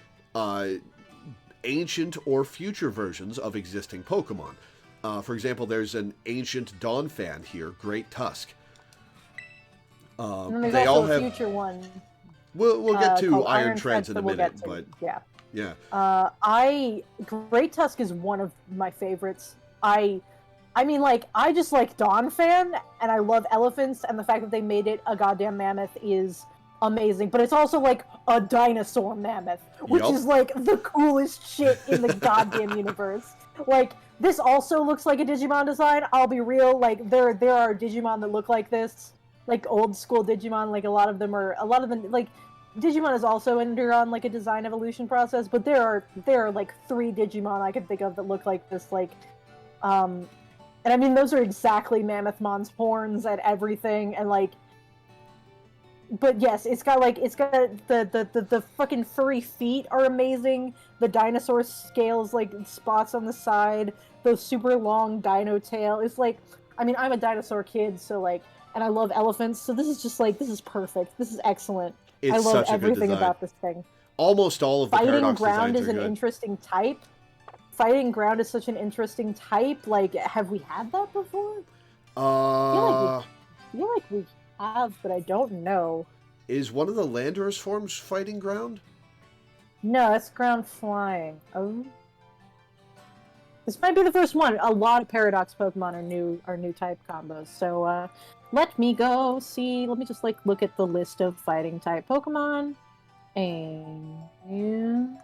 ancient or future versions of existing Pokemon. For example, there's an ancient Donphan here, Great Tusk. And there's they also all a have... future one. We'll get to called Iron Treads in a minute, we'll but yeah. Yeah. Great Tusk is one of my favorites. I mean, like, I just like Donphan, and I love elephants, and the fact that they made it a goddamn mammoth is amazing. But it's also, like, a dinosaur mammoth, which Yup. is, like, the coolest shit in the goddamn universe. Like, this also looks like a Digimon design. I'll be real, like, there are Digimon that look like this. Like, old school Digimon, like, a lot of them, like, Digimon is also undergone, like, a design evolution process, but there are, like, 3 Digimon I can think of that look like this, like, and I mean, those are exactly Mammothmon's horns and everything, and, like, but yes, it's got the fucking furry feet are amazing, the dinosaur scales, like, spots on the side, those super long dino tail, it's like, I mean, I'm a dinosaur kid, so, like, and I love elephants, so this is just, like, this is perfect, this is excellent. I love everything about this thing. Almost all of the Paradox Ground designs is are an good. interesting type. Fighting Ground is such an interesting type. Like, have we had that before? I feel like we have, but I don't know. Is one of the Landorus forms Fighting Ground? No, it's Ground Flying. Oh. This might be the first one. A lot of Paradox Pokemon are new type combos. So, let me go see. Let me just, like, look at the list of fighting type Pokemon. And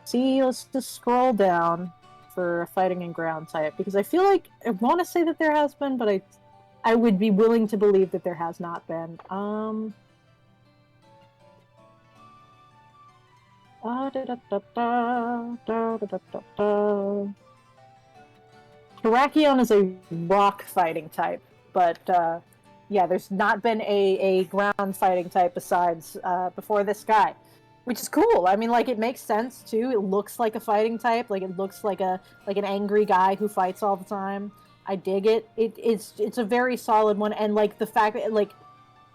see, let's just scroll down for fighting and ground type, because I feel like I want to say that there has been, but I would be willing to believe that there has not been. Terrakion is a rock fighting type, but yeah, there's not been a ground fighting type besides before this guy. Which is cool. I mean, like, it makes sense too. It looks like a fighting type. Like, it looks like an angry guy who fights all the time. I dig it. It's a very solid one, and, like, the fact that, like,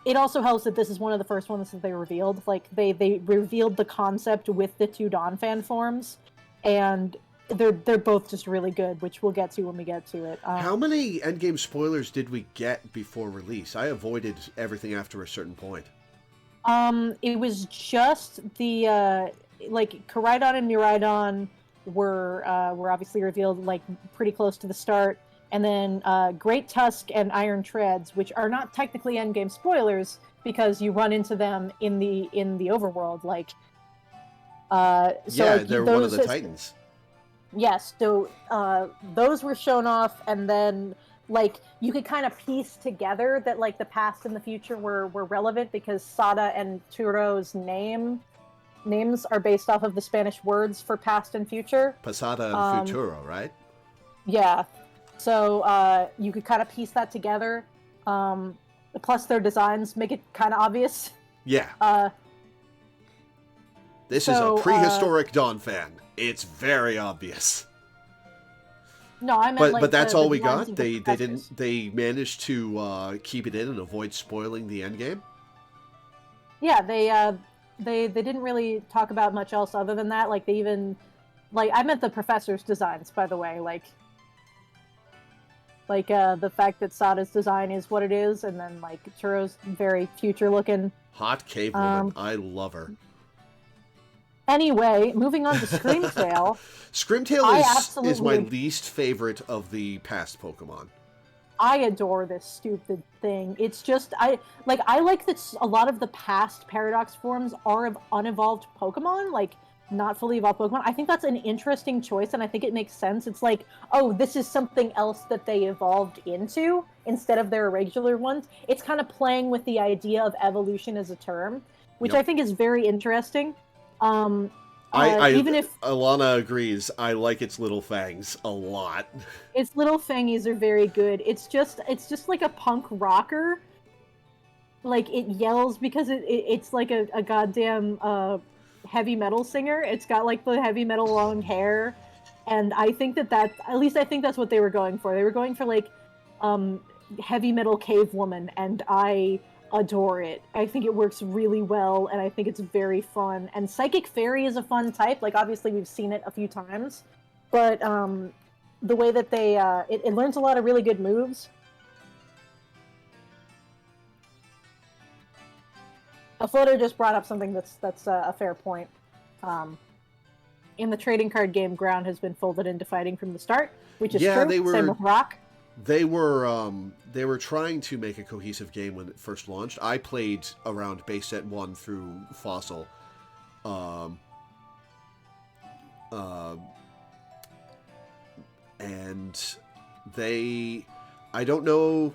it also helps that this is one of the first ones that they revealed. Like, they revealed the concept with the 2 Donphan forms, and they're both just really good, which we'll get to when we get to it. How many endgame spoilers did we get before release? I avoided everything after a certain point. It was just the, like, Koraidon and Miraidon were obviously revealed, like, pretty close to the start, and then, Great Tusk and Iron Treads, which are not technically endgame spoilers, because you run into them in the overworld, like, so, yeah, like, they're one of the Titans. Yes, so, those were shown off, and then, like, you could kind of piece together that, like, the past and the future were relevant, because Sada and Turo's names are based off of the Spanish words for past and future. Pasada and Futuro, right? Yeah. So, you could kind of piece that together. Plus, their designs make it kind of obvious. Yeah. This is a prehistoric Donphan. It's very obvious. No, I meant, but that's all we got. They managed to keep it in and avoid spoiling the end game. Yeah, they didn't really talk about much else other than that. Like, they even, like, I meant the professor's designs, by the way. Like the fact that Sada's design is what it is, and then, like, Turo's very future looking. Hot cave woman, I love her. Anyway, moving on to Screamtail. Screamtail is my least favorite of the past Pokemon. I adore this stupid thing. It's just, I like that a lot of the past Paradox forms are of unevolved Pokemon, like, not fully evolved Pokemon. I think that's an interesting choice, and I think it makes sense. It's like, oh, this is something else that they evolved into instead of their regular ones. It's kind of playing with the idea of evolution as a term, which I think is very interesting. Even if Alana agrees, I like its little fangs a lot. Its little fangies are very good. It's just like a punk rocker. like it yells because it's like a goddamn heavy metal singer. It's got like the heavy metal long hair, and I think that at least I think that's what they were going for. They were going for like heavy metal cave woman, and I adore it. I think it works really well, and I think it's very fun. And Psychic Fairy is a fun type. Like obviously we've seen it a few times, but the way that they it learns a lot of really good moves. A Flutter just brought up something that's a fair point. In the trading card game, ground has been folded into fighting from the start, which is true. Same with rock. They were trying to make a cohesive game when it first launched. I played around base set 1 through Fossil. And I don't know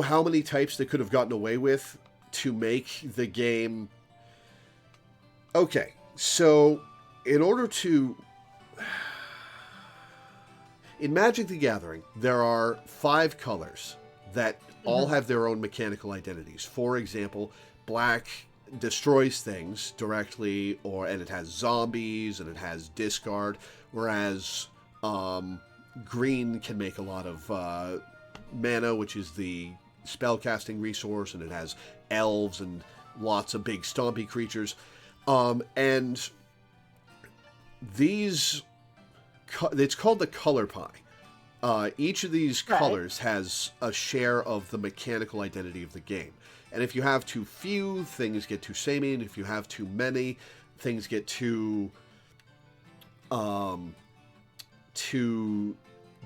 how many types they could have gotten away with to make the game. Okay, so in order to... In Magic the Gathering, there are 5 colors that all have their own mechanical identities. For example, black destroys things directly, and it has zombies, and it has discard, whereas green can make a lot of mana, which is the spellcasting resource, and it has elves and lots of big stompy creatures. And these... It's called the color pie. Each of these colors has a share of the mechanical identity of the game. And if you have too few, things get too samey, and if you have too many, things get too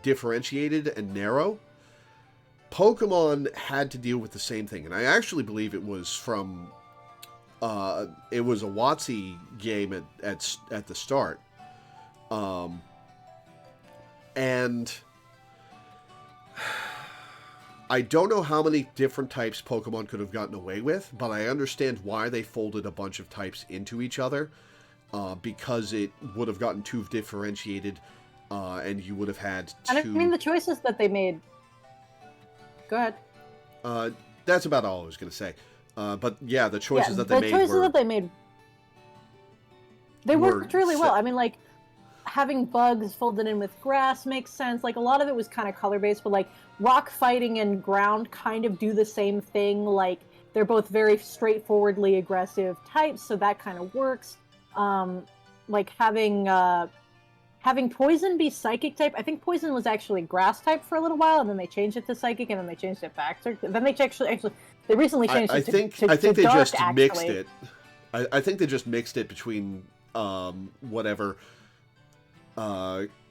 differentiated and narrow. Pokemon had to deal with the same thing, and I actually believe it was from it was a WotC game at the start. And I don't know how many different types Pokemon could have gotten away with, but I understand why they folded a bunch of types into each other, because it would have gotten too differentiated, and you would have had to... I mean, the choices that they made... Go ahead. That's about all I was going to say. But yeah, the choices that they made were... The choices that they made... They worked really well. I mean, like... Having bugs folded in with grass makes sense. Like, a lot of it was kind of color-based, but, like, rock fighting and ground kind of do the same thing. Like, they're both very straightforwardly aggressive types, so that kind of works. Like, having poison be psychic type. I think poison was actually grass type for a little while, and then they changed it to psychic, and then they changed it back. Then they actually they recently changed it to dark, I think they dark, just actually. mixed it. I think they just mixed it between whatever...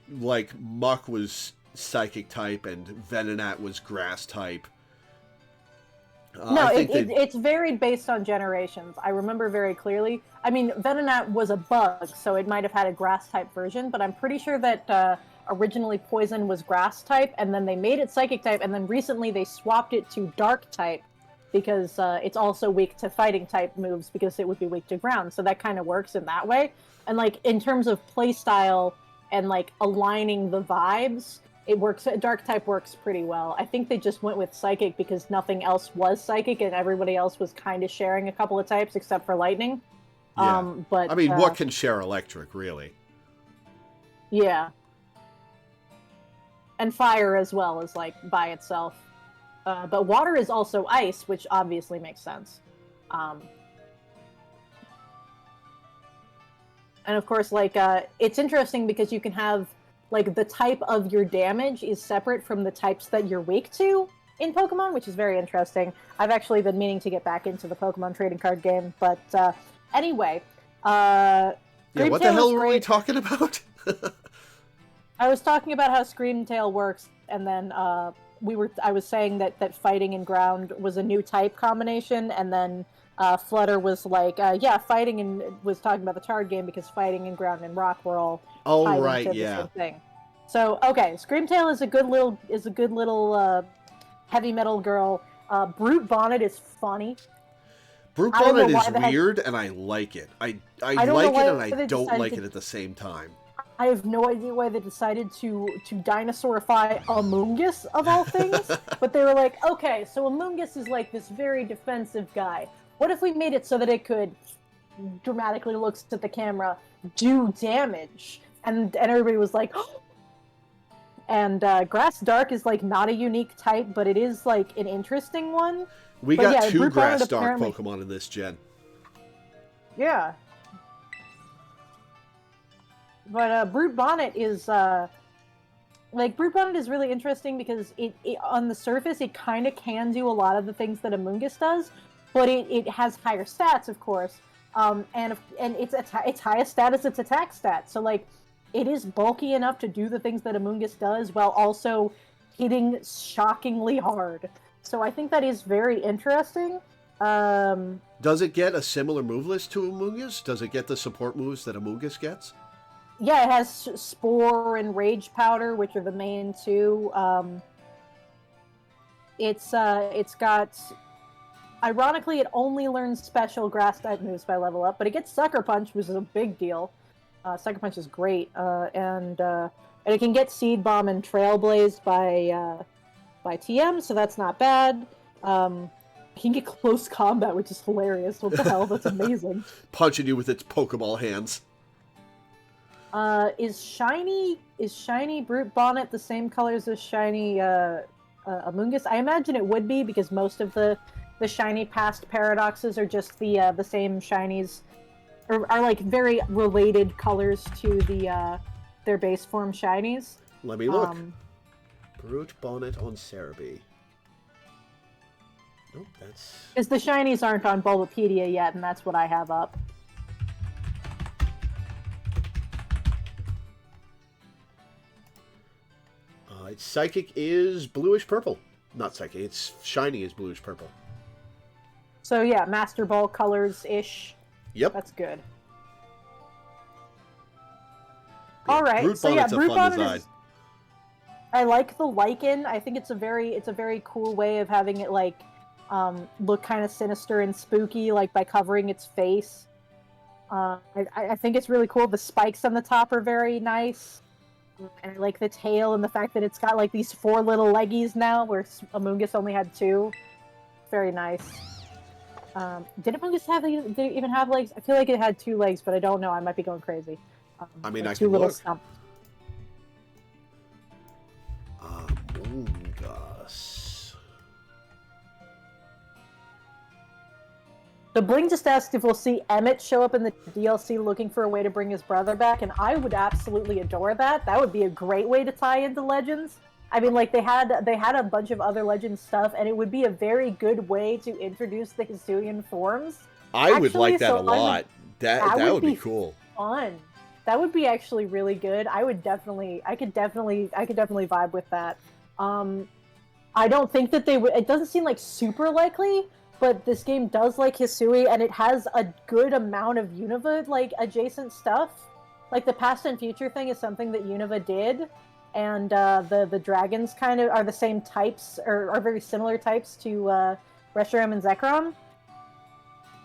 like Muck was psychic type and Venonat was grass type. No, it's varied based on generations. I remember very clearly. I mean, Venonat was a bug, so it might have had a grass type version, but I'm pretty sure that originally Poison was grass type, and then they made it psychic type, and then recently they swapped it to dark type because it's also weak to fighting type moves because it would be weak to ground. So that kind of works in that way. And like in terms of play style and like aligning the vibes, it works. Dark type works pretty well. I think they just went with psychic because nothing else was psychic and everybody else was kind of sharing a couple of types except for lightning. Yeah. But I mean, what can share electric, really? Yeah. And fire as well is like by itself. But water is also ice, which obviously makes sense. And of course, like, it's interesting because you can have, like, the type of your damage is separate from the types that you're weak to in Pokemon, which is very interesting. I've actually been meaning to get back into the Pokemon trading card game, but anyway. Yeah, what the hell were we talking about? I was talking about how Screamtail works, and then I was saying that fighting and ground was a new type combination, and then Flutter was like, fighting and was talking about the card game because fighting and ground and rock were all tied into the same thing. So okay, Screamtail is a good little heavy metal girl. Brute Bonnet is funny. Brute Bonnet is weird, and I like it. I like it, and I don't like it at the same time. I have no idea why they decided to dinosaurify Amoonguss of all things, but they were like, okay, so Amoonguss is like this very defensive guy. What if we made it so that it could dramatically looks at the camera, do damage? And everybody was like, oh. And Grass Dark is like not a unique type, but it is like an interesting one. We But got yeah, two Brute Bonnet Grass Dark apparently- Pokemon in this gen. Yeah. But Brute Bonnet is Brute Bonnet is really interesting because it on the surface it kind of can do a lot of the things that Amoonguss does, but it has higher stats, of course, and its highest stat is its attack stat. So like, it is bulky enough to do the things that Amoonguss does while also hitting shockingly hard. So I think that is very interesting. Does it get a similar move list to Amoonguss? Does it get the support moves that Amoonguss gets? Yeah, it has Spore and Rage Powder, which are the main two. It's got... Ironically, it only learns special Grass-type moves by level up, but it gets Sucker Punch, which is a big deal. Sucker Punch is great. And it can get Seed Bomb and Trailblaze by TM, so that's not bad. It can get Close Combat, which is hilarious. What the hell? That's amazing. Punching you with its Pokeball hands. Is shiny Brute Bonnet the same colors as shiny Amoonguss? I imagine it would be, because most of the shiny past paradoxes are just the same shinies, or are like very related colors to their base form shinies. Let me look. Brute Bonnet on Cerebi. Nope, that's... Because the shinies aren't on Bulbapedia yet, and that's what I have up. Its Psychic is bluish-purple. Not Psychic, its Shiny is bluish-purple. So yeah, Master Ball colors-ish. Yep. That's good. Yeah, Alright, Brute so yeah, Bonnet's a Brute fun Bonnet design. is... I like the Lichen. I think it's a very cool way of having it like look kind of sinister and spooky, like by covering its face. I think it's really cool. The spikes on the top are very nice. And I like the tail and the fact that it's got like these 4 little leggies now, where Amoonguss only had 2. Very nice. Did Amoonguss did it even have legs? I feel like it had 2 legs, but I don't know. I might be going crazy. I mean, like I 2 can little look. stumps. Amoonguss. The Bling just asked if we'll see Emmett show up in the DLC looking for a way to bring his brother back, and I would absolutely adore that. That would be a great way to tie into Legends. I mean, like, they had a bunch of other Legends stuff, and it would be a very good way to introduce the Hisuian forms. I would like that so a lot. That would be cool. Fun. That would be actually really good. I could definitely vibe with that. I don't think that they would. It doesn't seem like super likely, but this game does like Hisui, and it has a good amount of Unova like adjacent stuff. Like the past and future thing is something that Unova did, and the dragons kind of are the same types, or are very similar types to Reshiram and Zekrom.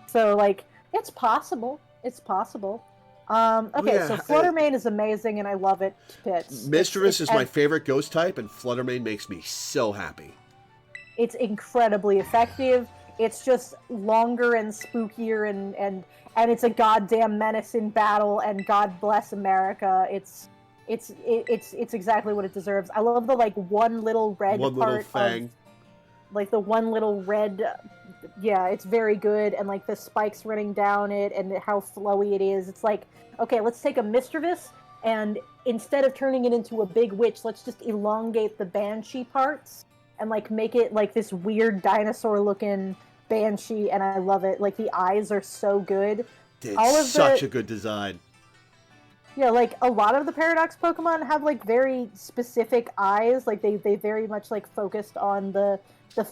So like, it's possible. It's possible. Okay, Yeah, so Fluttermane is amazing, and I love it to bits. Mischievous is my favorite ghost type, and Fluttermane makes me so happy. It's incredibly effective. It's just longer and spookier, and it's a goddamn menace in battle. And God bless America. It's exactly what it deserves. I love the like one little red One part little fang. of, like the one little red. Yeah, it's very good, and like the spikes running down it, and how flowy it is. It's like, okay, let's take a Mischievous, and instead of turning it into a big witch, let's just elongate the Banshee parts and like make it like this weird dinosaur-looking Banshee, and I love it. Like the eyes are so good. It's such a good design. Yeah, like a lot of the Paradox Pokemon have like very specific eyes. Like they very much like focused on the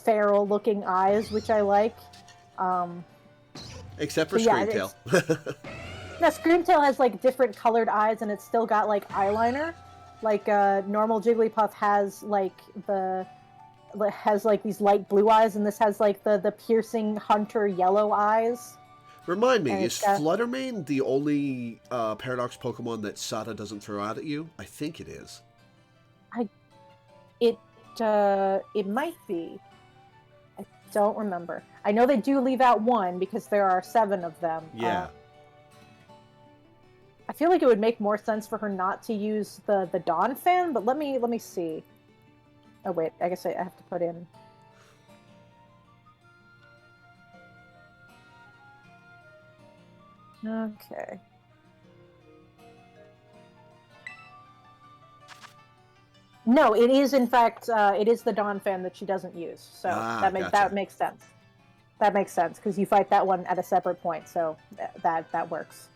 feral looking eyes, which I like. Except for yeah, Screamtail. Now Screamtail has like different colored eyes, and it's still got like eyeliner. Like normal Jigglypuff has like these light blue eyes, and this has like the piercing hunter yellow eyes. Remind me, And is Fluttermane the only Paradox Pokemon that Sada doesn't throw out at you? I think it is. It might be. I don't remember. I know they do leave out one because there are 7 of them. Yeah. I feel like it would make more sense for her not to use the Dawn fan, but let me see. Oh wait, I guess I have to put in. Okay. No, it is in fact it is the Dawn fan that she doesn't use. So that makes sense. That makes sense because you fight that one at a separate point, so that works.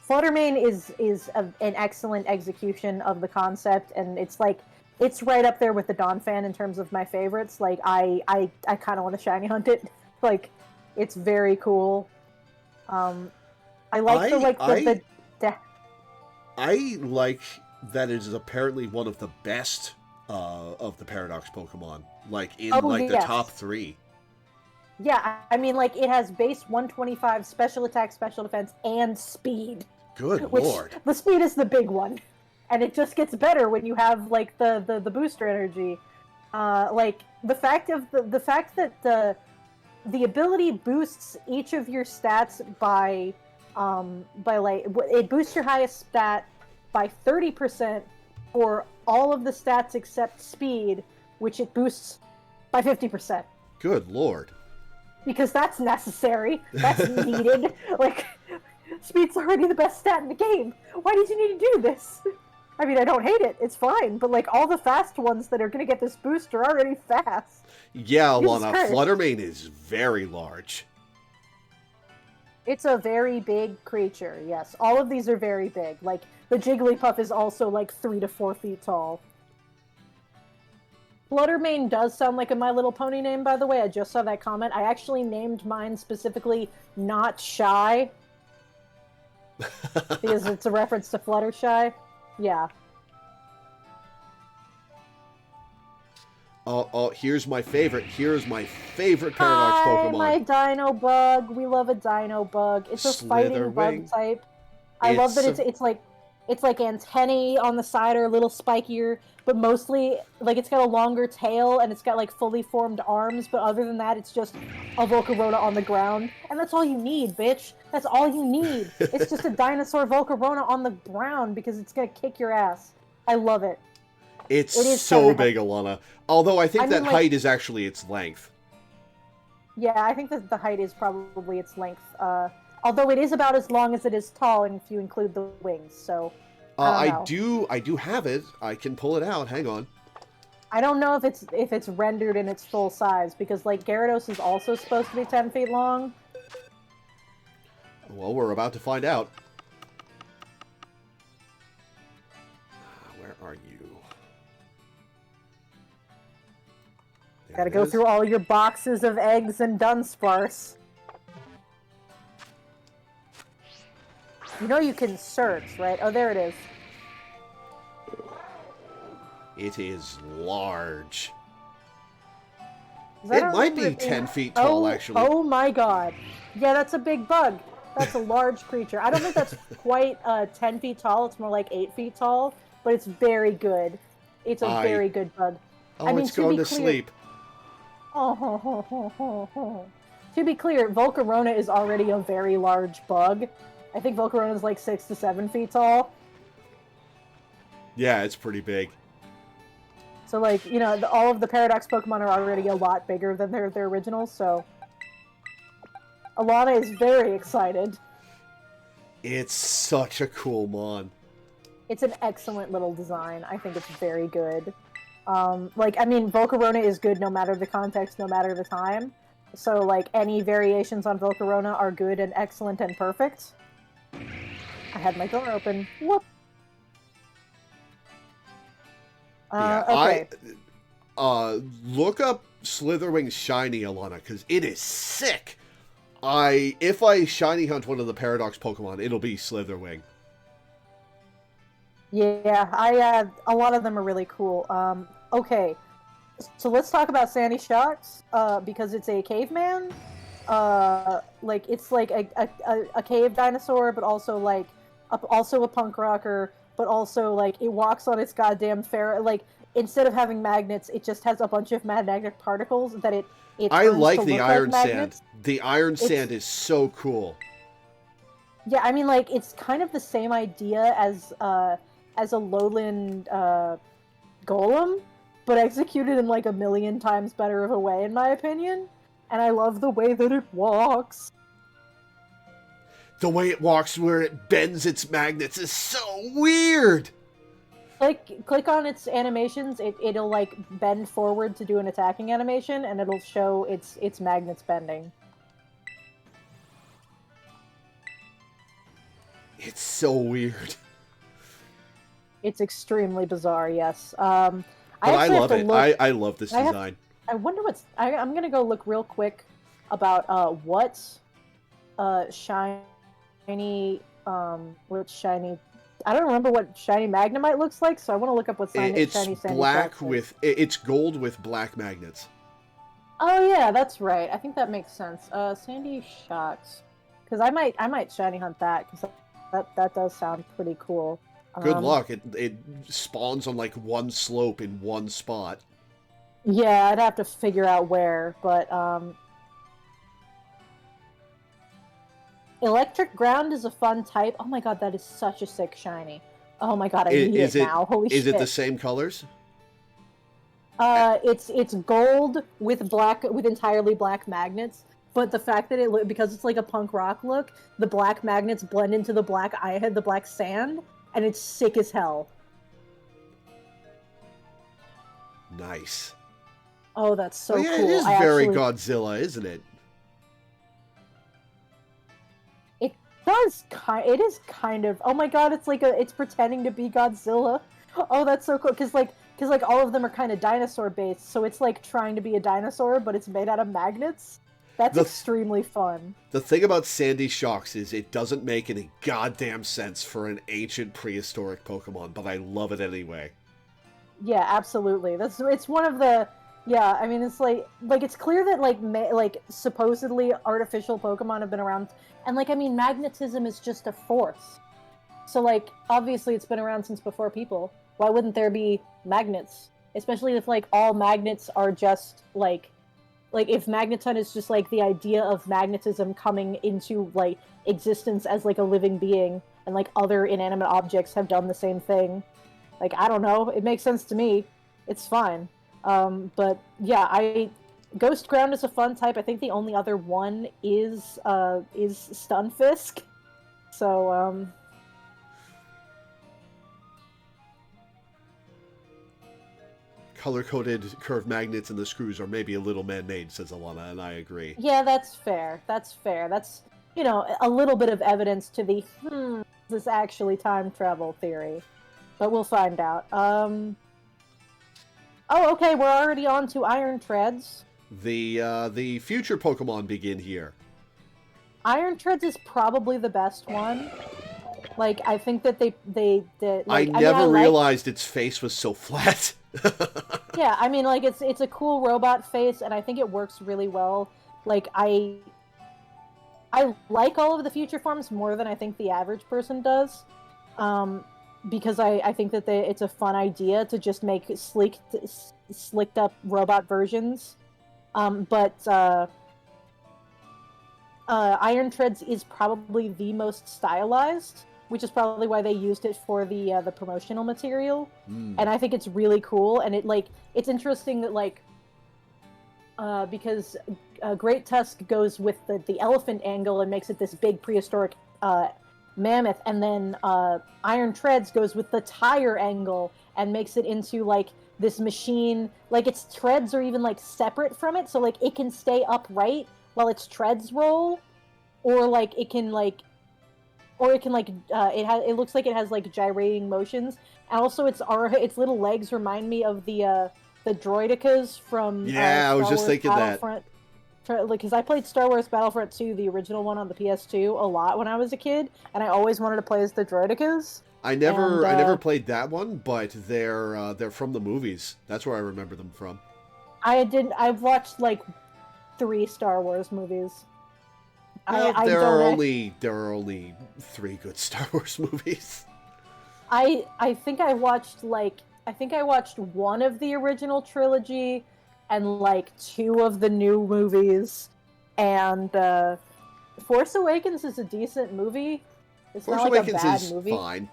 Fluttermane is an excellent execution of the concept, and it's like it's right up there with the Dawn fan in terms of my favorites. Like I kind of want to shiny hunt it. Like it's very cool. I like I like that it is apparently one of the best of the Paradox Pokemon. Like in the top 3. Yeah, I mean, like, it has base 125, special attack, special defense, and speed. Good lord. The speed is the big one. And it just gets better when you have, like, the booster energy. Like, the fact that the ability boosts each of your stats by like, it boosts your highest stat by 30% for all of the stats except speed, which it boosts by 50%. Good lord. Because that's necessary. That's needed. Like, speed's already the best stat in the game. Why did you need to do this? I mean, I don't hate it. It's fine. But, like, all the fast ones that are going to get this boost are already fast. Yeah, Alana, Fluttermane is very large. It's a very big creature, yes. All of these are very big. Like, the Jigglypuff is also, like, 3 to 4 feet tall. Fluttermane does sound like a My Little Pony name, by the way. I just saw that comment. I actually named mine specifically Not Shy. Because it's a reference to Fluttershy. Yeah. Oh, here's my favorite. Here's my favorite Paradox Pokemon. My Dino Bug. We love a Dino Bug. It's a fighting bug type. I love that it's like antennae on the side are a little spikier, but mostly like it's got a longer tail and it's got like fully formed arms, but other than that it's just a Volcarona on the ground. And that's all you need, bitch. That's all you need. It's just a dinosaur Volcarona on the ground because it's gonna kick your ass. I love it. It is so big, Alana. Although I think that height is actually its length. Yeah, I think that the height is probably its length. Although it is about as long as it is tall, and if you include the wings, so... I do have it. I can pull it out. Hang on. I don't know if it's rendered in its full size, because, like, Gyarados is also supposed to be 10 feet long. Well, we're about to find out. Where are you? Gotta go through all your boxes of eggs and Dunsparce. You know you can search, right? Oh, there it is. It is large. It might be 10 feet tall, actually. Oh my god. Yeah, that's a big bug. That's a large creature. I don't think that's quite 10 feet tall. It's more like 8 feet tall, but it's very good. It's a very good bug. Oh, I mean, it's going to sleep. Oh, to be clear, Volcarona is already a very large bug. I think Volcarona is like 6 to 7 feet tall. Yeah, it's pretty big. So, like, you know, all of the Paradox Pokemon are already a lot bigger than their originals, so... Alana is very excited. It's such a cool mon. It's an excellent little design. I think it's very good. Like, I mean, Volcarona is good no matter the context, no matter the time. So, like, any variations on Volcarona are good and excellent and perfect. I had my door open. Whoop! Okay. Look up Slitherwing's Shiny, Alana, because it is sick! If I Shiny Hunt one of the Paradox Pokemon, it'll be Slitherwing. Yeah, a lot of them are really cool. Okay, so let's talk about Sandy Shocks, because it's a caveman. like it's like a cave dinosaur, but also like also a punk rocker, but also like it walks on its goddamn like instead of having magnets, it just has a bunch of magnetic particles that it I turns to like the look like iron sand. magnets. The iron It's sand is so cool. Yeah, I mean, like it's kind of the same idea as a lowland golem, but executed in like a million times better of a way, in my opinion. And I love the way that it walks. The way it walks where it bends its magnets is so weird. Like, click on its animations. It'll like bend forward to do an attacking animation, and it'll show its magnets bending. It's so weird. It's extremely bizarre. Yes. But I actually have love to it. look. I love this design. I wonder what's. I'm gonna go look real quick about what shiny what shiny. I don't remember what shiny magnemite looks like, so I want to look up what It's shiny sandy black shocks with it's gold with black magnets. Oh yeah, that's right. I think that makes sense. Sandy shocks, because I might shiny hunt that because that does sound pretty cool. Good luck. It spawns on like one slope in one spot. Yeah, I'd have to figure out where, but electric ground is a fun type. Oh my god, that is such a sick shiny. Oh my god, I need it now. Holy shit. Is it the same colors? It's gold with entirely black magnets. But the fact that because it's like a punk rock look, the black magnets blend into the the black sand, and it's sick as hell. Nice. Oh, that's so cool. It is very Godzilla, isn't it? It is kind of. Oh my god, it's pretending to be Godzilla. Oh, that's so cool. Because all of them are kind of dinosaur based, so it's like trying to be a dinosaur, but it's made out of magnets. That's extremely fun. The thing about Sandy Shocks is it doesn't make any goddamn sense for an ancient prehistoric Pokemon, but I love it anyway. Yeah, absolutely. It's one of the. Yeah, I mean, it's like it's clear that like supposedly artificial Pokemon have been around, and like I mean, magnetism is just a force. So like obviously it's been around since before people. Why wouldn't there be magnets? Especially if like all magnets are just like if Magneton is just like the idea of magnetism coming into like existence as like a living being, and like other inanimate objects have done the same thing. Like I don't know, it makes sense to me. It's fine. But yeah, Ghost Ground is a fun type. I think the only other one is Stunfisk. So color-coded curved magnets and the screws are maybe a little man-made, says Alana, and I agree. Yeah, that's fair. That's a little bit of evidence to the this actually time travel theory. But we'll find out. Oh, okay, we're already on to Iron Treads. The future Pokemon begin here. Iron Treads is probably the best one. Like, I think that I never realized its face was so flat. Yeah, I mean, like, it's a cool robot face, and I think it works really well. Like, I like all of the future forms more than I think the average person does. Because I think that it's a fun idea to just make slicked up robot versions. But Iron Treads is probably the most stylized, which is probably why they used it for the promotional material. And I think it's really cool, and it's interesting that because Great Tusk goes with the elephant angle and makes it this big prehistoric mammoth, and then Iron Treads goes with the tire angle and makes it into this machine. Like its treads are even separate from it, so it can stay upright while its treads roll, or it can it looks like it has gyrating motions. And also its little legs remind me of the Droidicas from I was just thinking that. Because I played Star Wars Battlefront 2, the original one on the PS2, a lot when I was a kid, and I always wanted to play as the Droidicas. I never played that one, but they're from the movies. That's where I remember them from. I've watched 3 Star Wars movies. I there don't. are only 3 good Star Wars movies. I think I watched one of the original trilogy, and like 2 of the new movies, and Force Awakens is a decent movie. It's Force not like Awakens a bad is movie. fine.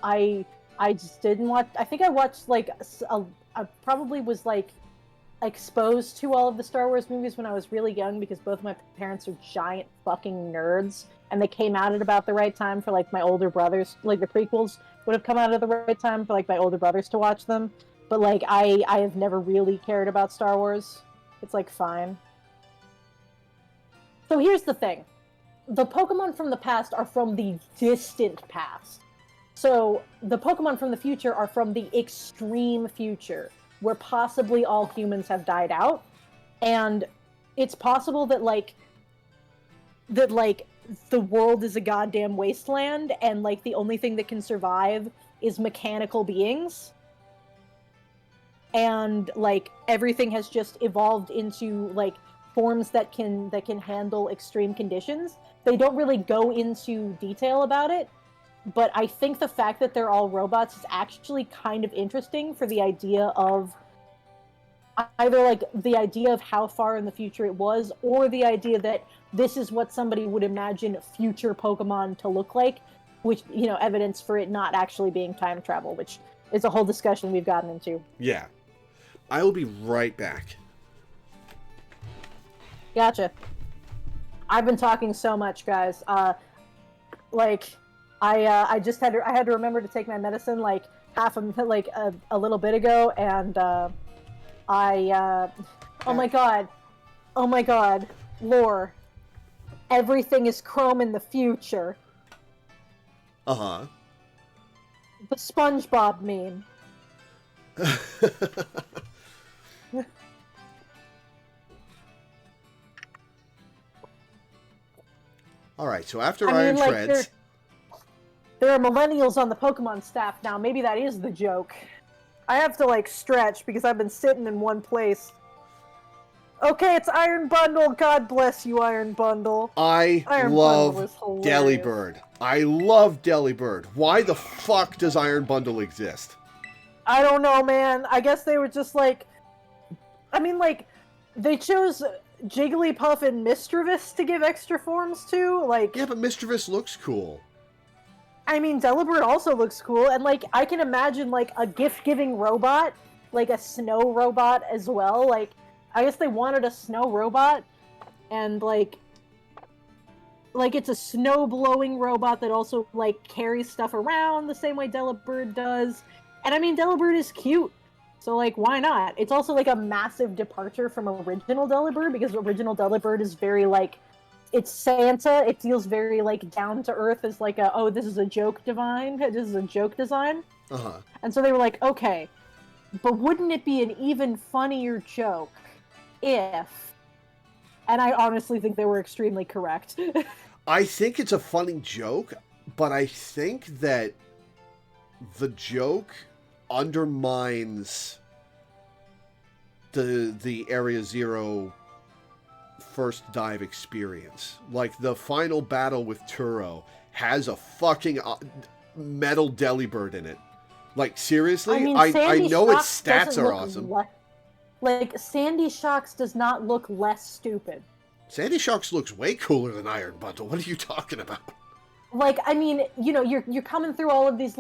I just didn't watch. I think I watched like I probably was like exposed to all of the Star Wars movies when I was really young because both of my parents are giant fucking nerds, and they came out at about the right time for like my older brothers. Like the prequels would have come out at the right time for like my older brothers to watch them. But like I have never really cared about Star Wars. It's like fine. So here's the thing. The Pokemon from the past are from the distant past. So the Pokemon from the future are from the extreme future, where possibly all humans have died out. And it's possible that the world is a goddamn wasteland, and like the only thing that can survive is mechanical beings. And like everything has just evolved into like forms that can handle extreme conditions. They don't really go into detail about it, but I think the fact that they're all robots is actually kind of interesting for the idea of either like the idea of how far in the future it was, or the idea that this is what somebody would imagine future Pokemon to look like, which, you know, evidence for it not actually being time travel, which is a whole discussion we've gotten into. Yeah. I will be right back. Gotcha. I've been talking so much, guys. I had to remember to take my medicine like a little bit ago, and oh my god, lore. Everything is chrome in the future. Uh-huh. The SpongeBob meme. Alright, so after Iron Treads... There are millennials on the Pokemon staff now. Maybe that is the joke. I have to, like, stretch because I've been sitting in one place. Okay, it's Iron Bundle. God bless you, Iron Bundle. I love Delibird. I love Delibird. Why the fuck does Iron Bundle exist? I don't know, man. I guess they were just like... I mean, like, they chose Jigglypuff and Misdreavus to give extra forms to. Like, yeah, but Misdreavus looks cool. I mean, Delibird also looks cool, and, like, I can imagine, like, a gift-giving robot, like a snow robot as well. Like, I guess they wanted a snow robot, and, like, it's a snow-blowing robot that also, like, carries stuff around the same way Delibird does. And, I mean, Delibird is cute, so, like, why not? It's also, like, a massive departure from original Delibird, because original Delibird is very, like, it's Santa. It feels very, like, down-to-earth as, like, this is a joke divine. This is a joke design. Uh-huh. And so they were like, okay, but wouldn't it be an even funnier joke if... And I honestly think they were extremely correct. I think it's a funny joke, but I think that the joke undermines the Area Zero first dive experience. Like, the final battle with Turo has a fucking metal Delibird in it. Like, seriously? I know its stats are awesome. Like, Sandy Shocks does not look less stupid. Sandy Shocks looks way cooler than Iron Bundle. What are you talking about? Like, I mean, you know, you're coming through all of these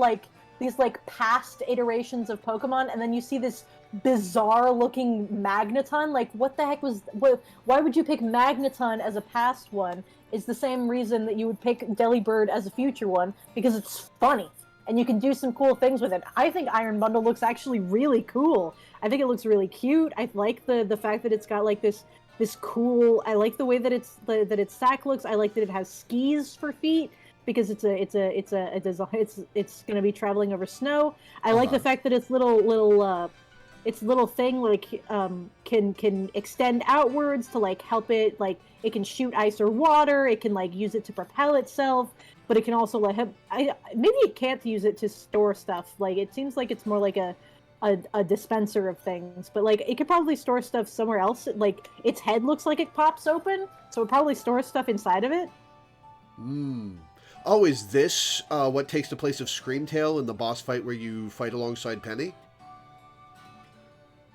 past iterations of Pokemon, and then you see this bizarre-looking Magneton. Like, what the heck why would you pick Magneton as a past one? It's the same reason that you would pick Delibird as a future one, because it's funny, and you can do some cool things with it. I think Iron Bundle looks actually really cool. I think it looks really cute. I like the fact that it's got, like, this cool... I like the way that its sack looks. I like that it has skis for feet, because it's going to be traveling over snow. I like the fact that its little thing, like, can extend outwards to, like, help it, like, it can shoot ice or water, it can, like, use it to propel itself, but it can also maybe it can't use it to store stuff. Like, it seems like it's more like a a dispenser of things, but like it could probably store stuff somewhere else. Like its head looks like it pops open, so it probably stores stuff inside of it. Oh, is this what takes the place of Screamtail in the boss fight where you fight alongside Penny?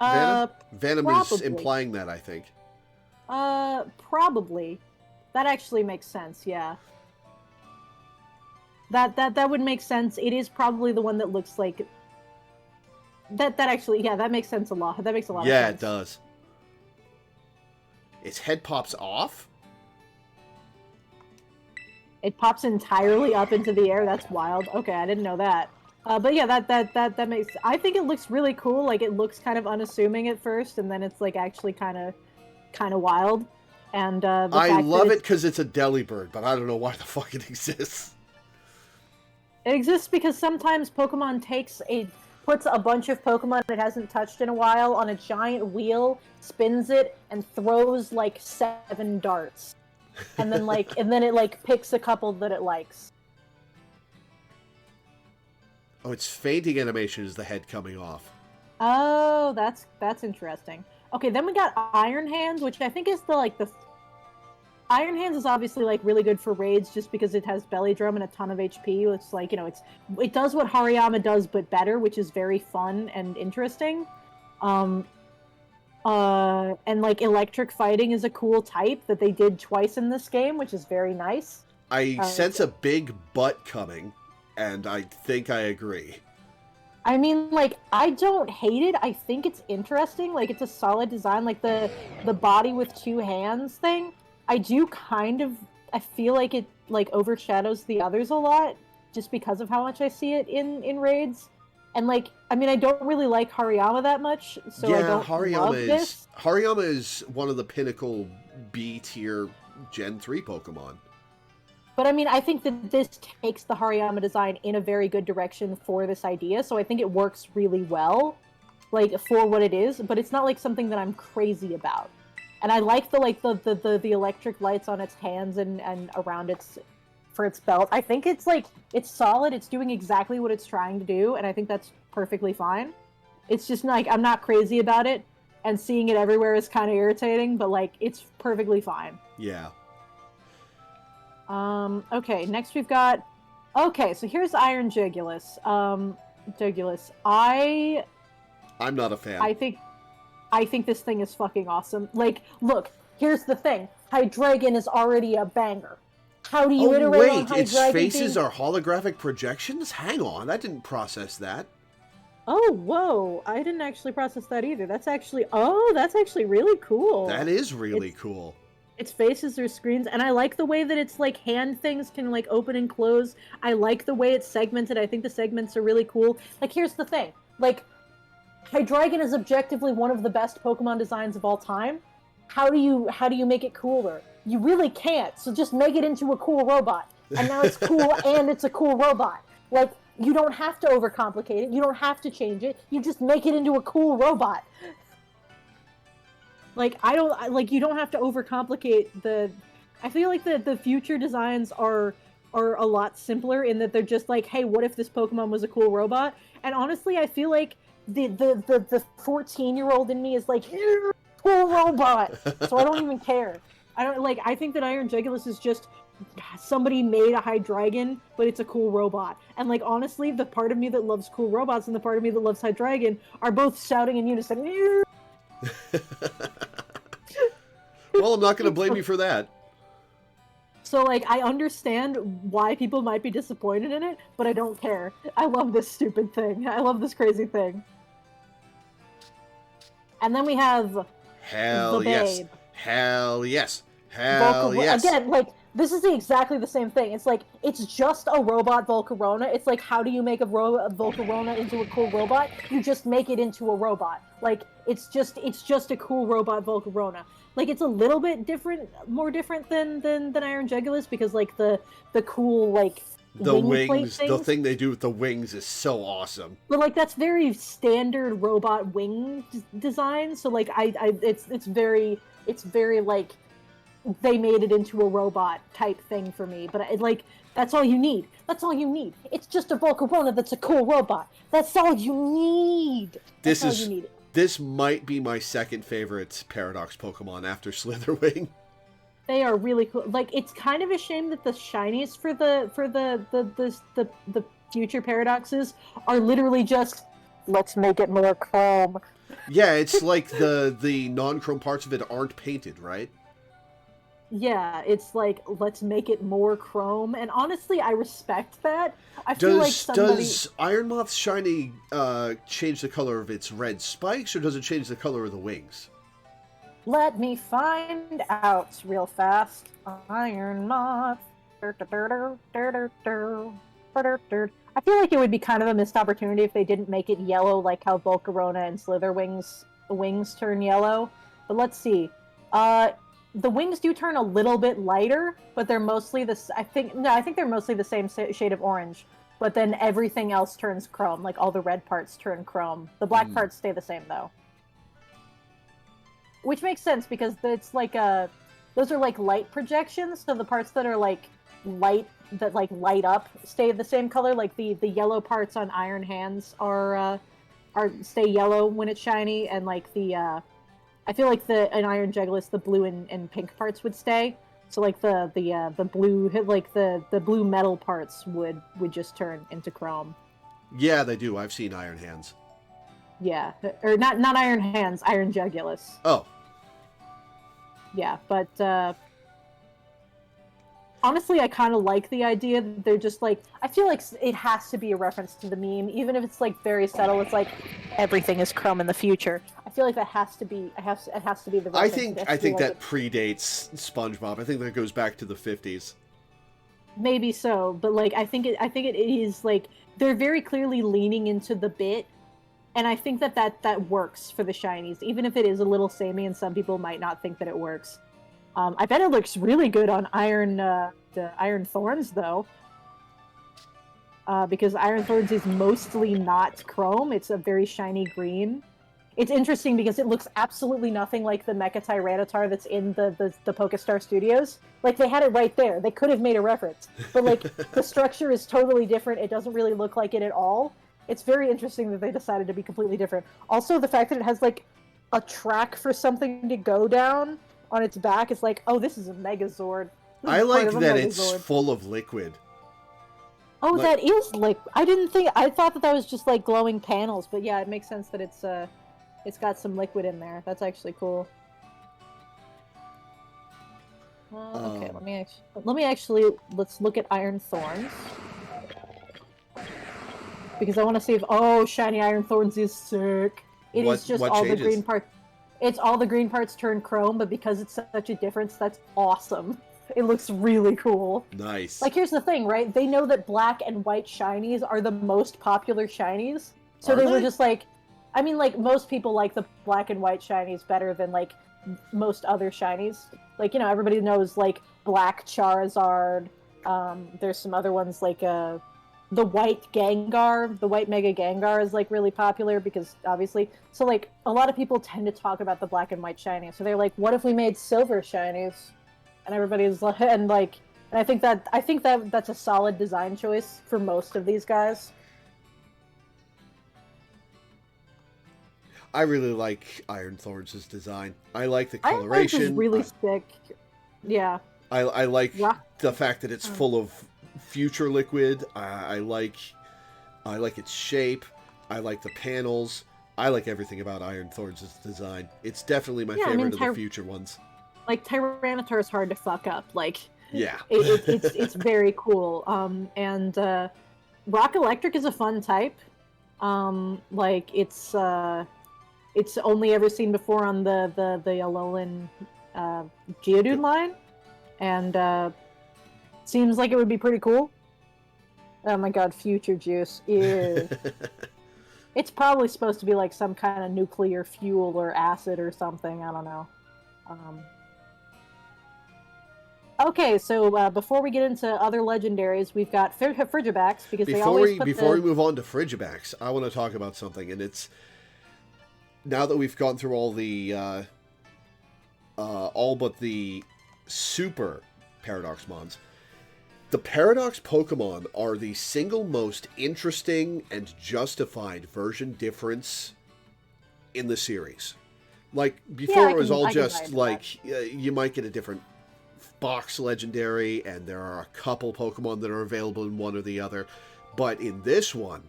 Venom probably. is implying that, I think. Probably. That actually makes sense, yeah. That would make sense. It is probably the one that looks like... That actually, yeah, that makes sense a lot. That makes a lot of sense. Yeah, it does. Its head pops off? It pops entirely up into the air. That's wild. Okay, I didn't know that. But yeah, that makes... I think it looks really cool. Like, it looks kind of unassuming at first, and then it's, like, actually kind of wild. And, I love it because it's a Delibird, but I don't know why the fuck it exists. It exists because sometimes Pokemon puts a bunch of Pokemon it hasn't touched in a while on a giant wheel, spins it, and throws, like, 7 darts. And then, like, it picks a couple that it likes. Oh, its fainting animation is the head coming off. Oh, that's interesting. Okay, then we got Iron Hands, which I think is the Iron Hands is obviously, like, really good for raids just because it has Belly Drum and a ton of HP. It's like, you know, it does what Hariyama does, but better, which is very fun and interesting. And, like, Electric Fighting is a cool type that they did twice in this game, which is very nice. I sense a big butt coming, and I think I agree. I mean, like, I don't hate it. I think it's interesting. Like, it's a solid design. Like, the body with 2 hands thing, I do kind of... I feel like it, like, overshadows the others a lot, just because of how much I see it in raids. And, like, I mean, I don't really like Hariyama that much, so I don't love this. Hariyama is one of the pinnacle B-tier Gen 3 Pokemon. But, I mean, I think that this takes the Hariyama design in a very good direction for this idea, so I think it works really well, like, for what it is, but it's not, like, something that I'm crazy about. And I like the electric lights on its hands and around for its belt. I think it's, like, it's solid, it's doing exactly what it's trying to do, and I think that's perfectly fine. It's just, like, I'm not crazy about it, and seeing it everywhere is kind of irritating, but, like, it's perfectly fine. Yeah. Okay, next we've got... Okay, so here's Iron Jigulus. Jigulus. I'm not a fan. I think this thing is fucking awesome. Like, look, here's the thing. Hydreigon is already a banger. How do you iterate on Hydreigon? Wait, its faces are holographic projections? Hang on, I didn't process that. Oh, whoa. I didn't actually process that either. That's actually really cool. That is really cool. Its faces are screens, and I like the way that its, like, hand things can, like, open and close. I like the way it's segmented. I think the segments are really cool. Like, here's the thing. Like, Hydreigon is objectively one of the best Pokemon designs of all time. How do you make it cooler? You really can't, so just make it into a cool robot. And now it's cool and it's a cool robot. Like, you don't have to overcomplicate it. You don't have to change it. You just make it into a cool robot. Like, you don't have to overcomplicate I feel like the future designs are a lot simpler in that they're just like, hey, what if this Pokemon was a cool robot? And honestly, I feel like the 14-year-old in me is like, cool robot. So I don't even care. I think that Iron Jigulus is just somebody made a Hydreigon, but it's a cool robot. And, like, honestly, the part of me that loves cool robots and the part of me that loves Hydreigon are both shouting in unison. Well, I'm not going to blame you for that. So, like, I understand why people might be disappointed in it, but I don't care. I love this stupid thing. I love this crazy thing. And then we have... Hell the yes. Babe. Hell yes. Hell yes. Again, like, this is exactly the same thing. It's like, it's just a robot Volcarona. It's like, how do you make a Volcarona into a cool robot? You just make it into a robot. Like, it's just a cool robot Volcarona. Like, it's a little bit different, more different than Iron Jigulus, because, like, the cool, like, the wings, the thing they do with the wings is so awesome. But, like, that's very standard robot wing design. So, like, it's very, like, they made it into a robot type thing for me. But, That's all you need. That's all you need. It's just a Volcarona that's a cool robot. That's all you need. That's all you need. This might be my second favorite Paradox Pokemon after Slitherwing. They are really cool. Like, it's kind of a shame that the shinies for the future Paradoxes are literally just, let's make it more chrome. Yeah, it's like the non-chrome parts of it aren't painted, right? Yeah, it's like, let's make it more chrome. And honestly, I respect that. I feel like somebody... Does Iron Moth's shiny change the color of its red spikes, or does it change the color of the wings? Let me find out real fast. Iron Moth. I feel like it would be kind of a missed opportunity if they didn't make it yellow like how Volcarona and Slitherwing's wings turn yellow. But let's see. The wings do turn a little bit lighter, but they're mostly I think they're mostly the same shade of orange. But then everything else turns chrome. Like all the red parts turn chrome. The black parts stay the same though. Which makes sense because it's like those are like light projections, so the parts that are like light up stay the same color. Like the yellow parts on Iron Hands are stay yellow when it's shiny, and like I feel like in Iron Jugulis the blue and pink parts would stay. So like the blue the blue metal parts would just turn into chrome. Yeah, they do. I've seen Iron Hands. Yeah, or not Iron Hands, Iron Jugulis. Oh. Yeah, but honestly, I kind of like the idea that they're just like, I feel like it has to be a reference to the meme, even if it's like very subtle. It's like everything is chrome in the future. I feel like that has to be. It has to be the reference. I think that predates SpongeBob. I think that goes back to the 50s. Maybe so, but like I think it is like they're very clearly leaning into the bit. And I think that works for the shinies, even if it is a little samey and some people might not think that it works. I bet it looks really good on the Iron Thorns, though. Because Iron Thorns is mostly not chrome. It's a very shiny green. It's interesting because it looks absolutely nothing like the Mecha Tyranitar that's in the Pokestar Studios. Like, they had it right there. They could have made a reference. But, like, the structure is totally different. It doesn't really look like it at all. It's very interesting that they decided to be completely different. Also, the fact that it has, like, a track for something to go down on its back is like, oh, this is a Megazord. I like that it's full of liquid. Oh, like, that is, like, I thought that was just, like, glowing panels, but yeah, it makes sense that it's got some liquid in there. That's actually cool. Okay, let's look at Iron Thorns. Because I want to see if, shiny Iron Thorns is sick. It is just all changes? The green parts. It's all the green parts turn chrome, but because it's such a difference, that's awesome. It looks really cool. Nice. Like, here's the thing, right? They know that black and white shinies are the most popular shinies. So they were just like, I mean, like, most people like the black and white shinies better than, like, most other shinies. Like, you know, everybody knows, like, black Charizard. There's some other ones, like, the white Gengar, the white Mega Gengar is, like, really popular because, obviously... So, like, a lot of people tend to talk about the black and white shinies. So they're like, what if we made silver shinies? And everybody's like... And I think that's a solid design choice for most of these guys. I really like Iron Thorns' design. I like the coloration. Iron Thorns is really sick. Yeah. I like the fact that it's full of future liquid. I like its shape. I like the panels. I like everything about Iron Thorns' design. It's definitely my favorite of the future ones. Like, Tyranitar is hard to fuck up. like, yeah, it's very cool. And Rock Electric is a fun type. Like, it's only ever seen before on the Alolan Geodude line, and seems like it would be pretty cool. Oh my god, Future Juice. Ew. It's probably supposed to be like some kind of nuclear fuel or acid or something. I don't know. Okay, so before we get into other legendaries, we've got Frigibax, because they always Before we move on to Frigibax, I want to talk about something, and it's... Now that we've gone through all the... all but the super Paradox Mons, The Paradox Pokemon are the single most interesting and justified version difference in the series. Like, before it was all just, like, you might get a different box legendary, and there are a couple Pokemon that are available in one or the other. But in this one,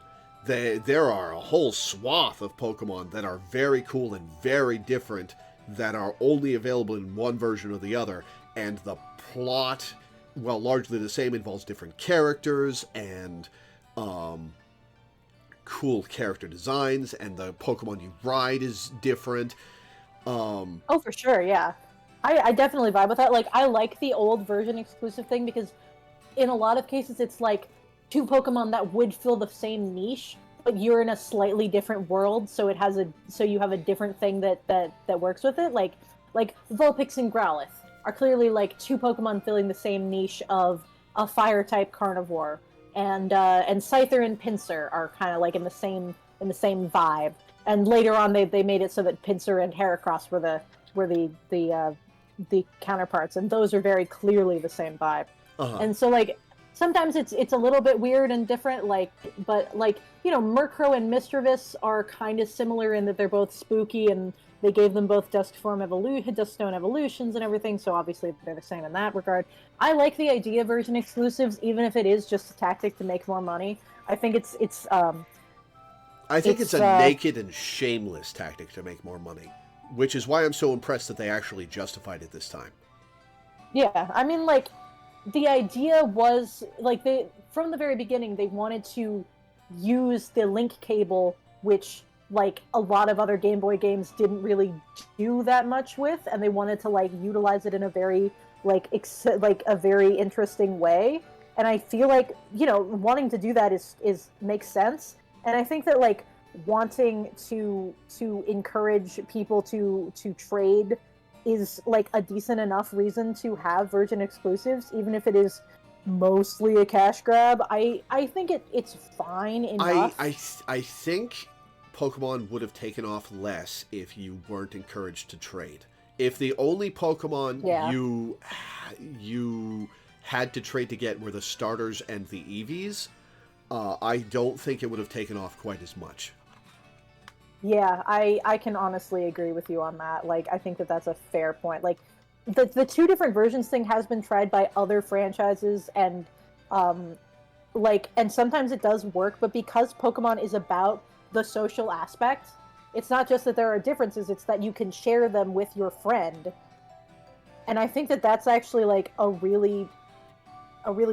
there are a whole swath of Pokemon that are very cool and very different that are only available in one version or the other. And the plot, well, largely the same, involves different characters and cool character designs, and the Pokemon you ride is different. Oh, for sure, yeah. I definitely vibe with that. Like, I like the old version exclusive thing because in a lot of cases it's like two Pokemon that would fill the same niche, but you're in a slightly different world, so you have a different thing that works with it. Like Vulpix and Growlithe are clearly like two Pokemon filling the same niche of a fire type carnivore, and Scyther and Pinsir are kind of like in the same vibe. And later on, they made it so that Pinsir and Heracross were the counterparts, and those are very clearly the same vibe. And so, like, sometimes it's a little bit weird and different, but Murkrow and Mischievous are kind of similar in that they're both spooky, and they gave them both Duskstone evolutions and everything, so obviously they're the same in that regard. I like the idea of version exclusives, even if it is just a tactic to make more money. I think it's a naked and shameless tactic to make more money, which is why I'm so impressed that they actually justified it this time. Yeah, I mean, like, the idea was, like, from the very beginning, they wanted to use the link cable, which, like, a lot of other Game Boy games didn't really do that much with, and they wanted to, like, utilize it in a very, a very interesting way. And I feel like, wanting to do that makes sense. And I think that, like, wanting to encourage people to trade is, like, a decent enough reason to have version exclusives, even if it is mostly a cash grab. I think it's fine enough. I think Pokemon would have taken off less if you weren't encouraged to trade. If the only Pokemon you had to trade to get were the starters and the EVs, I don't think it would have taken off quite as much. Yeah, I can honestly agree with you on that. Like, I think that's a fair point. Like, the two different versions thing has been tried by other franchises, and and sometimes it does work, but because Pokemon is about the social aspect, it's not just that there are differences, it's that you can share them with your friend. And I think that's actually, like, a really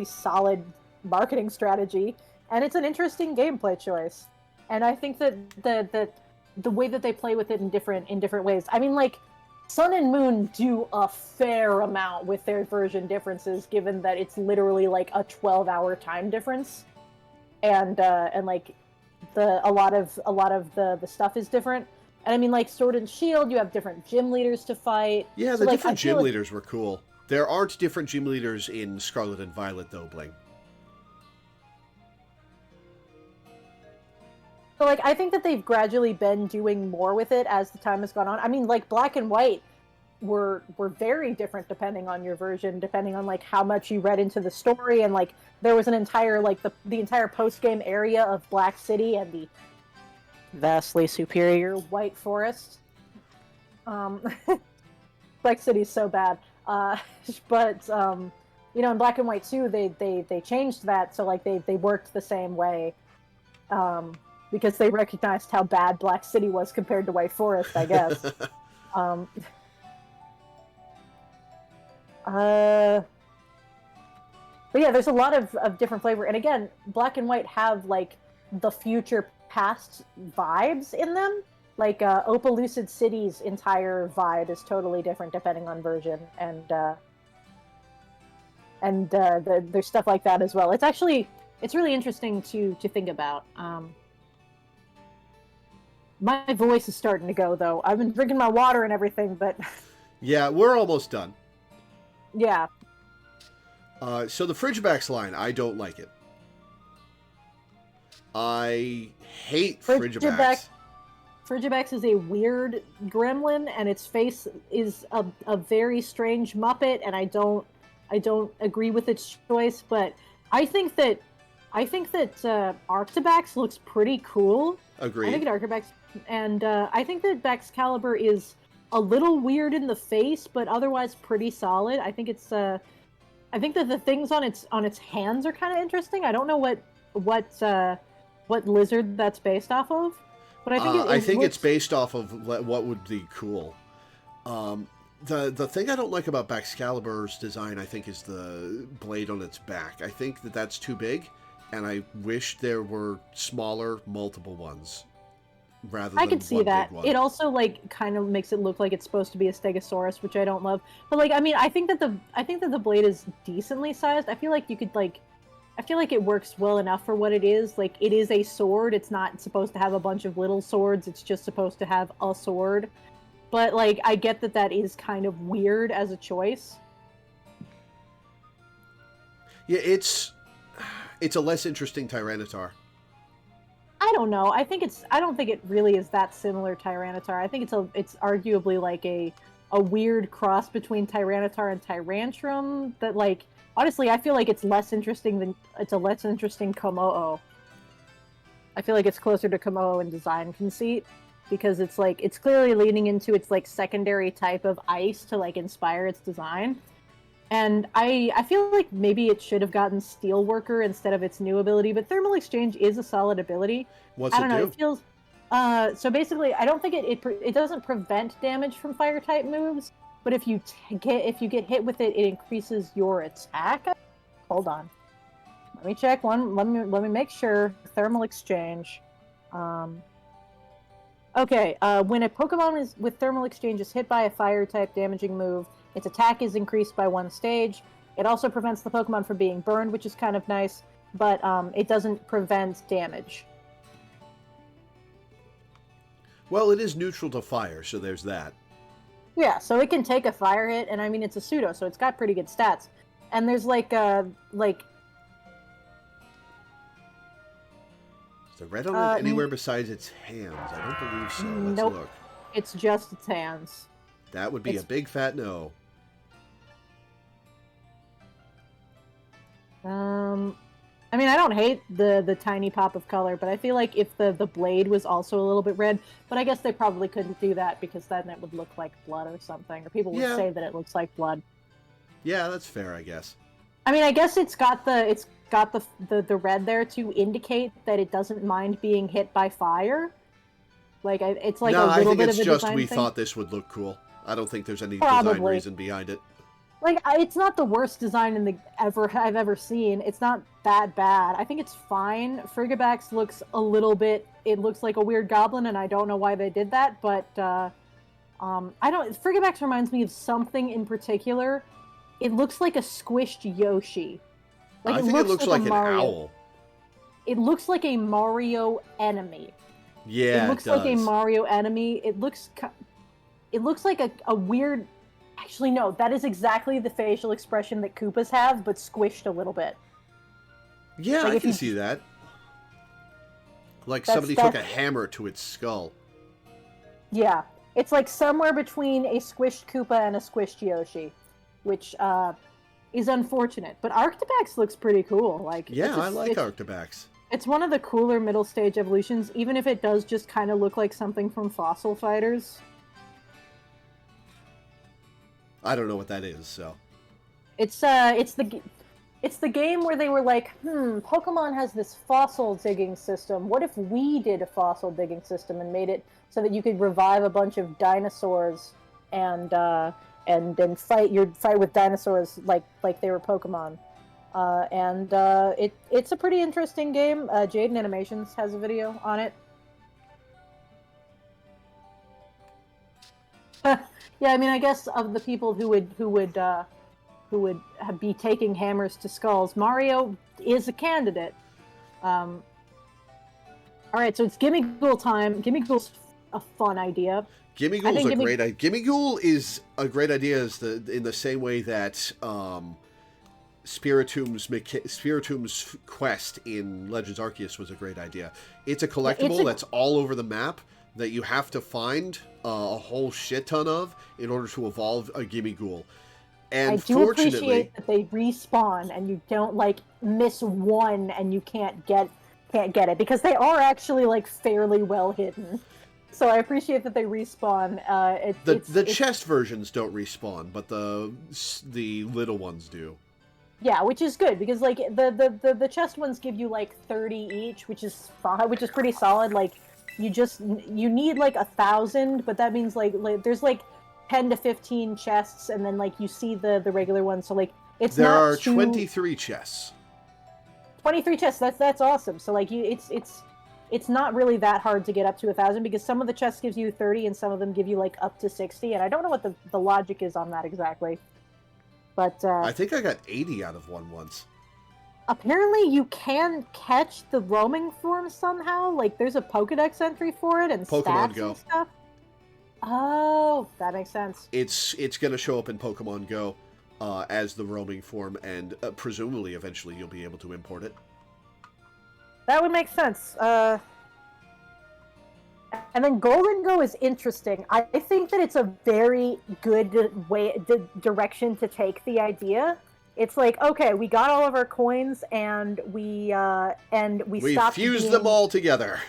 solid marketing strategy, and it's an interesting gameplay choice. And I think that the way that they play with it in different ways. I mean, like, Sun and Moon do a fair amount with their version differences, given that it's literally like a 12-hour time difference, and like a lot of the stuff is different. And I mean, like, Sword and Shield, you have different gym leaders to fight. Yeah, the different gym leaders were cool. There aren't different gym leaders in Scarlet and Violet, though, Bling. So, like, I think that they've gradually been doing more with it as the time has gone on. I mean, like, Black and White were very different depending on your version, depending on, like, how much you read into the story, and, like, there was an entire, like, the entire post-game area of Black City and the vastly superior White Forest. Black City's so bad. But in Black and White 2, they changed that, so, like, they worked the same way. Because they recognized how bad Black City was compared to White Forest, I guess. But yeah, there's a lot of different flavor. And again, Black and White have, like, the future past vibes in them. Like, Opal Lucid City's entire vibe is totally different depending on version. And there's stuff like that as well. It's really interesting to think about. My voice is starting to go, though. I've been drinking my water and everything, but... Yeah, we're almost done. Yeah. So the Frigibax line, I don't like it. I hate Frigibax. Frigibax is a weird gremlin, and its face is a very strange Muppet, and I don't I don't agree with its choice, but I think that Arctibax looks pretty cool. I Agreed. think Arctibax, and I think that Baxcalibur is a little weird in the face, but otherwise pretty solid. I think it's I think that the things on its hands are kind of interesting. I don't know what lizard that's based off of, but I think I think looks... it's based off of what would be cool. The thing I don't like about Baxcalibur's design, I think, is the blade on its back. I think that that's too big, and I wish there were smaller, multiple ones rather than I could see one that. big one. It also like kind of makes it look like it's supposed to be a Stegosaurus, which I don't love. But like, I mean, I think that the blade is decently sized. I feel like you could like, I feel like it works well enough for what it is. Like, it is a sword. It's not supposed to have a bunch of little swords. It's just supposed to have a sword. But like, I get that that is kind of weird as a choice. Yeah, it's a less interesting Tyranitar. I don't know. I don't think it really is that similar Tyranitar. I think it's arguably like a weird cross between Tyranitar and Tyrantrum that, like, honestly, I feel like it's a less interesting Komodo. I feel like it's closer to Komodo in design conceit because it's like it's clearly leaning into its like secondary type of ice to like inspire its design. And I feel like maybe it should have gotten Steelworker instead of its new ability, but Thermal Exchange is a solid ability. What's I don't know, do? it feels... so basically, I don't think it doesn't prevent damage from Fire-type moves, but if you get hit with it, it increases your attack. Hold on. Let me check one. Let me make sure. Thermal Exchange. Okay, when a Pokemon with Thermal Exchange is hit by a Fire-type damaging move, its attack is increased by 1 stage. It also prevents the Pokemon from being burned, which is kind of nice, but it doesn't prevent damage. Well, it is neutral to fire, so there's that. Yeah, so it can take a fire hit, and I mean, it's a pseudo, so it's got pretty good stats. And there's like... Is the red on it anywhere besides its hands? I don't believe so. Let's nope. look. It's just its hands. That would be a big fat no. I mean, I don't hate the tiny pop of color, but I feel like if the blade was also a little bit red, but I guess they probably couldn't do that because then it would look like blood or something, or people would say that it looks like blood. Yeah, that's fair, I guess. I mean, I guess it's got the red there to indicate that it doesn't mind being hit by fire. Like, it's like a little bit of a design thing. No, I think it's just we thought this would look cool. I don't think there's any design reason behind it. Like, it's not the worst design I've ever seen. It's not that bad. I think it's fine. Frigibax looks a little bit... It looks like a weird goblin, and I don't know why they did that, but I don't... Frigibax reminds me of something in particular. It looks like a squished Yoshi. Like, I think it looks like an owl. It looks like a Mario enemy. Yeah, it looks like a Mario enemy. It looks like a weird... Actually, no, that is exactly the facial expression that Koopas have, but squished a little bit. Yeah, like I can see that. Like somebody took a hammer to its skull. Yeah. It's like somewhere between a squished Koopa and a squished Yoshi, which is unfortunate. But Arctibax looks pretty cool. Like, yeah, I like Arctibax. It's one of the cooler middle stage evolutions, even if it does just kind of look like something from Fossil Fighters. I don't know what that is, so. It's the game where they were like, Pokemon has this fossil digging system. What if we did a fossil digging system and made it so that you could revive a bunch of dinosaurs and then fight with dinosaurs like they were Pokemon. It's a pretty interesting game. Jaden Animations has a video on it. Yeah, I mean, I guess of the people who would be taking hammers to skulls, Mario is a candidate. All right, so it's Gimmighoul time. Gimmighoul's a fun idea. Gimmighoul's a great idea. Gimmighoul is a great idea in the same way that Spiritom's quest in Legends Arceus was a great idea. It's a collectible that's all over the map that you have to find a whole shit ton of in order to evolve a Gimmighoul. And I do appreciate that they respawn and you don't like miss one and you can't get it because they are actually like fairly well hidden. So I appreciate that they respawn. The chest versions don't respawn, but the little ones do. Yeah, which is good because like the chest ones give you like 30 each, which is pretty solid. Like you need like 1,000, but that means like there's like 10 to 15 chests, and then like you see the regular ones. So like there are 23 chests. 23 chests. That's awesome. So like it's not really that hard to get up to 1,000 because some of the chests gives you 30 and some of them give you like up to 60, and I don't know what the logic is on that exactly. But I think I got 80 out of one once. Apparently you can catch the roaming form somehow. Like there's a Pokedex entry for it and Pokemon stats Go. and stuff. Oh, that makes sense. It's going to show up in Pokemon Go as the roaming form, and presumably eventually you'll be able to import it. That would make sense. And then Golden Go is interesting. I think that it's a very good direction to take the idea. It's like, okay, we got all of our coins and we stopped fused them all together.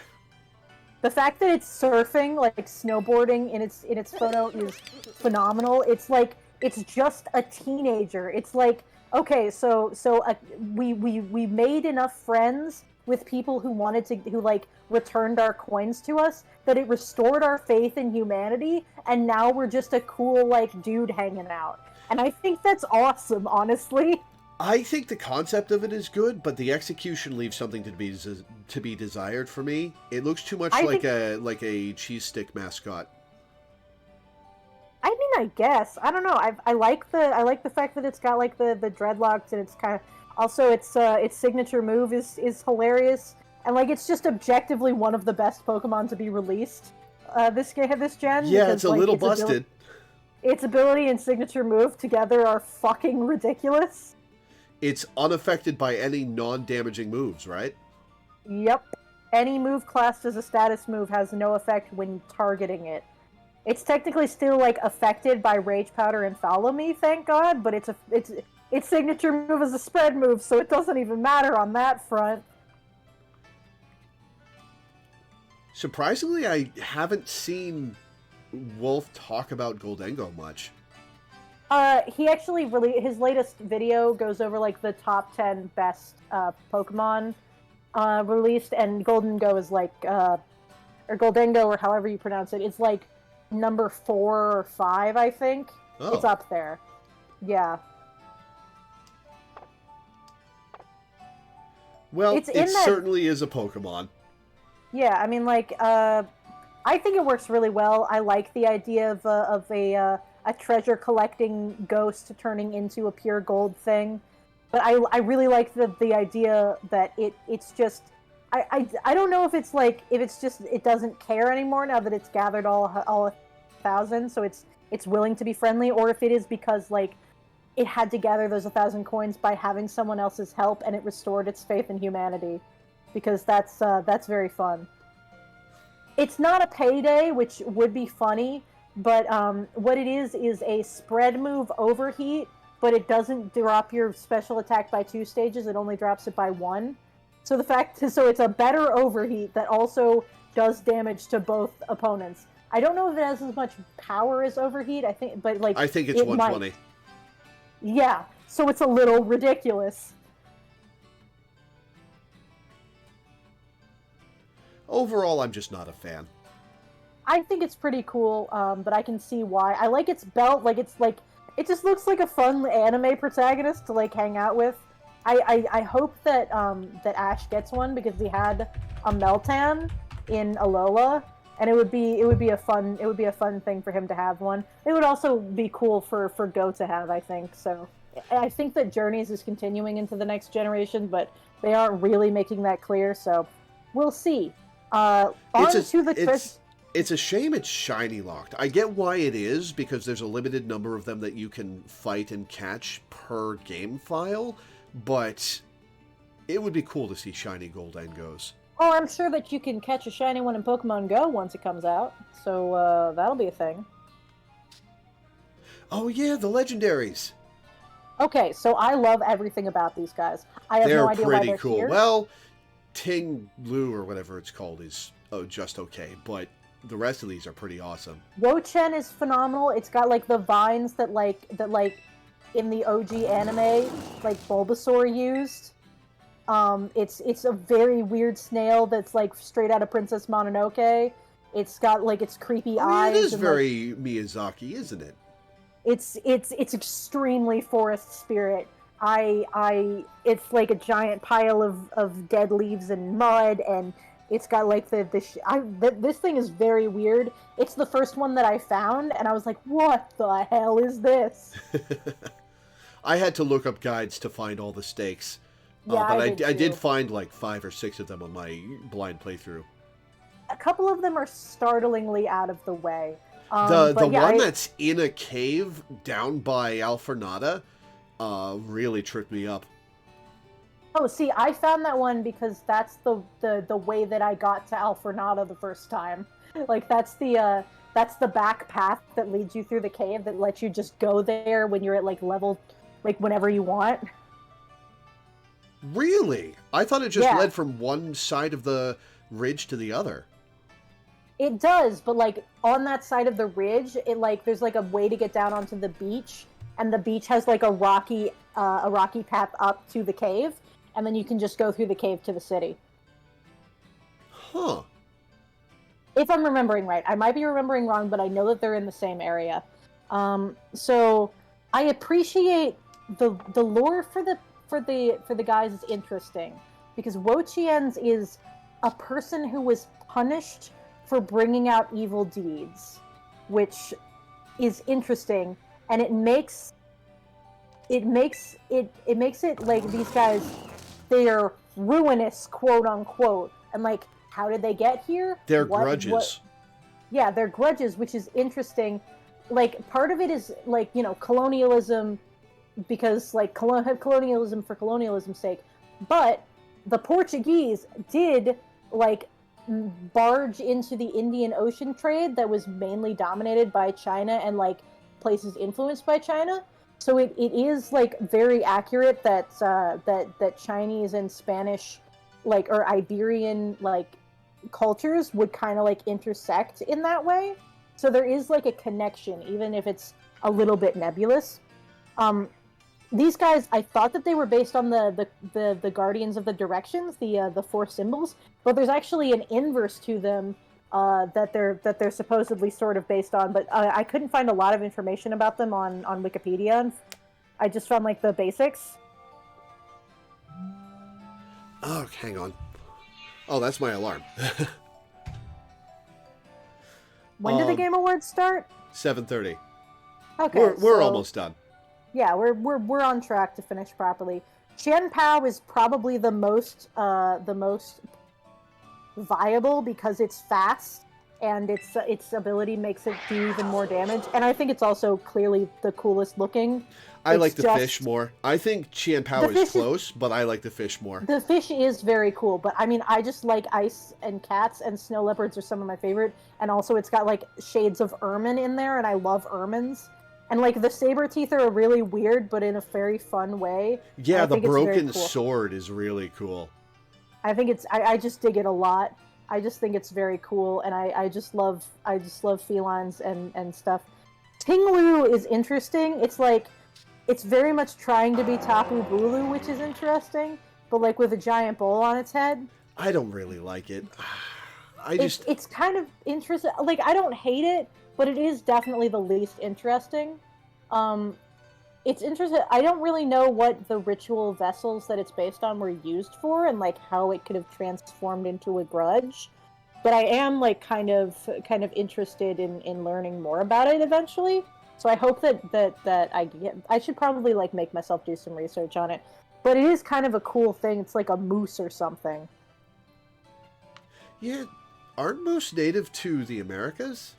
The fact that it's surfing, like snowboarding in its photo is phenomenal. It's like it's just a teenager. It's like, okay, so we made enough friends with people who returned our coins to us that it restored our faith in humanity, and now we're just a cool like dude hanging out. And I think that's awesome, honestly. I think the concept of it is good, but the execution leaves something to be desired for me. It looks too much like a cheese stick mascot. I mean, I guess I don't know. I like the fact that it's got like the dreadlocks, and it's kind of also its signature move is hilarious, and like it's just objectively one of the best Pokemon to be released this gen. Yeah, because, it's a little busted. Its ability and signature move together are fucking ridiculous. It's unaffected by any non-damaging moves, right? Yep. Any move classed as a status move has no effect when targeting it. It's technically still like affected by Rage Powder and Follow Me, thank God, but its signature move is a spread move, so it doesn't even matter on that front. Surprisingly, I haven't seen Wolf talk about Goldengo much. He actually his latest video goes over like the top 10 best Pokemon released, and Goldengo is like or Goldengo, or however you pronounce it, it's like number 4 or 5, I think. Oh. It's up there. Yeah. Well, it certainly is a Pokemon. Yeah, I mean, like, I think it works really well. I like the idea of a treasure collecting ghost turning into a pure gold thing, but I really like the idea that it's just I don't know if it's just it doesn't care anymore now that it's gathered all 1,000, so it's willing to be friendly, or if it is because like it had to gather those 1,000 coins by having someone else's help, and it restored its faith in humanity, because that's very fun. It's not a payday, which would be funny, but what it is a spread move overheat, but it doesn't drop your special attack by 2 stages, it only drops it by 1. So it's a better overheat that also does damage to both opponents. I don't know if it has as much power as overheat, I think it's 120. Might. Yeah, so it's a little ridiculous. Overall, I'm just not a fan. I think it's pretty cool, but I can see why. I like its belt, it just looks like a fun anime protagonist to like hang out with. I hope that that Ash gets one, because he had a Meltan in Alola, and it would be a fun thing for him to have one. It would also be cool for Go to have, I think. So I think that Journeys is continuing into the next generation, but they aren't really making that clear, so we'll see. It's a shame it's shiny locked. I get why it is, because there's a limited number of them that you can fight and catch per game file, but it would be cool to see shiny Goldengos. Oh, I'm sure that you can catch a shiny one in Pokemon Go once it comes out, so that'll be a thing. Oh yeah, the legendaries. Okay, so I love everything about these guys. I have They're no idea why pretty they're cool. here. Well, Ting Lu or whatever it's called is just okay, but the rest of these are pretty awesome. Wo-Chen is phenomenal. It's got like the vines that in the OG anime like Bulbasaur used. It's a very weird snail that's like straight out of Princess Mononoke. It's got like its creepy I mean, eyes. it is and, very Miyazaki, isn't it? it's extremely forest spirit. It's like a giant pile of dead leaves and mud, and it's got like this thing is very weird. It's the first one that I found, and I was like, what the hell is this? I had to look up guides to find all the stakes. Yeah, But I I did too. find like 5 or 6 of them on my blind playthrough. A couple of them are startlingly out of the way. The But yeah, one that's in a cave down by Alfornada really tripped me up. oh, see, I found that one because that's the way that I got to Alfornada the first time. Like that's the back path that leads you through the cave that lets you just go there when you're at like level like whenever you want. Really? I thought it just Yeah, led from one side of the ridge to the other. it does, but like on that side of the ridge, it like there's like a way to get down onto the beach, and the beach has like a rocky path up to the cave, and then you can just go through the cave to the city. Huh. If I'm remembering right. I might be remembering wrong, but I know that they're in the same area. So I appreciate the lore for the guys is interesting because Wo-Chien's is a person who was punished for bringing out evil deeds, which is interesting, and it makes it like these guys, they are ruinous, quote unquote, and like how did they get here? They're What grudges. Yeah, they're grudges, which is interesting. Like part of it is like, colonialism, because like colonialism for colonialism's sake, but the Portuguese did like barge into the Indian Ocean trade that was mainly dominated by China and like places influenced by China. So it is like very accurate that that Chinese and Spanish like or Iberian like cultures would kind of like intersect in that way. So there is like a connection, even if it's a little bit nebulous. Um, these guys, I thought that they were based on the Guardians of the Directions, the four symbols, but there's actually an inverse to them that they're supposedly sort of based on. But I couldn't find a lot of information about them on Wikipedia. I just found like the basics. Oh, hang on. Oh, that's my alarm. When do the Game Awards start? 7:30. Okay, We're so almost done. yeah, we're on track to finish properly. Qian Pao is probably the most viable because it's fast and its ability makes it do even more damage. And I think it's also clearly the coolest looking. I It's like the just fish more. I think Qian Pao the is fish is close, but I like the fish more. the fish is very cool, but I mean, I just like ice and cats, and snow leopards are some of my favorite. And also, it's got like shades of ermine in there, and I love ermines. And like the saber teeth are really weird, but in a very fun way. And Yeah, I the think it's very broken cool. sword is really cool. I think I just dig it a lot. I just think it's very cool, and I just love felines and stuff. Tinglu is interesting. It's like it's very much trying to be Tapu Bulu, which is interesting, but like with a giant bowl on its head. I don't really like it. I It's just it's kind of interesting. Like I don't hate it, but it is definitely the least interesting. Um, it's interesting. I don't really know what the ritual vessels that it's based on were used for, and like how it could have transformed into a grudge. But I am like kind of interested in learning more about it eventually. So I hope that I should probably like make myself do some research on it. But it is kind of a cool thing. It's like a moose or something. yeah, aren't moose native to the Americas?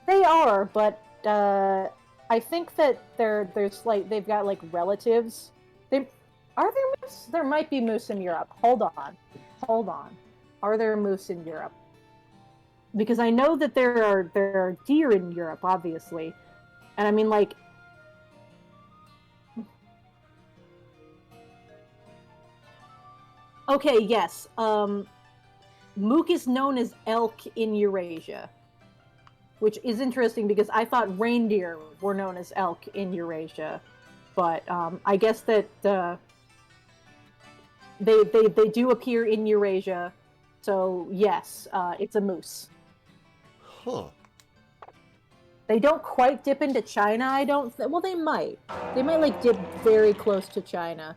They are, but I think that there's like they've got like relatives. They are there moose? There might be moose in Europe. Hold on. Are there moose in Europe? Because I know that there are deer in Europe, obviously, and I mean like Okay, yes. Mook is known as elk in Eurasia, which is interesting because I thought reindeer were known as elk in Eurasia, but I guess that they do appear in Eurasia. So yes, it's a moose. Huh. They don't quite dip into China. I don't. Well, they might. They might like dip very close to China,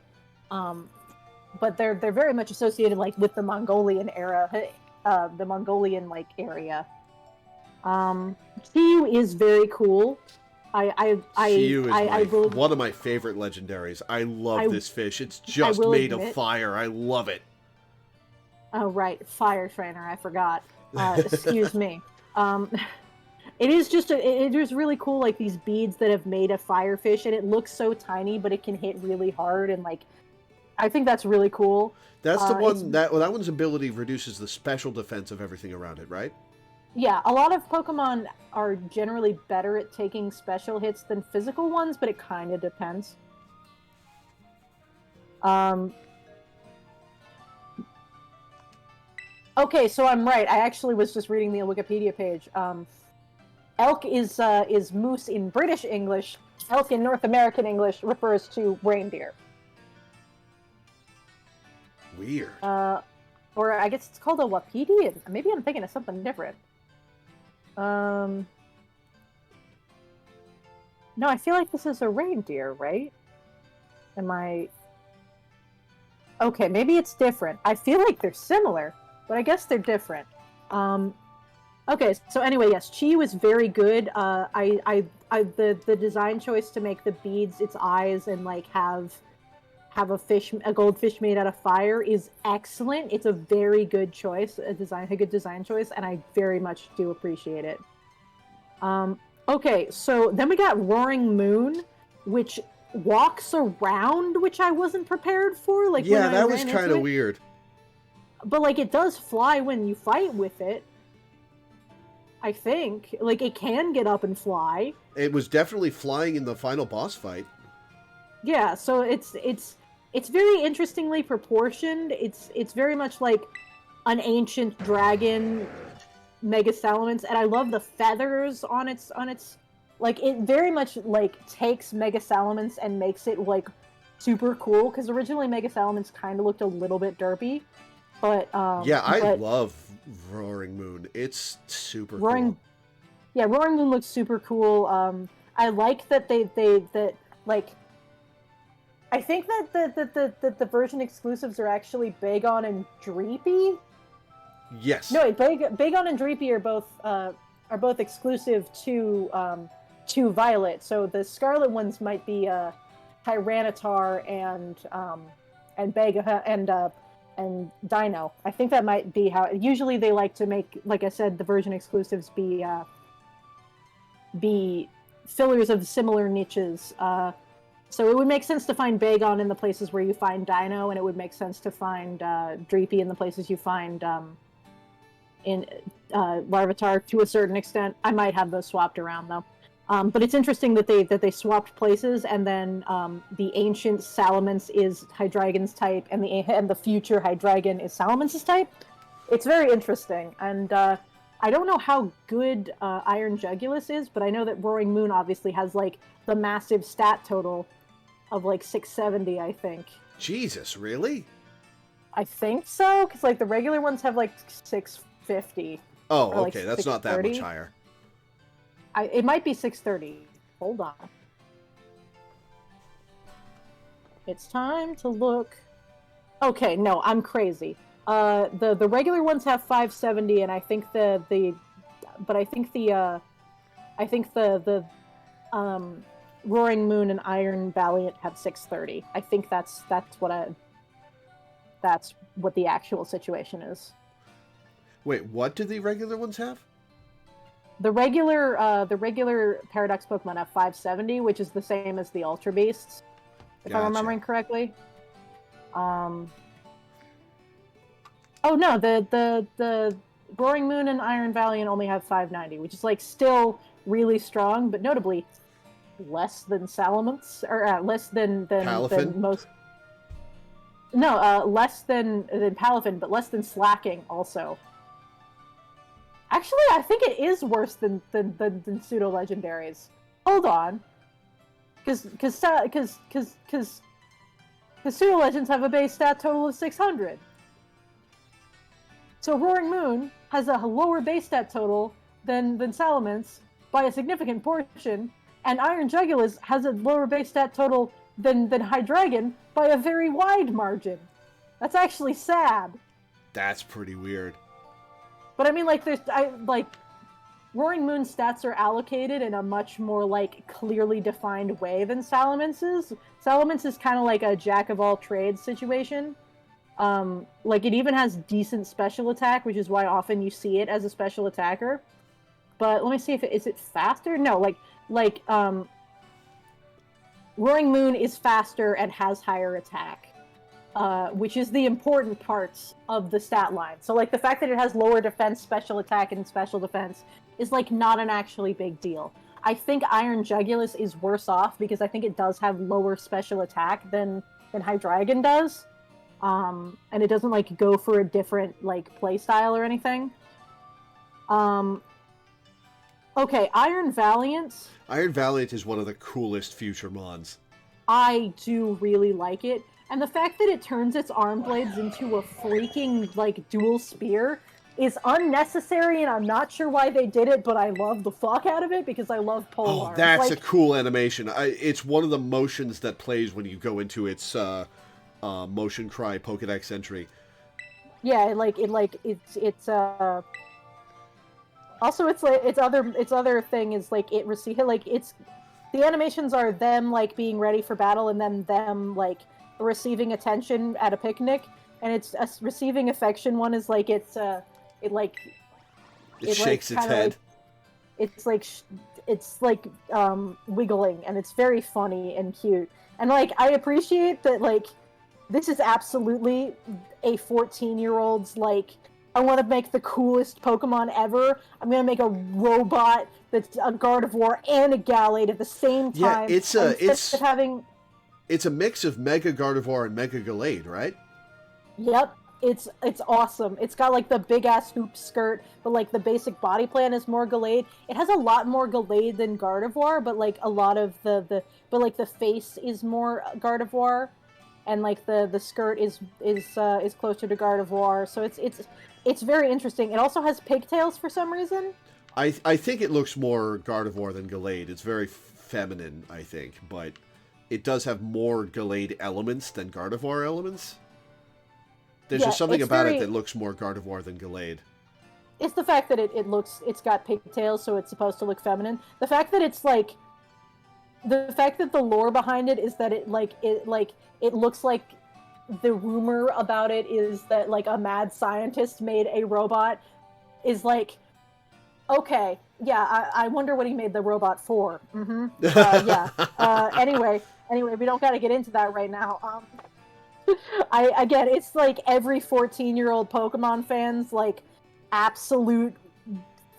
but they're very much associated like with the Mongolian era, the Mongolian like area. Chiyu is very cool. Shiyu is I will one of my favorite legendaries. I love I this fish. It's just will made of admit. fire. I love it. Oh right, fire trainer. I forgot. Excuse me. Um, it is just it is really cool. Like these beads that have made a fire fish, and it looks so tiny, but it can hit really hard, and like I think that's really cool. That's the one that one's ability reduces the special defense of everything around it, right? Yeah, a lot of Pokemon are generally better at taking special hits than physical ones, but it kind of depends. Okay, so I'm right. I actually was just reading the Wikipedia page. Elk is moose in British English. Elk in North American English refers to reindeer. Weird. Or I guess it's called a wapiti. Maybe I'm thinking of something different. No, I feel like this is a reindeer, right? Am I... Okay, maybe it's different. I feel like they're similar, but I guess they're different. Okay, so anyway, yes, Chiyu is very good. The design choice to make the beads its eyes and like have a goldfish made out of fire is excellent. It's a very good choice, a good design choice, and I very much do appreciate it. Okay, so then we got Roaring Moon, which walks around, which I wasn't prepared for. Like, yeah, when that was kind of weird. But like, it does fly when you fight with it. I think, like, it can get up and fly. It was definitely flying in the final boss fight. Yeah, so it's very interestingly proportioned. It's very much like an ancient dragon Mega Salamence, and I love the feathers on its like it very much like takes Mega Salamence and makes it like super cool, because originally Mega Salamence kind of looked a little bit derpy, but yeah, I love Roaring Moon. It's super cool. Yeah, Roaring Moon looks super cool. I like that that like I think that the version exclusives are actually Bagon and Dreepy. Yes. No, wait, Bagon and Dreepy are both exclusive to Violet. So the Scarlet ones might be Tyranitar and Bega and Dino. I think that might be how. Usually they like to make, like I said, the version exclusives be fillers of similar niches. So it would make sense to find Bagon in the places where you find Dino, and it would make sense to find Dreepy in the places you find in Larvitar to a certain extent. I might have those swapped around though. But it's interesting that they swapped places, and then the ancient Salamence is Hydreigon's type, and the future Hydreigon is Salamence's type. It's very interesting, and I don't know how good Iron Jugulus is, but I know that Roaring Moon obviously has like the massive stat total of like 670, I think. Jesus, really? I think so, because like the regular ones have like 650. Oh, like okay, that's not that much higher. It might be 630. Hold on. It's time to look. Okay, no, I'm crazy. The regular ones have 570, and I think the Roaring Moon and Iron Valiant have 630. I think that's what the actual situation is. Wait, what do the regular ones have? The regular Paradox Pokemon have 570, which is the same as the Ultra Beasts, if I'm remembering correctly. Oh no, the Roaring Moon and Iron Valiant only have 590, which is like still really strong, but notably less than Salamence, or less than most. No, less than Palafin, but less than Slacking also. Actually, I think it is worse than pseudo legendaries. Hold on, because pseudo legends have a base stat total of 600. So Roaring Moon has a lower base stat total than Salamence by a significant portion, and Iron Jugulis has a lower base stat total than Hydreigon by a very wide margin. That's actually sad. That's pretty weird. But I mean, like, Roaring Moon stats are allocated in a much more, like, clearly defined way than Salamence's. Salamence is kind of like a jack-of-all-trades situation. Like, it even has decent special attack, which is why often you see it as a special attacker. But let me see if is it faster? No, Roaring Moon is faster and has higher attack. Which is the important parts of the stat line. So, like, the fact that it has lower defense, special attack, and special defense is, like, not an actually big deal. I think Iron Jugulis is worse off because I think it does have lower special attack than Hydreigon does. And it doesn't, like, go for a different, like, playstyle or anything. Okay, Iron Valiant. Iron Valiant is one of the coolest future mons. I do really like it. And the fact that it turns its arm blades into a freaking, like, dual spear is unnecessary, and I'm not sure why they did it, but I love the fuck out of it because I love polearms. Oh, that's a cool animation. It's one of the motions that plays when you go into its motion cry Pokedex entry. Yeah, also its other thing is, like, the animations are them, like, being ready for battle and then them, like, receiving attention at a picnic, and it's a receiving affection one is like it shakes its head. It's like wiggling, and it's very funny and cute. And, like, I appreciate that, like, this is absolutely a 14-year-old's, like, I want to make the coolest Pokemon ever. I'm going to make a robot that's a Gardevoir and a Gallade at the same time. Yeah, it's a mix of Mega Gardevoir and Mega Gallade, right? Yep. It's awesome. It's got, like, the big-ass hoop skirt, but, like, the basic body plan is more Gallade. It has a lot more Gallade than Gardevoir, but, like, a lot of the face is more Gardevoir, and, like, the skirt is closer to Gardevoir. So it's very interesting. It also has pigtails for some reason. I think it looks more Gardevoir than Gallade. It's very feminine, I think, but it does have more Gallade elements than Gardevoir elements. There's just something about it that looks more Gardevoir than Gallade. It's the fact that it's got pigtails, so it's supposed to look feminine. The fact that the lore behind it is that it looks like the rumor about it is that, like, a mad scientist made a robot is like, okay, yeah, I wonder what he made the robot for. Yeah. Anyway, we don't got to get into that right now. Again, it's like every 14-year-old Pokemon fan's, like, absolute,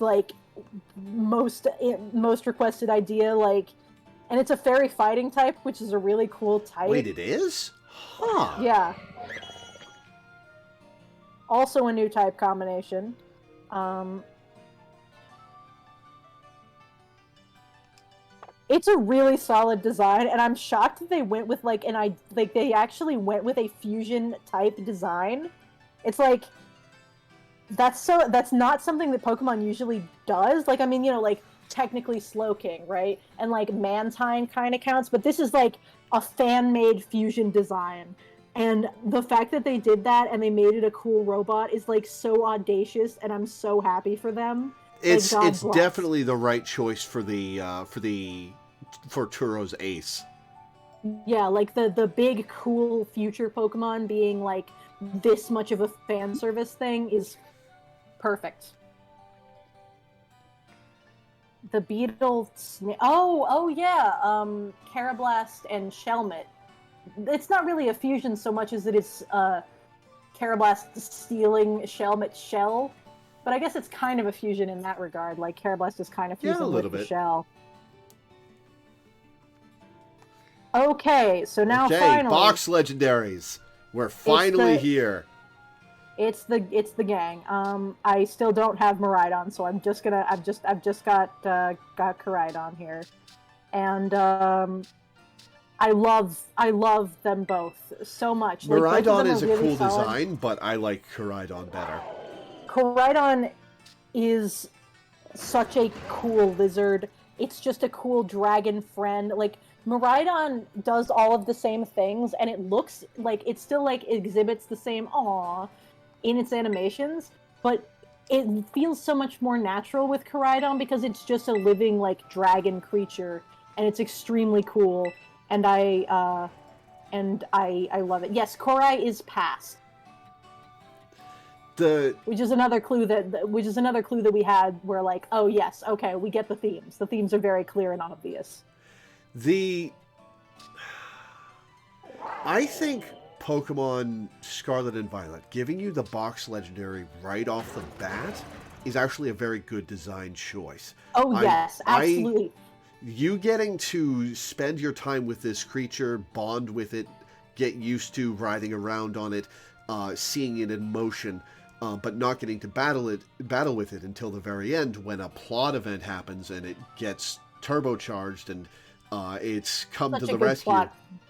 like, most requested idea, like, and it's a fairy fighting type, which is a really cool type. Wait, it is? Huh. Yeah. Also a new type combination. It's a really solid design, and I'm shocked that they went with, like, they actually went with a fusion type design. It's like, that's not something that Pokemon usually does. Like, I mean, you know, like, technically Slowking, right? And, like, Mantine kind of counts, but this is, like, a fan-made fusion design. And the fact that they did that and they made it a cool robot is, like, so audacious, and I'm so happy for them. It's definitely the right choice for Turo's Ace. Yeah, like, the big cool future Pokemon being, like, this much of a fan service thing is perfect. The Beetle... Oh yeah, Carablast and Shelmet. It's not really a fusion so much as it is Carablast stealing Shelmet's shell. But I guess it's kind of a fusion in that regard. Like, Carablast is kind of fusing with the shell. Okay, so now finally... box legendaries. We're finally here. It's the gang. I still don't have Miraidon, so I've just got Koraidon here, and I love them both so much. Miraidon is a cool design, but I like Koraidon better. Koraidon is such a cool lizard. It's just a cool dragon friend. Like, Miraidon does all of the same things, and it looks like it still exhibits the same aw in its animations, but it feels so much more natural with Koraidon because it's just a living dragon creature, and it's extremely cool. And I love it. Yes, Korai is past. Which is another clue that we had. Where oh yes, okay, we get the themes. The themes are very clear and obvious. I think Pokemon Scarlet and Violet giving you the box legendary right off the bat is actually a very good design choice. Oh yes, absolutely. You getting to spend your time with this creature, bond with it, get used to riding around on it, seeing it in motion, but not getting to battle with it until the very end when a plot event happens and it gets turbocharged and it's come to the rescue.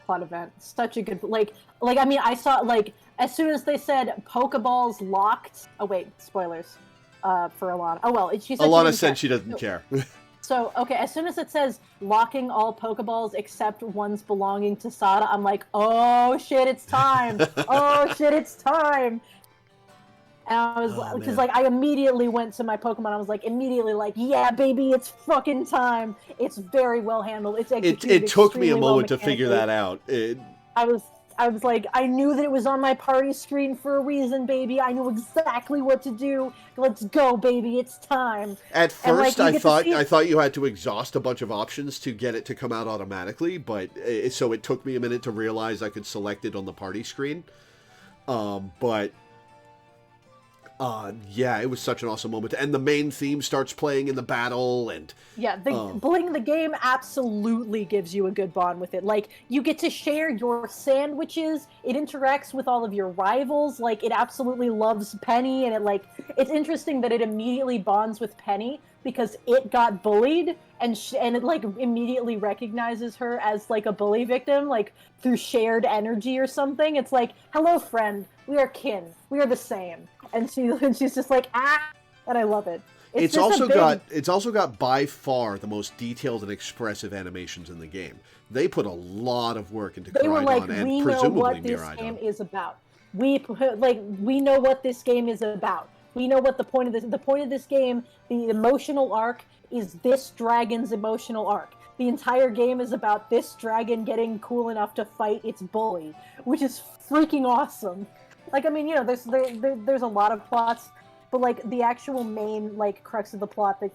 Plot event. Such a good I mean, I saw as soon as they said Pokeballs locked. Oh wait, spoilers for Alana. Oh well, she said Alana said she doesn't care. So, okay, as soon as it says locking all Pokeballs except ones belonging to Sada, I'm like, oh shit, it's time! Oh shit, it's time! And I was because I immediately went to my Pokemon. I was immediately yeah, baby, it's fucking time. It's very well handled. It's executed. It took me a moment to figure that out. I was I knew that it was on my party screen for a reason, baby. I knew exactly what to do. Let's go, baby. It's time. At first, I thought you had to exhaust a bunch of options to get it to come out automatically, but so it took me a minute to realize I could select it on the party screen. Yeah, it was such an awesome moment. And the main theme starts playing in the battle, and... Yeah, the game absolutely gives you a good bond with it. You get to share your sandwiches, it interacts with all of your rivals, it absolutely loves Penny, and it's interesting that it immediately bonds with Penny, because it got bullied, and it, immediately recognizes her as, a bully victim, through shared energy or something. It's hello, friend, we are kin, we are the same. And she's just and I love it. It's also got by far the most detailed and expressive animations in the game. They put a lot of work into Koraidon and presumably Miraidon. We know what this game is about. We know what this game is about. We know what the point of this game, the emotional arc, is this dragon's emotional arc. The entire game is about this dragon getting cool enough to fight its bully, which is freaking awesome. I mean, there's a lot of plots, but the actual main crux of the plot, that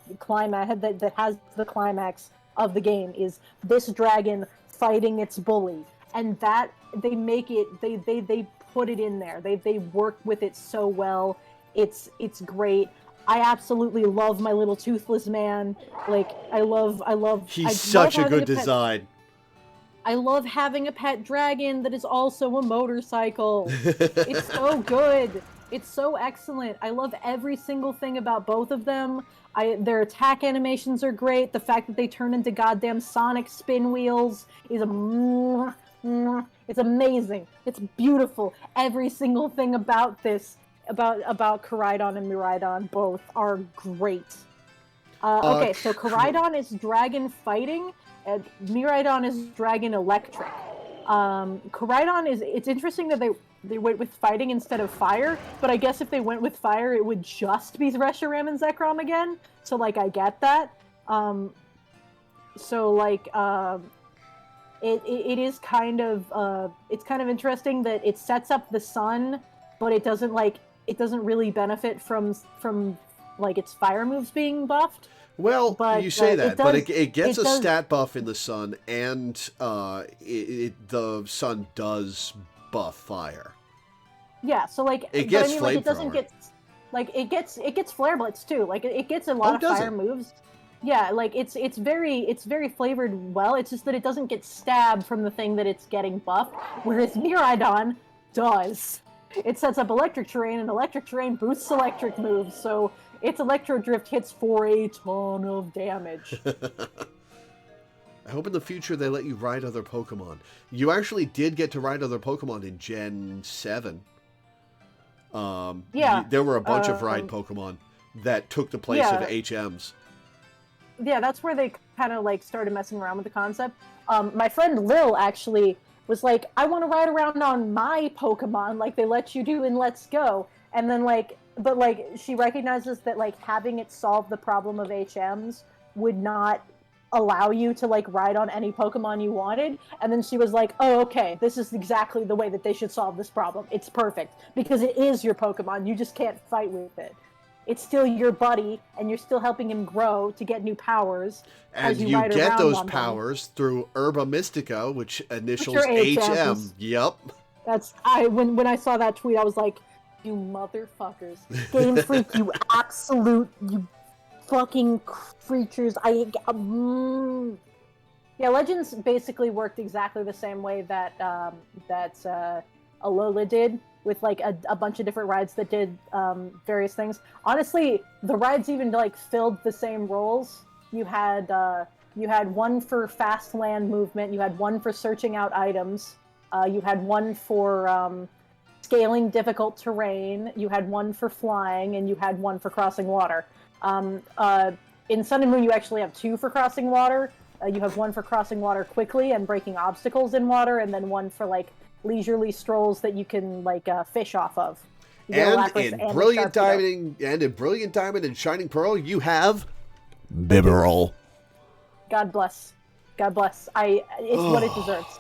has the climax of the game, is this dragon fighting its bully, and that they put it in there. They work with it so well. It's great. I absolutely love my little toothless man. I love. He's such a good design. I love having a pet dragon that is also a motorcycle. It's so good. It's so excellent. I love every single thing about both of them. Their attack animations are great. The fact that they turn into goddamn sonic spin wheels is it's amazing. It's beautiful. Every single thing about this, about Koraidon and Miraidon, both are great. Okay, so Koraidon is dragon fighting, and Miraidon is dragon electric. Koraidon it's interesting that they went with fighting instead of fire, but I guess if they went with fire, it would just be Reshiram and Zekrom again. So I get that. It is kind of it's kind of interesting that it sets up the sun, but it doesn't really benefit from its fire moves being buffed. Well, but, you say that, but it gets a stat buff in the sun, and the sun does buff fire. Yeah, so it gets it doesn't get it gets flare blitz too. It gets a lot of fire moves. Yeah, it's very flavored well. It's just that it doesn't get stabbed from the thing that it's getting buffed. Whereas Miraidon does. It sets up electric terrain, and electric terrain boosts electric moves, so its Electro Drift hits for a ton of damage. I hope in the future they let you ride other Pokemon. You actually did get to ride other Pokemon in Gen 7. There were a bunch of ride Pokemon that took the place of HMs. Yeah, that's where they kind of like started messing around with the concept. My friend Lil actually was like, I want to ride around on my Pokemon like they let you do in Let's Go. And then but she recognizes that like having it solve the problem of HMs would not allow you to like ride on any Pokemon you wanted. And then she was like, oh, okay, this is exactly the way that they should solve this problem. It's perfect because it is your Pokemon. You just can't fight with it. It's still your buddy, and you're still helping him grow to get new powers. And you get those powers through Herba Mystica, which initials HM. Yep. When I saw that tweet, I was like, you motherfuckers. Game Freak, you fucking creatures. Yeah, Legends basically worked exactly the same way that Alola did, with like a bunch of different rides that did various things. Honestly, the rides even like filled the same roles. You had one for fast land movement. You had one for searching out items. You had one for scaling difficult terrain. You had one for flying, and you had one for crossing water. In Sun and Moon, you actually have two for crossing water. You have one for crossing water quickly and breaking obstacles in water, and then one for like leisurely strolls that you can like fish off of. And in Brilliant Diamond and Shining Pearl, you have Bibarel. God bless. God bless. It's what it deserves.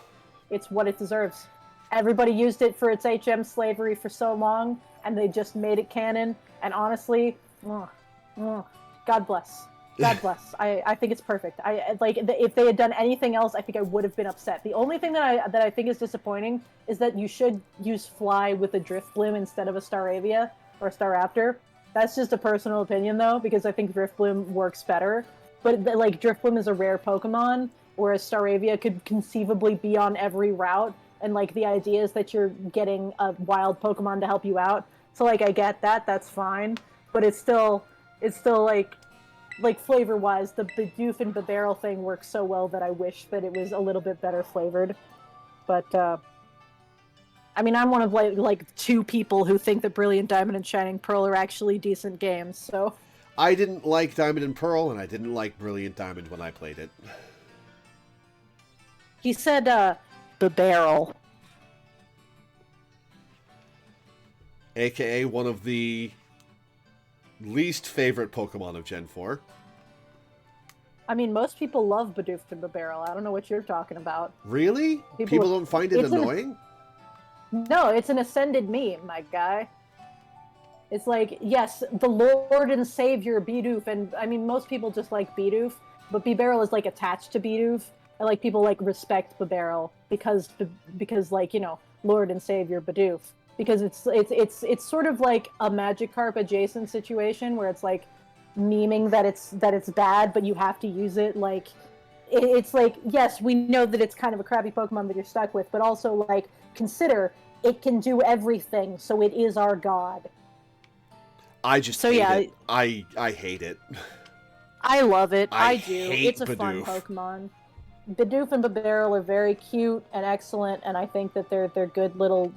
It's what it deserves. Everybody used it for its HM slavery for so long, and they just made it canon. And honestly, God bless. God bless. I think it's perfect. If they had done anything else, I think I would have been upset. The only thing that I think is disappointing is that you should use Fly with a Drifbloom instead of a Staravia or a Staraptor. That's just a personal opinion, though, because I think Drifbloom works better. But like Drifbloom is a rare Pokemon, whereas Staravia could conceivably be on every route. And like the idea is that you're getting a wild Pokemon to help you out. So like I get that. That's fine. But it's still like flavor-wise, the Bidoof and Bibarel thing works so well that I wish that it was a little bit better flavored. But, I mean, I'm one of like two people who think that Brilliant Diamond and Shining Pearl are actually decent games, so... I didn't like Diamond and Pearl, and I didn't like Brilliant Diamond when I played it. He said, Bibarel. AKA one of the least favorite Pokemon of Gen 4. I mean, most people love Bidoof and Bibarel. I don't know what you're talking about. Really? People don't find it annoying? No, it's an ascended meme, my guy. It's like, yes, the Lord and Savior Bidoof, and I mean, most people just like Bidoof, but Bibarel is like attached to Bidoof, and like people like respect Bibarel because like, you know, Lord and Savior Bidoof. Because it's sort of like a Magikarp adjacent situation where it's like memeing that it's bad, but you have to use it. Like it's like, yes, we know that it's kind of a crappy Pokemon that you're stuck with, but also like consider it can do everything, so it is our god. I just hate it. I hate it. I love it. I do. Hate it's a Bidoof. Fun Pokemon. Bidoof and Bibarel are very cute and excellent, and I think that they're good little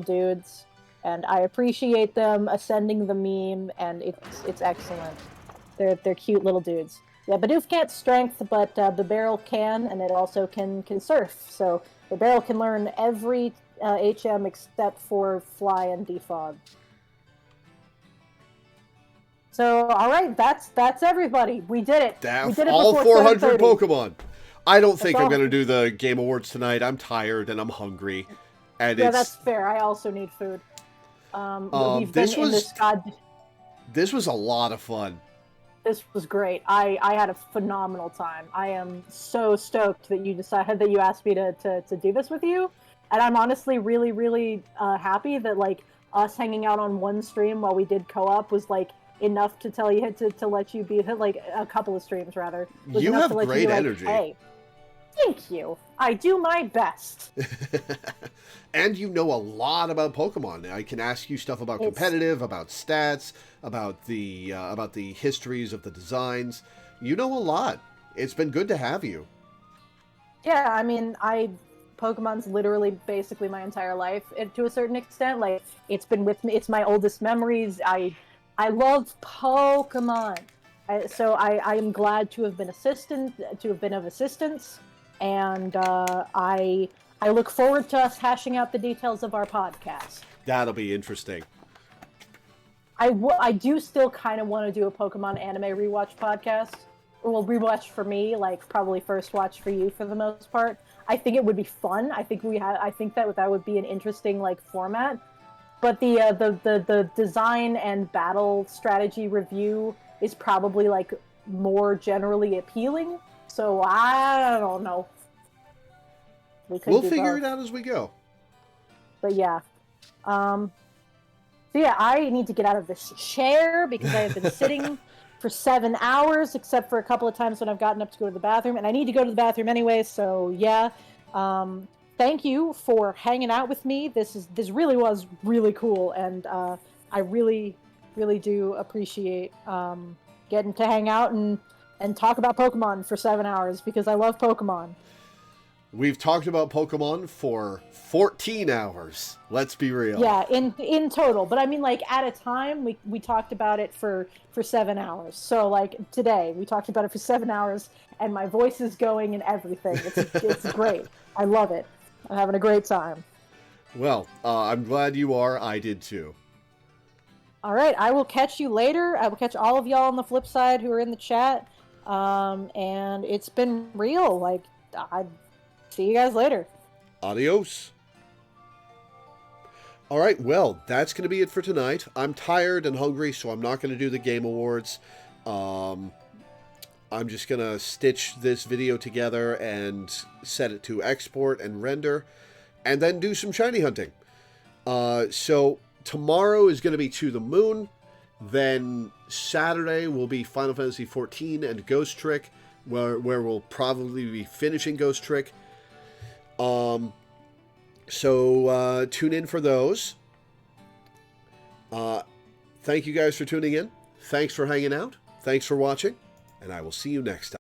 dudes, and I appreciate them ascending the meme, and it's excellent. They're cute little dudes. Yeah, Bidoof can't strength, but Bibarel can, and it also can surf. So Bibarel can learn every HM except for Fly and Defog. So all right, that's everybody. We did it. We did it all before 400 7:30. Pokemon. I don't think I'm going to do the Game Awards tonight. I'm tired and I'm hungry. And yeah, that's fair. I also need food. This was a lot of fun. This was great. I had a phenomenal time. I am so stoked that you decided that you asked me to do this with you. And I'm honestly really, really happy that like us hanging out on one stream while we did co-op was like enough to tell you to let you be like a couple of streams rather. You have great energy. Hey. Thank you. I do my best. And you know a lot about Pokemon. I can ask you stuff about competitive, about stats, about the histories of the designs. You know a lot. It's been good to have you. Yeah, I mean, Pokemon's literally basically my entire life to a certain extent. Like, it's been with me. It's my oldest memories. I love Pokemon. I am glad to have been of assistance, and I look forward to us hashing out the details of our podcast. That'll be interesting. I do still kind of want to do a Pokemon anime rewatch podcast. Well, rewatch for me, like probably first watch for you for the most part. I think it would be fun. I think that would be an interesting like format. But the design and battle strategy review is probably like more generally appealing. So I don't know. We'll figure it out as we go. But yeah. So yeah, I need to get out of this chair because I have been sitting for 7 hours, except for a couple of times when I've gotten up to go to the bathroom, and I need to go to the bathroom anyway. So yeah, thank you for hanging out with me. This really was really cool, and I really do appreciate getting to hang out and talk about Pokemon for 7 hours because I love Pokemon. We've talked about Pokemon for 14 hours. Let's be real. Yeah, in total. But I mean, like, at a time, we talked about it for 7 hours. So, like, today, we talked about it for 7 hours, and my voice is going and everything. It's great. I love it. I'm having a great time. Well, I'm glad you are. I did too. All right, I will catch you later. I will catch all of y'all on the flip side who are in the chat. And it's been real. Like, see you guys later. Adios. All right, well, that's going to be it for tonight. I'm tired and hungry, so I'm not going to do the Game Awards. I'm just going to stitch this video together and set it to export and render, and then do some shiny hunting. So tomorrow is going to be To the Moon. Then Saturday will be Final Fantasy XIV and Ghost Trick, where we'll probably be finishing Ghost Trick. So tune in for those. Thank you guys for tuning in. Thanks for hanging out. Thanks for watching. And I will see you next time.